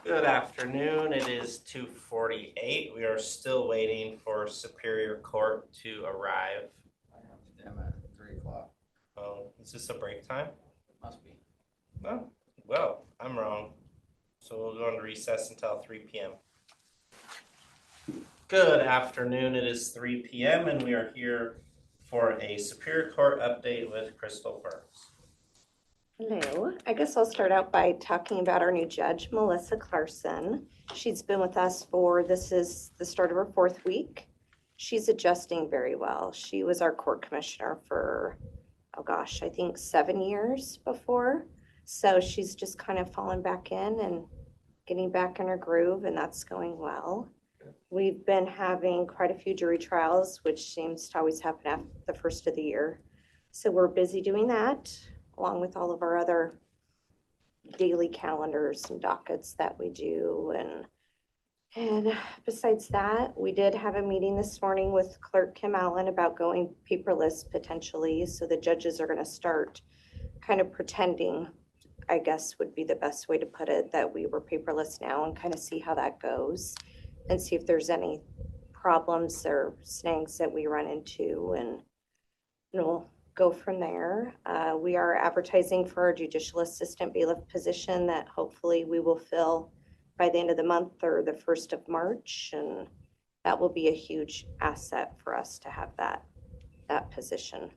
Good afternoon. It is 2:48. We are still waiting for Superior Court to arrive. I have them at 3 o'clock. Oh, is this a break time? Must be. No. Well, I'm wrong. So we'll go into recess until 3 p.m. Good afternoon. It is 3 p.m. and we are here for a Superior Court update with Crystal Burns. Hello. I guess I'll start out by talking about our new judge, Melissa Clarkson. She's been with us this is the start of her 4th week. She's adjusting very well. She was our court commissioner for, I think 7 years before. So she's just kind of fallen back in and getting back in her groove, and that's going well. We've been having quite a few jury trials, which seems to always happen after the first of the year. So we're busy doing that, along with all of our other daily calendars and dockets that we do. And besides that, we did have a meeting this morning with Clerk Kim Allen about going paperless potentially. So the judges are going to start kind of pretending, I guess would be the best way to put it, that we were paperless now, and kind of see how that goes and see if there's any problems or snags that we run into, and we'll go from there. We are advertising for our judicial assistant bailiff position that hopefully we will fill by the end of the month or the 1st of March. And that will be a huge asset for us to have that position.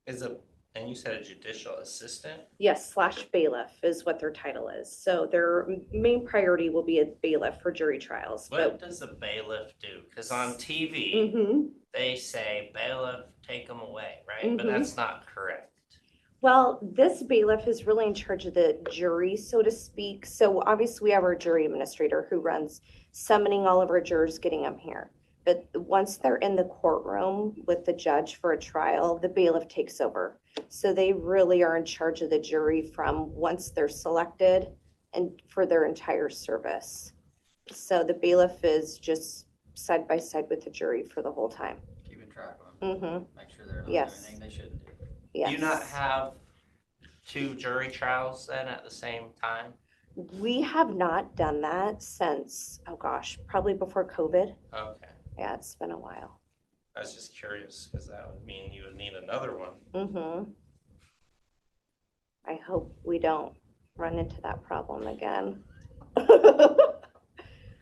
And you said a judicial assistant? Yes, / bailiff is what their title is. So their main priority will be a bailiff for jury trials. What does a bailiff do? Because on TV, they say bailiff, take them away, right? But that's not correct. Well, this bailiff is really in charge of the jury, so to speak. So obviously we have our jury administrator who runs summoning all of our jurors, getting them here. But once they're in the courtroom with the judge for a trial, the bailiff takes over. So they really are in charge of the jury from once they're selected and for their entire service. So the bailiff is just side by side with the jury for the whole time. Keeping track of them. Make sure they're not doing anything they shouldn't do. Yes. Do you not have 2 jury trials then at the same time? We have not done that since, probably before COVID. Okay. Yeah, it's been a while. I was just curious because that would mean you would need another one. I hope we don't run into that problem again.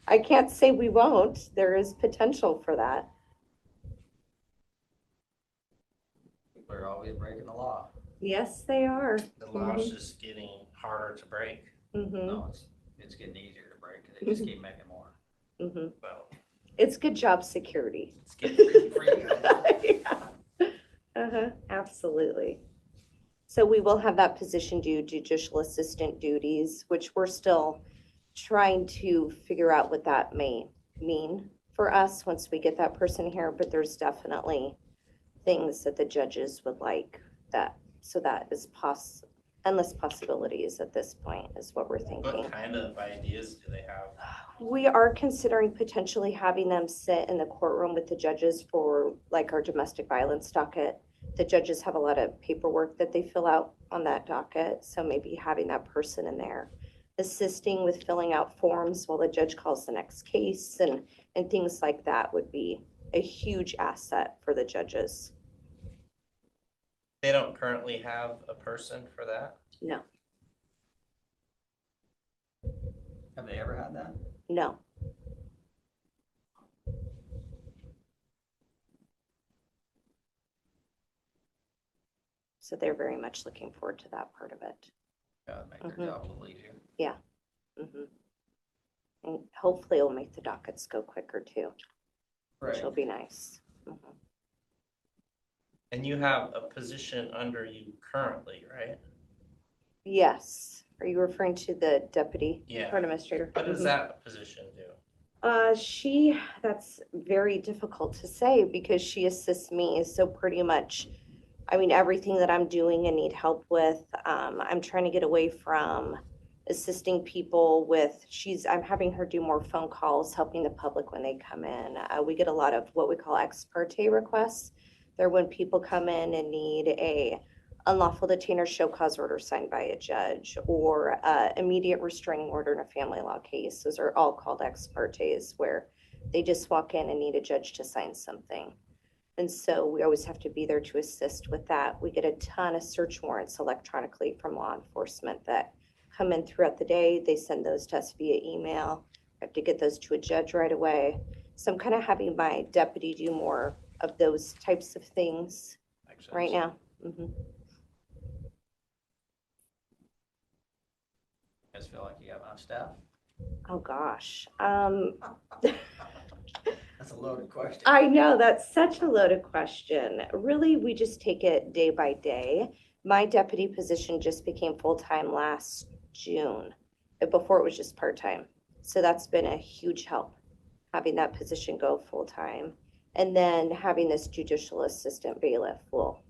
I can't say we won't. There is potential for that. People are always breaking the law. Yes, they are. The law's just getting harder to break. No, it's getting easier to break. They just keep making more. Well, it's good job security. It's getting free. Yeah. Absolutely. So we will have that position do judicial assistant duties, which we're still trying to figure out what that may mean for us once we get that person here. But there's definitely things that the judges would like that. So that is endless possibilities at this point is what we're thinking. What kind of ideas do they have? We are considering potentially having them sit in the courtroom with the judges for like our domestic violence docket. The judges have a lot of paperwork that they fill out on that docket. So maybe having that person in there assisting with filling out forms while the judge calls the next case and things like that would be a huge asset for the judges. They don't currently have a person for that? No. Have they ever had that? No. So they're very much looking forward to that part of it. Make their job a little easier. Yeah. And hopefully it'll make the dockets go quicker too, which will be nice. And you have a position under you currently, right? Yes. Are you referring to the deputy court administrator? What does that position do? That's very difficult to say because she assists me. So pretty much, everything that I'm doing and need help with, I'm trying to get away from assisting people with, I'm having her do more phone calls, helping the public when they come in. We get a lot of what we call ex parte requests. They're when people come in and need a unlawful detainer show cause order signed by a judge, or immediate restraining order in a family law case. Those are all called ex partes, where they just walk in and need a judge to sign something. And so we always have to be there to assist with that. We get a ton of search warrants electronically from law enforcement that come in throughout the day. They send those to us via email. I have to get those to a judge right away. So I'm kind of having my deputy do more of those types of things Makes right sense. now. Mhm. You guys feel like you have enough staff? Oh, gosh. That's a loaded question. I know, that's such a loaded question. Really, we just take it day by day. My deputy position just became full-time last June. Before it was just part-time. So that's been a huge help, having that position go full-time. And then having this judicial assistant bailiff will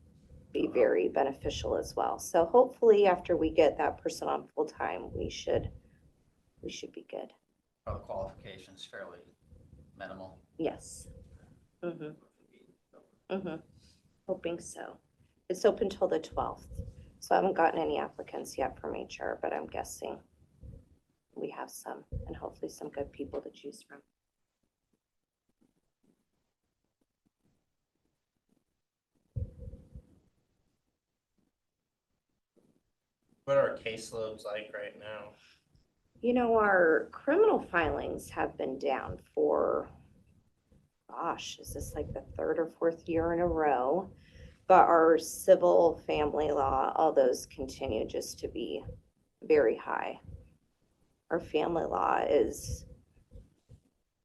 be very beneficial as well. So hopefully after we get that person on full-time, we should be good. Are the qualifications fairly minimal? Yes. Hoping so. It's open till the 12th. So I haven't gotten any applicants yet from HR, but I'm guessing we have some, and hopefully some good people to choose from. What are caseloads like right now? You know, our criminal filings have been down for, gosh, is this like the third or fourth year in a row? But our civil, family law, all those continue just to be very high. Our family law is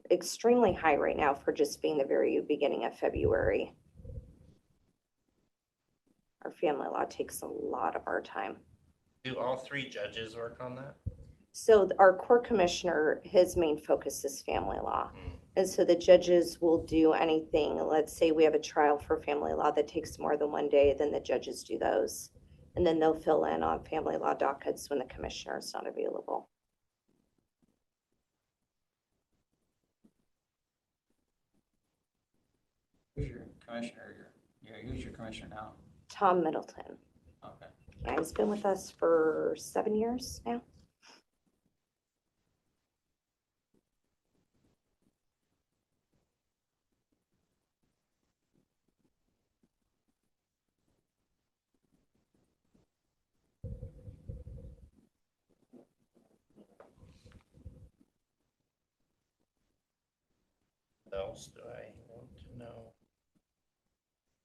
extremely high right now for just being the very beginning of February. Our family law takes a lot of our time. Do all three judges work on that? So our court commissioner, his main focus is family law. And so the judges will do anything. Let's say we have a trial for family law that takes more than one day, then the judges do those. And then they'll fill in on family law dockets when the commissioner is not available. Who's your commissioner? Who's your commissioner now? Tom Middleton. Okay. Yeah, he's been with us for 7 years now. What else do I want to know?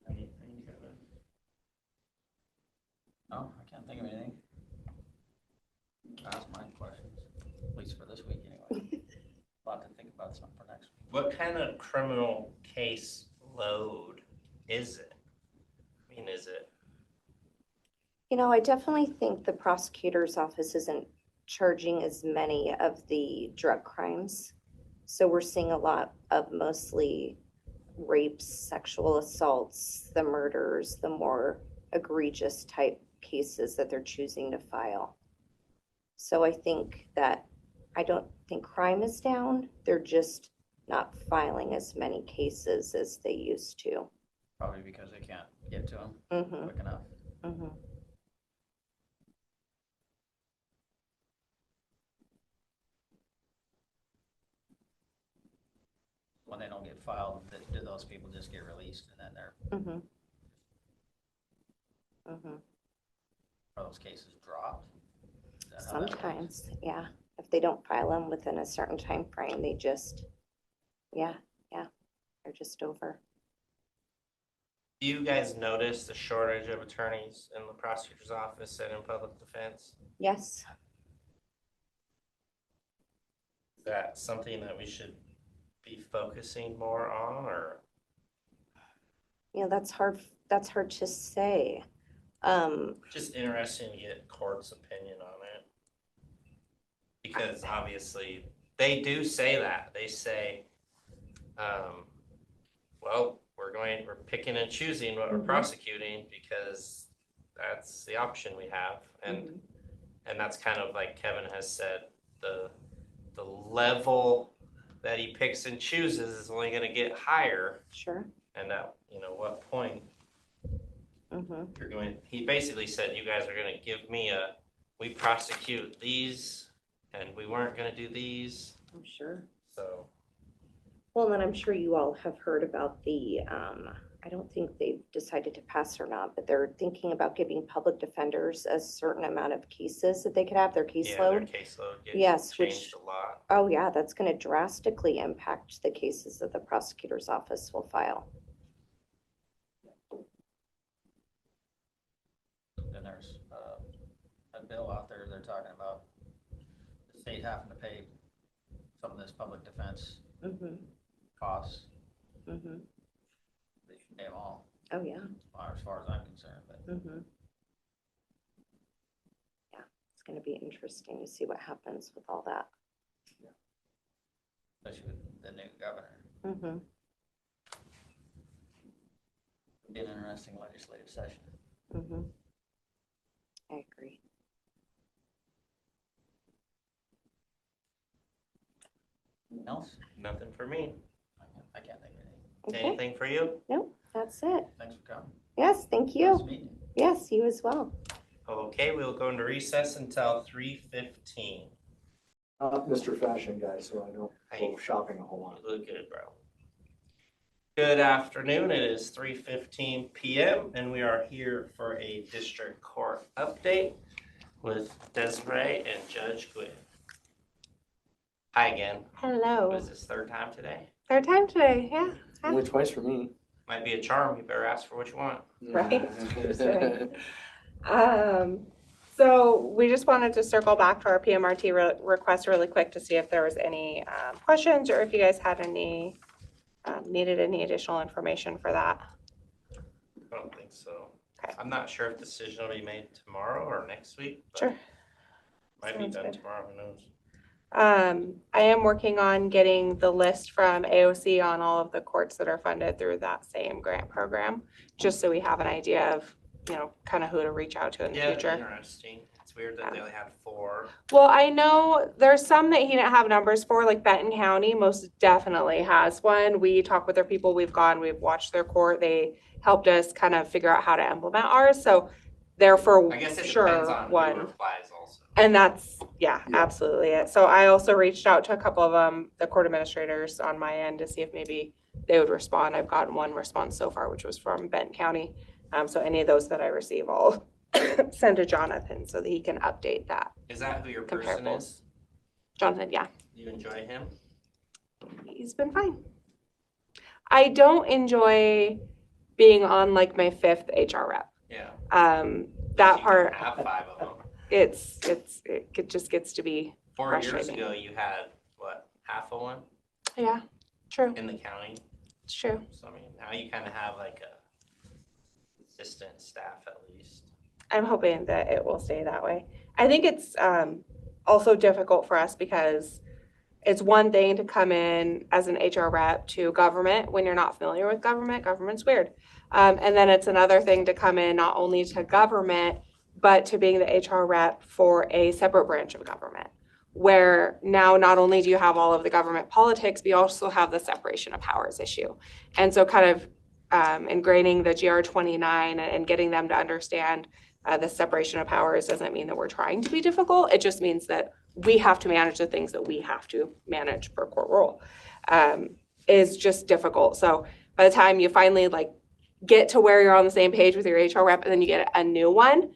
Anything, Kevin? No, I can't think of anything. Ask my questions, at least for this week anyway. A lot to think about some for next week. What kind of criminal case load is it? I mean, is it? You know, I definitely think the prosecutor's office isn't charging as many of the drug crimes. So we're seeing a lot of mostly rapes, sexual assaults, the murders, the more egregious type cases that they're choosing to file. So I think that, I don't think crime is down. They're just not filing as many cases as they used to. Probably because they can't get to them Mhm. quick enough. When they don't get filed, do those people just get released and then they're, are those cases dropped? Is that how that works? Sometimes, yeah. If they don't file them within a certain time frame, they just, yeah, they're just over. Do you guys notice the shortage of attorneys in the prosecutor's office and in public defense? Yes. Is that something that we should be focusing more on, or? You know, that's hard to say. Just interesting to get court's opinion on it. Because obviously, they do say that. They say, well, we're picking and choosing what we're prosecuting because that's the option we have. And that's kind of like Kevin has said, the level that he picks and chooses is only gonna get higher. Sure. And at, what point You're going, he basically said, you guys are gonna give me we prosecute these and we weren't gonna do these, I'm sure. so. Well, and then I'm sure you all have heard about the, I don't think they've decided to pass or not, but they're thinking about giving public defenders a certain amount of cases that they could have, their Yeah, their caseload. caseload Yes, gets which, changed a lot. oh yeah, that's gonna drastically impact the cases that the prosecutor's office will file. Then there's a bill out there, they're talking about the state having to pay some of this public defense costs. They should pay them all, Oh, yeah. as far as I'm concerned, but. Yeah, it's gonna be interesting to see what happens with all that. Especially with the new governor. Be an interesting legislative session. I agree. Anything else? Nothing for me. I can't think of anything. Okay. Anything for you? Nope, that's it. Thanks for coming. Yes, thank Nice you. meeting you. Yes, you as well. Okay, we'll go into recess until 3:15. Mr. Fashion Guy, so I don't go shopping a whole lot. You look good, bro. Good afternoon. It is 3:15 p.m. and we are here for a district court update with Desiree and Judge Gwynn. Hi again. Hello. What is this, third time today? Third time today, yeah. Only twice for me. Might be a charm. You better ask for what you want. Right. So we just wanted to circle back to our PMRT request really quick to see if there was any questions or if you guys had any, needed any additional information for that. I don't think so. Okay. I'm not sure if decision will be made tomorrow or next week. But Sure. might be Sounds done good. tomorrow, who knows? I am working on getting the list from AOC on all of the courts that are funded through that same grant program, just so we have an idea of, kind of who to reach out to in the Yeah, future. interesting. It's weird that they only had 4. Well, I know there's some that he didn't have numbers for, like Benton County most definitely has one. We talk with their people, we've watched their court. They helped us kind of figure out how to implement ours. So they're for I guess it sure depends on who one. replies also. And that's, absolutely it. So I also reached out to a couple of the court administrators on my end to see if maybe they would respond. I've gotten one response so far, which was from Benton County. So any of those that I receive, I'll send to Jonathan so that he can update that. Is that who your person Comparables. is? Jonathan, yeah, You enjoy him? he's been fine. I don't enjoy being on like my 5th HR rep. Yeah. That part, Have 5 of them. it just gets to be 4 years frustrating. ago, you had, what, half of one Yeah, true. in the county? It's true. So, I mean, now you kind of have like a assistant staff at least. I'm hoping that it will stay that way. I think it's also difficult for us because it's one thing to come in as an HR rep to government when you're not familiar with government. Government's weird. And then it's another thing to come in not only to government, but to being the HR rep for a separate branch of government, where now not only do you have all of the government politics, but you also have the separation of powers issue. And so kind of ingraining the GR 29 and getting them to understand the separation of powers doesn't mean that we're trying to be difficult. It just means that we have to manage the things that we have to manage per court rule, is just difficult. So by the time you finally get to where you're on the same page with your HR rep and then you get a new one,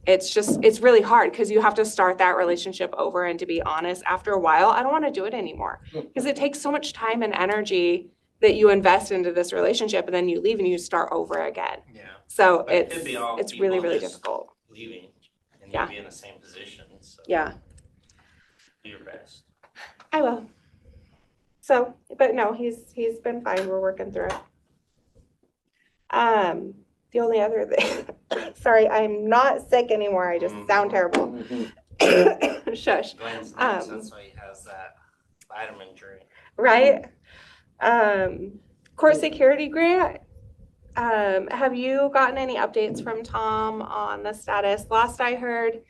it's really hard because you have to start that relationship over. And to be honest, after a while, I don't want to do it anymore because it takes so much time and energy that you invest into this relationship and then you leave and you start over again. Yeah. So But it could be all it's really, people really just difficult. Leaving and Yeah. you'll be in the same position. So Yeah, do your best. I will. So, but no, he's been fine. We're working through it. The only other thing, sorry, I'm not sick anymore. I just sound terrible. Shush. Glenn's next, that's why he has that vitamin drink. Right? Court security grant. Have you gotten any updates from Tom on the status? Last I heard,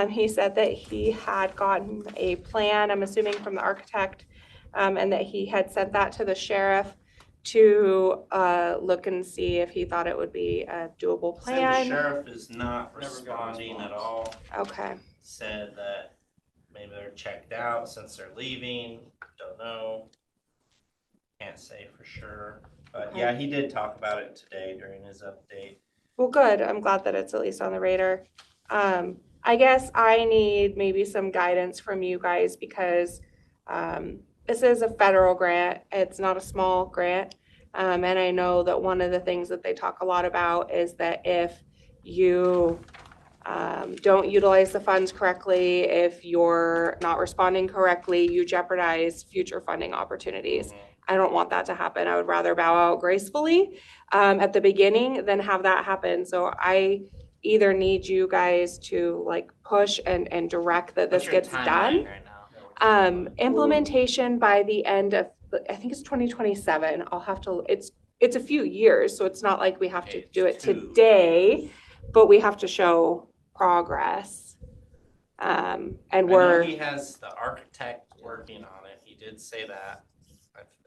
he said that he had gotten a plan, I'm assuming from the architect, and that he had sent that to the sheriff. to look and see if he thought it would be a doable Said the plan. sheriff is not Never got a responding at response. all. Okay, Said that maybe they're checked out since they're leaving. Don't know. Can't say for sure. But Okay. yeah, he did talk about it today during his update. well, good. I'm glad that it's at least on the radar. I guess I need maybe some guidance from you guys because this is a federal grant. It's not a small grant. And I know that one of the things that they talk a lot about is that if you don't utilize the funds correctly, if you're not responding correctly, you jeopardize future funding opportunities. I don't want that to happen. I would rather bow out gracefully at the beginning than have that happen. So I either need you guys to like push and direct that this What's your gets timeline done. right now? Implementation by the end of, I think it's 2027. I'll have to, it's a few years, so it's not like we have to do it today, but we have to show progress. And I know we're, he has the architect working on it. He did say that.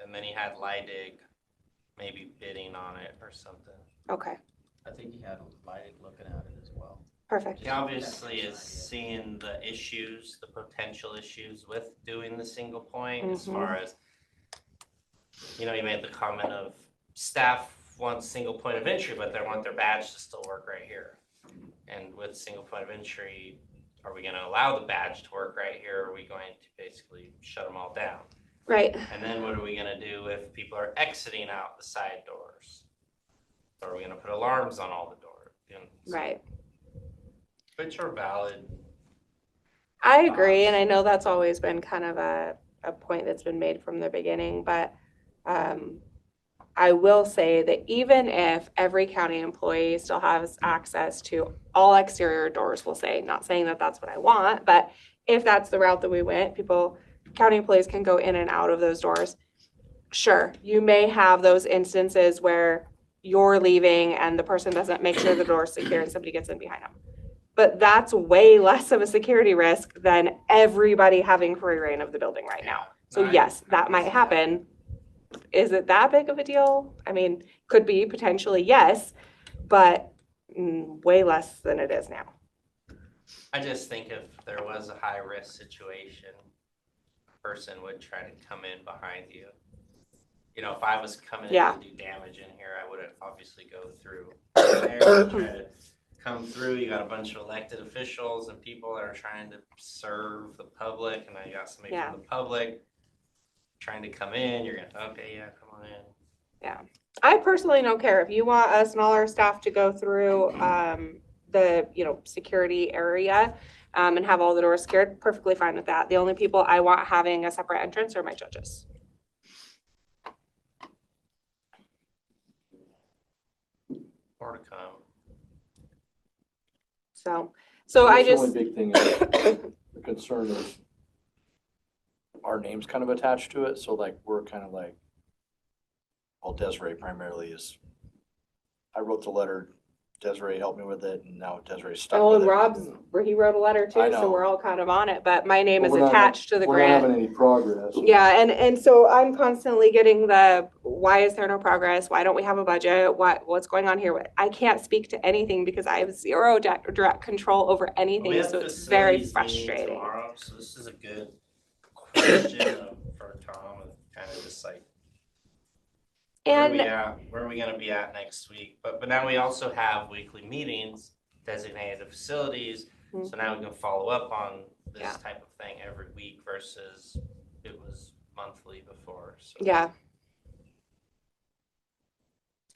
And then he had Lydig maybe bidding on it or something. okay, I think he had Lighted looking at it as well. perfect. He obviously is seeing the issues, the potential issues with doing the single point as far as, you made the comment of staff wants single point of entry, but they want their badge to still work right here. And with single point of entry, are we gonna allow the badge to work right here? Or are we going to basically shut them all down? Right. And then what are we gonna do if people are exiting out the side doors? Or are we gonna put alarms on all the doors? Right. Which are valid. I agree, and I know that's always been kind of a point that's been made from the beginning, but I will say that even if every county employee still has access to all exterior doors, we'll say, not saying that that's what I want, but if that's the route that we went, county employees can go in and out of those doors. Sure, you may have those instances where you're leaving and the person doesn't make sure the door's secure and somebody gets in behind them. But that's way less of a security risk than everybody having free reign of the building right now. So yes, that might happen. Is it that big of a deal? I mean, could be potentially, yes, but way less than it is now. I just think if there was a high risk situation, a person would try to come in behind you. If I was coming in to do damage in here, I wouldn't obviously go through there, try to come through. You got a bunch of elected officials and people that are trying to serve the public, and then you got somebody from the public trying to come in. You're gonna, okay, yeah, come on in. Yeah, I personally don't care if you want a smaller staff to go through the security area and have all the doors secured. Perfectly fine with that. The only people I want having a separate entrance are my judges. More to come. So I The just. only big thing is, the concern is our name's kind of attached to it, so like, we're kind of like, well, Desiree primarily is, I wrote the letter, Desiree helped me with it, and now Desiree's stuck Oh, with and it. Rob's, where he wrote a letter too, I so know. we're all kind of on it, but my name But is we're not- attached to the We're grant. not having any progress. Yeah, and so I'm constantly getting why is there no progress? Why don't we have a budget? What's going on here? I can't speak to anything because I have zero direct control over anything, We have so it's very facilities meeting frustrating. tomorrow, so this is a good question for Tom, and kind of just like, where are we gonna be at next week? But now we also have weekly meetings designated to facilities, so now we can follow up on this type of thing every week versus it was monthly before. So. Yeah.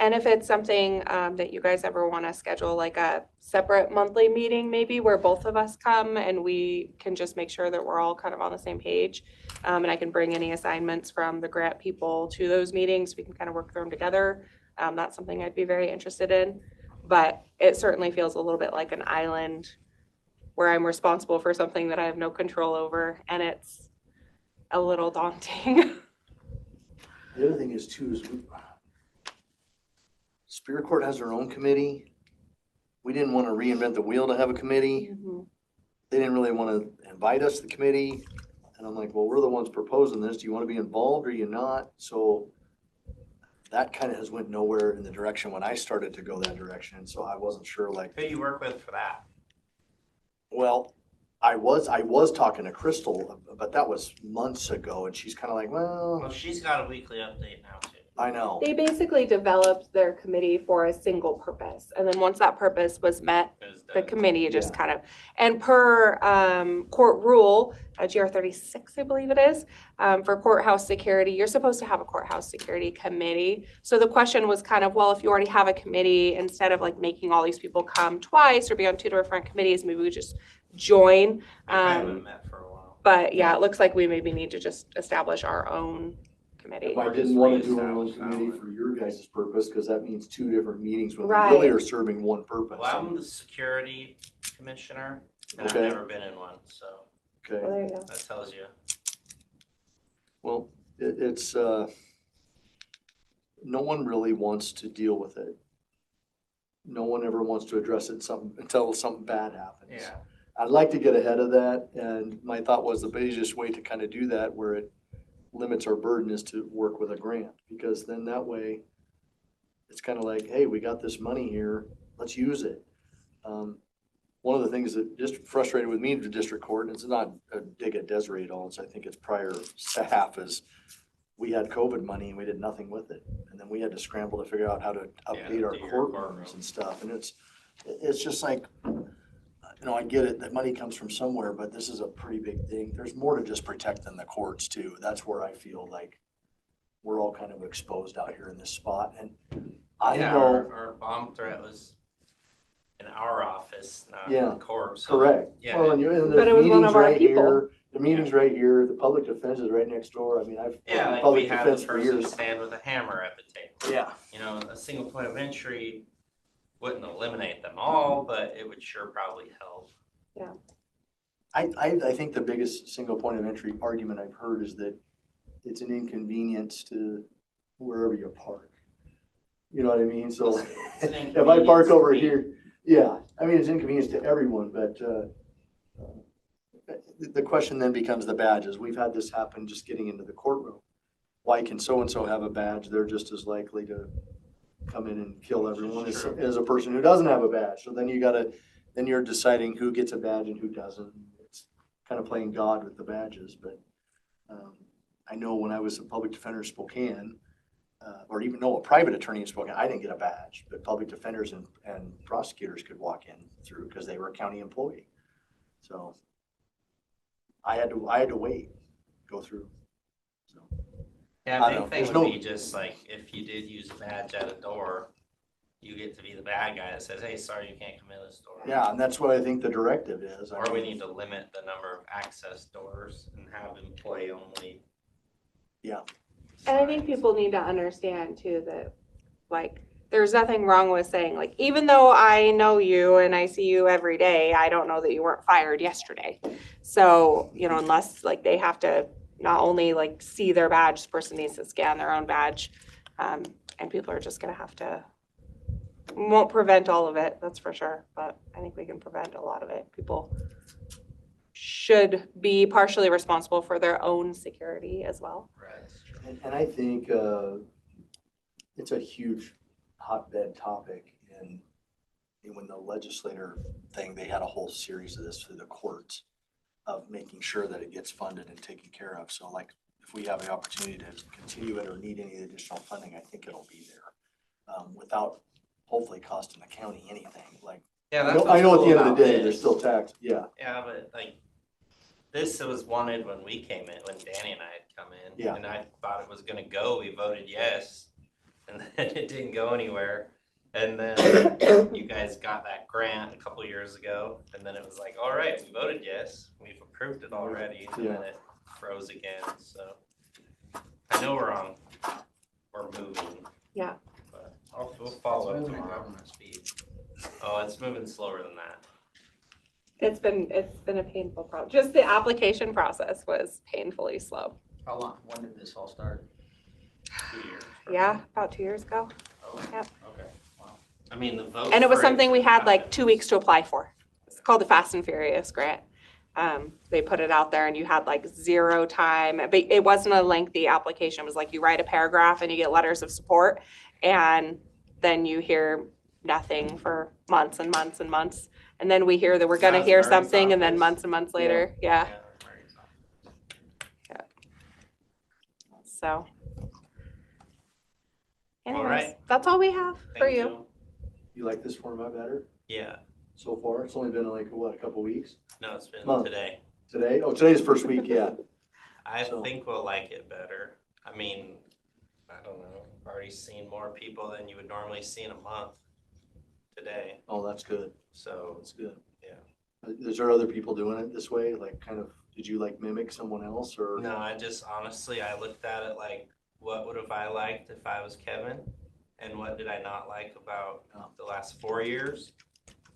And if it's something that you guys ever want to schedule, like a separate monthly meeting, maybe where both of us come and we can just make sure that we're all kind of on the same page. And I can bring any assignments from the grant people to those meetings. We can kind of work through them together. That's something I'd be very interested in. But it certainly feels a little bit like an island where I'm responsible for something that I have no control over. And it's a little daunting. The other thing is too, is Superior Court has their own committee. We didn't want to reinvent the wheel to have a committee. They didn't really want to invite us to the committee. And I'm like, well, we're the ones proposing this. Do you want to be involved or you not? So that kind of has went nowhere in the direction when I started to go that direction. So I wasn't sure like, Who do you work with for that? well, I was talking to Crystal, but that was months ago and she's kind of like, well, Well, she's got a weekly update now too. I know. They basically developed their committee for a single purpose. And then once that purpose was met, the committee just kind of, and per court rule, GR 36, I believe it is, for courthouse security, you're supposed to have a courthouse security committee. So the question was kind of, well, if you already have a committee, instead of like making all these people come twice or be on two different committees, maybe we just join. I haven't met for a while. But yeah, it looks like we maybe need to just establish our own committee. If I didn't want to do our own committee for your guys' purpose, because that means two different meetings when we Right. really are serving one purpose. Well, I'm the security commissioner, and Okay. I've never been in one, so Okay. Well, there you go. that tells you. Well, it's, no one really wants to deal with it. No one ever wants to address it until something bad happens. Yeah. I'd like to get ahead of that, and my thought was the easiest way to kind of do that, where it limits our burden, is to work with a grant, because then that way, it's kind of like, hey, we got this money here, let's use it. One of the things that just frustrated with me in the district court, and it's not a dig at Desiree at all, it's I think it's prior staff, is we had COVID money and we did nothing with it. And then we had to scramble to figure out how to update our courtrooms and stuff. And it's just like, I get it, that money comes from somewhere, but this is a pretty big thing. There's more to just protecting the courts too. That's where I feel like we're all kind of exposed out here in this spot. And I know. Our bomb threat was in our office, not Yeah, in court. So, correct. yeah. Well, and But it was one of our people. Here, the meeting's right here, the public defense is right next door. I mean, I've Yeah, worked in like we public had defense the for person years. stand with a hammer at the table. Yeah. A single point of entry wouldn't eliminate them all, but it would sure probably help. Yeah. I think the biggest single point of entry argument I've heard is that it's an inconvenience to wherever you park. You know what I mean? So if I park over here, yeah, I mean, it's inconvenience to everyone, but the question then becomes the badges. We've had this happen just getting into the courtroom. Why can so-and-so have a badge? They're just as likely to come in and kill everyone as a person who doesn't have a badge. So then then you're deciding who gets a badge and who doesn't. It's kind of playing God with the badges, but I know when I was a public defender in Spokane, or even a private attorney in Spokane, I didn't get a badge, but public defenders and prosecutors could walk in through because they were a county employee. So I had to wait, go through. So Yeah, I big don't know. thing There's would no- be just like if you did use a badge at a door, you get to be the bad guy that says, hey, sorry, you can't come in this door. Yeah, and that's what I think the directive is. Or we need to limit the number of access doors and have employee only. Yeah. And I think people need to understand too that, like, there's nothing wrong with saying, like, even though I know you and I see you every day, I don't know that you weren't fired yesterday. So, unless like they have to not only like see their badge, this person needs to scan their own badge. And people are just gonna have to, won't prevent all of it, that's for sure. But I think we can prevent a lot of it. People should be partially responsible for their own security as well. And I think it's a huge hotbed topic. And when the legislator thing, they had a whole series of this through the courts of making sure that it gets funded and taken care of. So like if we have the opportunity to continue it or need any additional funding, I think it'll be there without hopefully costing the county anything. Like, Yeah, I know at the end of the day, there's there's still tax. Yeah. Yeah, but like this was wanted when we came in, when Danny and I had come in. Yeah. And I thought it was gonna go. We voted yes. And then it didn't go anywhere. And then you guys got that grant a couple years ago. And then it was like, all right, we voted yes. We've approved it already. And then it froze again. So I know we're moving. Yeah. But we'll follow up Moving at tomorrow. government speed. Oh, it's moving slower than that. It's been a painful process. Just the application process was painfully slow. How long, when did this all start? 2 years. Yeah, about 2 years ago. Oh, Yep. okay. Wow. I mean, the vote. And it was for something we had like happened. 2 weeks to apply for. It's called the Fast and Furious grant. They put it out there and you had like 0 time, but it wasn't a lengthy application. It was like you write a paragraph and you get letters of support, and then you hear nothing for months and months and months. And then we hear that we're gonna That's hear Murray's something, and then office. months and months later, yeah. Yeah. So. Anyways, right. that's all we have for Thank you. You like this format better Yeah, so far? It's only been like, what, a couple weeks? no, it's been Month. today. Today? Oh, today's first week, yeah. I So- think we'll like it better. I mean, I don't know, I've already seen more people than you would normally see in a month today, Oh, that's good. so, That's good. yeah. Is there other people doing it this way? Like kind of, did you like mimic someone else or? No, I just honestly, I looked at it like, what would have I liked if I was Kevin? And what did I not like about the last 4 years?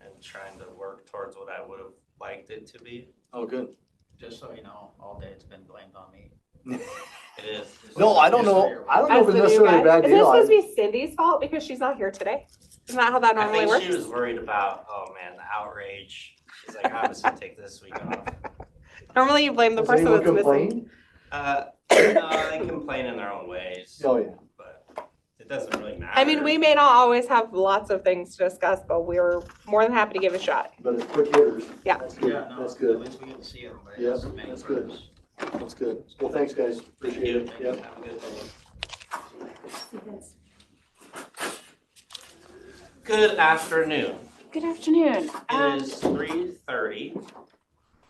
And trying to work towards what I would have liked it to be. Oh, good. Just so you know, all day it's been blamed on me. It is. No, I don't know. I don't know if it's As the new necessarily a guy. bad Is it deal. supposed to be Cindy's fault because she's not here today? Isn't that how that I normally think works? she was worried about, oh man, the outrage. She's like, I was gonna take this week off. Normally you blame the Has person anyone that's missing. complained? No, they complain in their own ways. Oh, yeah. But it doesn't really matter. I mean, we may not always have lots of things to discuss, but we're more than happy to give it a shot. But it's quick hitters. Yeah. That's good. Yeah, no, That's at good. least we get to see everybody. Yep, else's main that's good. purpose. That's good. Well, thanks, guys. Appreciate it. Yep. Have a good day. Good afternoon. Good afternoon. It is 3:30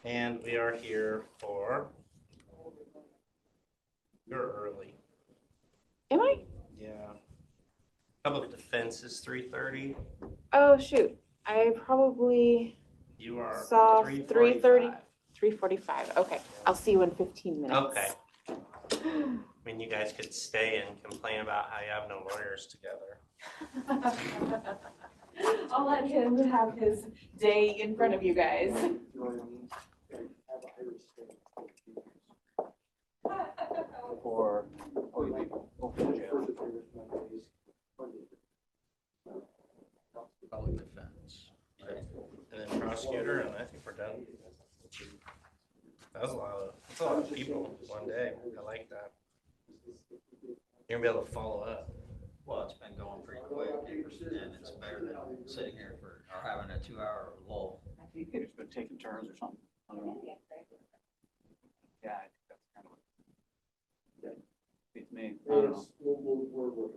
and we are here for, you're early. Am I? Yeah. Public defense is 3:30. Oh, shoot. I probably You are saw 3:45. 3:45. Okay. I'll see you in 15 minutes. Okay. I mean, you guys could stay and complain about how you have no lawyers together. I'll let him have his day in front of you guys. Or, Public defense. And then prosecutor, and I think we're done. That was that's a lot of people one day. I like that. You're gonna be able to follow up. Well, it's been going pretty quick, and it's better than sitting here or having a 2-hour lull. I think it's been taking turns or something. I don't know. Yeah, I think that's kind of what. Beats me. I don't know.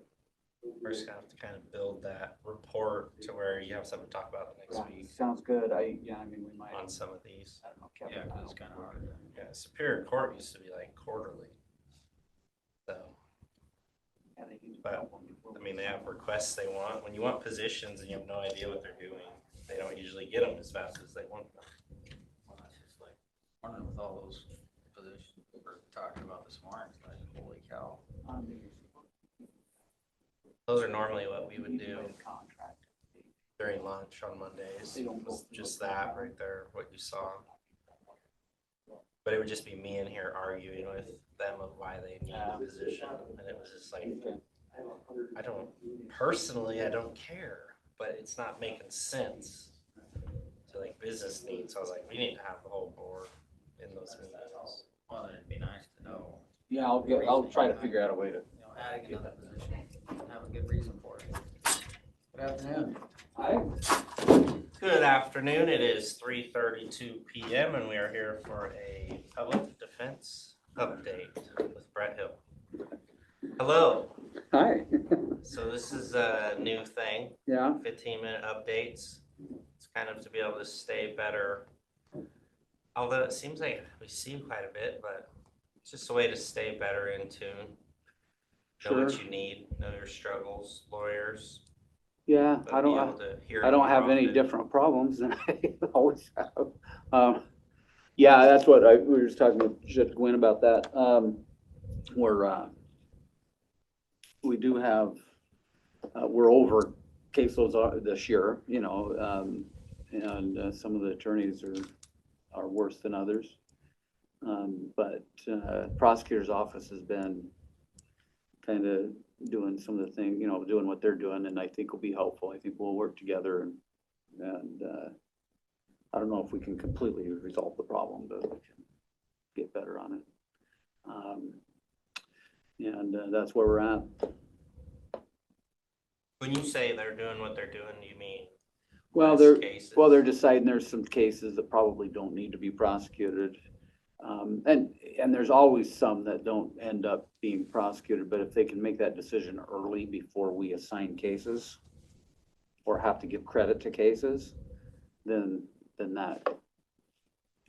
We're just gonna have to kind of build that report to where you have something to talk about the next week Sounds good. I mean, we might. on some of these. I don't know, Kevin. Yeah, because it's kind of hard. Yeah, Superior Court used to be like quarterly. So, Yeah, they can- but I mean, they have requests they want. When you want positions and you have no idea what they're doing, they don't usually get them as fast as they want them. Well, it's just like, wondering with all those positions we were talking about this morning, it's like, holy cow. Those are normally what we would do during lunch on Mondays. Was just that right there, what you saw. But it would just be me in here arguing with them of why they need the position. And it was just like, personally, I don't care, but it's not making sense to like business needs. So I was like, we need to have the whole board in those meetings. Well, then it'd be nice to know, Yeah, I'll try to figure out a way to. adding another position, have a good reason for it. Good afternoon. Good afternoon. It is 3:32 p.m. and we are here for a public defense update with Brett Hill. Hello. Hi. So this is a new thing. Yeah. 15-minute updates. It's kind of to be able to stay better. Although it seems like we see you quite a bit, but it's just a way to stay better in tune. Know what Sure. you need, know your struggles, lawyers. Yeah, but I be able don't, to hear I don't more have any often. different problems than I always have. Yeah, that's what we were just talking with Gwen about that. We do have, we're over caseloads this year, you know, and some of the attorneys are worse than others. But prosecutor's office has been kind of doing some of the things, you know, doing what they're doing, and I think will be helpful. I think we'll work together and I don't know if we can completely resolve the problem, but we can get better on it. And that's where we're at. When you say they're doing what they're doing, you mean Well, less they're, cases? well, they're deciding there's some cases that probably don't need to be prosecuted. And there's always some that don't end up being prosecuted, but if they can make that decision early before we assign cases or have to give credit to cases, then that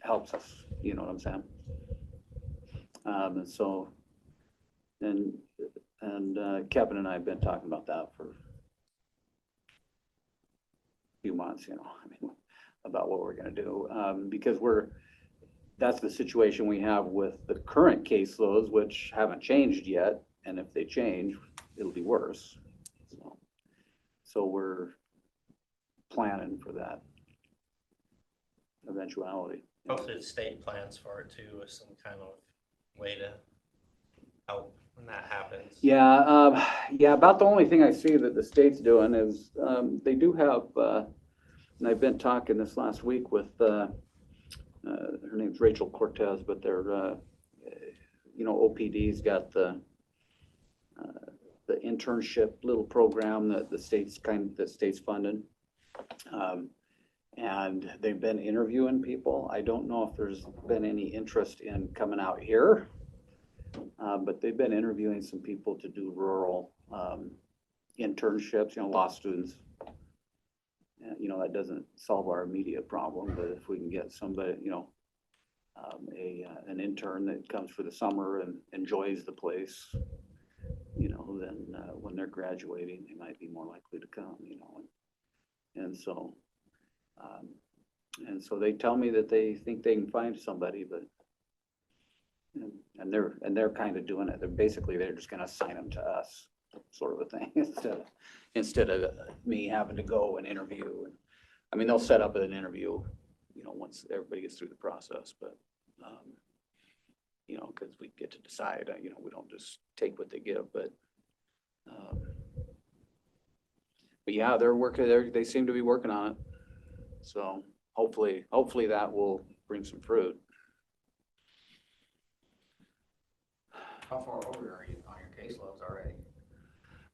helps us, you know what I'm saying? And so, and Kevin and I have been talking about that for a few months, you know, I mean, about what we're gonna do, because that's the situation we have with the current caseloads, which haven't changed yet, and if they change, it'll be worse. So we're planning for that eventuality. Hopefully the state plans for it too, with some kind of way to help when that happens. Yeah, yeah, about the only thing I see that the state's doing is, they do have, and I've been talking this last week with, her name's Rachel Cortez, but they're, you know, OPD's got the internship little program that the state's funded. And they've been interviewing people. I don't know if there's been any interest in coming out here, but they've been interviewing some people to do rural internships, you know, law students. You know, that doesn't solve our immediate problem, but if we can get somebody, you know, an intern that comes for the summer and enjoys the place, you know, then when they're graduating, they might be more likely to come, you know. And so they tell me that they think they can find somebody, but and they're kind of doing it. They're just going to assign them to us, sort of a thing, instead of me having to go and interview. And I mean, they'll set up an interview, you know, once everybody gets through the process, but you know, because we get to decide, you know, we don't just take what they give, but yeah, they're working. They seem to be working on it. So hopefully that will bring some fruit. How far over are you on your caseloads already?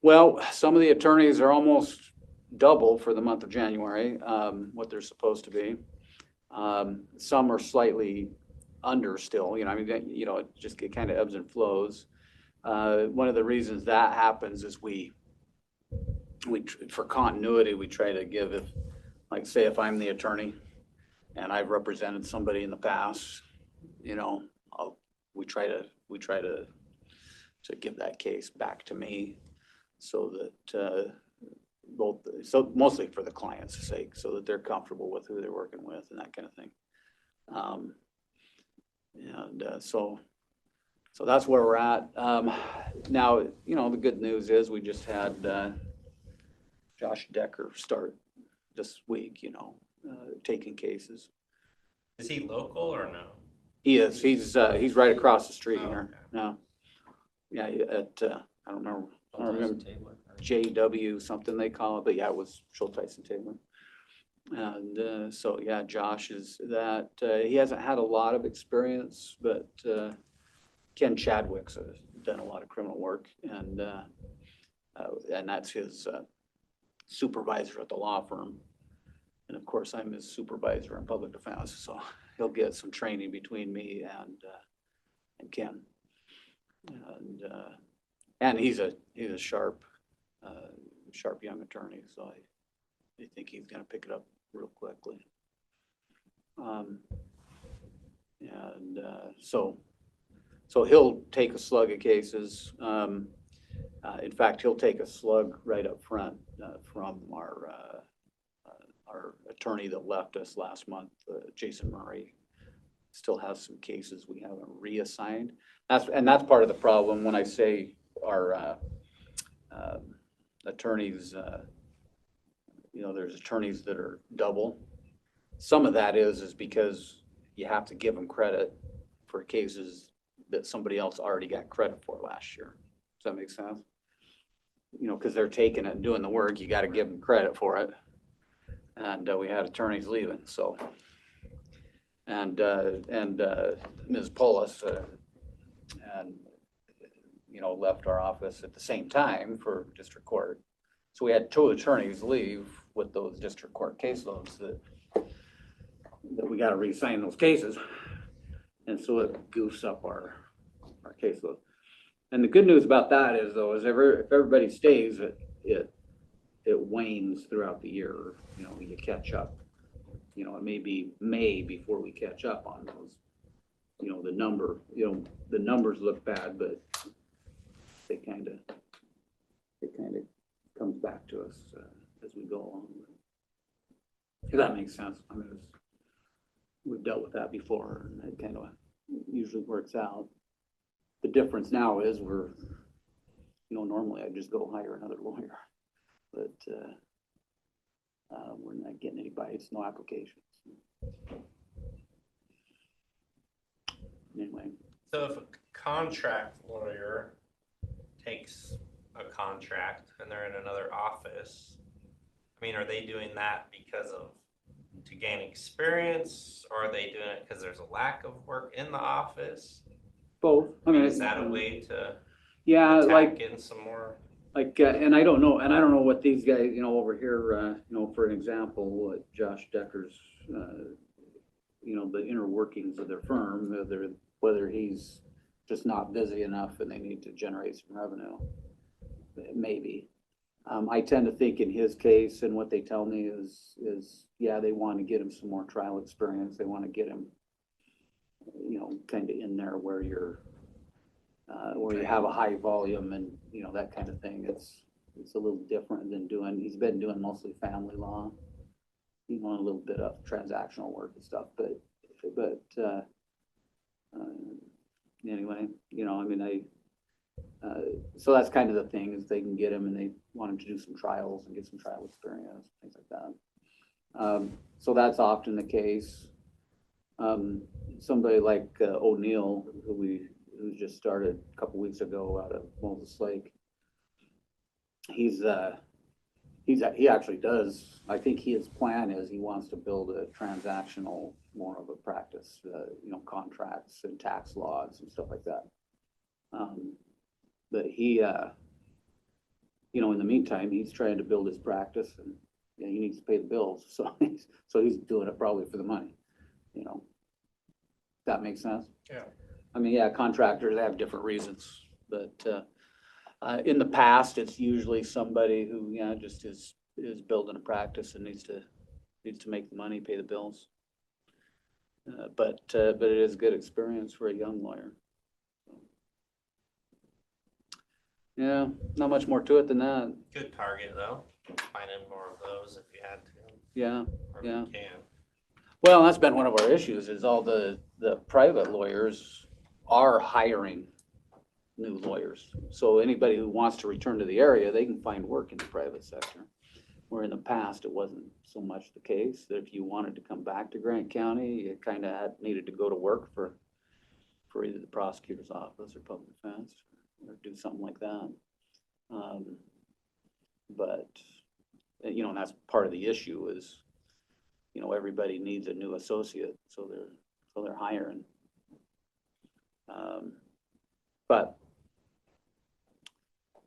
Well, some of the attorneys are almost double for the month of January, what they're supposed to be. Some are slightly under still, you know, I mean, you know, it kind of ebbs and flows. One of the reasons that happens is we for continuity, we try to give, if, like, say if I'm the attorney and I've represented somebody in the past, you know, we try to give that case back to me so that so mostly for the client's sake, so that they're comfortable with who they're working with and that kind of thing. So that's where we're at. Now, you know, the good news is we just had Josh Decker start this week, you know, taking cases. Is he local or no? He is. He's right across the street Oh, here. okay. No. Yeah, at I don't remember JW something they call it, but yeah, it was Schulteis and Taylor. And so yeah, Josh is that. He hasn't had a lot of experience, but Ken Chadwick's done a lot of criminal work, and that's his supervisor at the law firm. And of course, I'm his supervisor in public defense, so he'll get some training between me and Ken. And he's a sharp young attorney, so I think he's going to pick it up real quickly. So he'll take a slug of cases. In fact, he'll take a slug right up front from our attorney that left us last month, Jason Murray. Still has some cases we haven't reassigned. That's part of the problem when I say our attorneys, you know, there's attorneys that are double. Some of that is because you have to give them credit for cases that somebody else already got credit for last year. Does that make sense? You know, because they're taking it and doing the work, you got to give them credit for it. And we had attorneys leaving, so and Ms. Polis, and, you know, left our office at the same time for district court. So we had two attorneys leave with those district court caseloads that we gotta re-sign those cases. And so it goofs up our caseload. And the good news about that is though, is if everybody stays, it wanes throughout the year. You know, you catch up. You know, it may be May before we catch up on those. You know, the numbers look bad, but they kind of comes back to us as we go along. If that makes sense. I mean, we've dealt with that before, and it kind of usually works out. The difference now is we're, you know, normally I just go hire another lawyer, but we're not getting any bites, no applications. Anyway. So if a contract lawyer takes a contract and they're in another office, I mean, are they doing that because to gain experience, or are they doing it because there's a lack of work in the office? Both. I mean, is that a way to like in some more? Like, and I don't know what these guys, you know, over here, you know, for an example, what Josh Decker's, you know, the inner workings of their firm, whether he's just not busy enough and they need to generate some revenue, maybe. I tend to think in his case, and what they tell me is yeah, they want to get him some more trial experience. They want to get him, you know, kind of in there where you're, where you have a high volume and, you know, that kind of thing. It's a little different than he's been doing mostly family law, you know, a little bit of transactional work and stuff, but anyway, you know, I mean, so that's kind of the thing, is they can get him and they want him to do some trials and get some trial experience, things like that. So that's often the case. Somebody like O'Neill, who just started a couple weeks ago out of Moses Lake, he actually does, I think his plan is he wants to build a transactional, more of a practice, you know, contracts and tax laws and stuff like that. But he, you know, in the meantime, he's trying to build his practice, and you know, he needs to pay the bills. So he's doing it probably for the money, you know. That makes sense? Yeah. I mean, yeah, contractors have different reasons, but in the past, it's usually somebody who, you know, just is building a practice and needs to make the money, pay the bills. But it is good experience for a young lawyer. Yeah, not much more to it than that. Good target though. Finding more of those if you had to. Yeah, or yeah. If you can. Well, that's been one of our issues, is all the private lawyers are hiring new lawyers. So anybody who wants to return to the area, they can find work in the private sector. Where in the past, it wasn't so much the case, that if you wanted to come back to Grant County, you kind of needed to go to work for either the prosecutor's office or public defense, or do something like that. But, you know, and that's part of the issue is, you know, everybody needs a new associate, so they're hiring. But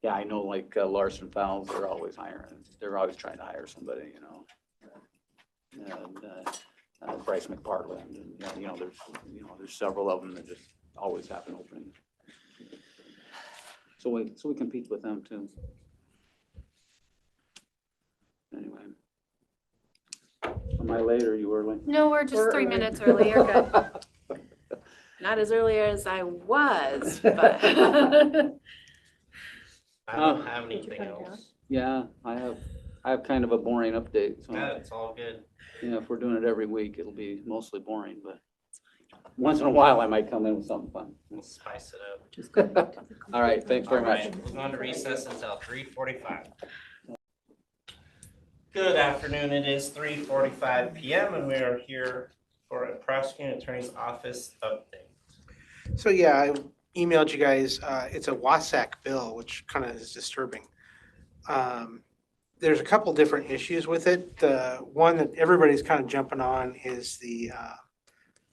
yeah, I know, like Larson Fowles, they're always hiring. They're always trying to hire somebody, you know. And Bryce McPartland, and you know, there's several of them that just always have an opening. So we compete with them too. Anyway. Am I late or you early? No, we're just 3 minutes early. You're good. Not as early as I was, but. I don't have anything else. Yeah, I have kind of a boring update. So Yeah, it's all good. yeah, if we're doing it every week, it'll be mostly boring, but once in a while I might come in with something fun. We'll spice it up. All right, thanks very much. We're going to recess until 3:45. Good afternoon. It is 3:45 p.m. and we are here for a prosecuting attorney's office update. So yeah, I emailed you guys. It's a WASAC bill, which kind of is disturbing. There's a couple different issues with it. The one that everybody's kind of jumping on is the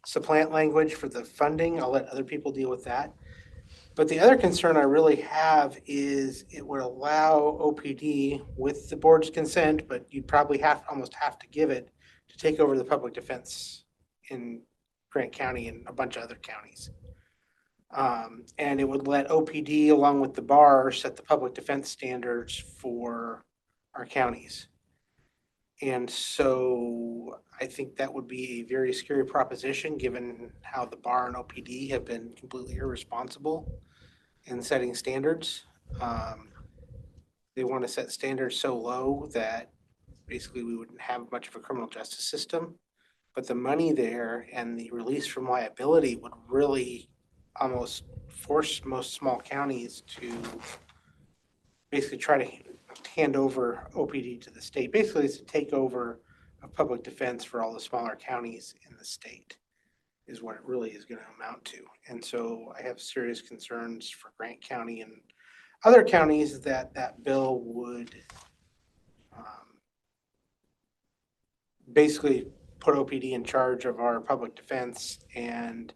supplant language for the funding. I'll let other people deal with that. But the other concern I really have is it would allow OPD with the board's consent, but you'd probably almost have to give it to take over the public defense in Grant County and a bunch of other counties. And it would let OPD along with the bar set the public defense standards for our counties. And so I think that would be a very scary proposition, given how the bar and OPD have been completely irresponsible in setting standards. They want to set standards so low that basically we wouldn't have much of a criminal justice system. But the money there and the release from liability would really almost force most small counties to basically try to hand over OPD to the state. Basically, it's a takeover of public defense for all the smaller counties in the state is what it really is going to amount to. And so I have serious concerns for Grant County and other counties that that bill would basically put OPD in charge of our public defense, and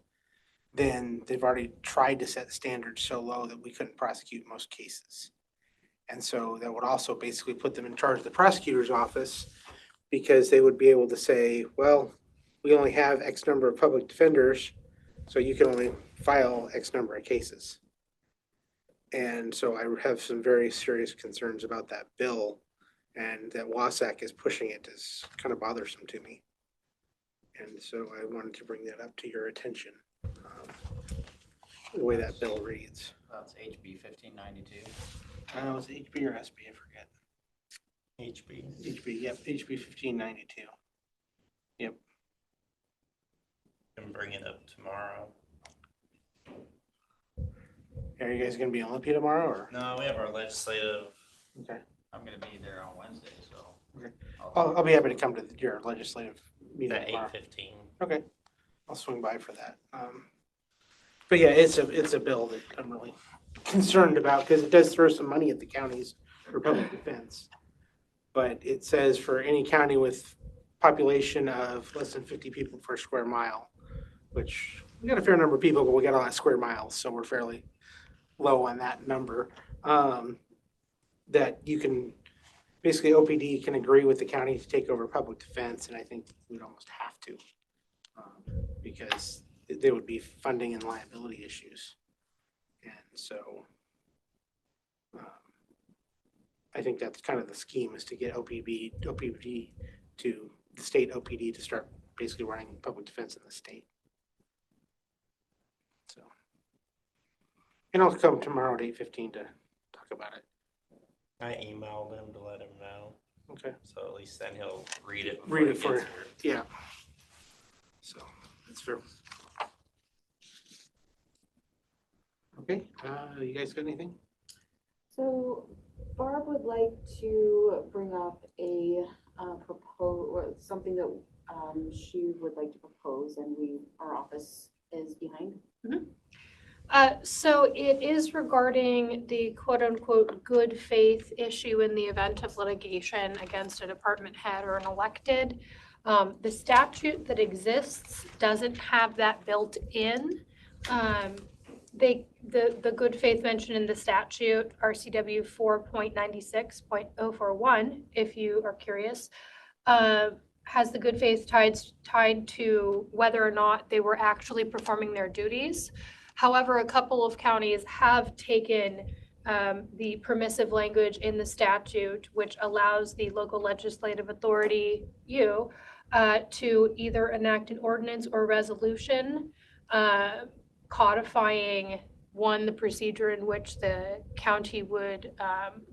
then they've already tried to set standards so low that we couldn't prosecute most cases. And so that would also basically put them in charge of the prosecutor's office, because they would be able to say, well, we only have X number of public defenders, so you can only file X number of cases. And so I have some very serious concerns about that bill, and that WASAC is pushing it is kind of bothersome to me. And so I wanted to bring that up to your attention, the way that bill reads. That's HB 1592. I don't know, it's HB or SB, I forget. HB. HB, yep, HB 1592. Yep. Can bring it up tomorrow. Are you guys gonna be on Olympia tomorrow, or? No, we have our legislative. Okay. I'm gonna be there on Wednesday, so. Okay. I'll be happy to come to your legislative meeting At tomorrow. 8:15. Okay, I'll swing by for that. But yeah, it's a bill that I'm really concerned about, because it does throw some money at the counties for public defense. But it says for any county with population of less than 50 people per square mile, which we got a fair number of people, but we got a lot of square miles, so we're fairly low on that number. That you can, basically OPD can agree with the county to take over public defense, and I think we'd almost have to, because there would be funding and liability issues. And so I think that's kind of the scheme, is to get OPD to, the state OPD to start basically running public defense in the state. So, and I'll come tomorrow at 8:15 to talk about it. I emailed him to let him know. Okay. So at least then he'll read it. Read it before he for, gets here. yeah. So, that's fair. Okay, you guys got anything? So Barb would like to bring up a or something that she would like to propose, and our office is behind. So it is regarding the quote-unquote good faith issue in the event of litigation against a department head or an elected. The statute that exists doesn't have that built in. The good faith mentioned in the statute, RCW 4.96.041, if you are curious, has the good faith tied to whether or not they were actually performing their duties. However, a couple of counties have taken the permissive language in the statute, which allows the local legislative authority, to either enact an ordinance or resolution codifying, one, the procedure in which the county would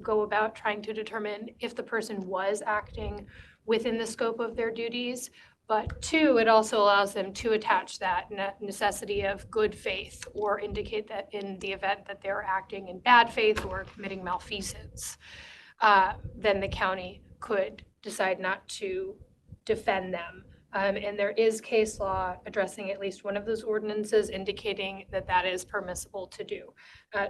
go about trying to determine if the person was acting within the scope of their duties. But two, it also allows them to attach that necessity of good faith, or indicate that in the event that they're acting in bad faith or committing malfeasance, then the county could decide not to defend them And there is case law addressing at least one of those ordinances indicating that that is permissible to do.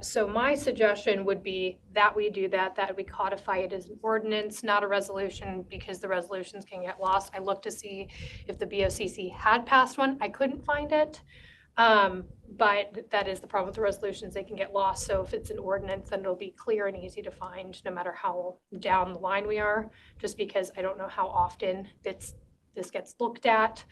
So my suggestion would be that we do that we codify it as an ordinance, not a resolution, because the resolutions can get lost. I looked to see if the BOCC had passed one. I couldn't find it. But that is the problem with the resolutions, they can get lost. So if it's an ordinance, then it'll be clear and easy to find no matter how down the line we are, just because I don't know how often this gets looked at.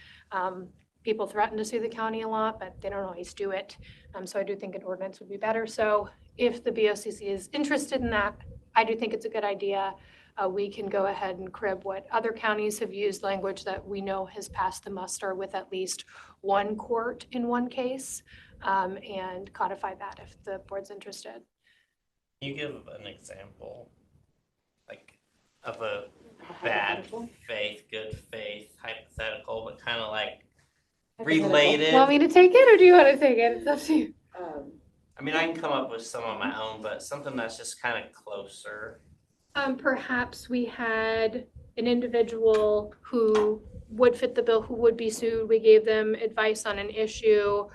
People threaten to sue the county a lot, but they don't always do it. So I do think an ordinance would be better. So if the BOCC is interested in that, I do think it's a good idea. We can go ahead and crib what other counties have used, language that we know has passed the muster with at least one court in one case, and codify that if the board's interested. You give an example, like, of a bad faith, good faith, hypothetical, but kind of like related. Want me to take it or do you want to take it? It's up to you. I mean, I can come up with some on my own, but something that's just kind of closer. Perhaps we had an individual who would fit the bill, who would be sued. We gave them advice on an issue.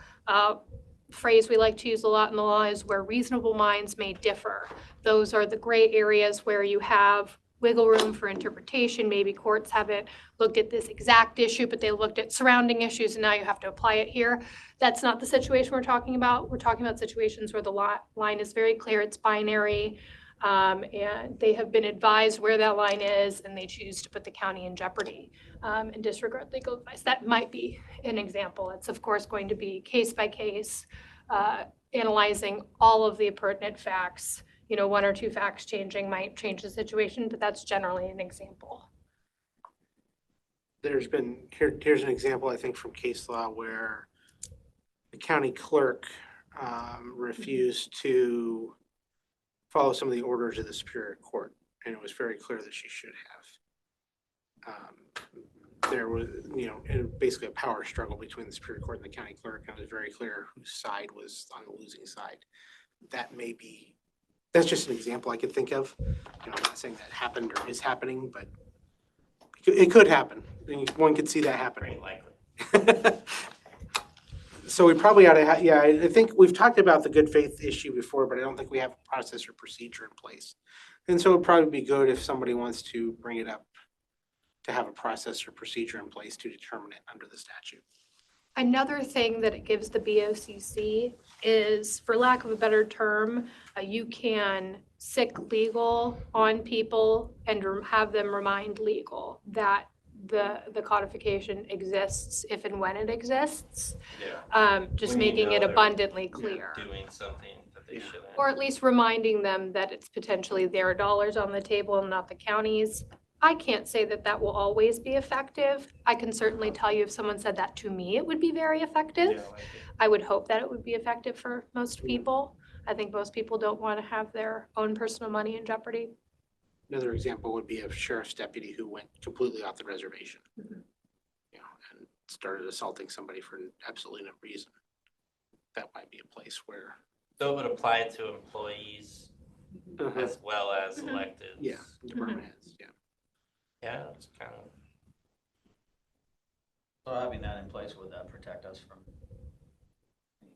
Phrase we like to use a lot in the law is where reasonable minds may differ. Those are the gray areas where you have wiggle room for interpretation. Maybe courts haven't looked at this exact issue, but they looked at surrounding issues and now you have to apply it here. That's not the situation we're talking about. We're talking about situations where the line is very clear, it's binary, and they have been advised where that line is and they choose to put the county in jeopardy and disregard legal advice. That might be an example. It's of course going to be case by case, analyzing all of the pertinent facts. You know, one or two facts changing might change the situation, but that's generally an example. Here's an example, I think, from case law where the county clerk refused to follow some of the orders of the Superior Court, and it was very clear that she should have. There was, basically a power struggle between the Superior Court and the county clerk, and it was very clear whose side was on the losing side. That's just an example I could think of. I'm not saying that happened or is happening, but it could happen. One could see that happening. Likely. So we probably ought to I think we've talked about the good faith issue before, but I don't think we have a process or procedure in place. And so it'd probably be good if somebody wants to bring it up to have a process or procedure in place to determine it under the statute. Another thing that it gives the BOCC is, for lack of a better term, you can sick legal on people and have them remind legal that the codification exists if and when it exists. Yeah. Just When you making know it they're abundantly clear. Doing something that they shouldn't. Or at least reminding them that it's potentially their dollars on the table and not the county's. I can't say that that will always be effective. I can certainly tell you if someone said that to me, it would be very effective. Yeah, like I would hope that it would be effective for most people. I think most people don't want to have their own personal money in jeopardy. Another example would be a sheriff's deputy who went completely off the reservation, and started assaulting somebody for absolutely no reason. That might be a place where. So it would apply to employees as well as elected. Yeah, department heads, yeah. Yeah, it's kind of. So having that in place, would that protect us from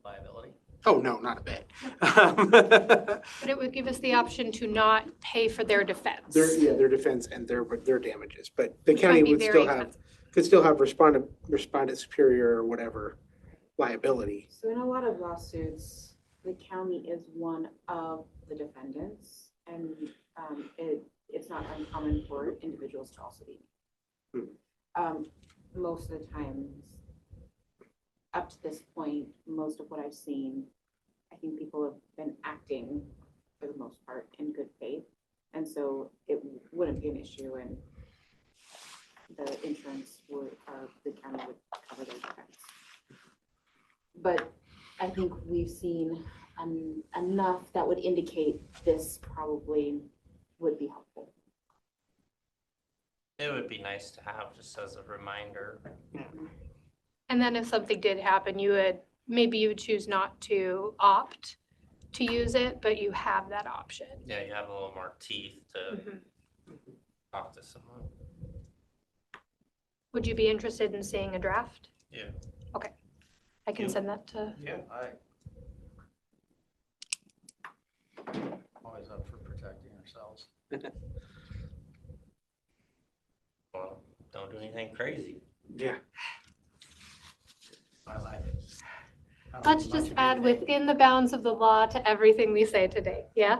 liability? Oh, no, not a bit. But it would give us the option to not pay for their defense. Their defense and their damages, but the Which county might be would very could still have respondent superior or whatever liability. So in a lot of lawsuits, the county is one of the defendants, and it's not uncommon for individuals to also be. Most of the times, up to this point, most of what I've seen, I think people have been acting for the most part in good faith. And so it wouldn't be an issue, and the insurance the county would cover their defense. But I think we've seen enough that would indicate this probably would be helpful. It would be nice to have just as a reminder. And then if something did happen, you would choose not to opt to use it, but you have that option. Yeah, you have a little more teeth to talk to someone. Would you be interested in seeing a draft? Yeah. Okay. I can You? send that to, Yeah. Always up for protecting ourselves. Well, don't do anything crazy. Yeah. My life. let's just add within the bounds of the law to everything we say today, yeah?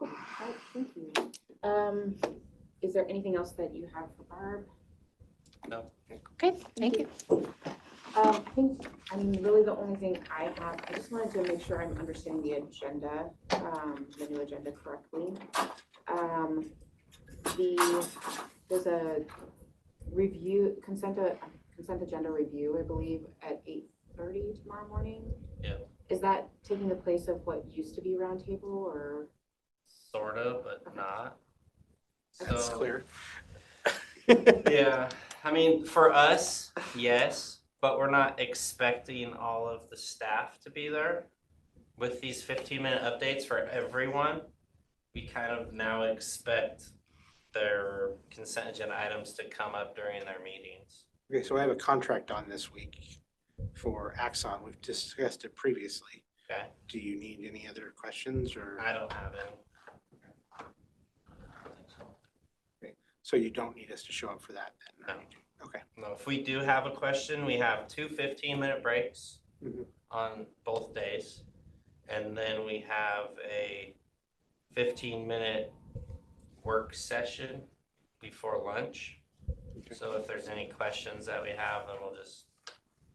Alright, thank you. Is there anything else that you have for Barb? No. Okay, thank you. I mean, really the only thing I have, I just wanted to make sure I'm understanding the agenda, the new agenda correctly. There's a consent agenda review, I believe, at 8:30 tomorrow morning. Yeah. Is that taking the place of what used to be roundtable or? Sort of, but not. That's So, clear. yeah, I mean, for us, yes, but we're not expecting all of the staff to be there. With these 15-minute updates for everyone, we kind of now expect their consent agenda items to come up during their meetings. Okay, so I have a contract on this week for Axon. We've discussed it previously. Okay. Do you need any other questions or? I don't have any. Okay, so you don't need us to show up for that then? No. Okay. No, if we do have a question, we have two 15-minute breaks Mhm. on both days. And then we have a 15-minute work session before lunch. Okay. So if there's any questions that we have, then we'll just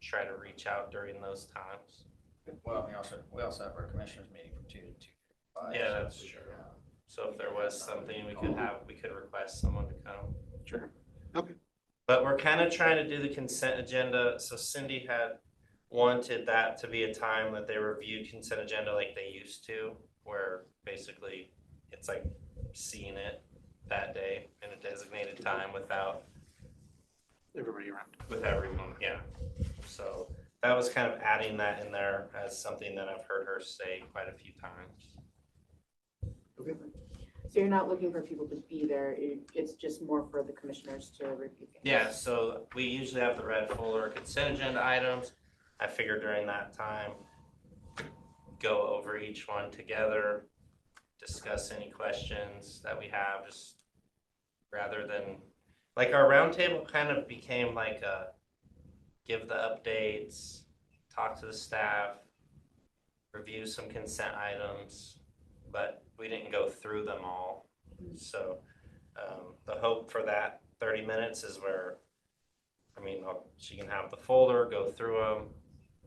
try to reach out during those times. Well, we also have our commissioners meeting from 2 to 2:05. Yeah, that's true. So if there was something we could request someone to come. Sure. Okay. But we're kind of trying to do the consent agenda. So Cindy had wanted that to be a time that they review consent agenda like they used to, where basically it's like seeing it that day in a designated time without Everybody around. with everyone, yeah. So that was kind of adding that in there as something that I've heard her say quite a few times. Okay. So you're not looking for people to be there, it's just more for the commissioners to review things? Yeah, so we usually have the red folder consent agenda items. I figured during that time, go over each one together, discuss any questions that we have, just rather than, like our roundtable kind of became like a give the updates, talk to the staff, review some consent items, but we didn't go through them all. So the hope for that 30 minutes is where, she can have the folder, go through them.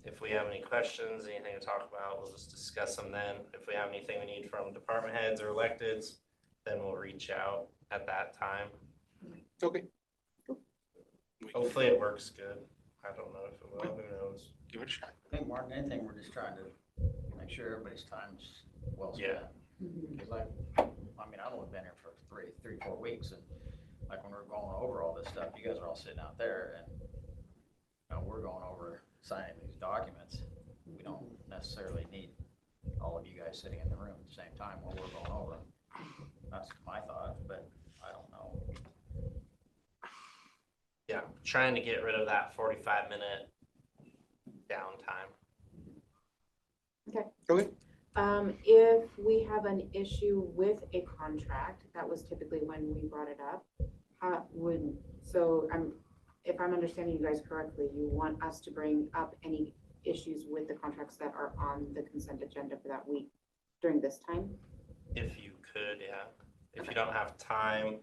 If we have any questions, anything to talk about, we'll just discuss them then. If we have anything we need from department heads or electeds, then we'll reach out at that time. Okay. Hopefully it works good. I don't know if it will, who knows? Give it a shot. I think more than anything, we're just trying to make sure everybody's time's well spent. Yeah. Cause I've only been here for 4 weeks, and like when we're going over all this stuff, you guys are all sitting out there and, we're going over signing these documents. We don't necessarily need all of you guys sitting in the room at the same time while we're going over them. That's my thought, but I don't know. Yeah, trying to get rid of that 45-minute downtime. Okay. Okay. If we have an issue with a contract, that was typically when we brought it up, if I'm understanding you guys correctly, you want us to bring up any issues with the contracts that are on the consent agenda for that week during this time? If you could, yeah. If you don't have time,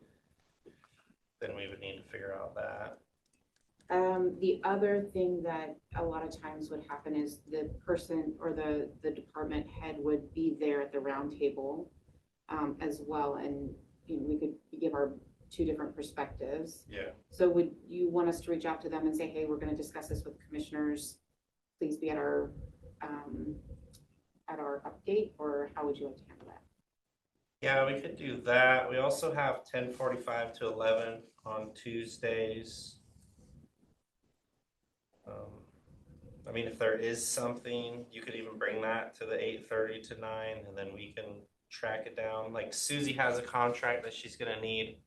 then we would need to figure out that. The other thing that a lot of times would happen is the person or the department head would be there at the round table as well, and we could give our two different perspectives. Yeah. So would you want us to reach out to them and say, hey, we're going to discuss this with commissioners, please be at our update, or how would you like to handle that? Yeah, we could do that. We also have 10:45 to 11 on Tuesdays. If there is something, you could even bring that to the 8:30 to 9, and then we can track it down. Like Susie has a contract that she's gonna need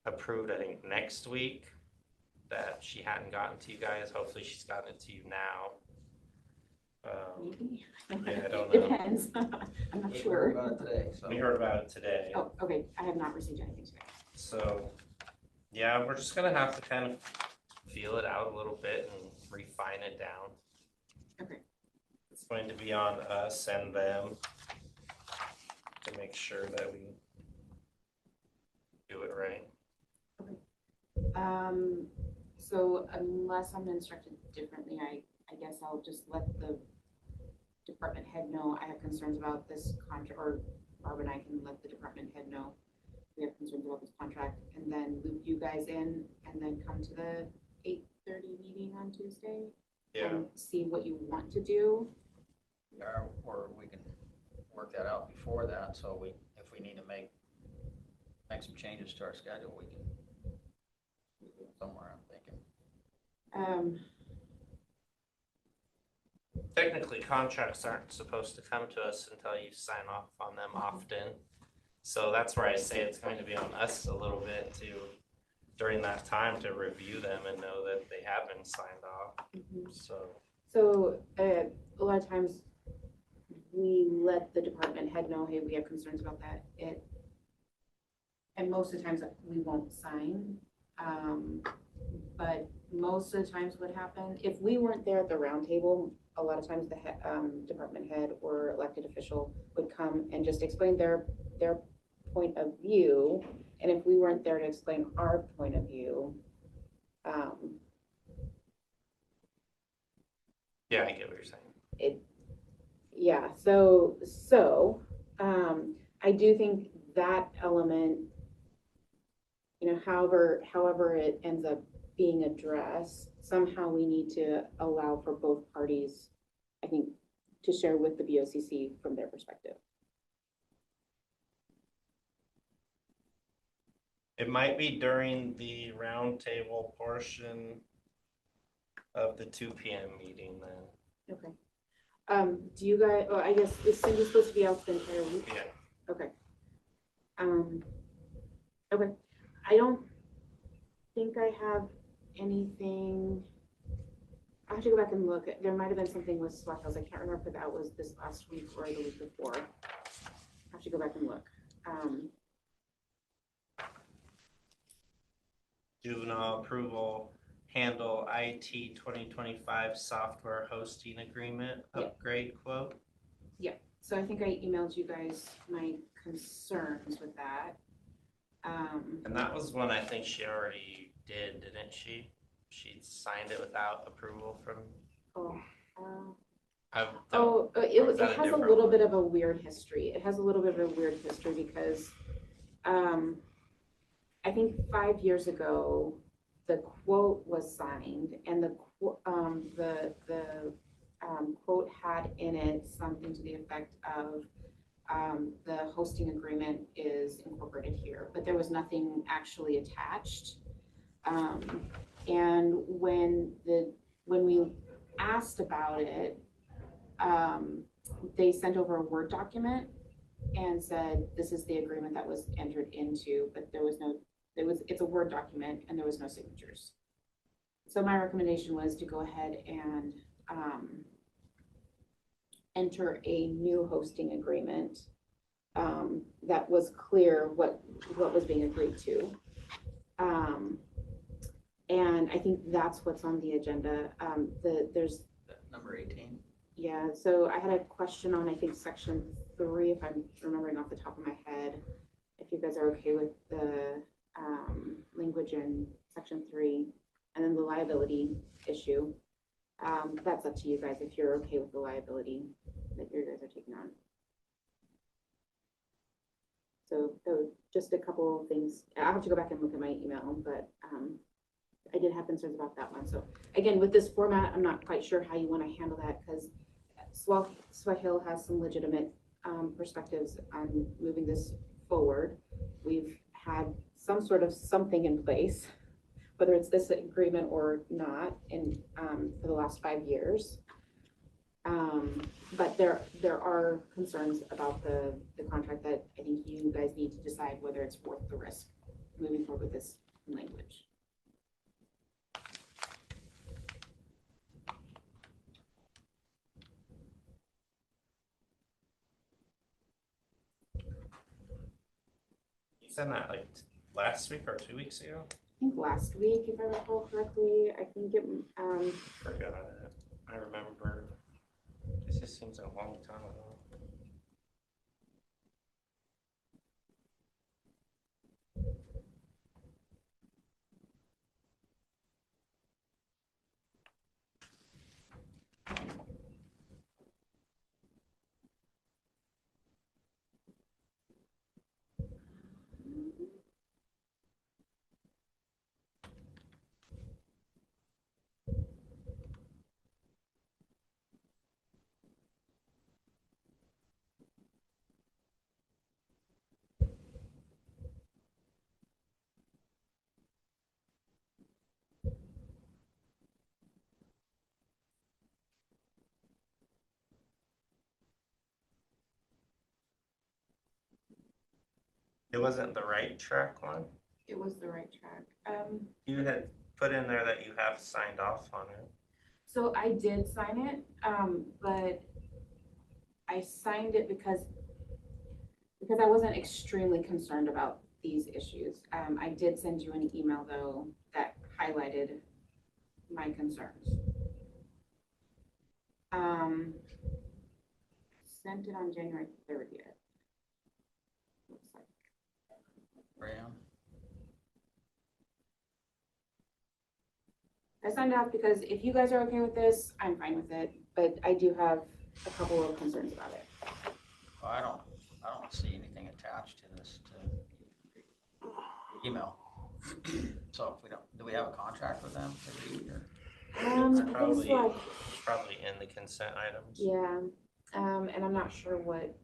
approved, I think, next week that she hadn't gotten to you guys. Hopefully she's gotten it to you now. Maybe. Yeah, I don't know. Depends. I'm not We sure. heard about it today, so. We heard about it today. Oh, okay. I have not received anything today. So, yeah, we're just gonna have to kind of feel it out a little bit and refine it down. Okay. It's going to be on us and them to make sure that we do it right. So unless I'm instructed differently, I guess I'll just let the department head know I have concerns about this contract, or Barb and I can let the department head know we have concerns about this contract, and then loop you guys in, and then come to the 8:30 meeting on Tuesday. Yeah. And see what you want to do. Yeah, or we can work that out before that, so if we need to make some changes to our schedule, we can do it somewhere, I'm thinking. Technically, contracts aren't supposed to come to us until you sign off on them often. So that's where I say it's going to be on us a little bit to, during that time, to review them and know that they have been signed off. So a lot of times we let the department head know, hey, we have concerns about that. And most of the times we won't sign. But most of the times what happened, if we weren't there at the roundtable, a lot of times the department head or elected official would come and just explain their point of view. And if we weren't there to explain our point of view, yeah, I get what you're saying. Yeah, so I do think that element, however it ends up being addressed, somehow we need to allow for both parties, I think, to share with the BOCC from their perspective. It might be during the roundtable portion of the 2 p.m. meeting then. Okay. Do you guys, I guess, is Cindy supposed to be out the entire week? Yeah. Okay. Okay. I don't think I have anything. I have to go back and look. There might have been something with Swat Hills. I can't remember if that was this last week or the week before. I have to go back and look. Juvenile approval, handle IT 2025 software hosting agreement upgrade quote. Yeah, so I think I emailed you guys my concerns with that. And that was one I think she already did, didn't she? She signed it without approval from. It has a little bit of a weird history. It has a little bit of a weird history because I think 5 years ago, the quote was signed, and the quote had in it something to the effect of the hosting agreement is incorporated here, but there was nothing actually attached. And when we asked about it, they sent over a Word document and said, this is the agreement that was entered into, but it's a Word document and there was no signatures. So my recommendation was to go ahead and enter a new hosting agreement that was clear what was being agreed to. And I think that's what's on the agenda. There's number 18. Yeah, so I had a question on, I think, section 3, if I'm remembering off the top of my head, if you guys are okay with the language in section 3, and then the liability issue. That's up to you guys if you're okay with the liability that you guys are taking on. So just a couple of things. I'll have to go back and look at my email, but I did have concerns about that one. So again, with this format, I'm not quite sure how you want to handle that because Swahil has some legitimate perspectives on moving this forward. We've had some sort of something in place, whether it's this agreement or not, for the last 5 years. But there are concerns about the contract that I think you guys need to decide whether it's worth the risk. moving forward with this language. You said that like last week or 2 weeks ago? I think last week, if I recall correctly, I think it, Forgot it. I remember. This just seems a long time ago. It wasn't the right track one? it was the right track. You had put in there that you have signed off on it. So I did sign it, but I signed it because I wasn't extremely concerned about these issues. I did send you an email though that highlighted my concerns. Sent it on January 30th. Looks like. Graham? I signed off because if you guys are okay with this, I'm fine with it, but I do have a couple of concerns about it. Well, I don't see anything attached to this, to email. So if we don't, do we have a contract with them to read or? It's I think probably, so. probably in the consent items. Yeah, and I'm not sure what,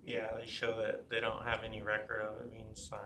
Yeah, they show that they don't have any record of it being signed.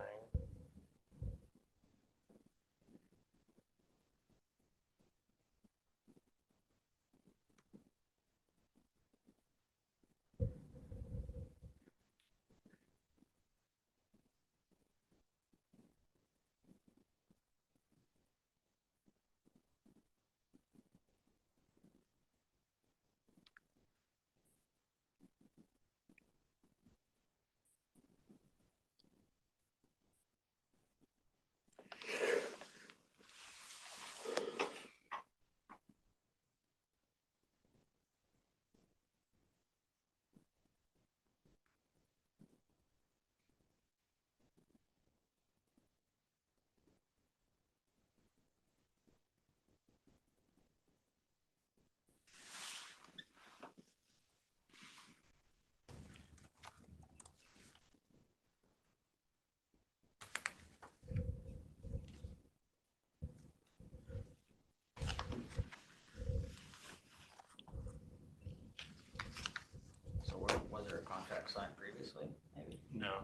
So was there a contract signed previously, maybe? No.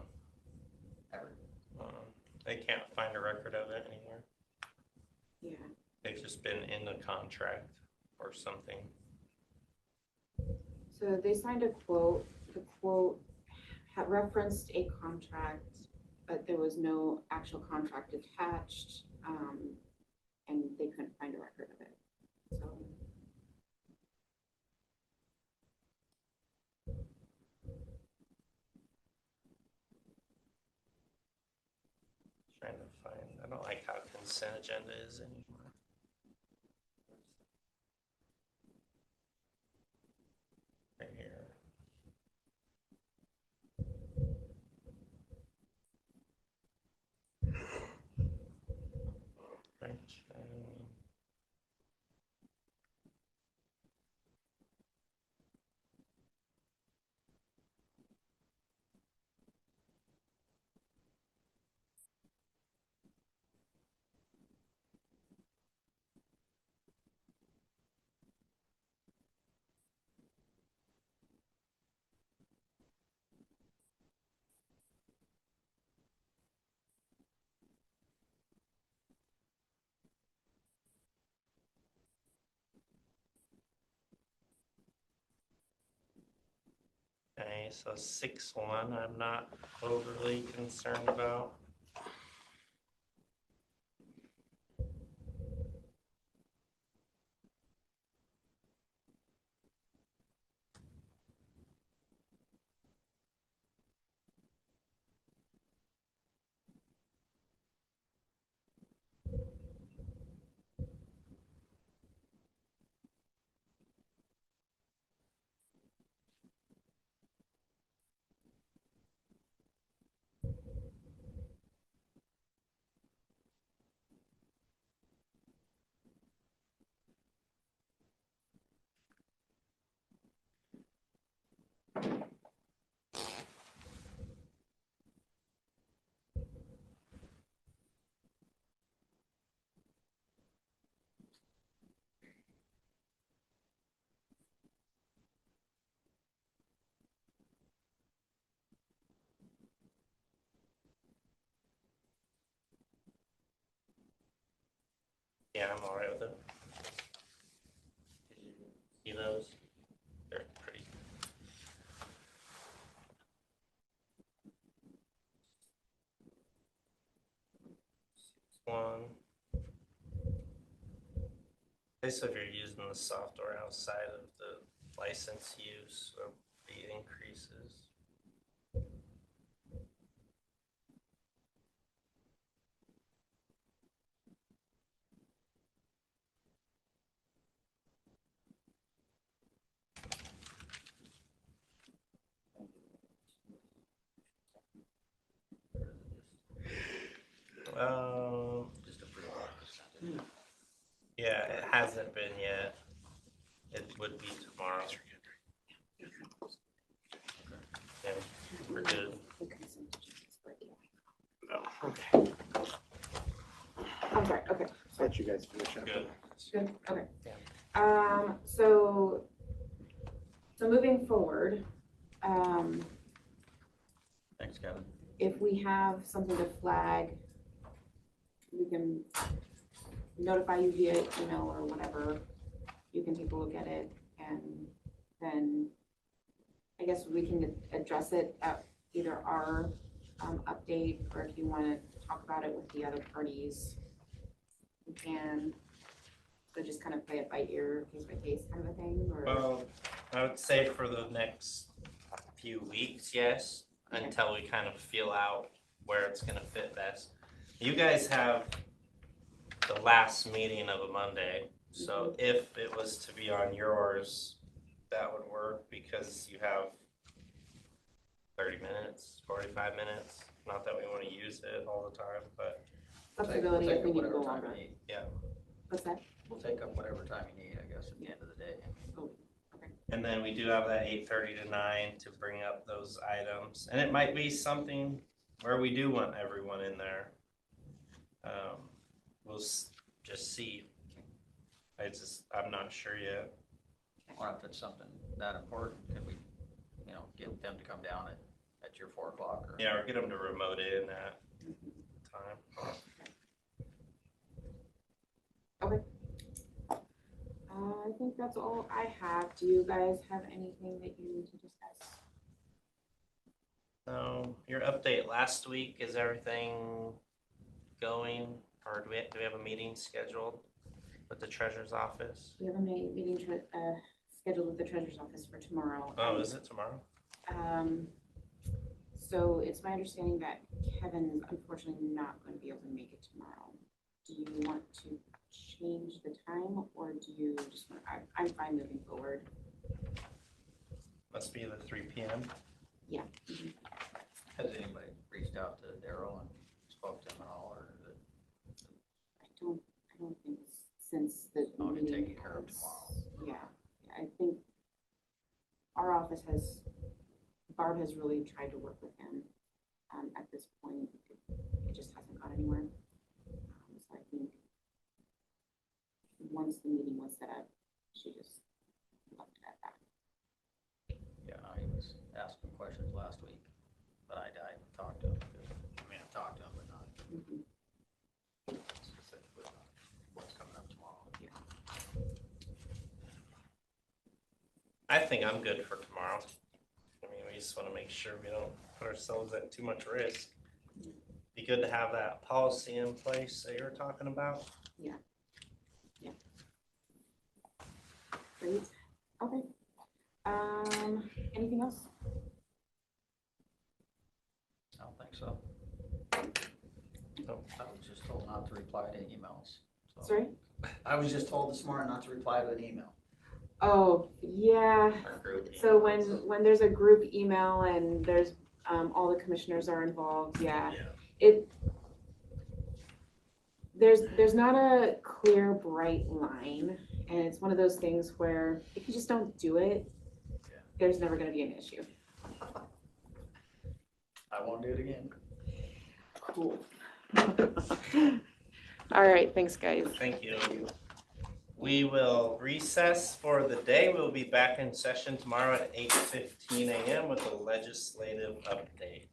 Ever? They can't find a record of it anywhere. yeah. They've just been in the contract or something. So they signed a quote. The quote had referenced a contract, but there was no actual contract attached, and they couldn't find a record of it. So Trying to find, I don't like how consent agenda is anymore. Right here. So 6-1, I'm not overly concerned about. Yeah, I'm all right with it. See those? They're pretty. One. So if you're using the software outside of the license use of the increases. Just approve it. Yeah, it hasn't been yet. It would be tomorrow. Yeah, we're good. Okay. I'm sorry, okay. Let you guys finish up. Good. Good, okay. Yeah. So moving forward, Thanks, Kevin. if we have something to flag, we can notify you via email or whatever. You can take a look at it, and then I guess we can address it at either our update, or if you want to talk about it with the other parties, we can. So just kind of play it by ear, case by case kind of a thing, or? Well, I would say for the next few weeks, yes, Okay. until we kind of feel out where it's gonna fit best. You guys have the last meeting of a Monday, so if it was to be on yours, that would work because you have 30 minutes, 45 minutes. Not that we want to use it all the time, but Flexibility if we need to go Whatever time longer. you need. yeah. What's that? We'll take up whatever time you need, I guess, at the end of the day. Oh, okay. And then we do have that 8:30 to 9 to bring up those items. And it might be something where we do want everyone in there. We'll just see. I'm not sure yet. Or if it's something that important, could we, get them to come down at your 4 o'clock or? Yeah, or get them to remote in at time. Okay. I think that's all I have. Do you guys have anything that you need to discuss? So your update last week, is everything going? Or do we have a meeting scheduled with the treasurer's office? We have a meeting scheduled with the treasurer's office for tomorrow. Oh, is it tomorrow? So it's my understanding that Kevin's unfortunately not going to be able to make it tomorrow. Do you want to change the time, or do you just want, I'm fine moving forward. Must be the 3 p.m. Yeah. Has anybody reached out to Daryl and spoke to him at all, or is it? I don't think since the Oh, to meeting take care of tomorrow. Yeah, I think our office Barb has really tried to work with him. At this point, it just hasn't gone anywhere. So I think once the meeting was set up, she just left it at that. Yeah, I was asking questions last week, but I talked to him. I talked to him, but not specifically about what's coming up tomorrow. I think I'm good for tomorrow. I mean, we We just want to make sure we don't put ourselves at too much risk. Be good to have that policy in place that you're talking about. Great, okay. Anything else? I don't think so. I was just told not to reply to emails. so- Sorry? I was just told this morning not to reply to an email. Oh, yeah, Our group so emails. when there's a group email and there's, all the commissioners are involved, it, there's not a clear, bright line, and it's one of those things where if you just don't do it, there's never gonna be an issue. I won't do it again. Cool. All right, thanks, guys. Thank you. We will recess for the day. We'll be back in session tomorrow at 8:15 a.m. with a legislative update.